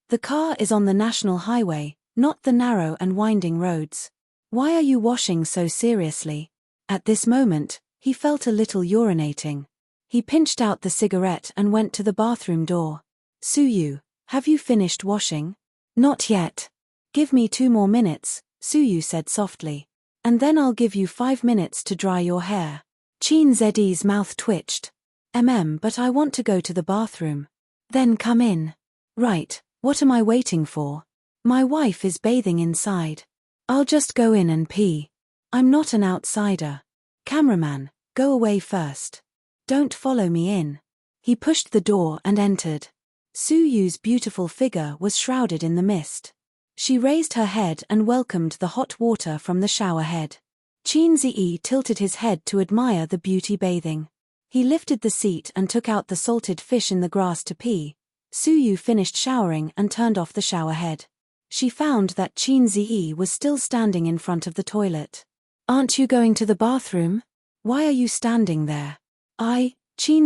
The car is on the national highway, not the narrow and winding roads. Why are you washing so seriously? At this moment, he felt a little urinating. He pinched out the cigarette and went to the bathroom door. Suyu, have you finished washing? Not yet. Give me 2 more minutes, Suyu said softly. And then I'll give you 5 minutes to dry your hair. Qin Ziyi's mouth twitched. But I want to go to the bathroom. Then come in. Right, what am I waiting for? My wife is bathing inside. I'll just go in and pee. I'm not an outsider. Cameraman, go away first. Don't follow me in. He pushed the door and entered. Suyu's beautiful figure was shrouded in the mist. She raised her head and welcomed the hot water from the shower head. Qin Ziyi tilted his head to admire the beauty bathing. He lifted the seat and took out the salted fish in the grass to pee. Suyu finished showering and turned off the shower head. She found that Qin Ziyi was still standing in front of the toilet. Aren't you going to the bathroom? Why are you standing there? Qin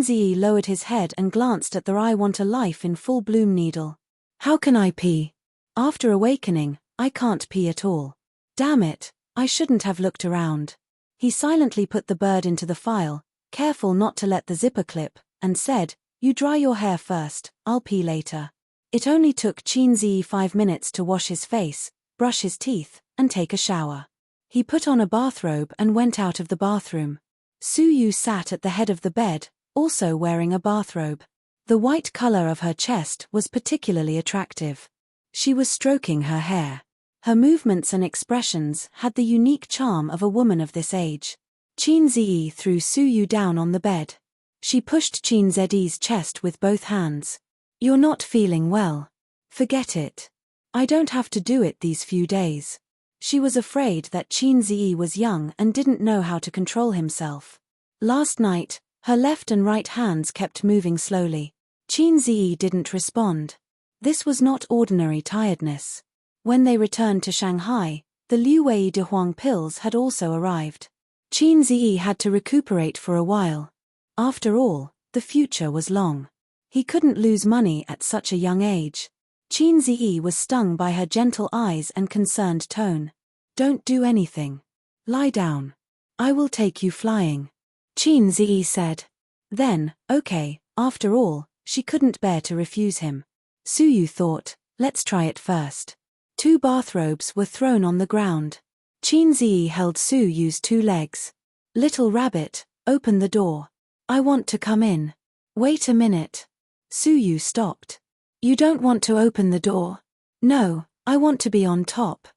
Ziyi lowered his head and glanced at the I want a life in full bloom needle. How can I pee? After awakening, I can't pee at all. Damn it, I shouldn't have looked around. He silently put the bird into the file, careful not to let the zipper clip, and said, You dry your hair first, I'll pee later. It only took Qin Ziyi 5 minutes to wash his face, brush his teeth, and take a shower. He put on a bathrobe and went out of the bathroom. Suyu sat at the head of the bed, also wearing a bathrobe. The white color of her chest was particularly attractive. She was stroking her hair. Her movements and expressions had the unique charm of a woman of this age. Qin Ziyi threw Suyu down on the bed. She pushed Qin Ziyi's chest with both hands. You're not feeling well. Forget it. I don't have to do it these few days. She was afraid that Qin Ziyi was young and didn't know how to control himself. Last night, her left and right hands kept moving slowly. Qin Ziyi didn't respond. This was not ordinary tiredness. When they returned to Shanghai, the Liu Wei de Huang pills had also arrived. Qin Ziyi had to recuperate for a while. After all, the future was long. He couldn't lose money at such a young age. Qin Ziyi was stung by her gentle eyes and concerned tone. Don't do anything. Lie down. I will take you flying. Qin Ziyi said. Then, okay, after all, she couldn't bear to refuse him. Suyu thought, let's try it first. 2 bathrobes were thrown on the ground. Qin Ziyi held Suyu's 2 legs. Little rabbit, open the door. I want to come in. Wait a minute. Suyu stopped. You don't want to open the door? No, I want to be on top.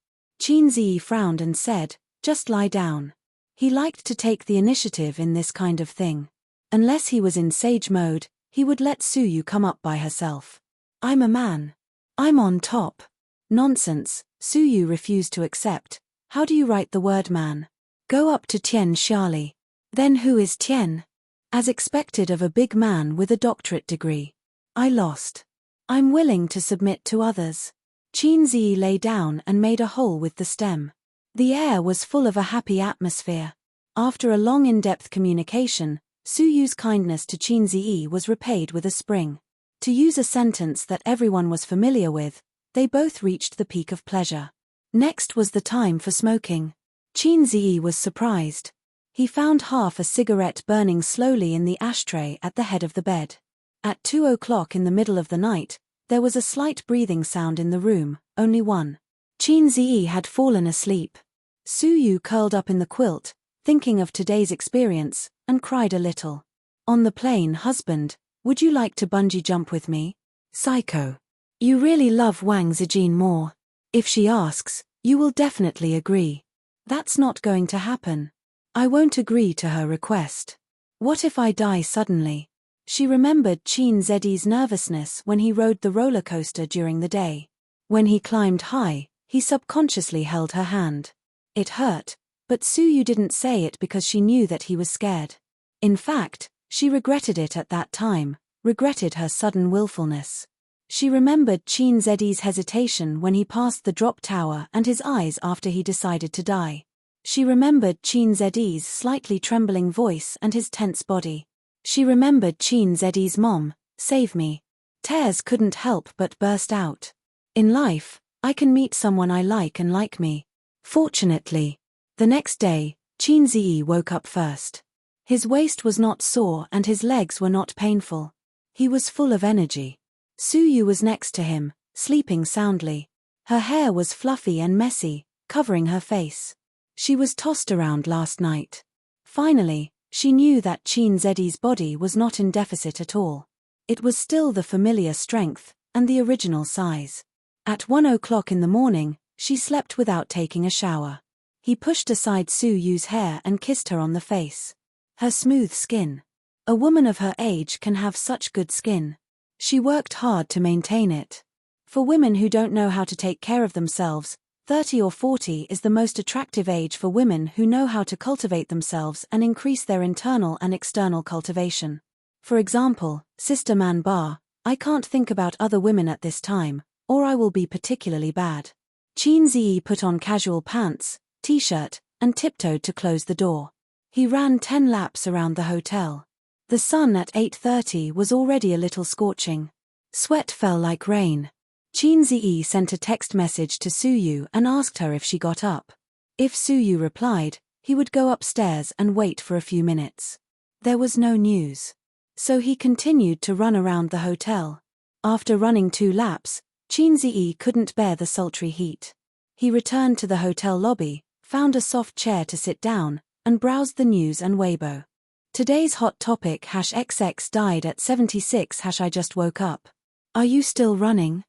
Qin Ziyi frowned and said, just lie down. He liked to take the initiative in this kind of thing. Unless he was in sage mode, he would let Suyu come up by herself. I'm a man. I'm on top. Nonsense, Suyu refused to accept. How do you write the word man? Go up to Tian Xiali. Then who is Tian? As expected of a big man with a doctorate degree. I lost. I'm willing to submit to others. Qin Ziyi lay down and made a hole with the stem. The air was full of a happy atmosphere. After a long in-depth communication, Suyu's kindness to Qin Ziyi was repaid with a spring. To use a sentence that everyone was familiar with, they both reached the peak of pleasure. Next was the time for smoking. Qin Ziyi was surprised. He found half a cigarette burning slowly in the ashtray at the head of the bed. At 2 o'clock in the middle of the night, there was a slight breathing sound in the room, only one. Qin Ziyi had fallen asleep. Suyu curled up in the quilt, thinking of today's experience, and cried a little. On the plane, husband, would you like to bungee jump with me? Psycho. You really love Wang Zijin more. If she asks, you will definitely agree. That's not going to happen. I won't agree to her request. What if I die suddenly? She remembered Qin Zedi's nervousness when he rode the roller coaster during the day. When he climbed high, he subconsciously held her hand. It hurt, but Suyu didn't say it because she knew that he was scared. In fact, she regretted it at that time, regretted her sudden willfulness. She remembered Qin Zedi's hesitation when he passed the drop tower and his eyes after he decided to die. She remembered Qin Zedi's slightly trembling voice and his tense body. She remembered Qin Zedi's mom, "Save me." Tears couldn't help but burst out. In life, I can meet someone I like and like me. Fortunately. The next day, Qin Zi woke up first. His waist was not sore and his legs were not painful. He was full of energy. Suyu was next to him, sleeping soundly. Her hair was fluffy and messy, covering her face. She was tossed around last night. Finally, she knew that Qin Zedi's body was not in deficit at all. It was still the familiar strength, and the original size. At 1 o'clock in the morning, she slept without taking a shower. He pushed aside Suyu's hair and kissed her on the face. Her smooth skin. A woman of her age can have such good skin. She worked hard to maintain it. For women who don't know how to take care of themselves, 30 or 40 is the most attractive age for women who know how to cultivate themselves and increase their internal and external cultivation. For example, Sister Man Bar, "I can't think about other women at this time, or I will be particularly bad." Qin Zi put on casual pants, t-shirt, and tiptoed to close the door. He ran 10 laps around the hotel. The sun at 8:30 was already a little scorching. Sweat fell like rain. Qin Zi sent a text message to Suyu and asked her if she got up. If Suyu replied, he would go upstairs and wait for a few minutes. There was no news. So he continued to run around the hotel. After running 2 laps, Qin Zi couldn't bear the sultry heat. He returned to the hotel lobby, found a soft chair to sit down, and browsed the news and Weibo. Today's hot topic #XX died at 76 #I just woke up. Are you still running?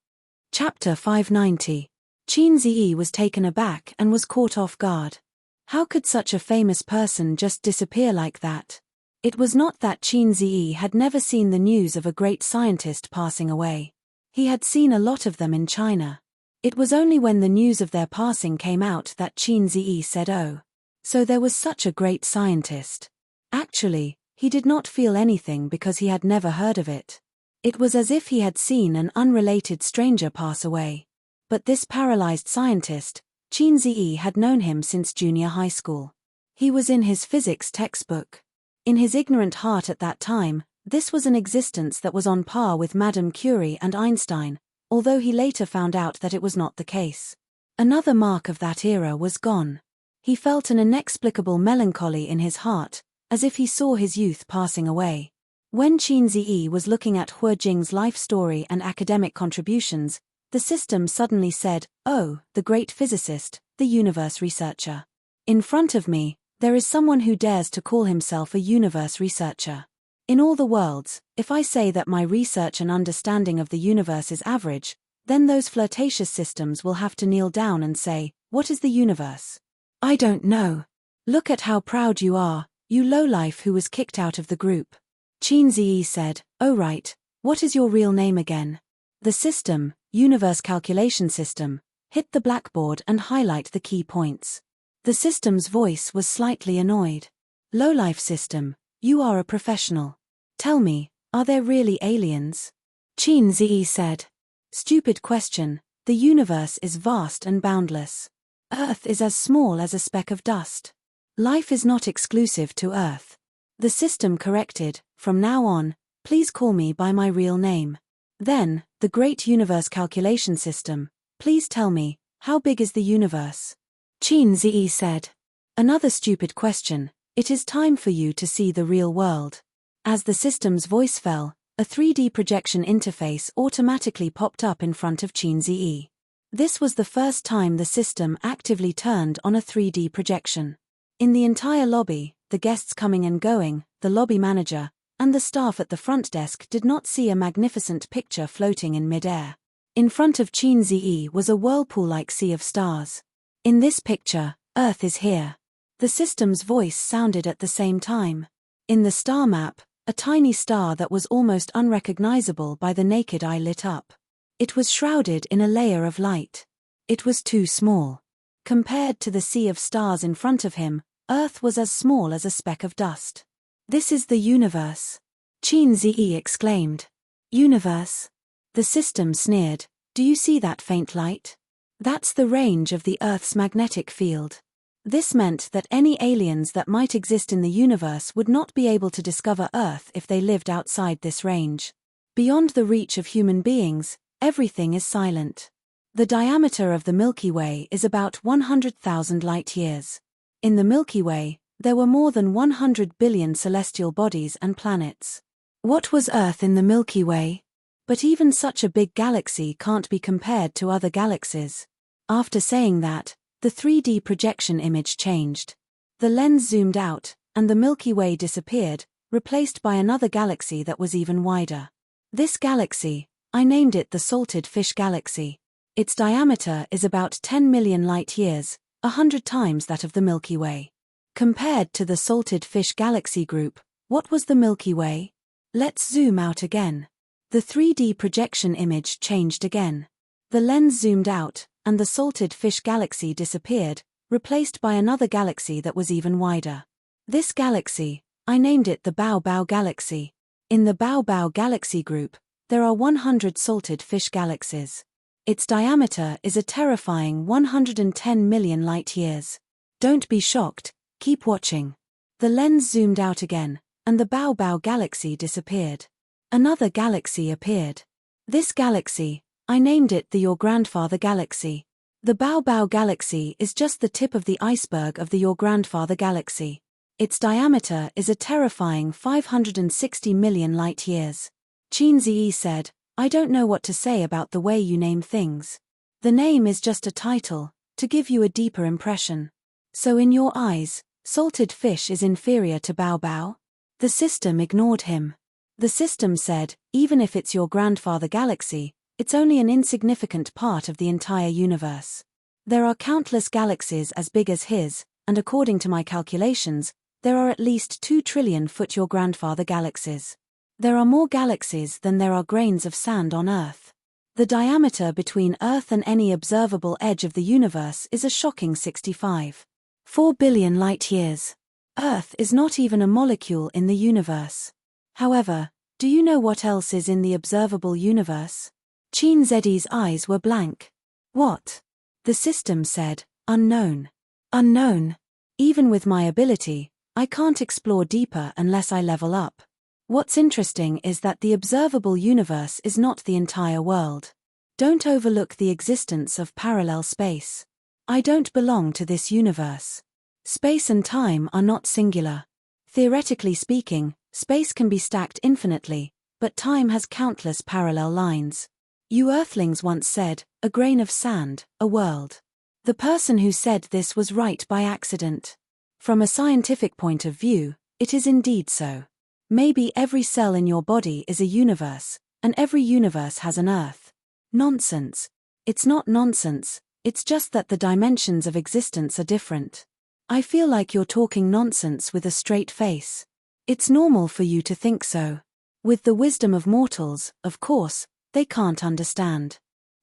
Chapter 590. Qin Zi was taken aback and was caught off guard. How could such a famous person just disappear like that? It was not that Qin Zi had never seen the news of a great scientist passing away. He had seen a lot of them in China. It was only when the news of their passing came out that Qin Zi said, "Oh. So there was such a great scientist." Actually, he did not feel anything because he had never heard of it. It was as if he had seen an unrelated stranger pass away. But this paralyzed scientist, Qin Zi had known him since junior high school. He was in his physics textbook. In his ignorant heart at that time, this was an existence that was on par with Madame Curie and Einstein, although he later found out that it was not the case. Another mark of that era was gone. He felt an inexplicable melancholy in his heart, as if he saw his youth passing away. When Qin Zi was looking at Hu Jing's life story and academic contributions, the system suddenly said, "Oh, the great physicist, the universe researcher. In front of me, there is someone who dares to call himself a universe researcher. In all the worlds, if I say that my research and understanding of the universe is average, then those flirtatious systems will have to kneel down and say, 'What is the universe?' I don't know. Look at how proud you are, you lowlife who was kicked out of the group." Qin Zi said, "Oh right, what is your real name again?" The system, Universe Calculation System, hit the blackboard and highlight the key points. The system's voice was slightly annoyed. "Lowlife system, you are a professional. Tell me, are there really aliens?" Qin Zi said. "Stupid question, the universe is vast and boundless. Earth is as small as a speck of dust. Life is not exclusive to Earth." The system corrected, "From now on, please call me by my real name." Then, the great universe calculation system, "Please tell me, how big is the universe?" Qin Zi said. "Another stupid question, it is time for you to see the real world." As the system's voice fell, a 3D projection interface automatically popped up in front of Qin Zi. This was the first time the system actively turned on a 3D projection. In the entire lobby, the guests coming and going, the lobby manager, and the staff at the front desk did not see a magnificent picture floating in midair. In front of Qin Zi was a whirlpool-like sea of stars. "In this picture, Earth is here." The system's voice sounded at the same time. In the star map, A tiny star that was almost unrecognizable by the naked eye lit up. It was shrouded in a layer of light. It was too small. Compared to the sea of stars in front of him, Earth was as small as a speck of dust. "This is the universe," Qin Ziyi exclaimed. "Universe?" The system sneered. "Do you see that faint light? That's the range of the Earth's magnetic field." This meant that any aliens that might exist in the universe would not be able to discover Earth if they lived outside this range. Beyond the reach of human beings, everything is silent. The diameter of the Milky Way is about 100,000 light-years. In the Milky Way, there were more than 100 billion celestial bodies and planets. What was Earth in the Milky Way? But even such a big galaxy can't be compared to other galaxies. After saying that, the 3D projection image changed. The lens zoomed out, and the Milky Way disappeared, replaced by another galaxy that was even wider. This galaxy, I named it the Salted Fish Galaxy. Its diameter is about 10 million light-years, 100 times that of the Milky Way. Compared to the Salted Fish Galaxy group, what was the Milky Way? Let's zoom out again. The 3D projection image changed again. The lens zoomed out, and the Salted Fish Galaxy disappeared, replaced by another galaxy that was even wider. This galaxy, I named it the Bao Bao Galaxy. In the Bao Bao Galaxy group, there are 100 salted fish galaxies. Its diameter is a terrifying 110 million light-years. Don't be shocked, keep watching. The lens zoomed out again, and the Bao Bao Galaxy disappeared. Another galaxy appeared. This galaxy, I named it the Your Grandfather Galaxy. The Bao Bao Galaxy is just the tip of the iceberg of the Your Grandfather Galaxy. Its diameter is a terrifying 560 million light-years. Qin Ziyi said, "I don't know what to say about the way you name things. The name is just a title, to give you a deeper impression. So in your eyes, salted fish is inferior to Bao Bao?" The system ignored him. The system said, "Even if it's your grandfather galaxy, it's only an insignificant part of the entire universe. There are countless galaxies as big as his, and according to my calculations, there are at least 2 trillion foot your grandfather galaxies. There are more galaxies than there are grains of sand on Earth. The diameter between Earth and any observable edge of the universe is a shocking 65.4 billion light-years. Earth is not even a molecule in the universe. However, do you know what else is in the observable universe?" Qin Ziyi's eyes were blank. "What?" The system said, "Unknown." "Unknown? Even with my ability, I can't explore deeper unless I level up. What's interesting is that the observable universe is not the entire world. Don't overlook the existence of parallel space. I don't belong to this universe. Space and time are not singular. Theoretically speaking, space can be stacked infinitely, but time has countless parallel lines. You Earthlings once said, 'A grain of sand, a world.' The person who said this was right by accident. From a scientific point of view, it is indeed so. Maybe every cell in your body is a universe, and every universe has an Earth. Nonsense. It's not nonsense, it's just that the dimensions of existence are different. I feel like you're talking nonsense with a straight face. It's normal for you to think so. With the wisdom of mortals, of course, they can't understand.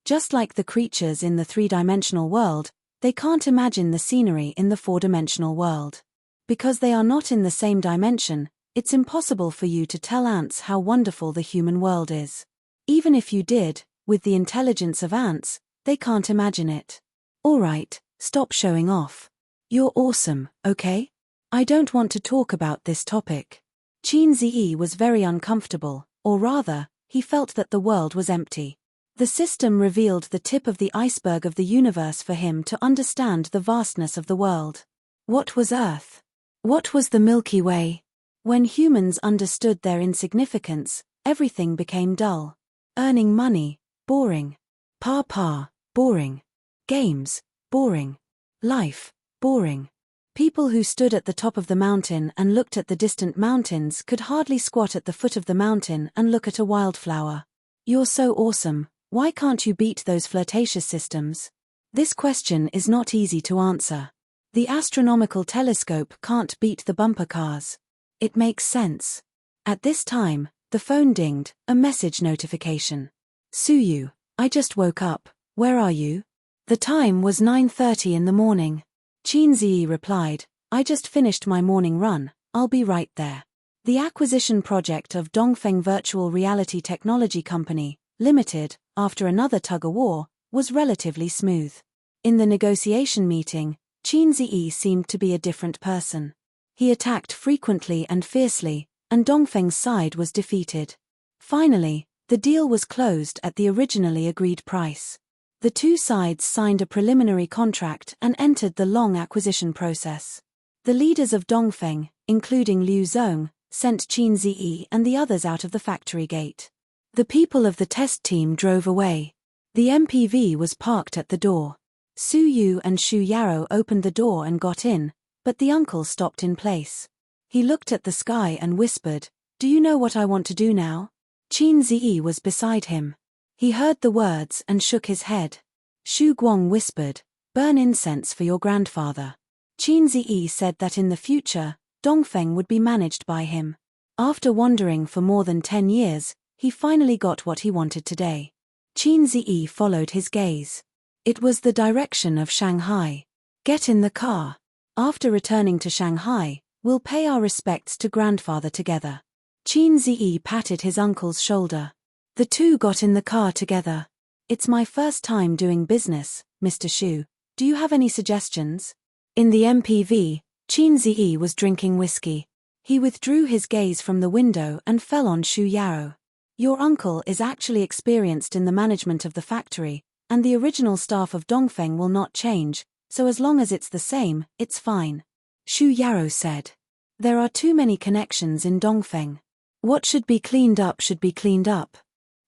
Just like the creatures in the 3-dimensional world, they can't imagine the scenery in the 4-dimensional world. Because they are not in the same dimension, it's impossible for you to tell ants how wonderful the human world is. Even if you did, with the intelligence of ants, they can't imagine it. Alright, stop showing off. You're awesome, okay? I don't want to talk about this topic. Qin Ziyi was very uncomfortable, or rather, he felt that the world was empty. The system revealed the tip of the iceberg of the universe for him to understand the vastness of the world. What was Earth? What was the Milky Way? When humans understood their insignificance, everything became dull. Earning money, boring. Pa, boring. Games, boring. Life, boring. People who stood at the top of the mountain and looked at the distant mountains could hardly squat at the foot of the mountain and look at a wildflower. You're so awesome, why can't you beat those flirtatious systems? This question is not easy to answer. The astronomical telescope can't beat the bumper cars. It makes sense. At this time, the phone dinged, a message notification. Suyu, I just woke up, where are you? The time was 9:30 in the morning. Qinziyi replied, I just finished my morning run, I'll be right there. The acquisition project of Dongfeng Virtual Reality Technology Company, Limited, after another tug-of-war, was relatively smooth. In the negotiation meeting, Qinziyi seemed to be a different person. He attacked frequently and fiercely, and Dongfeng's side was defeated. Finally, the deal was closed at the originally agreed price. The two sides signed a preliminary contract and entered the long acquisition process. The leaders of Dongfeng, including Liu Zong, sent Qinziyi and the others out of the factory gate. The people of the test team drove away. The MPV was parked at the door. Su Yu and Shu Yarrow opened the door and got in, but the uncle stopped in place. He looked at the sky and whispered, Do you know what I want to do now? Qinziyi was beside him. He heard the words and shook his head. Shu Guang whispered, Burn incense for your grandfather. Qinziyi said that in the future, Dongfeng would be managed by him. After wandering for more than 10 years, he finally got what he wanted today. Qinziyi followed his gaze. It was the direction of Shanghai. Get in the car. After returning to Shanghai, we'll pay our respects to grandfather together. Qinziyi patted his uncle's shoulder. The two got in the car together. It's my first time doing business, Mr. Shu. Do you have any suggestions? In the MPV, Qinziyi was drinking whiskey. He withdrew his gaze from the window and fell on Shu Yarrow. Your uncle is actually experienced in the management of the factory, and the original staff of Dongfeng will not change, so as long as it's the same, it's fine. Shu Yarrow said. There are too many connections in Dongfeng. What should be cleaned up should be cleaned up.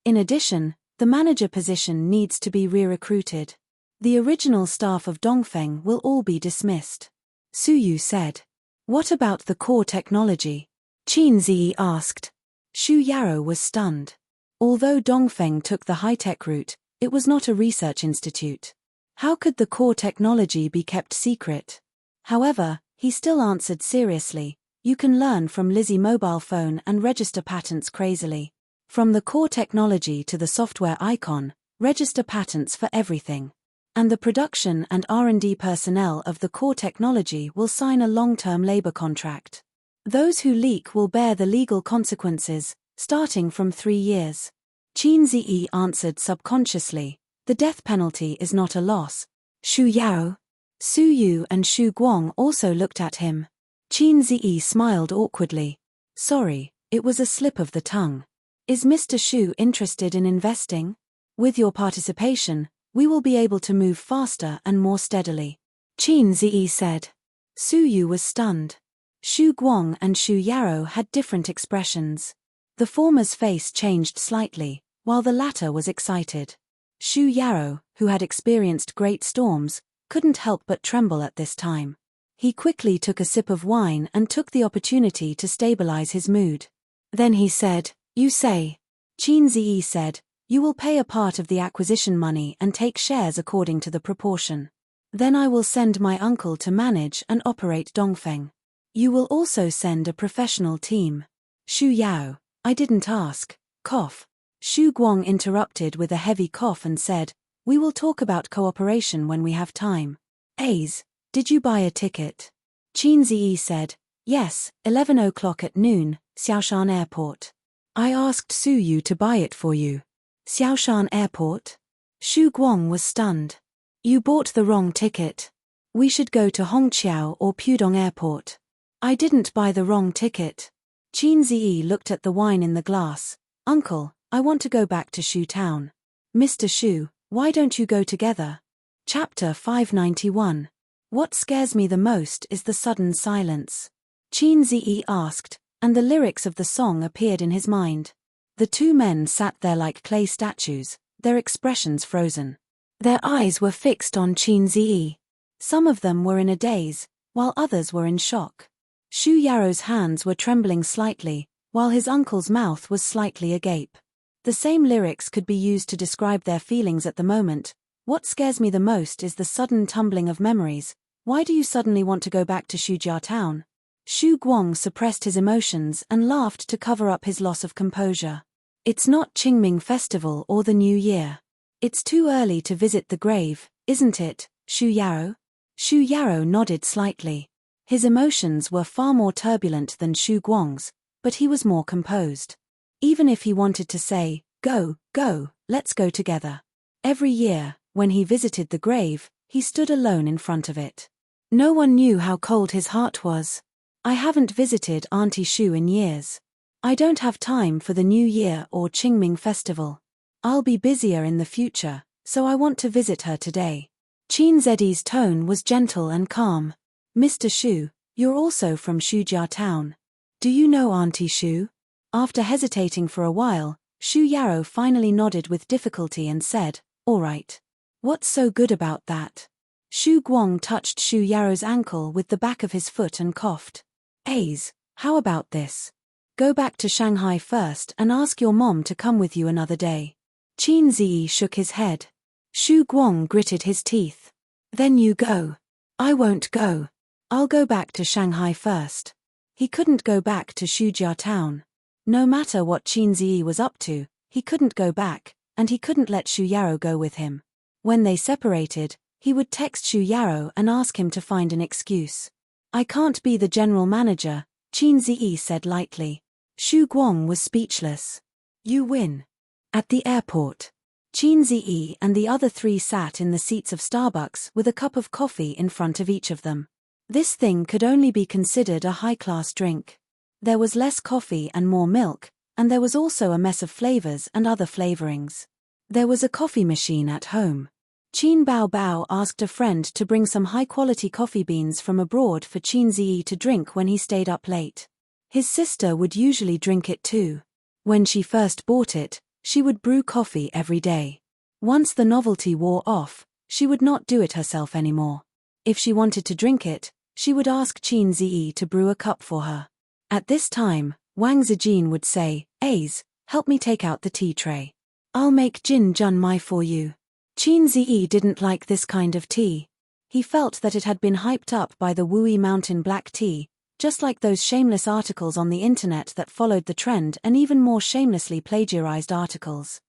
In addition, the manager position needs to be re-recruited. The original staff of Dongfeng will all be dismissed. Su Yu said. What about the core technology? Qinziyi asked. Shu Yarrow was stunned. Although Dongfeng took the high-tech route, it was not a research institute. How could the core technology be kept secret? However, he still answered seriously, you can learn from Lizzie mobile phone and register patents crazily. From the core technology to the software icon, register patents for everything. And the production and R&D personnel of the core technology will sign a long-term labor contract. Those who leak will bear the legal consequences, starting from 3 years. Qinziyi answered subconsciously, the death penalty is not a loss. Shu Yao. Su Yu and Shu Guang also looked at him. Qinziyi smiled awkwardly. Sorry, it was a slip of the tongue. Is Mr. Shu interested in investing? With your participation, we will be able to move faster and more steadily. Qinziyi said. Su Yu was stunned. Shu Guang and Shu Yarrow had different expressions. The former's face changed slightly, while the latter was excited. Shu Yarrow, who had experienced great storms, couldn't help but tremble at this time. He quickly took a sip of wine and took the opportunity to stabilize his mood. Then he said, You say. Qinziyi said, You will pay a part of the acquisition money and take shares according to the proportion. Then I will send my uncle to manage and operate Dongfeng. You will also send a professional team. Shu Yao, I didn't ask. Cough. Shu Guang interrupted with a heavy cough and said, We will talk about cooperation when we have time. Aze, did you buy a ticket? Qinziyi said, Yes, 11 o'clock at noon, Xiaoshan Airport. I asked Su Yu to buy it for you. Xiaoshan Airport? Shu Guang was stunned. You bought the wrong ticket. We should go to Hongqiao or Pudong Airport. I didn't buy the wrong ticket. Qinziyi looked at the wine in the glass. Uncle, I want to go back to Shu Town. Mr. Shu, why don't you go together? Chapter 591. What scares me the most is the sudden silence. Qinziyi asked, and the lyrics of the song appeared in his mind. The two men sat there like clay statues, their expressions frozen. Their eyes were fixed on Qinziyi. Some of them were in a daze, while others were in shock. Shu Yarrow's hands were trembling slightly, while his uncle's mouth was slightly agape. The same lyrics could be used to describe their feelings at the moment. What scares me the most is the sudden tumbling of memories. Why do you suddenly want to go back to Shujia Town? Xu Guang suppressed his emotions and laughed to cover up his loss of composure. It's not Qingming Festival or the New Year. It's too early to visit the grave, isn't it, Xu Yaro? Xu Yaro nodded slightly. His emotions were far more turbulent than Xu Guang's, but he was more composed. Even if he wanted to say, "Go, go, let's go together." Every year, when he visited the grave, he stood alone in front of it. No one knew how cold his heart was. I haven't visited Auntie Xu in years. I don't have time for the New Year or Qingming Festival. I'll be busier in the future, so I want to visit her today. Qin Zedi's tone was gentle and calm. Mr. Xu, you're also from Shujia town. Do you know Auntie Xu? After hesitating for a while, Xu Yaro finally nodded with difficulty and said, "All right. What's so good about that?" Xu Guang touched Xu Yaro's ankle with the back of his foot and coughed. "Aze, how about this? Go back to Shanghai first and ask your mom to come with you another day." Qin Ziyi shook his head. Xu Guang gritted his teeth. "Then you go." "I won't go. I'll go back to Shanghai first." He couldn't go back to Shujia town. No matter what Qin Ziyi was up to, he couldn't go back, and he couldn't let Xu Yaro go with him. When they separated, he would text Xu Yaro and ask him to find an excuse. "I can't be the general manager," Qin Ziyi said lightly. Xu Guang was speechless. "You win." At the airport, Qin Ziyi and the other three sat in the seats of Starbucks with a cup of coffee in front of each of them. This thing could only be considered a high-class drink. There was less coffee and more milk, and there was also a mess of flavors and other flavorings. There was a coffee machine at home. Qin Bao Bao asked a friend to bring some high-quality coffee beans from abroad for Qin Ziyi to drink when he stayed up late. His sister would usually drink it too. When she first bought it, she would brew coffee every day. Once the novelty wore off, she would not do it herself anymore. If she wanted to drink it, she would ask Qin Ziyi to brew a cup for her. At this time, Wang Zijin would say, "Aze, help me take out the tea tray. I'll make Jin Jun Mai for you." Qin Ziyi didn't like this kind of tea. He felt that it had been hyped up by the Wui Mountain black tea, just like those shameless articles on the internet that followed the trend and even more shamelessly plagiarized articles.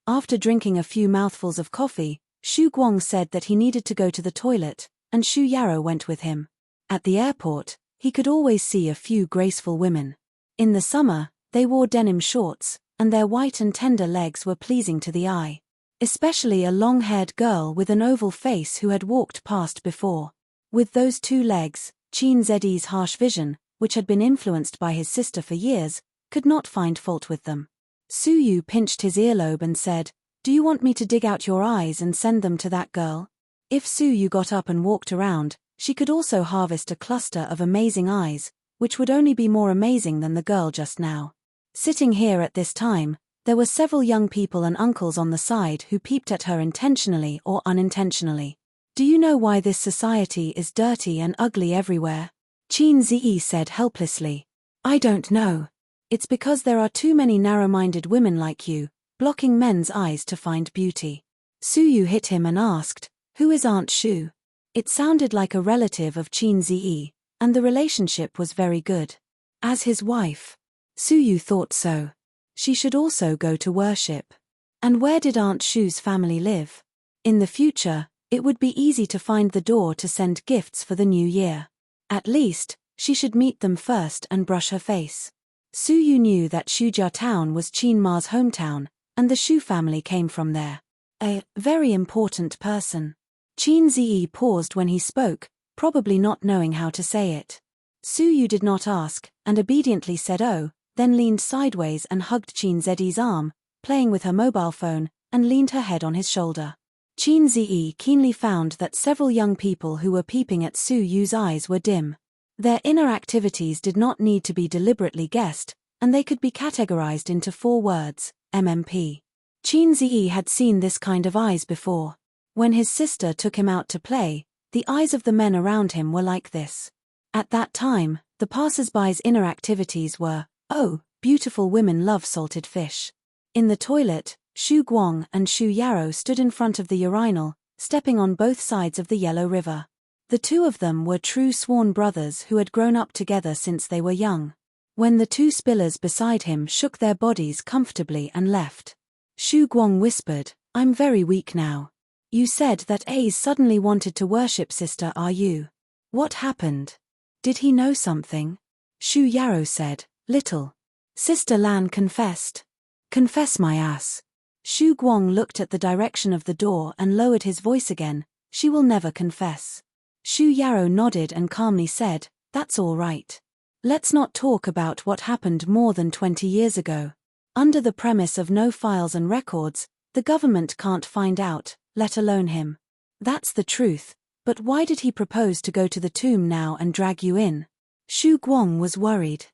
After drinking a few mouthfuls of coffee, Xu Guang said that he needed to go to the toilet, and Xu Yaro went with him. At the airport, he could always see a few graceful women. In the summer, they wore denim shorts, and their white and tender legs were pleasing to the eye. Especially a long-haired girl with an oval face who had walked past before. With those two legs, Qin Zedi's harsh vision, which had been influenced by his sister for years, could not find fault with them. Su Yu pinched his earlobe and said, "Do you want me to dig out your eyes and send them to that girl?" If Su Yu got up and walked around, she could also harvest a cluster of amazing eyes, which would only be more amazing than the girl just now. Sitting here at this time, there were several young people and uncles on the side who peeped at her intentionally or unintentionally. "Do you know why this society is dirty and ugly everywhere?" Qin Ziyi said helplessly. "I don't know. It's because there are too many narrow-minded women like you, blocking men's eyes to find beauty." Su Yu hit him and asked, "Who is Aunt Xu?" It sounded like a relative of Qin Ziyi, and the relationship was very good. As his wife, Su Yu thought so. She should also go to worship. And where did Aunt Xu's family live? In the future, it would be easy to find the door to send gifts for the new year. At least, she should meet them first and brush her face. Su Yu knew that Shujia town was Qin Ma's hometown, and the Xu family came from there. A very important person. Qin Ziyi paused when he spoke, probably not knowing how to say it. Su Yu did not ask, and obediently said "oh," then leaned sideways and hugged Qin Zedi's arm, playing with her mobile phone, and leaned her head on his shoulder. Qin Ziyi keenly found that several young people who were peeping at Su Yu's eyes were dim. Their inner activities did not need to be deliberately guessed, and they could be categorized into 4 words, MMP. Qin Ziyi had seen this kind of eyes before. When his sister took him out to play, the eyes of the men around him were like this. At that time, the passers-by's inner activities were, "Oh, beautiful women love salted fish." In the toilet, Xu Guang and Xu Yaro stood in front of the urinal, stepping on both sides of the Yellow River. The two of them were true sworn brothers who had grown up together since they were young. When the two spillers beside him shook their bodies comfortably and left, Xu Guang whispered, "I'm very weak now. You said that A's suddenly wanted to worship Sister Ru. What happened? Did he know something?" Xu Yarrow said, "Little. Sister Lan confessed." "Confess my ass." Xu Guang looked at the direction of the door and lowered his voice again, "She will never confess." Xu Yarrow nodded and calmly said, "That's all right. Let's not talk about what happened more than 20 years ago. Under the premise of no files and records, the government can't find out, let alone him. That's the truth, but why did he propose to go to the tomb now and drag you in?" Xu Guang was worried.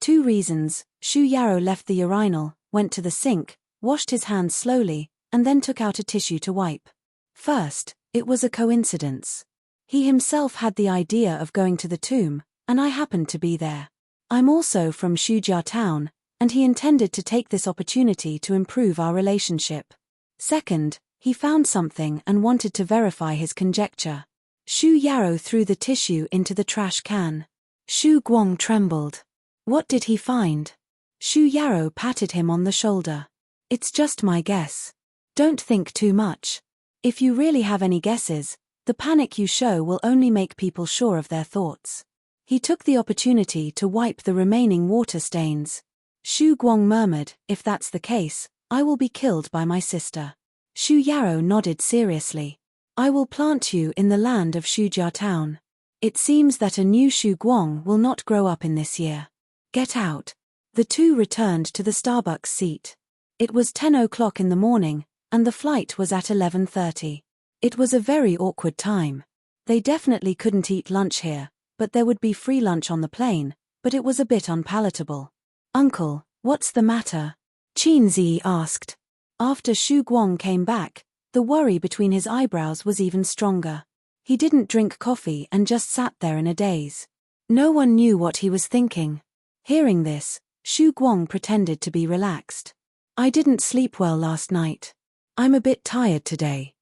2 reasons. Xu Yarrow left the urinal, went to the sink, washed his hands slowly, and then took out a tissue to wipe. First, it was a coincidence. He himself had the idea of going to the tomb, and I happened to be there. I'm also from Shujia town, and he intended to take this opportunity to improve our relationship. Second, he found something and wanted to verify his conjecture. Xu Yarrow threw the tissue into the trash can. Xu Guang trembled. What did he find? Xu Yarrow patted him on the shoulder. "It's just my guess. Don't think too much. If you really have any guesses, the panic you show will only make people sure of their thoughts." He took the opportunity to wipe the remaining water stains. Xu Guang murmured, "If that's the case, I will be killed by my sister." Xu Yarrow nodded seriously. "I will plant you in the land of Shujia town. It seems that a new Xu Guang will not grow up in this year. Get out." The two returned to the Starbucks seat. It was 10 o'clock in the morning, and the flight was at 11:30. It was a very awkward time. They definitely couldn't eat lunch here, but there would be free lunch on the plane, but it was a bit unpalatable. "Uncle, what's the matter?" Qin Zi asked. After Xu Guang came back, the worry between his eyebrows was even stronger. He didn't drink coffee and just sat there in a daze. No one knew what he was thinking. Hearing this, Xu Guang pretended to be relaxed. "I didn't sleep well last night. I'm a bit tired today."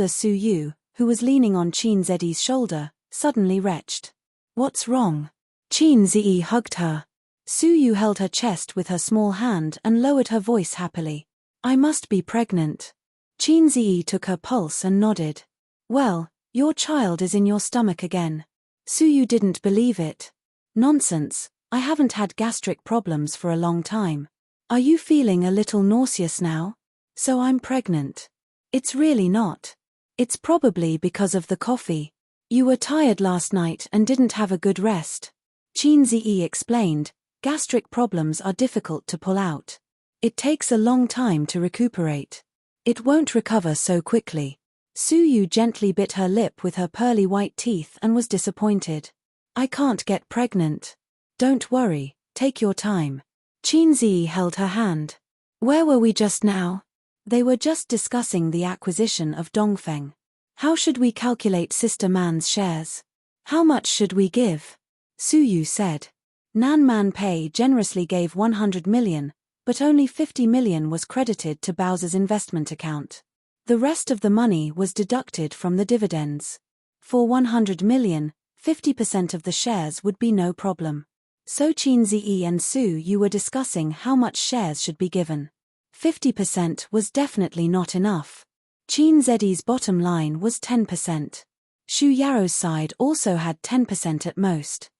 Su Yu, who was leaning on Qin Zi's shoulder, suddenly retched. "What's wrong?" Qin Zi hugged her. Su Yu held her chest with her small hand and lowered her voice happily. "I must be pregnant." Qin Zi took her pulse and nodded. "Well, your child is in your stomach again." Su Yu didn't believe it. "Nonsense, I haven't had gastric problems for a long time. Are you feeling a little nauseous now?" "So I'm pregnant." "It's really not. It's probably because of the coffee. You were tired last night and didn't have a good rest." Qin Zi explained, "Gastric problems are difficult to pull out. It takes a long time to recuperate. It won't recover so quickly." Su Yu gently bit her lip with her pearly white teeth and was disappointed. "I can't get pregnant." "Don't worry, take your time." Qin Zi held her hand. "Where were we just now?" They were just discussing the acquisition of Dongfeng. "How should we calculate Sister Man's shares? How much should we give?" Su Yu said. Nan Man Pei generously gave 100 million, but only 50 million was credited to Bowser's investment account. The rest of the money was deducted from the dividends. For 100 million, 50% of the shares would be no problem. So Qin Zi and Su Yu were discussing how much shares should be given. 50% was definitely not enough. Qin Zi's bottom line was 10%. Xu Yarrow's side also had 10% at most.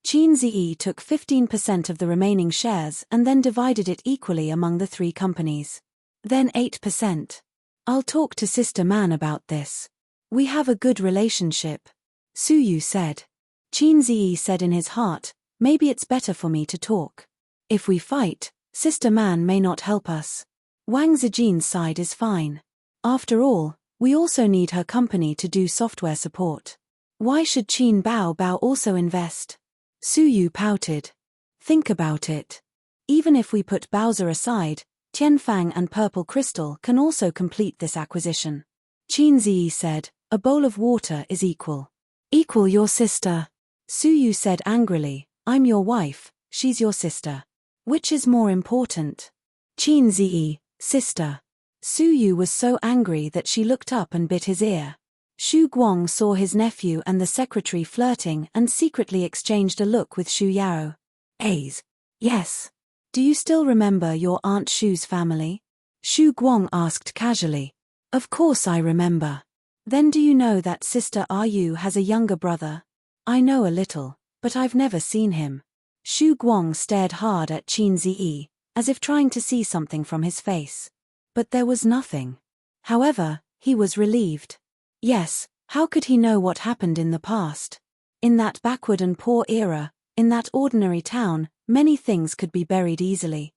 Qin Zi took 15% of the remaining shares and then divided it equally among the 3 companies. Then 8%. "I'll talk to Sister Man about this. We have a good relationship," Su Yu said. Qin Zi said in his heart, "Maybe it's better for me to talk. If we fight, Sister Man may not help us. Wang Zijin's side is fine. After all, we also need her company to do software support. Why should Qin Bao also invest?" Su Yu pouted. "Think about it. Even if we put Bowser aside, Tianfang and Purple Crystal can also complete this acquisition." Qin Zi said, "A bowl of water is equal." "Equal your sister." Su Yu said angrily, "I'm your wife, she's your sister. Which is more important?" Qin Zi, "Sister." Su Yu was so angry that she looked up and bit his ear. Xu Guang saw his nephew and the secretary flirting and secretly exchanged a look with Xu Yao. A's. Yes. Do you still remember your Aunt Xu's family? Xu Guang asked casually. Of course I remember. Then do you know that Sister Ru has a younger brother? I know a little, but I've never seen him. Xu Guang stared hard at Qin Ziyi, as if trying to see something from his face. But there was nothing. However, he was relieved. Yes, how could he know what happened in the past? In that backward and poor era, in that ordinary town, many things could be buried easily.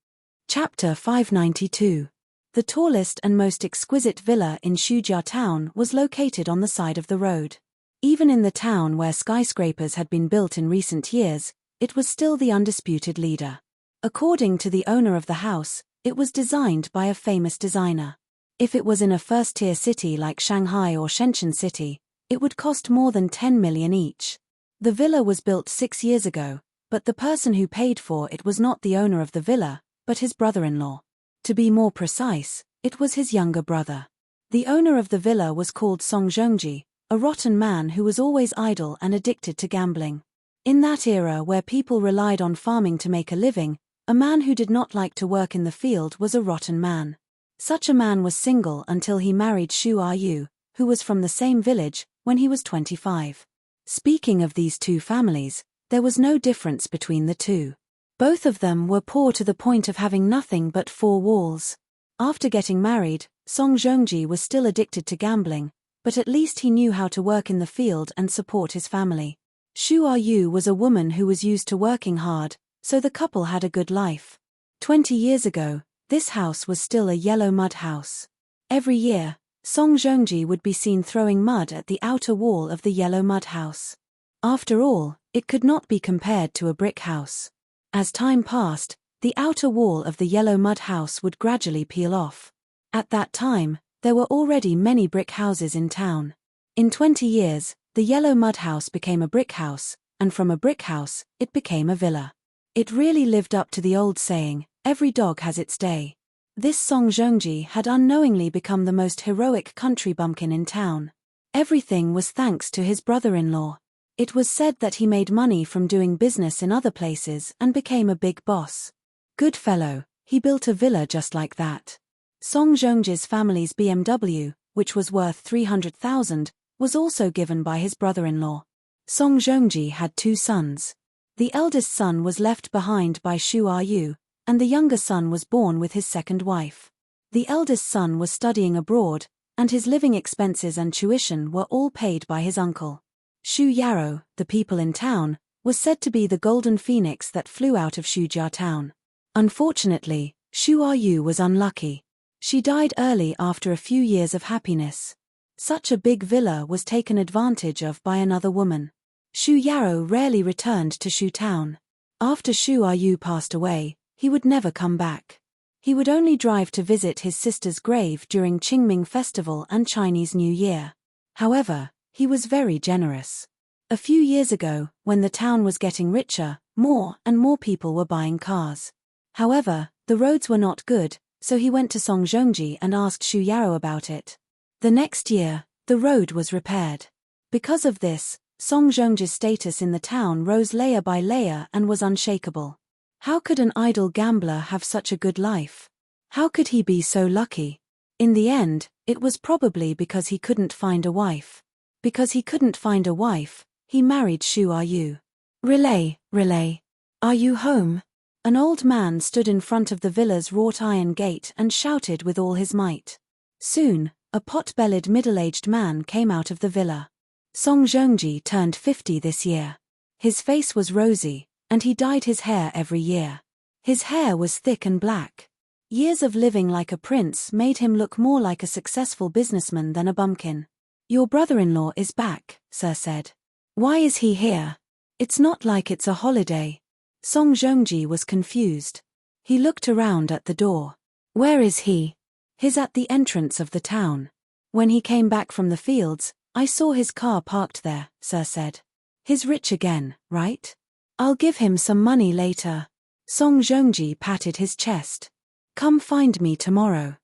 Chapter 592. The tallest and most exquisite villa in Shujia town was located on the side of the road. Even in the town where skyscrapers had been built in recent years, it was still the undisputed leader. According to the owner of the house, it was designed by a famous designer. If it was in a first-tier city like Shanghai or Shenzhen City, it would cost more than 10 million each. The villa was built 6 years ago, but the person who paid for it was not the owner of the villa, but his brother-in-law. To be more precise, it was his younger brother. The owner of the villa was called Song Zhongji, a rotten man who was always idle and addicted to gambling. In that era where people relied on farming to make a living, a man who did not like to work in the field was a rotten man. Such a man was single until he married Xu Ru, who was from the same village, when he was 25. Speaking of these two families, there was no difference between the two. Both of them were poor to the point of having nothing but 4 walls. After getting married, Song Zhongji was still addicted to gambling, but at least he knew how to work in the field and support his family. Xu Ru was a woman who was used to working hard, so the couple had a good life. 20 years ago, this house was still a yellow mud house. Every year, Song Zhongji would be seen throwing mud at the outer wall of the yellow mud house. After all, it could not be compared to a brick house. As time passed, the outer wall of the yellow mud house would gradually peel off. At that time, there were already many brick houses in town. In 20 years, the yellow mud house became a brick house, and from a brick house, it became a villa. It really lived up to the old saying, every dog has its day. This Song Zhongji had unknowingly become the most heroic country bumpkin in town. Everything was thanks to his brother-in-law. It was said that he made money from doing business in other places and became a big boss. Good fellow, he built a villa just like that. Song Zhongji's family's BMW, which was worth 300,000, was also given by his brother-in-law. Song Zhongji had 2 sons. The eldest son was left behind by Xu Ru, and the younger son was born with his second wife. The eldest son was studying abroad, and his living expenses and tuition were all paid by his uncle. Xu Yao, the people in town, was said to be the golden phoenix that flew out of Shujia town. Unfortunately, Xu Ru was unlucky. She died early after a few years of happiness. Such a big villa was taken advantage of by another woman. Xu Yao rarely returned to Shu town. After Xu Ru passed away, he would never come back. He would only drive to visit his sister's grave during Qingming Festival and Chinese New Year. However, he was very generous. A few years ago, when the town was getting richer, more and more people were buying cars. However, the roads were not good, so he went to Song Zhongji and asked Xu Yao about it. The next year, the road was repaired. Because of this, Song Zhongji's status in the town rose layer by layer and was unshakable. How could an idle gambler have such a good life? How could he be so lucky? In the end, it was probably because he couldn't find a wife. Because he couldn't find a wife, he married Xu Ru. Relay. Are you home? An old man stood in front of the villa's wrought iron gate and shouted with all his might. Soon, a pot-bellied middle-aged man came out of the villa. Song Zhongji turned 50 this year. His face was rosy, and he dyed his hair every year. His hair was thick and black. Years of living like a prince made him look more like a successful businessman than a bumpkin. Your brother-in-law is back, Sir said. Why is he here? It's not like it's a holiday. Song Zhongji was confused. He looked around at the door. Where is he? He's at the entrance of the town. When he came back from the fields, I saw his car parked there, Sir said. He's rich again, right? I'll give him some money later. Song Zhongji patted his chest. Come find me tomorrow.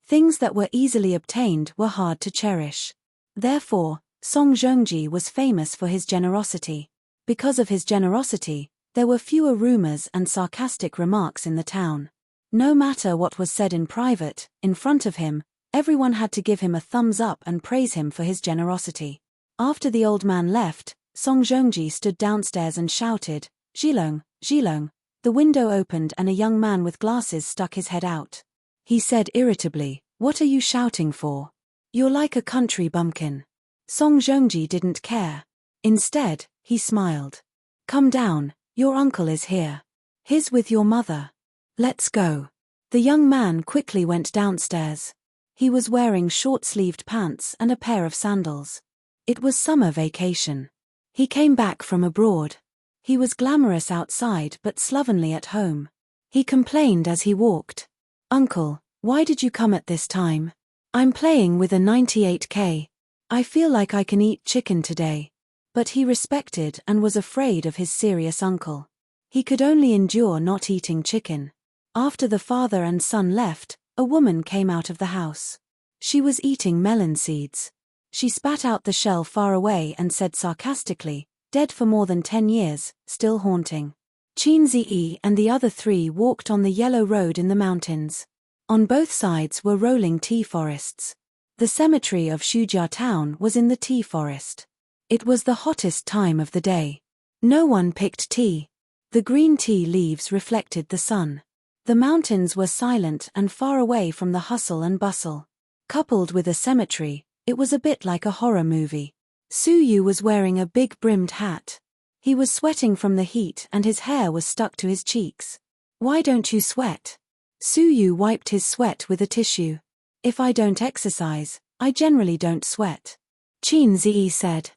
Things that were easily obtained were hard to cherish. Therefore, Song Zhongji was famous for his generosity. Because of his generosity, there were fewer rumors and sarcastic remarks in the town. No matter what was said in private, in front of him, everyone had to give him a thumbs up and praise him for his generosity. After the old man left, Song Zhongji stood downstairs and shouted, "Zhilong, Zhilong." The window opened and a young man with glasses stuck his head out. He said irritably, "What are you shouting for? You're like a country bumpkin." Song Zhongji didn't care. Instead, he smiled. "Come down, your uncle is here. He's with your mother. Let's go." The young man quickly went downstairs. He was wearing short-sleeved pants and a pair of sandals. It was summer vacation. He came back from abroad. He was glamorous outside but slovenly at home. He complained as he walked. "Uncle, why did you come at this time? I'm playing with a 98K. I feel like I can eat chicken today." But he respected and was afraid of his serious uncle. He could only endure not eating chicken. After the father and son left, a woman came out of the house. She was eating melon seeds. She spat out the shell far away and said sarcastically, "Dead for more than 10 years, still haunting." Qin Ziyi and the other three walked on the yellow road in the mountains. On both sides were rolling tea forests. The cemetery of Shujia town was in the tea forest. It was the hottest time of the day. No one picked tea. The green tea leaves reflected the sun. The mountains were silent and far away from the hustle and bustle. Coupled with a cemetery, it was a bit like a horror movie. Su Yu was wearing a big brimmed hat. He was sweating from the heat and his hair was stuck to his cheeks. "Why don't you sweat?" Su Yu wiped his sweat with a tissue. "If I don't exercise, I generally don't sweat." Qin Ziyi said.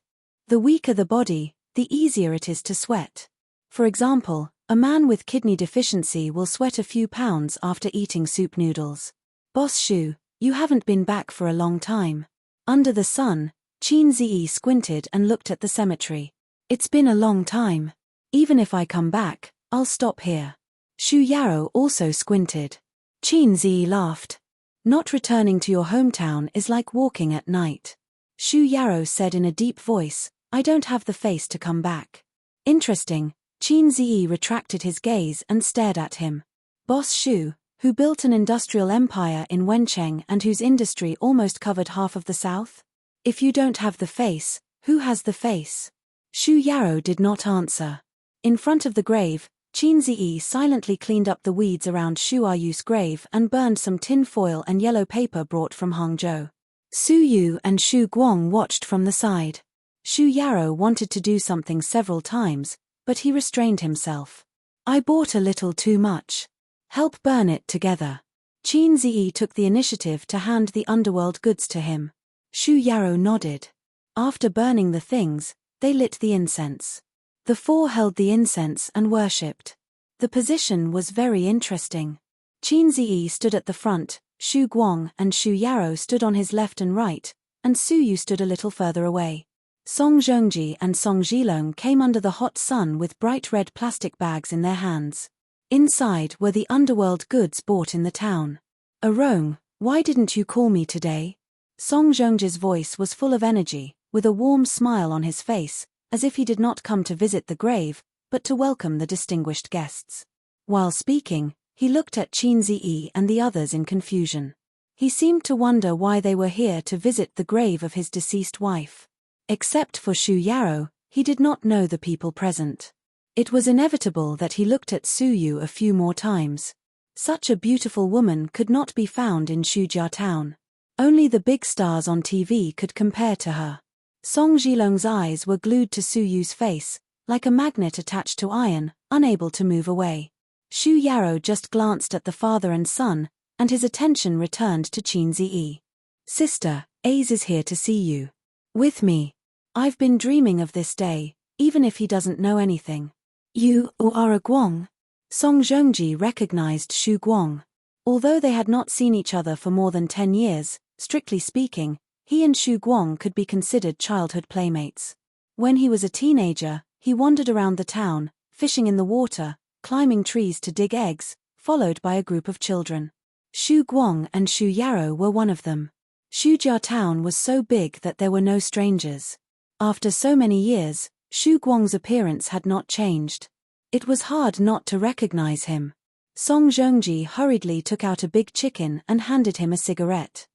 "The weaker the body, the easier it is to sweat. For example, a man with kidney deficiency will sweat a few pounds after eating soup noodles." "Boss Shu, you haven't been back for a long time." Under the sun, Qin Ziyi squinted and looked at the cemetery. "It's been a long time. Even if I come back, I'll stop here." Shu Yarrow also squinted. Qin Ziyi laughed. "Not returning to your hometown is like walking at night." Shu Yarrow said in a deep voice, "I don't have the face to come back." "Interesting." Qin Ziyi retracted his gaze and stared at him. "Boss Shu, who built an industrial empire in Wencheng and whose industry almost covered half of the south? If you don't have the face, who has the face?" Shu Yarrow did not answer. In front of the grave, Qin Ziyi silently cleaned up the weeds around Shu Ayu's grave and burned some tin foil and yellow paper brought from Hangzhou. Su Yu and Shu Guang watched from the side. Shu Yarrow wanted to do something several times, but he restrained himself. "I bought a little too much. Help burn it together." Qin Ziyi took the initiative to hand the underworld goods to him. Shu Yarrow nodded. After burning the things, they lit the incense. The four held the incense and worshipped. The position was very interesting. Qin Ziyi stood at the front, Shu Guang and Shu Yarrow stood on his left and right, and Su Yu stood a little further away. Song Zhongji and Song Zhilong came under the hot sun with bright red plastic bags in their hands. Inside were the underworld goods bought in the town. "Arong, why didn't you call me today?" Song Zhongji's voice was full of energy, with a warm smile on his face, as if he did not come to visit the grave, but to welcome the distinguished guests. While speaking, he looked at Qin Ziyi and the others in confusion. He seemed to wonder why they were here to visit the grave of his deceased wife. Except for Shu Yarrow, he did not know the people present. It was inevitable that he looked at Su Yu a few more times. Such a beautiful woman could not be found in Shujia town. Only the big stars on TV could compare to her. Song Zhilong's eyes were glued to Su Yu's face, like a magnet attached to iron, unable to move away. Shu Yarrow just glanced at the father and son, and his attention returned to Qin Ziyi. "Sister, Ace is here to see you. With me. I've been dreaming of this day, even if he doesn't know anything." "You are a Guang?" Song Zhongji recognized Shu Guang. Although they had not seen each other for more than 10 years, strictly speaking, he and Shu Guang could be considered childhood playmates. When he was a teenager, he wandered around the town, fishing in the water, climbing trees to dig eggs, followed by a group of children. Shu Guang and Shu Yarrow were one of them. Shujia town was so big that there were no strangers. After so many years, Shu Guang's appearance had not changed. It was hard not to recognize him. Song Zhongji hurriedly took out a big chicken and handed him a cigarette.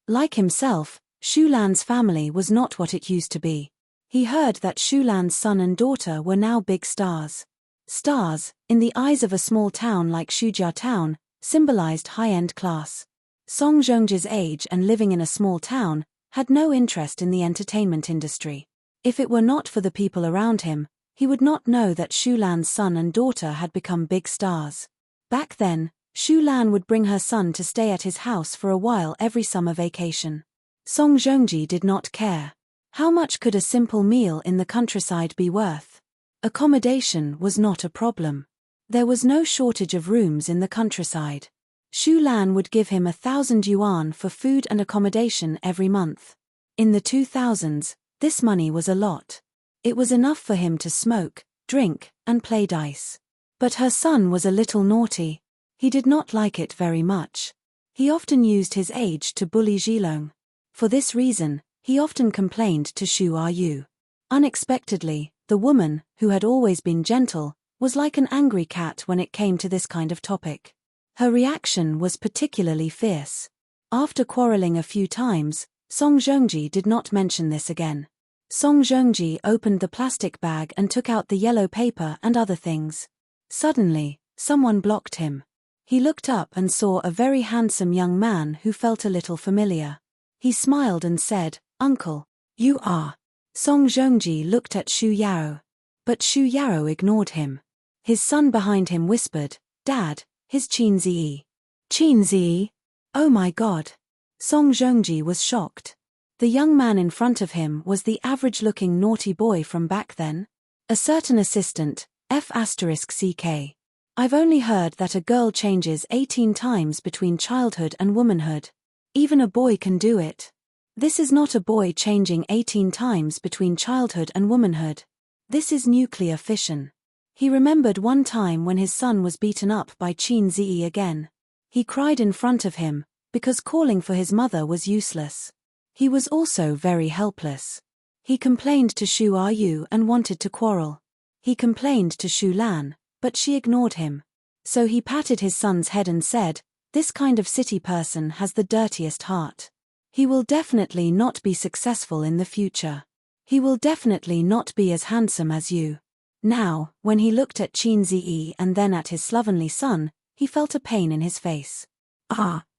Like himself, Shu Lan's family was not what it used to be. He heard that Shu Lan's son and daughter were now big stars. Stars, in the eyes of a small town like Shujia town, symbolized high-end class. Song Zhongji's age and living in a small town had no interest in the entertainment industry. If it were not for the people around him, he would not know that Shu Lan's son and daughter had become big stars. Back then, Shu Lan would bring her son to stay at his house for a while every summer vacation. Song Zhongji did not care. How much could a simple meal in the countryside be worth? Accommodation was not a problem. There was no shortage of rooms in the countryside. Shu Lan would give him 1,000 yuan for food and accommodation every month. In the 2000s, this money was a lot. It was enough for him to smoke, drink, and play dice. But her son was a little naughty. He did not like it very much. He often used his age to bully Zhilong. For this reason, he often complained to Shu Yu. Unexpectedly, the woman, who had always been gentle, was like an angry cat when it came to this kind of topic. Her reaction was particularly fierce. After quarreling a few times, Song Zhongji did not mention this again. Song Zhongji opened the plastic bag and took out the yellow paper and other things. Suddenly, someone blocked him. He looked up and saw a very handsome young man who felt a little familiar. He smiled and said, "Uncle, you are." Song Zhongji looked at Shu Yao. But Shu Yao ignored him. His son behind him whispered, "Dad, his Qin Ziyi." "Qin Ziyi? Oh my God." Song Zhongji was shocked. The young man in front of him was the average-looking naughty boy from back then. A certain assistant, F***CK. I've only heard that a girl changes 18 times between childhood and womanhood. Even a boy can do it. This is not a boy changing 18 times between childhood and womanhood. This is nuclear fission. He remembered one time when his son was beaten up by Qin Ziyi again. He cried in front of him, because calling for his mother was useless. He was also very helpless. He complained to Shu Yu and wanted to quarrel. He complained to Shu Lan, but she ignored him. So he patted his son's head and said, "This kind of city person has the dirtiest heart. He will definitely not be successful in the future. He will definitely not be as handsome as you." Now, when he looked at Qin Ziyi and then at his slovenly son, he felt a pain in his face.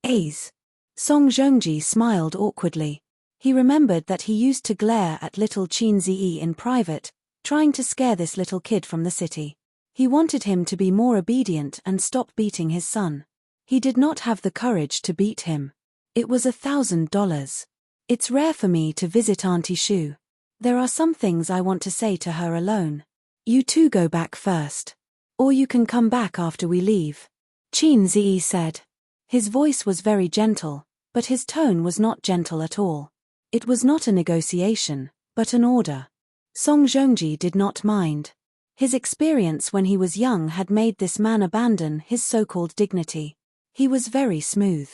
A's. Song Zhongji smiled awkwardly. He remembered that he used to glare at little Qin Ziyi in private, trying to scare this little kid from the city. He wanted him to be more obedient and stop beating his son. He did not have the courage to beat him. It was $1,000. It's rare for me to visit Auntie Shu. There are some things I want to say to her alone. You two go back first. Or you can come back after we leave. Qin Ziyi said. His voice was very gentle, but his tone was not gentle at all. It was not a negotiation, but an order. Song Zhongji did not mind. His experience when he was young had made this man abandon his so-called dignity. He was very smooth.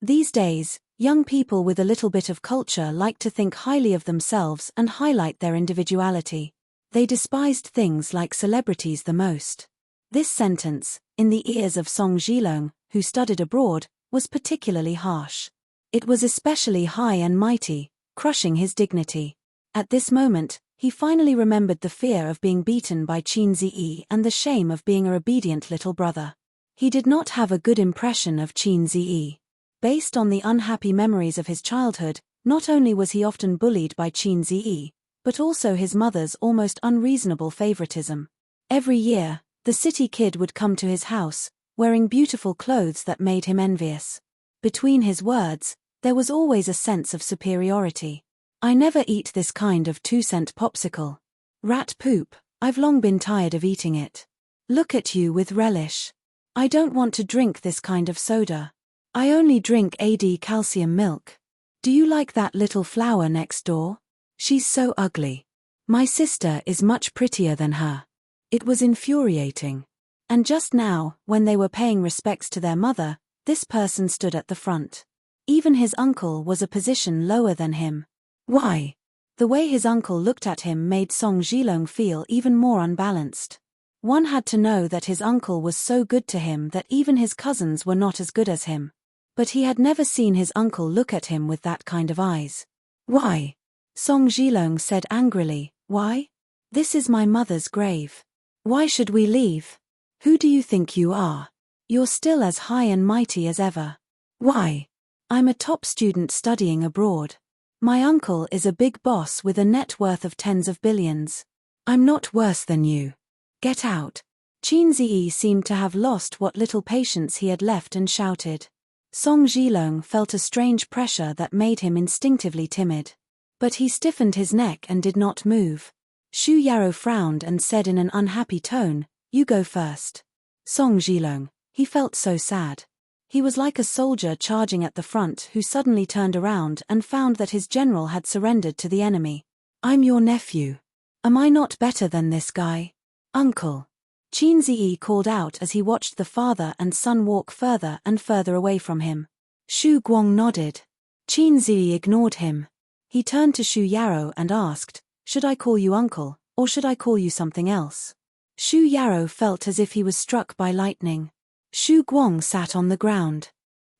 These days, young people with a little bit of culture like to think highly of themselves and highlight their individuality. They despised things like celebrities the most. This sentence, in the ears of Song Zhilong, who studied abroad, was particularly harsh. It was especially high and mighty, crushing his dignity. At this moment, he finally remembered the fear of being beaten by Qin Ziyi and the shame of being an obedient little brother. He did not have a good impression of Qin Ziyi. Based on the unhappy memories of his childhood, not only was he often bullied by Qin Ziyi, but also his mother's almost unreasonable favoritism. Every year, the city kid would come to his house, wearing beautiful clothes that made him envious. Between his words, there was always a sense of superiority. I never eat this kind of 2-cent popsicle. Rat poop, I've long been tired of eating it. Look at you with relish. I don't want to drink this kind of soda. I only drink AD calcium milk. Do you like that little flower next door? She's so ugly. My sister is much prettier than her. It was infuriating. And just now, when they were paying respects to their mother, this person stood at the front. Even his uncle was a position lower than him. Why? The way his uncle looked at him made Song Jilong feel even more unbalanced. One had to know that his uncle was so good to him that even his cousins were not as good as him. But he had never seen his uncle look at him with that kind of eyes. Why? Song Jilong said angrily, why? This is my mother's grave. Why should we leave? Who do you think you are? You're still as high and mighty as ever. Why? I'm a top student studying abroad. My uncle is a big boss with a net worth of tens of billions. I'm not worse than you. Get out. Qin Ziyi seemed to have lost what little patience he had left and shouted. Song Jilong felt a strange pressure that made him instinctively timid. But he stiffened his neck and did not move. Xu Yarrow frowned and said in an unhappy tone, you go first. Song Jilong, he felt so sad. He was like a soldier charging at the front who suddenly turned around and found that his general had surrendered to the enemy. I'm your nephew. Am I not better than this guy? Uncle. Qin Ziyi called out as he watched the father and son walk further and further away from him. Xu Guang nodded. Qin Ziyi ignored him. He turned to Xu Yarrow and asked, should I call you uncle, or should I call you something else? Xu Yarrow felt as if he was struck by lightning. Xu Guang sat on the ground.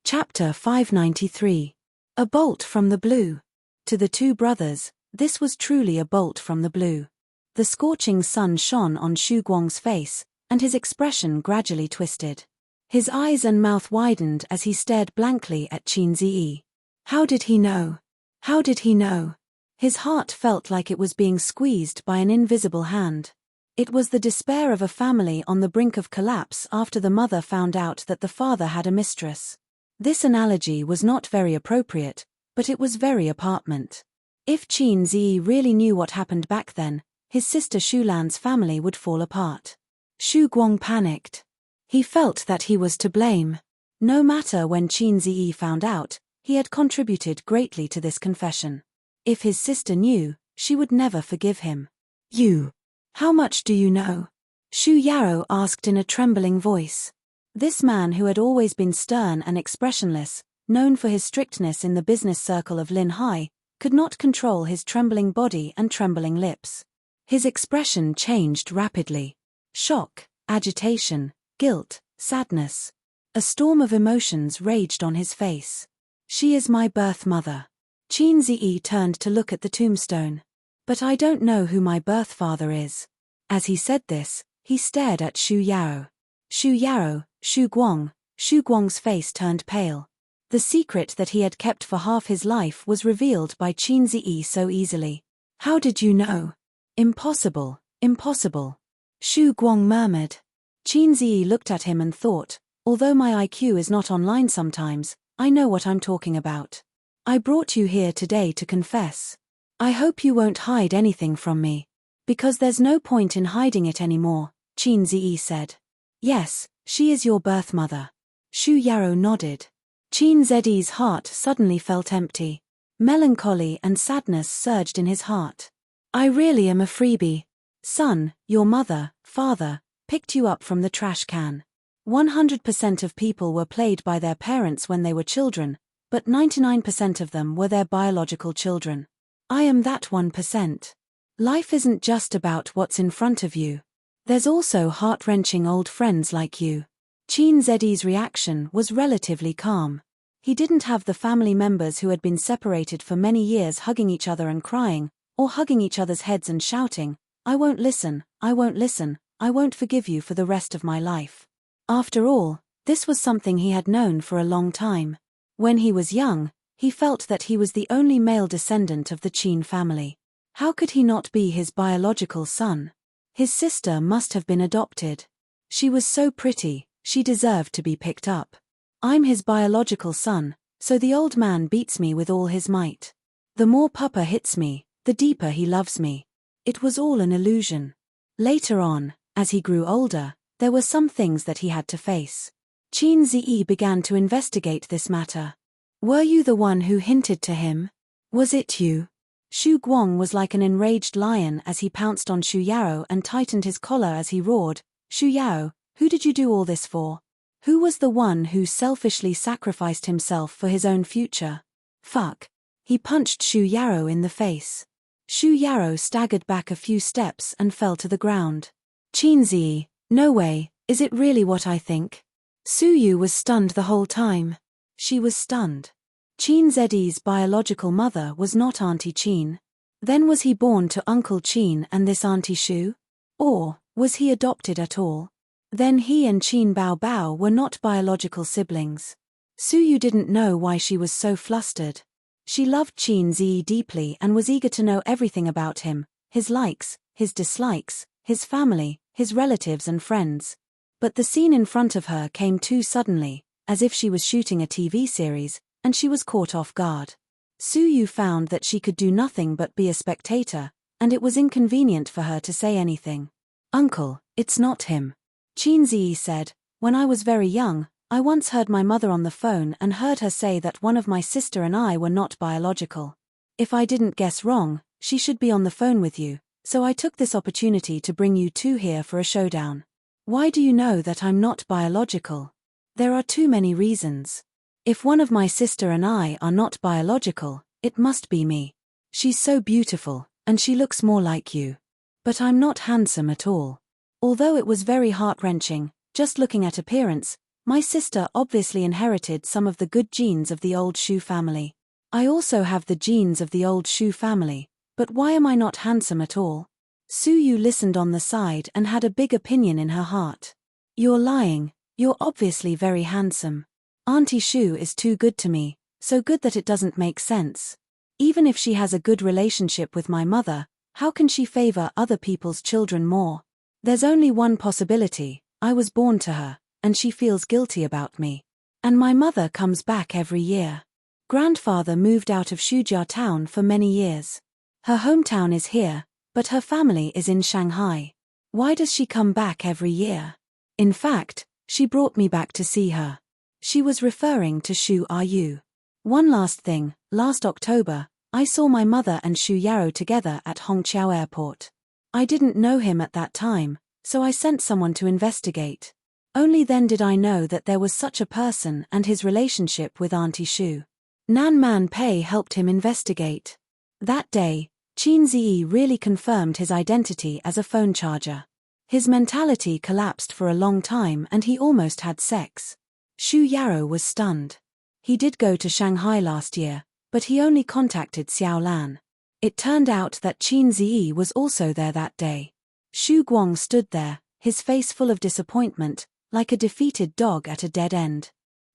Chapter 593. A bolt from the blue. To the two brothers, this was truly a bolt from the blue. The scorching sun shone on Xu Guang's face, and his expression gradually twisted. His eyes and mouth widened as he stared blankly at Qin Ziyi. How did he know? How did he know? His heart felt like it was being squeezed by an invisible hand. It was the despair of a family on the brink of collapse after the mother found out that the father had a mistress. This analogy was not very appropriate, but it was very apartment. If Qin Ziyi really knew what happened back then, his sister Shulan's family would fall apart. Xu Guang panicked. He felt that he was to blame. No matter when Qin Ziyi found out, he had contributed greatly to this confession. If his sister knew, she would never forgive him. You. How much do you know? Xu Yarrow asked in a trembling voice. This man who had always been stern and expressionless, known for his strictness in the business circle of Lin Hai, could not control his trembling body and trembling lips. His expression changed rapidly. Shock, agitation, guilt, sadness. A storm of emotions raged on his face. She is my birth mother. Qin Ziyi turned to look at the tombstone. But I don't know who my birth father is. As he said this, he stared at Xu Yarrow. Xu Yarrow, Xu Guang's face turned pale. The secret that he had kept for half his life was revealed by Qin Ziyi so easily. How did you know? Impossible, impossible. Xu Guang murmured. Qin Ziyi looked at him and thought, although my IQ is not online sometimes, I know what I'm talking about. I brought you here today to confess. I hope you won't hide anything from me. Because there's no point in hiding it anymore, Qin Ziyi said. Yes, she is your birth mother. Xu Yarrow nodded. Qin Ziyi's heart suddenly felt empty. Melancholy and sadness surged in his heart. I really am a freebie. Son, your mother, father, picked you up from the trash can. 100% of people were played by their parents when they were children, but 99% of them were their biological children. I am that 1%. Life isn't just about what's in front of you. There's also heart-wrenching old friends like you. Qin Ziyi's reaction was relatively calm. He didn't have the family members who had been separated for many years hugging each other and crying, or hugging each other's heads and shouting, I won't listen, I won't listen, I won't forgive you for the rest of my life. After all, this was something he had known for a long time. When he was young, he felt that he was the only male descendant of the Qin family. How could he not be his biological son? His sister must have been adopted. She was so pretty, she deserved to be picked up. I'm his biological son, so the old man beats me with all his might. The more Papa hits me, the deeper he loves me. It was all an illusion. Later on, as he grew older, there were some things that he had to face. Qin Ziyi began to investigate this matter. Were you the one who hinted to him? Was it you? Xu Guang was like an enraged lion as he pounced on Xu Yarrow and tightened his collar as he roared, Xu Yarrow, who did you do all this for? Who was the one who selfishly sacrificed himself for his own future? Fuck. He punched Shu Yarrow in the face. Shu Yarrow staggered back a few steps and fell to the ground. Qinzi, no way, is it really what I think? Suyu was stunned the whole time. She was stunned. Qin Zedi's biological mother was not Auntie Qin. Then was he born to Uncle Qin and this Auntie Shu? Or was he adopted at all? Then he and Qin Bao Bao were not biological siblings. Suyu didn't know why she was so flustered. She loved Qin Zi deeply and was eager to know everything about him, his likes, his dislikes, his family, his relatives and friends. But the scene in front of her came too suddenly, as if she was shooting a TV series, and she was caught off guard. Suyu found that she could do nothing but be a spectator, and it was inconvenient for her to say anything. Uncle, it's not him. Qin Zi said, when I was very young, I once heard my mother on the phone and heard her say that one of my sister and I were not biological. If I didn't guess wrong, she should be on the phone with you, so I took this opportunity to bring you two here for a showdown. Why do you know that I'm not biological? There are too many reasons. If one of my sister and I are not biological, it must be me. She's so beautiful, and she looks more like you. But I'm not handsome at all. Although it was very heart-wrenching, just looking at appearance, my sister obviously inherited some of the good genes of the old Shu family. I also have the genes of the old Shu family, but why am I not handsome at all? Suyu listened on the side and had a big opinion in her heart. You're lying, you're obviously very handsome. Auntie Shu is too good to me, so good that it doesn't make sense. Even if she has a good relationship with my mother, how can she favor other people's children more? There's only one possibility, I was born to her, and she feels guilty about me. And my mother comes back every year. Grandfather moved out of Shujia town for many years. Her hometown is here, but her family is in Shanghai. Why does she come back every year? In fact, she brought me back to see her. She was referring to Shu Yu. One last thing, last October, I saw my mother and Shu Yarrow together at Hongqiao Airport. I didn't know him at that time, so I sent someone to investigate. Only then did I know that there was such a person and his relationship with Auntie Shu. Nan Man Pei helped him investigate. That day, Qin Zi really confirmed his identity as a phone charger. His mentality collapsed for a long time and he almost had sex. Shu Yarrow was stunned. He did go to Shanghai last year, but he only contacted Xiao Lan. It turned out that Qin Zi was also there that day. Shu Guang stood there, his face full of disappointment, like a defeated dog at a dead end.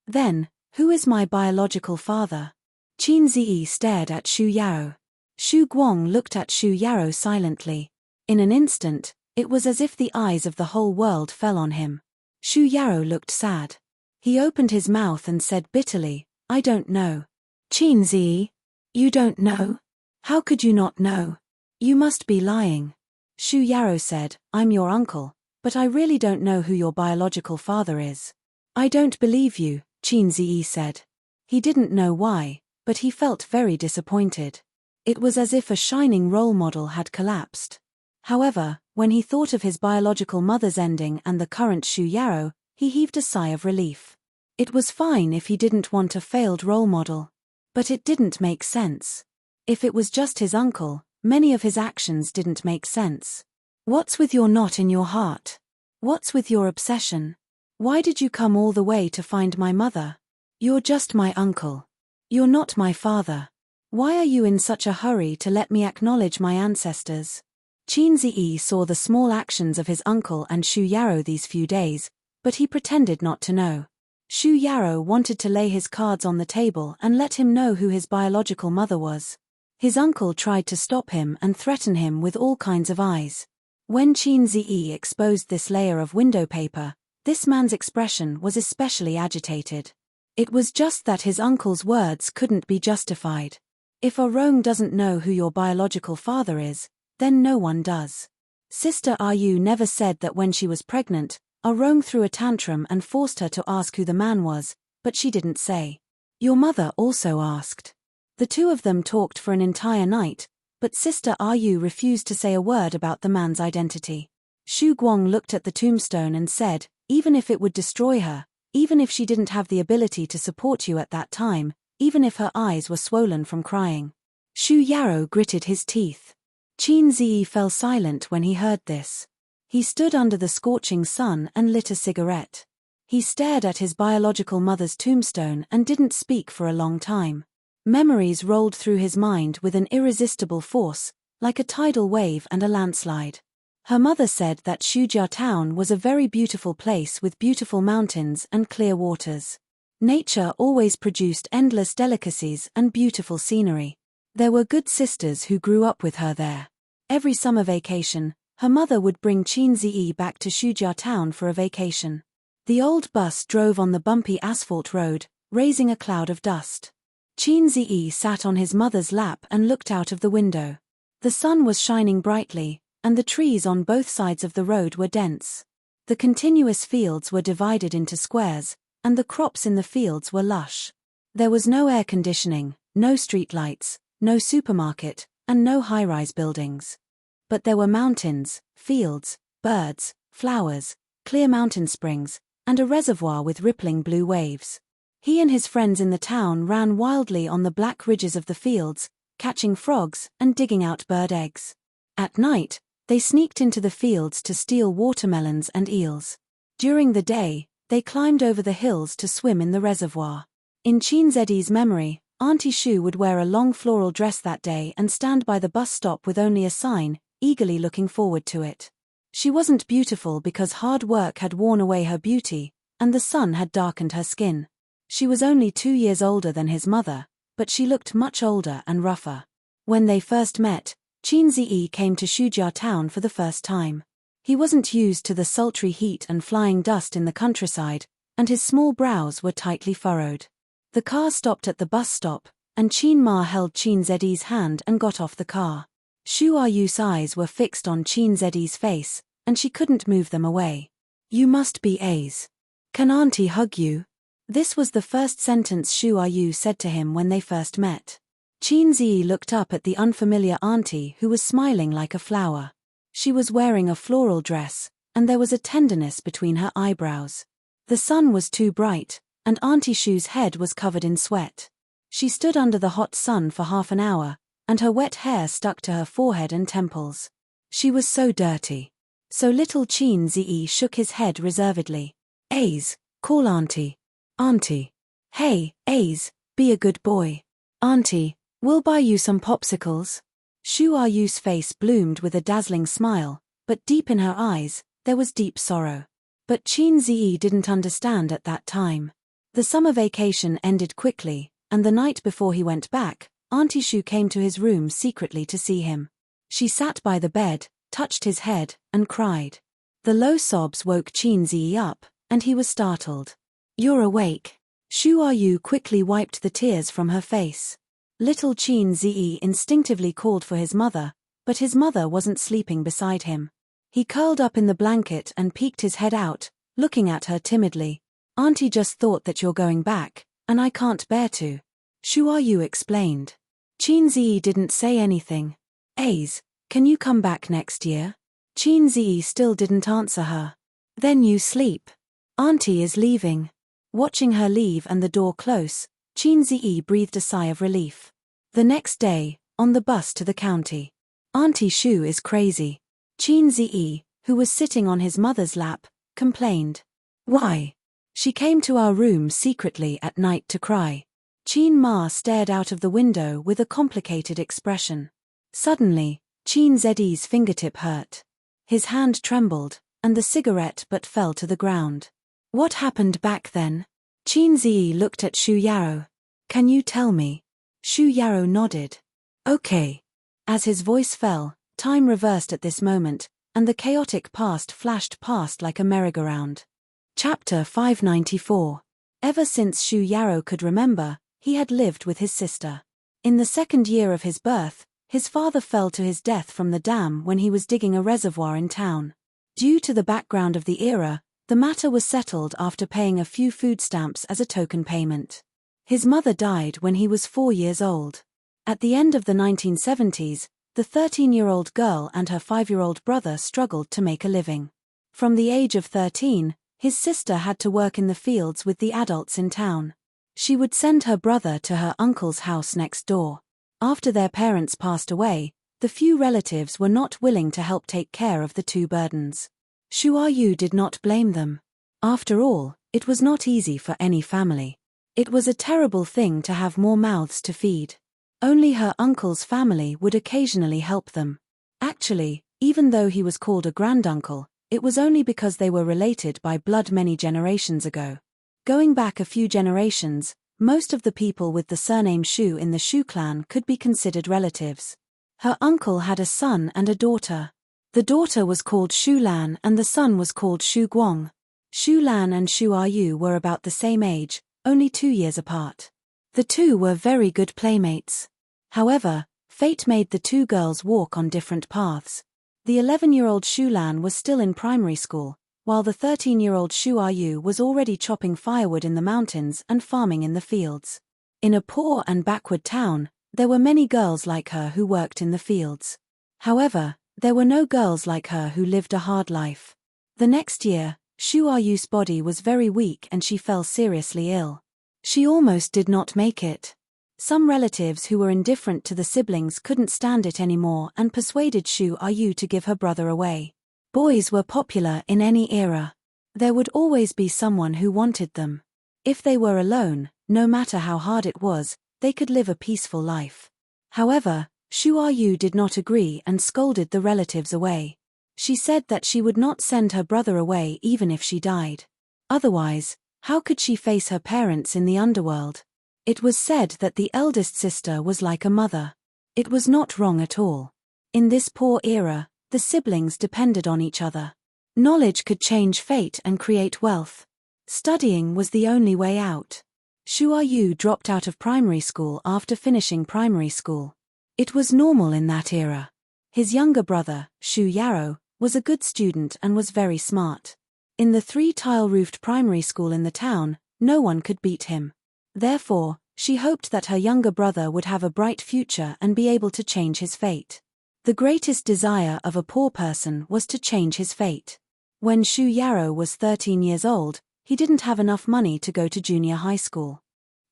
Then, who is my biological father? Qin Zi stared at Shu Yarrow. Shu Guang looked at Shu Yarrow silently. In an instant, it was as if the eyes of the whole world fell on him. Shu Yarrow looked sad. He opened his mouth and said bitterly, I don't know. Qin Zi, you don't know? How could you not know? You must be lying. Shu Yarrow said, I'm your uncle, but I really don't know who your biological father is. I don't believe you, Qin Zi said. He didn't know why, but he felt very disappointed. It was as if a shining role model had collapsed. However, when he thought of his biological mother's ending and the current Shu Yarrow, he heaved a sigh of relief. It was fine if he didn't want a failed role model. But it didn't make sense. If it was just his uncle, many of his actions didn't make sense. What's with your knot in your heart? What's with your obsession? Why did you come all the way to find my mother? You're just my uncle. You're not my father. Why are you in such a hurry to let me acknowledge my ancestors? Qin Zi saw the small actions of his uncle and Shu Yarrow these few days, but he pretended not to know. Shu Yarrow wanted to lay his cards on the table and let him know who his biological mother was. His uncle tried to stop him and threaten him with all kinds of eyes. When Qin Zi exposed this layer of window paper, this man's expression was especially agitated. It was just that his uncle's words couldn't be justified. If Orong doesn't know who your biological father is, then no one does. Sister Yu never said that when she was pregnant, Orong threw a tantrum and forced her to ask who the man was, but she didn't say. Your mother also asked. The two of them talked for an entire night, but Sister Yu refused to say a word about the man's identity. Shu Guang looked at the tombstone and said, even if it would destroy her, even if she didn't have the ability to support you at that time, even if her eyes were swollen from crying. Shu Yarrow gritted his teeth. Qin Ziyi fell silent when he heard this. He stood under the scorching sun and lit a cigarette. He stared at his biological mother's tombstone and didn't speak for a long time. Memories rolled through his mind with an irresistible force, like a tidal wave and a landslide. Her mother said that Shujia town was a very beautiful place with beautiful mountains and clear waters. Nature always produced endless delicacies and beautiful scenery. There were good sisters who grew up with her there. Every summer vacation, her mother would bring Qin Ziyi back to Shujia town for a vacation. The old bus drove on the bumpy asphalt road, raising a cloud of dust. Qin Ziyi sat on his mother's lap and looked out of the window. The sun was shining brightly, and the trees on both sides of the road were dense. The continuous fields were divided into squares, and the crops in the fields were lush. There was no air conditioning, no street lights, no supermarket, and no high-rise buildings. But there were mountains, fields, birds, flowers, clear mountain springs, and a reservoir with rippling blue waves. He and his friends in the town ran wildly on the black ridges of the fields, catching frogs and digging out bird eggs. At night, they sneaked into the fields to steal watermelons and eels. During the day, they climbed over the hills to swim in the reservoir. In Qin Ziyi's memory, Auntie Shu would wear a long floral dress that day and stand by the bus stop with only a sign, eagerly looking forward to it. She wasn't beautiful because hard work had worn away her beauty, and the sun had darkened her skin. She was only 2 years older than his mother, but she looked much older and rougher. When they first met, Qin Ziyi came to Shujia town for the first time. He wasn't used to the sultry heat and flying dust in the countryside, and his small brows were tightly furrowed. The car stopped at the bus stop, and Qin Ma held Qin Ziyi's hand and got off the car. Shu Yu's eyes were fixed on Qin Ziyi's face, and she couldn't move them away. "You must be A's. Can Auntie hug you?" This was the first sentence Shu Yu said to him when they first met. Qin Ziyi looked up at the unfamiliar auntie who was smiling like a flower. She was wearing a floral dress, and there was a tenderness between her eyebrows. The sun was too bright, and Auntie Shu's head was covered in sweat. She stood under the hot sun for half an hour, and her wet hair stuck to her forehead and temples. She was so dirty. So little Qin Ziyi shook his head reservedly. "A's, call Auntie. Auntie. Hey, A's, be a good boy. Auntie, we'll buy you some popsicles." Shu Yu's face bloomed with a dazzling smile, but deep in her eyes, there was deep sorrow. But Qin Ziyi didn't understand at that time. The summer vacation ended quickly, and the night before he went back, Auntie Shu came to his room secretly to see him. She sat by the bed, touched his head, and cried. The low sobs woke Qin Ziyi up, and he was startled. "You're awake." Shu Yu quickly wiped the tears from her face. Little Qin Ziyi instinctively called for his mother, but his mother wasn't sleeping beside him. He curled up in the blanket and peeked his head out, looking at her timidly. "Auntie just thought that you're going back, and I can't bear to." Shu Yu explained. Qin Ziyi didn't say anything. "A's, can you come back next year?" Qin Ziyi still didn't answer her. "Then you sleep. Auntie is leaving." Watching her leave and the door close, Qin Ziyi breathed a sigh of relief. The next day, on the bus to the county. "Auntie Shu is crazy." Qin Ziyi, who was sitting on his mother's lap, complained. "Why? She came to our room secretly at night to cry." Qin Ma stared out of the window with a complicated expression. Suddenly, Qin Ziyi's fingertip hurt. His hand trembled, and the cigarette butt fell to the ground. "What happened back then?" Qin Ziyi looked at Shu Yarrow. "Can you tell me?" Shu Yarrow nodded. "Okay." As his voice fell, time reversed at this moment, and the chaotic past flashed past like a merry-go-round. Chapter 594. Ever since Shu Yarrow could remember, he had lived with his sister. In the second year of his birth, his father fell to his death from the dam when he was digging a reservoir in town. Due to the background of the era, the matter was settled after paying a few food stamps as a token payment. His mother died when he was 4 years old. At the end of the 1970s, the 13-year-old girl and her 5-year-old brother struggled to make a living. From the age of 13, His sister had to work in the fields with the adults in town. She would send her brother to her uncle's house next door. After their parents passed away, the few relatives were not willing to help take care of the two burdens. Shu Yu did not blame them. After all, it was not easy for any family. It was a terrible thing to have more mouths to feed. Only her uncle's family would occasionally help them. Actually, even though he was called a granduncle, it was only because they were related by blood many generations ago. Going back a few generations, most of the people with the surname Shu in the Shu clan could be considered relatives. Her uncle had a son and a daughter. The daughter was called Shu Lan and the son was called Shu Guang. Shu Lan and Shu Yu were about the same age, only 2 years apart. The two were very good playmates. However, fate made the two girls walk on different paths. The 11-year-old Shu Lan was still in primary school, while the 13-year-old Shu Yu was already chopping firewood in the mountains and farming in the fields. In a poor and backward town, there were many girls like her who worked in the fields. However, there were no girls like her who lived a hard life. The next year, Shu Yu's body was very weak and she fell seriously ill. She almost did not make it. Some relatives who were indifferent to the siblings couldn't stand it anymore and persuaded Shu Yu to give her brother away. Boys were popular in any era. There would always be someone who wanted them. If they were alone, no matter how hard it was, they could live a peaceful life. However, Shu Yu did not agree and scolded the relatives away. She said that she would not send her brother away even if she died. Otherwise, how could she face her parents in the underworld? It was said that the eldest sister was like a mother. It was not wrong at all. In this poor era, the siblings depended on each other. Knowledge could change fate and create wealth. Studying was the only way out. Shu Yu dropped out of primary school after finishing primary school. It was normal in that era. His younger brother, Shu Yarrow, was a good student and was very smart. In the 3-tile-roofed primary school in the town, no one could beat him. Therefore, she hoped that her younger brother would have a bright future and be able to change his fate. The greatest desire of a poor person was to change his fate. When Shu Yarrow was 13 years old, he didn't have enough money to go to junior high school.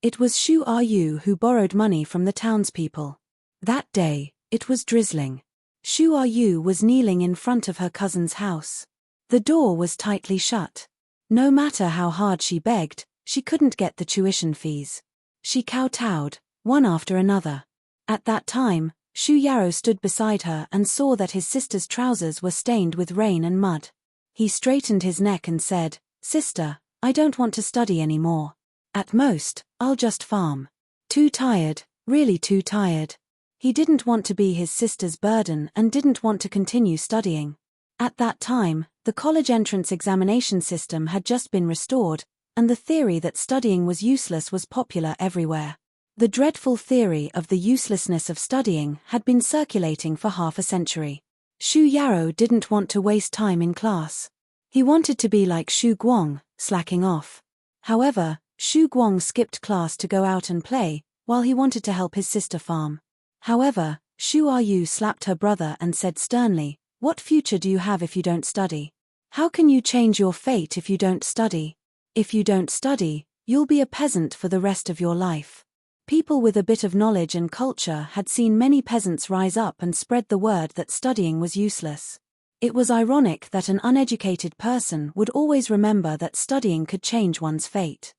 It was Shu Yu who borrowed money from the townspeople. That day, it was drizzling. Shu Yu was kneeling in front of her cousin's house. The door was tightly shut. No matter how hard she begged, she couldn't get the tuition fees. She kowtowed, one after another. At that time, Shu Yarrow stood beside her and saw that his sister's trousers were stained with rain and mud. He straightened his neck and said, "Sister, I don't want to study anymore. At most, I'll just farm. Too tired, really too tired." He didn't want to be his sister's burden and didn't want to continue studying. At that time, the college entrance examination system had just been restored, and the theory that studying was useless was popular everywhere. The dreadful theory of the uselessness of studying had been circulating for half a century. Shu Yarrow didn't want to waste time in class. He wanted to be like Shu Guang, slacking off. However, Shu Guang skipped class to go out and play, while he wanted to help his sister farm. However, Shu Yu slapped her brother and said sternly, "What future do you have if you don't study? How can you change your fate if you don't study? If you don't study, you'll be a peasant for the rest of your life." People with a bit of knowledge and culture had seen many peasants rise up and spread the word that studying was useless. It was ironic that an uneducated person would always remember that studying could change one's fate.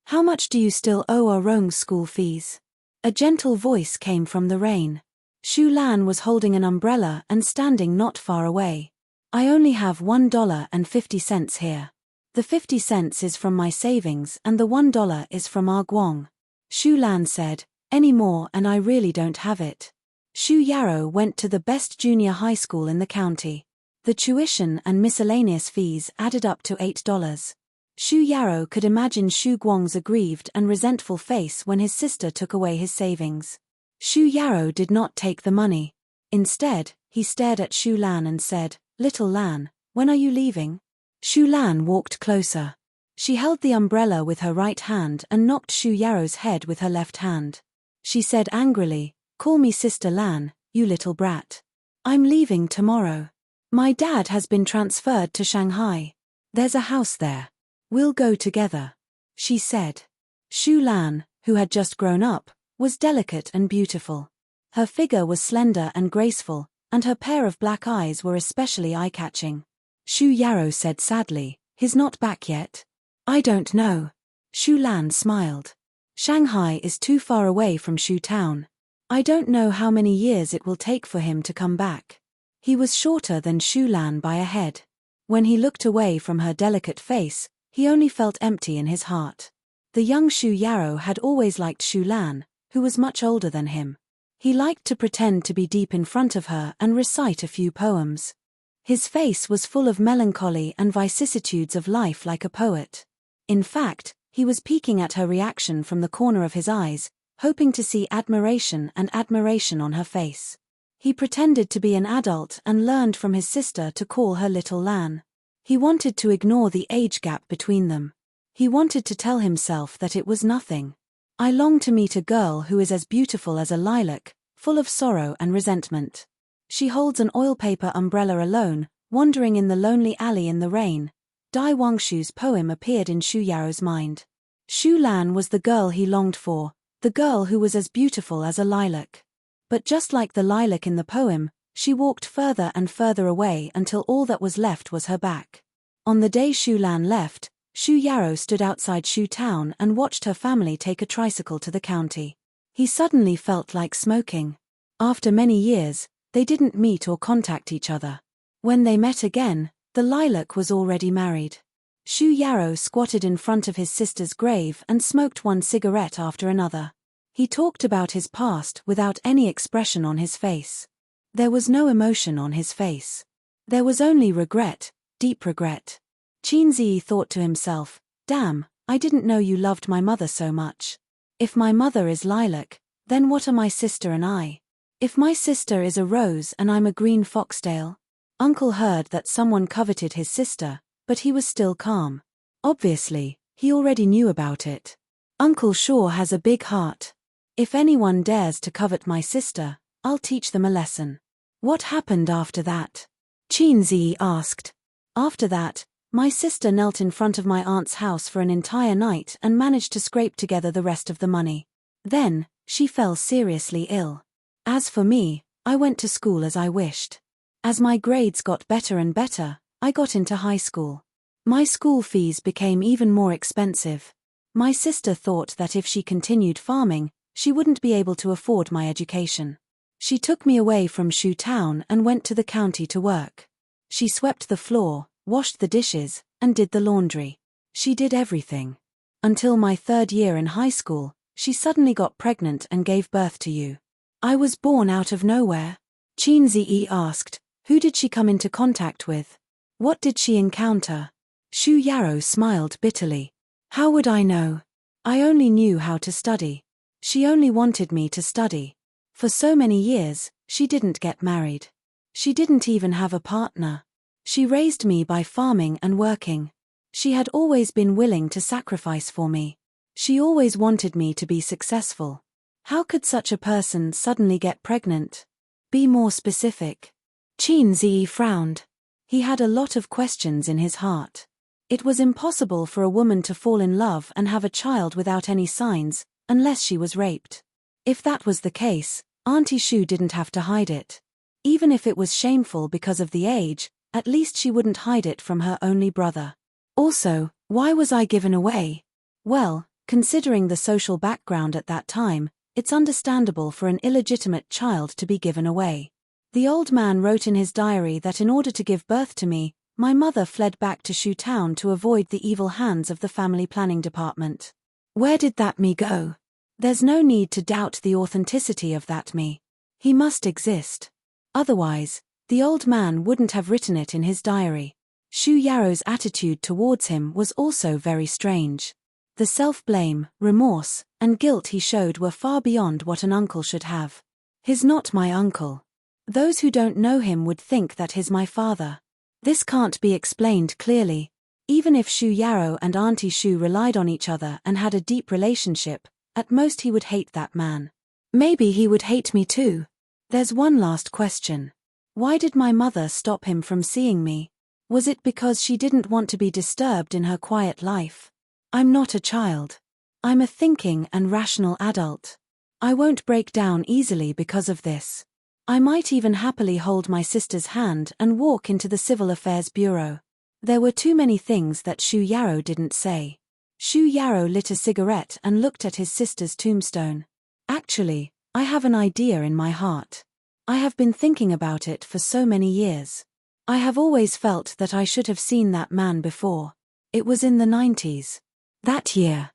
How much do you still owe Rong's school fees? A gentle voice came from the rain. Shu Lan was holding an umbrella and standing not far away. "I only have $1.50 here. The 50 cents is from my savings and the $1 is from our Guang." Shu Lan said, "Any more and I really don't have it." Shu Yarrow went to the best junior high school in the county. The tuition and miscellaneous fees added up to $8. Shu Yarrow could imagine Shu Guang's aggrieved and resentful face when his sister took away his savings. Shu Yarrow did not take the money. Instead, he stared at Shu Lan and said, "Little Lan, when are you leaving?" Shu Lan walked closer. She held the umbrella with her right hand and knocked Shu Yarrow's head with her left hand. She said angrily, "Call me Sister Lan, you little brat. I'm leaving tomorrow. My dad has been transferred to Shanghai. There's a house there. We'll go together, she said. Shu Lan, who had just grown up, was delicate and beautiful. Her figure was slender and graceful, and her pair of black eyes were especially eye-catching. Shu Yarrow said sadly, "He's not back yet?" "I don't know." Shu Lan smiled. "Shanghai is too far away from Shu Town. I don't know how many years it will take for him to come back." He was shorter than Shu Lan by a head. When he looked away from her delicate face, he only felt empty in his heart. The young Shu Yarrow had always liked Shu Lan, who was much older than him. He liked to pretend to be deep in front of her and recite a few poems. His face was full of melancholy and vicissitudes of life like a poet. In fact, he was peeking at her reaction from the corner of his eyes, hoping to see admiration on her face. He pretended to be an adult and learned from his sister to call her Little Lan. He wanted to ignore the age gap between them. He wanted to tell himself that it was nothing. "I long to meet a girl who is as beautiful as a lilac, full of sorrow and resentment. She holds an oil-paper umbrella alone, wandering in the lonely alley in the rain." Dai Wangshu's poem appeared in Shu Yarrow's mind. Shu Lan was the girl he longed for, the girl who was as beautiful as a lilac. But just like the lilac in the poem, she walked further and further away until all that was left was her back. On the day Shu Lan left, Shu Yarrow stood outside Shu Town and watched her family take a tricycle to the county. He suddenly felt like smoking. After many years, they didn't meet or contact each other. When they met again, the lilac was already married. Shu Yarrow squatted in front of his sister's grave and smoked one cigarette after another. He talked about his past without any expression on his face. There was no emotion on his face. There was only regret, deep regret. Qin Zi thought to himself, "Damn, I didn't know you loved my mother so much. If my mother is lilac, then what are my sister and I? If my sister is a rose and I'm a green foxtail?" Uncle heard that someone coveted his sister, but he was still calm. Obviously, he already knew about it. "Uncle sure has a big heart. If anyone dares to covet my sister, I'll teach them a lesson." "What happened after that?" Qin Zi asked. "After that, my sister knelt in front of my aunt's house for an entire night and managed to scrape together the rest of the money. Then, she fell seriously ill. As for me, I went to school as I wished. As my grades got better and better, I got into high school. My school fees became even more expensive. My sister thought that if she continued farming, she wouldn't be able to afford my education. She took me away from Shu Town and went to the county to work. She swept the floor, washed the dishes, and did the laundry. She did everything. Until my third year in high school, she suddenly got pregnant and gave birth to you. I was born out of nowhere." Qin Zi asked, "Who did she come into contact with? What did she encounter?" Shu Yarrow smiled bitterly. "How would I know? I only knew how to study. She only wanted me to study. For so many years, she didn't get married. She didn't even have a partner. She raised me by farming and working. She had always been willing to sacrifice for me. She always wanted me to be successful. How could such a person suddenly get pregnant? Be more specific." Qin Zi frowned. He had a lot of questions in his heart. It was impossible for a woman to fall in love and have a child without any signs, unless she was raped. If that was the case, Auntie Shu didn't have to hide it. Even if it was shameful because of the age, at least she wouldn't hide it from her only brother. Also, why was I given away? Well, considering the social background at that time, it's understandable for an illegitimate child to be given away. The old man wrote in his diary that in order to give birth to me, my mother fled back to Shu Town to avoid the evil hands of the family planning department. Where did that me go? There's no need to doubt the authenticity of that me. He must exist. Otherwise, the old man wouldn't have written it in his diary. Shu Yarrow's attitude towards him was also very strange. The self-blame, remorse, and guilt he showed were far beyond what an uncle should have. "He's not my uncle. Those who don't know him would think that he's my father." This can't be explained clearly. Even if Shu Yarrow and Auntie Shu relied on each other and had a deep relationship, at most he would hate that man. Maybe he would hate me too. There's one last question. Why did my mother stop him from seeing me? Was it because she didn't want to be disturbed in her quiet life? I'm not a child. I'm a thinking and rational adult. I won't break down easily because of this. I might even happily hold my sister's hand and walk into the Civil Affairs Bureau. There were too many things that Shu Yarrow didn't say. Shu Yarrow lit a cigarette and looked at his sister's tombstone. Actually, I have an idea in my heart. I have been thinking about it for so many years. I have always felt that I should have seen that man before. It was in the 90s. That year.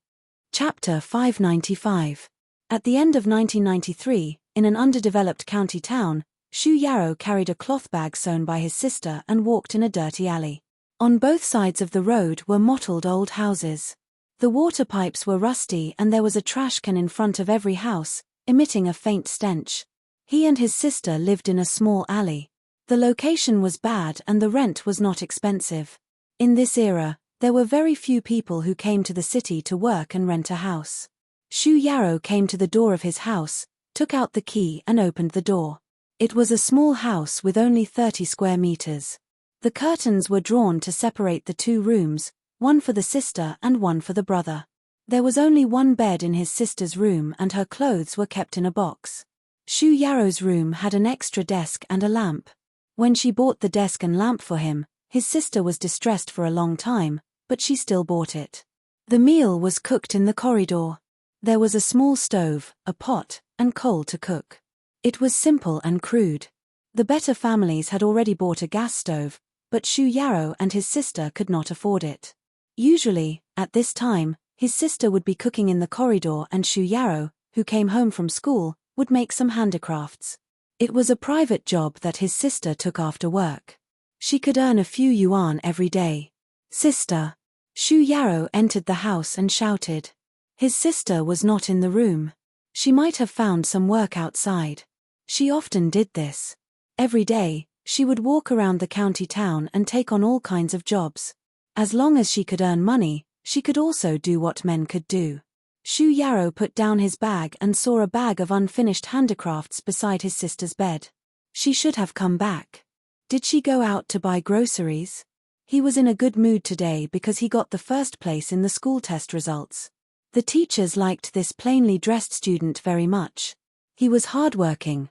Chapter 595. At the end of 1993, in an underdeveloped county town, Shu Yarrow carried a cloth bag sewn by his sister and walked in a dirty alley. On both sides of the road were mottled old houses. The water pipes were rusty and there was a trash can in front of every house, emitting a faint stench. He and his sister lived in a small alley. The location was bad and the rent was not expensive. In this era, there were very few people who came to the city to work and rent a house. Shu Yarrow came to the door of his house, took out the key and opened the door. It was a small house with only 30 square meters. The curtains were drawn to separate the two rooms, one for the sister and one for the brother. There was only one bed in his sister's room and her clothes were kept in a box. Shu Yarrow's room had an extra desk and a lamp. When she bought the desk and lamp for him, his sister was distressed for a long time, but she still bought it. The meal was cooked in the corridor. There was a small stove, a pot, and coal to cook. It was simple and crude. The better families had already bought a gas stove, but Shu Yarrow and his sister could not afford it. Usually, at this time, his sister would be cooking in the corridor and Shu Yarrow, who came home from school, would make some handicrafts. It was a private job that his sister took after work. She could earn a few yuan every day. Sister. Shu Yarrow entered the house and shouted. His sister was not in the room. She might have found some work outside. She often did this. Every day, she would walk around the county town and take on all kinds of jobs. As long as she could earn money, she could also do what men could do. Shu Yarrow put down his bag and saw a bag of unfinished handicrafts beside his sister's bed. She should have come back. Did she go out to buy groceries? He was in a good mood today because he got the first place in the school test results. The teachers liked this plainly dressed student very much. He was hardworking,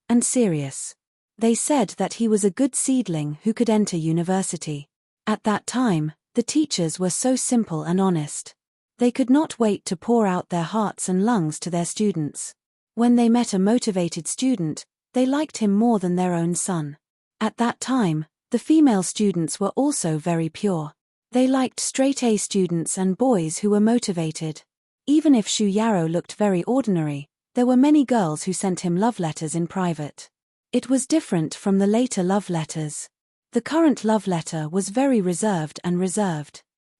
and serious. They said that he was a good seedling who could enter university. At that time, the teachers were so simple and honest. They could not wait to pour out their hearts and lungs to their students. When they met a motivated student, they liked him more than their own son. At that time, the female students were also very pure. They liked straight-A students and boys who were motivated. Even if Shu Yarrow looked very ordinary, there were many girls who sent him love letters in private. It was different from the later love letters. The current love letter was very reserved.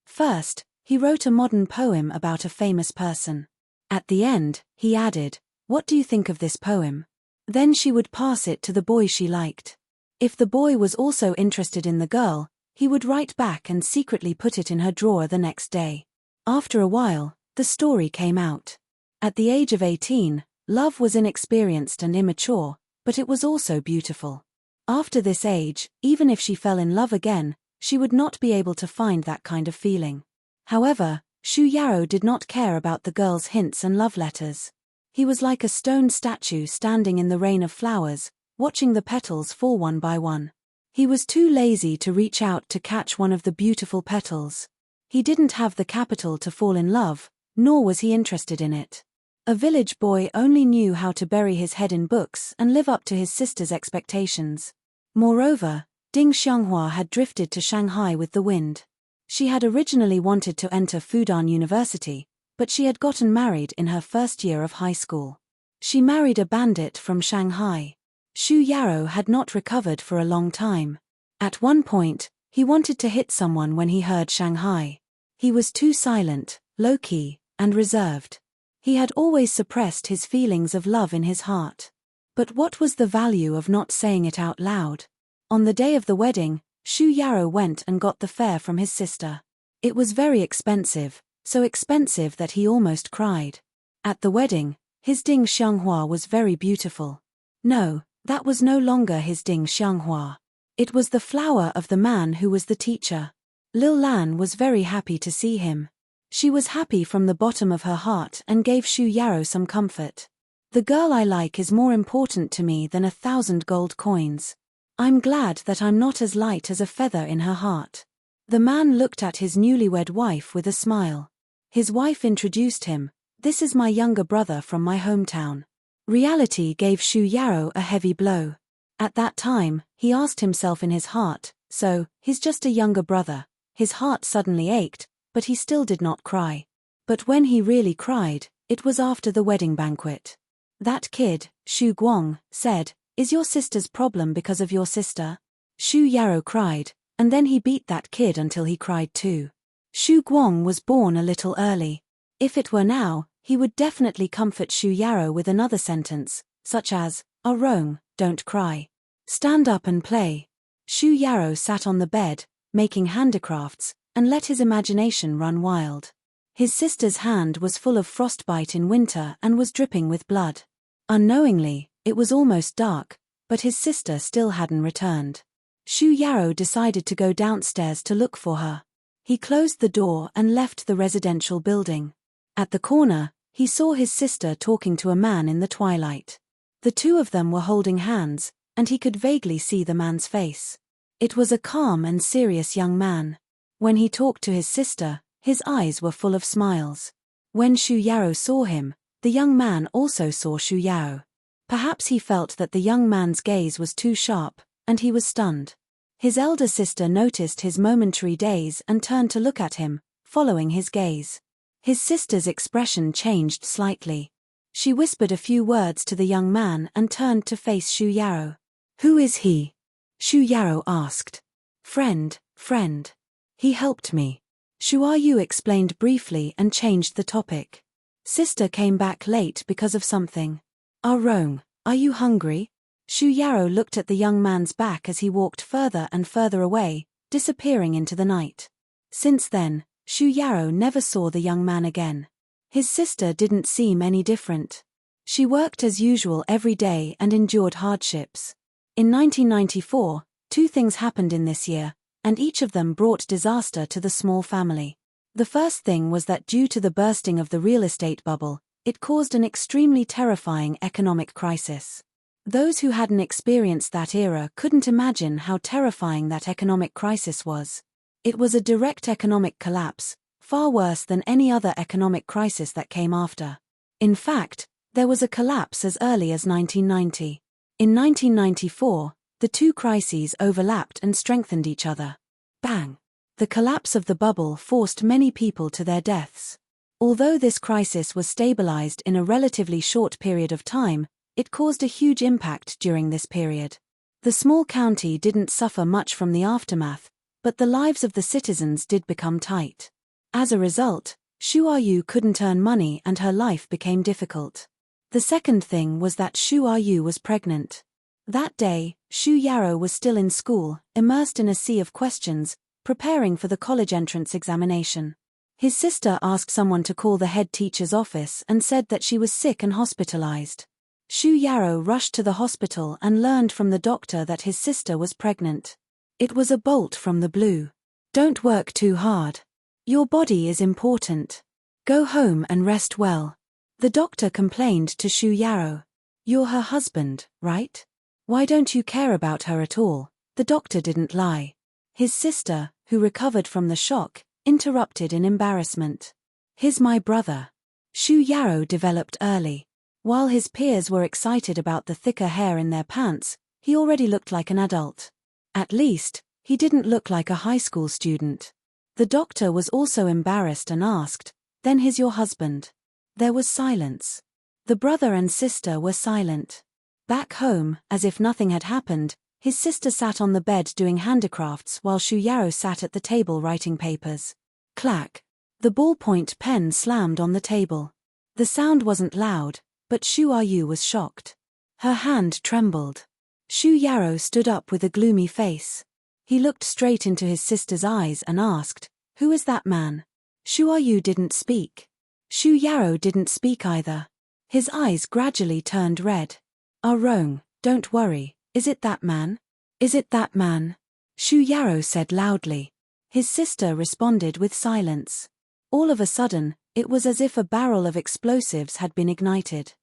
First, he wrote a modern poem about a famous person. At the end, he added, "What do you think of this poem?" Then she would pass it to the boy she liked. If the boy was also interested in the girl, he would write back and secretly put it in her drawer the next day. After a while, the story came out. At the age of 18, love was inexperienced and immature, but it was also beautiful. After this age, even if she fell in love again, she would not be able to find that kind of feeling. However, Shu Yarrow did not care about the girl's hints and love letters. He was like a stone statue standing in the rain of flowers, watching the petals fall one by one. He was too lazy to reach out to catch one of the beautiful petals. He didn't have the capital to fall in love, nor was he interested in it. A village boy only knew how to bury his head in books and live up to his sister's expectations. Moreover, Ding Xianghua had drifted to Shanghai with the wind. She had originally wanted to enter Fudan University, but she had gotten married in her first year of high school. She married a bandit from Shanghai. Shu Yarrow had not recovered for a long time. At one point, he wanted to hit someone when he heard Shanghai. He was too silent, low-key, and reserved. He had always suppressed his feelings of love in his heart. But what was the value of not saying it out loud? On the day of the wedding, Shu Yarrow went and got the fare from his sister. It was very expensive, so expensive that he almost cried. At the wedding, his Ding Xianghua was very beautiful. No, that was no longer his Ding Xianghua. It was the flower of the man who was the teacher. Lil Lan was very happy to see him. She was happy from the bottom of her heart and gave Shu Yarrow some comfort. The girl I like is more important to me than 1,000 gold coins. I'm glad that I'm not as light as a feather in her heart. The man looked at his newlywed wife with a smile. His wife introduced him. This is my younger brother from my hometown. Reality gave Shu Yarrow a heavy blow. At that time, he asked himself in his heart, so, he's just a younger brother. His heart suddenly ached, but he still did not cry. But when he really cried, it was after the wedding banquet. That kid, Shu Guang, said, "Is your sister's problem because of your sister?" Shu Yarrow cried, and then he beat that kid until he cried too. Shu Guang was born a little early. If it were now, he would definitely comfort Shu Yarrow with another sentence, such as, "Rong, don't cry. Stand up and play." Shu Yarrow sat on the bed, making handicrafts, and let his imagination run wild. His sister's hand was full of frostbite in winter and was dripping with blood. Unknowingly, it was almost dark, but his sister still hadn't returned. Shu Yarrow decided to go downstairs to look for her. He closed the door and left the residential building. At the corner, he saw his sister talking to a man in the twilight. The two of them were holding hands, and he could vaguely see the man's face. It was a calm and serious young man. When he talked to his sister, his eyes were full of smiles. When Shu Yarrow saw him, the young man also saw Shu Yarrow. Perhaps he felt that the young man's gaze was too sharp, and he was stunned. His elder sister noticed his momentary daze and turned to look at him, following his gaze. His sister's expression changed slightly. She whispered a few words to the young man and turned to face Shu Yarrow. "Who is he?" Shu Yarrow asked. Friend. He helped me." Shu Yarrow explained briefly and changed the topic. Sister came back late because of something. Rong, are you hungry?" Shu Yarrow looked at the young man's back as he walked further and further away, disappearing into the night. Since then, Shu Yarrow never saw the young man again. His sister didn't seem any different. She worked as usual every day and endured hardships. In 1994, 2 things happened in this year, and each of them brought disaster to the small family. The first thing was that due to the bursting of the real estate bubble, it caused an extremely terrifying economic crisis. Those who hadn't experienced that era couldn't imagine how terrifying that economic crisis was. It was a direct economic collapse, far worse than any other economic crisis that came after. In fact, there was a collapse as early as 1990. In 1994, the 2 crises overlapped and strengthened each other. Bang! The collapse of the bubble forced many people to their deaths. Although this crisis was stabilized in a relatively short period of time, it caused a huge impact during this period. The small county didn't suffer much from the aftermath, but the lives of the citizens did become tight. As a result, Shu Yarrow couldn't earn money and her life became difficult. The second thing was that Shu Yarrow was pregnant. That day, Shu Yarrow was still in school, immersed in a sea of questions, preparing for the college entrance examination. His sister asked someone to call the head teacher's office and said that she was sick and hospitalized. Shu Yarrow rushed to the hospital and learned from the doctor that his sister was pregnant. It was a bolt from the blue. "Don't work too hard. Your body is important. Go home and rest well." The doctor complained to Shu Yarrow. "You're her husband, right? Why don't you care about her at all?" The doctor didn't lie. His sister, who recovered from the shock, interrupted in embarrassment. "He's my brother." Shu Yarrow developed early. While his peers were excited about the thicker hair in their pants, he already looked like an adult. At least, he didn't look like a high school student. The doctor was also embarrassed and asked, "Then he's your husband?" There was silence. The brother and sister were silent. Back home, as if nothing had happened, his sister sat on the bed doing handicrafts while Shu Yarrow sat at the table writing papers. Clack! The ballpoint pen slammed on the table. The sound wasn't loud, but Shu Yarrow was shocked. Her hand trembled. Shu Yarrow stood up with a gloomy face. He looked straight into his sister's eyes and asked, "Who is that man?" Shu Yarrow didn't speak. Shu Yarrow didn't speak either. His eyes gradually turned red. "Rong, don't worry, is it that man?" Is it that man? Shu Yarrow said loudly. His sister responded with silence. All of a sudden, it was as if a barrel of explosives had been ignited.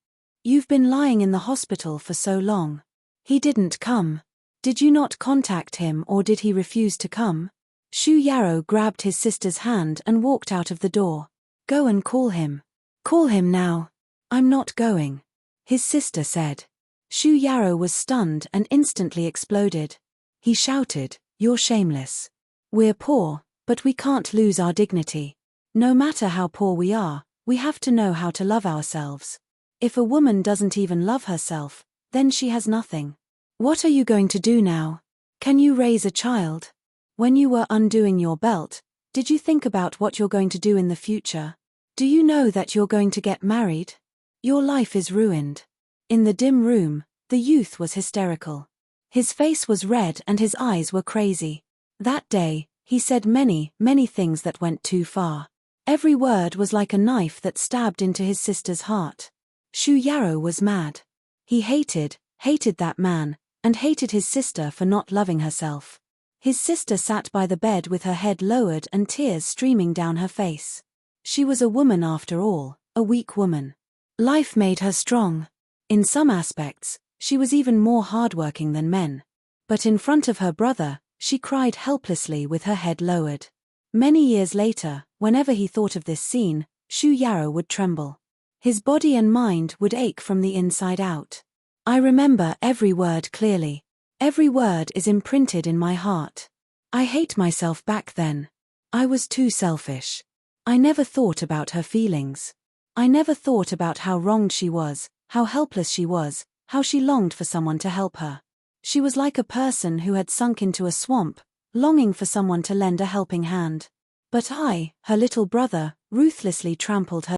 You've been lying in the hospital for so long. He didn't come. Did you not contact him, or did he refuse to come? Shu Yarrow grabbed his sister's hand and walked out of the door. Go and call him. Call him now. I'm not going, his sister said. Shu Yarrow was stunned and instantly exploded. He shouted, You're shameless. We're poor, but we can't lose our dignity. No matter how poor we are, we have to know how to love ourselves. If a woman doesn't even love herself, then she has nothing. What are you going to do now? Can you raise a child? When you were undoing your belt, did you think about what you're going to do in the future? Do you know that you're going to get married? Your life is ruined. In the dim room, the youth was hysterical. His face was red and his eyes were crazy. That day, he said many things that went too far. Every word was like a knife that stabbed into his sister's heart. Shu Yarrow was mad. He hated that man, and hated his sister for not loving herself. His sister sat by the bed with her head lowered and tears streaming down her face. She was a woman after all, a weak woman. Life made her strong. In some aspects, she was even more hardworking than men. But in front of her brother, she cried helplessly with her head lowered. Many years later, whenever he thought of this scene, Shu Yarrow would tremble. His body and mind would ache from the inside out. I remember every word clearly. Every word is imprinted in my heart. I hate myself back then. I was too selfish. I never thought about her feelings. I never thought about how wronged she was, how helpless she was, how she longed for someone to help her. She was like a person who had sunk into a swamp, longing for someone to lend a helping hand. But I, her little brother, ruthlessly trampled her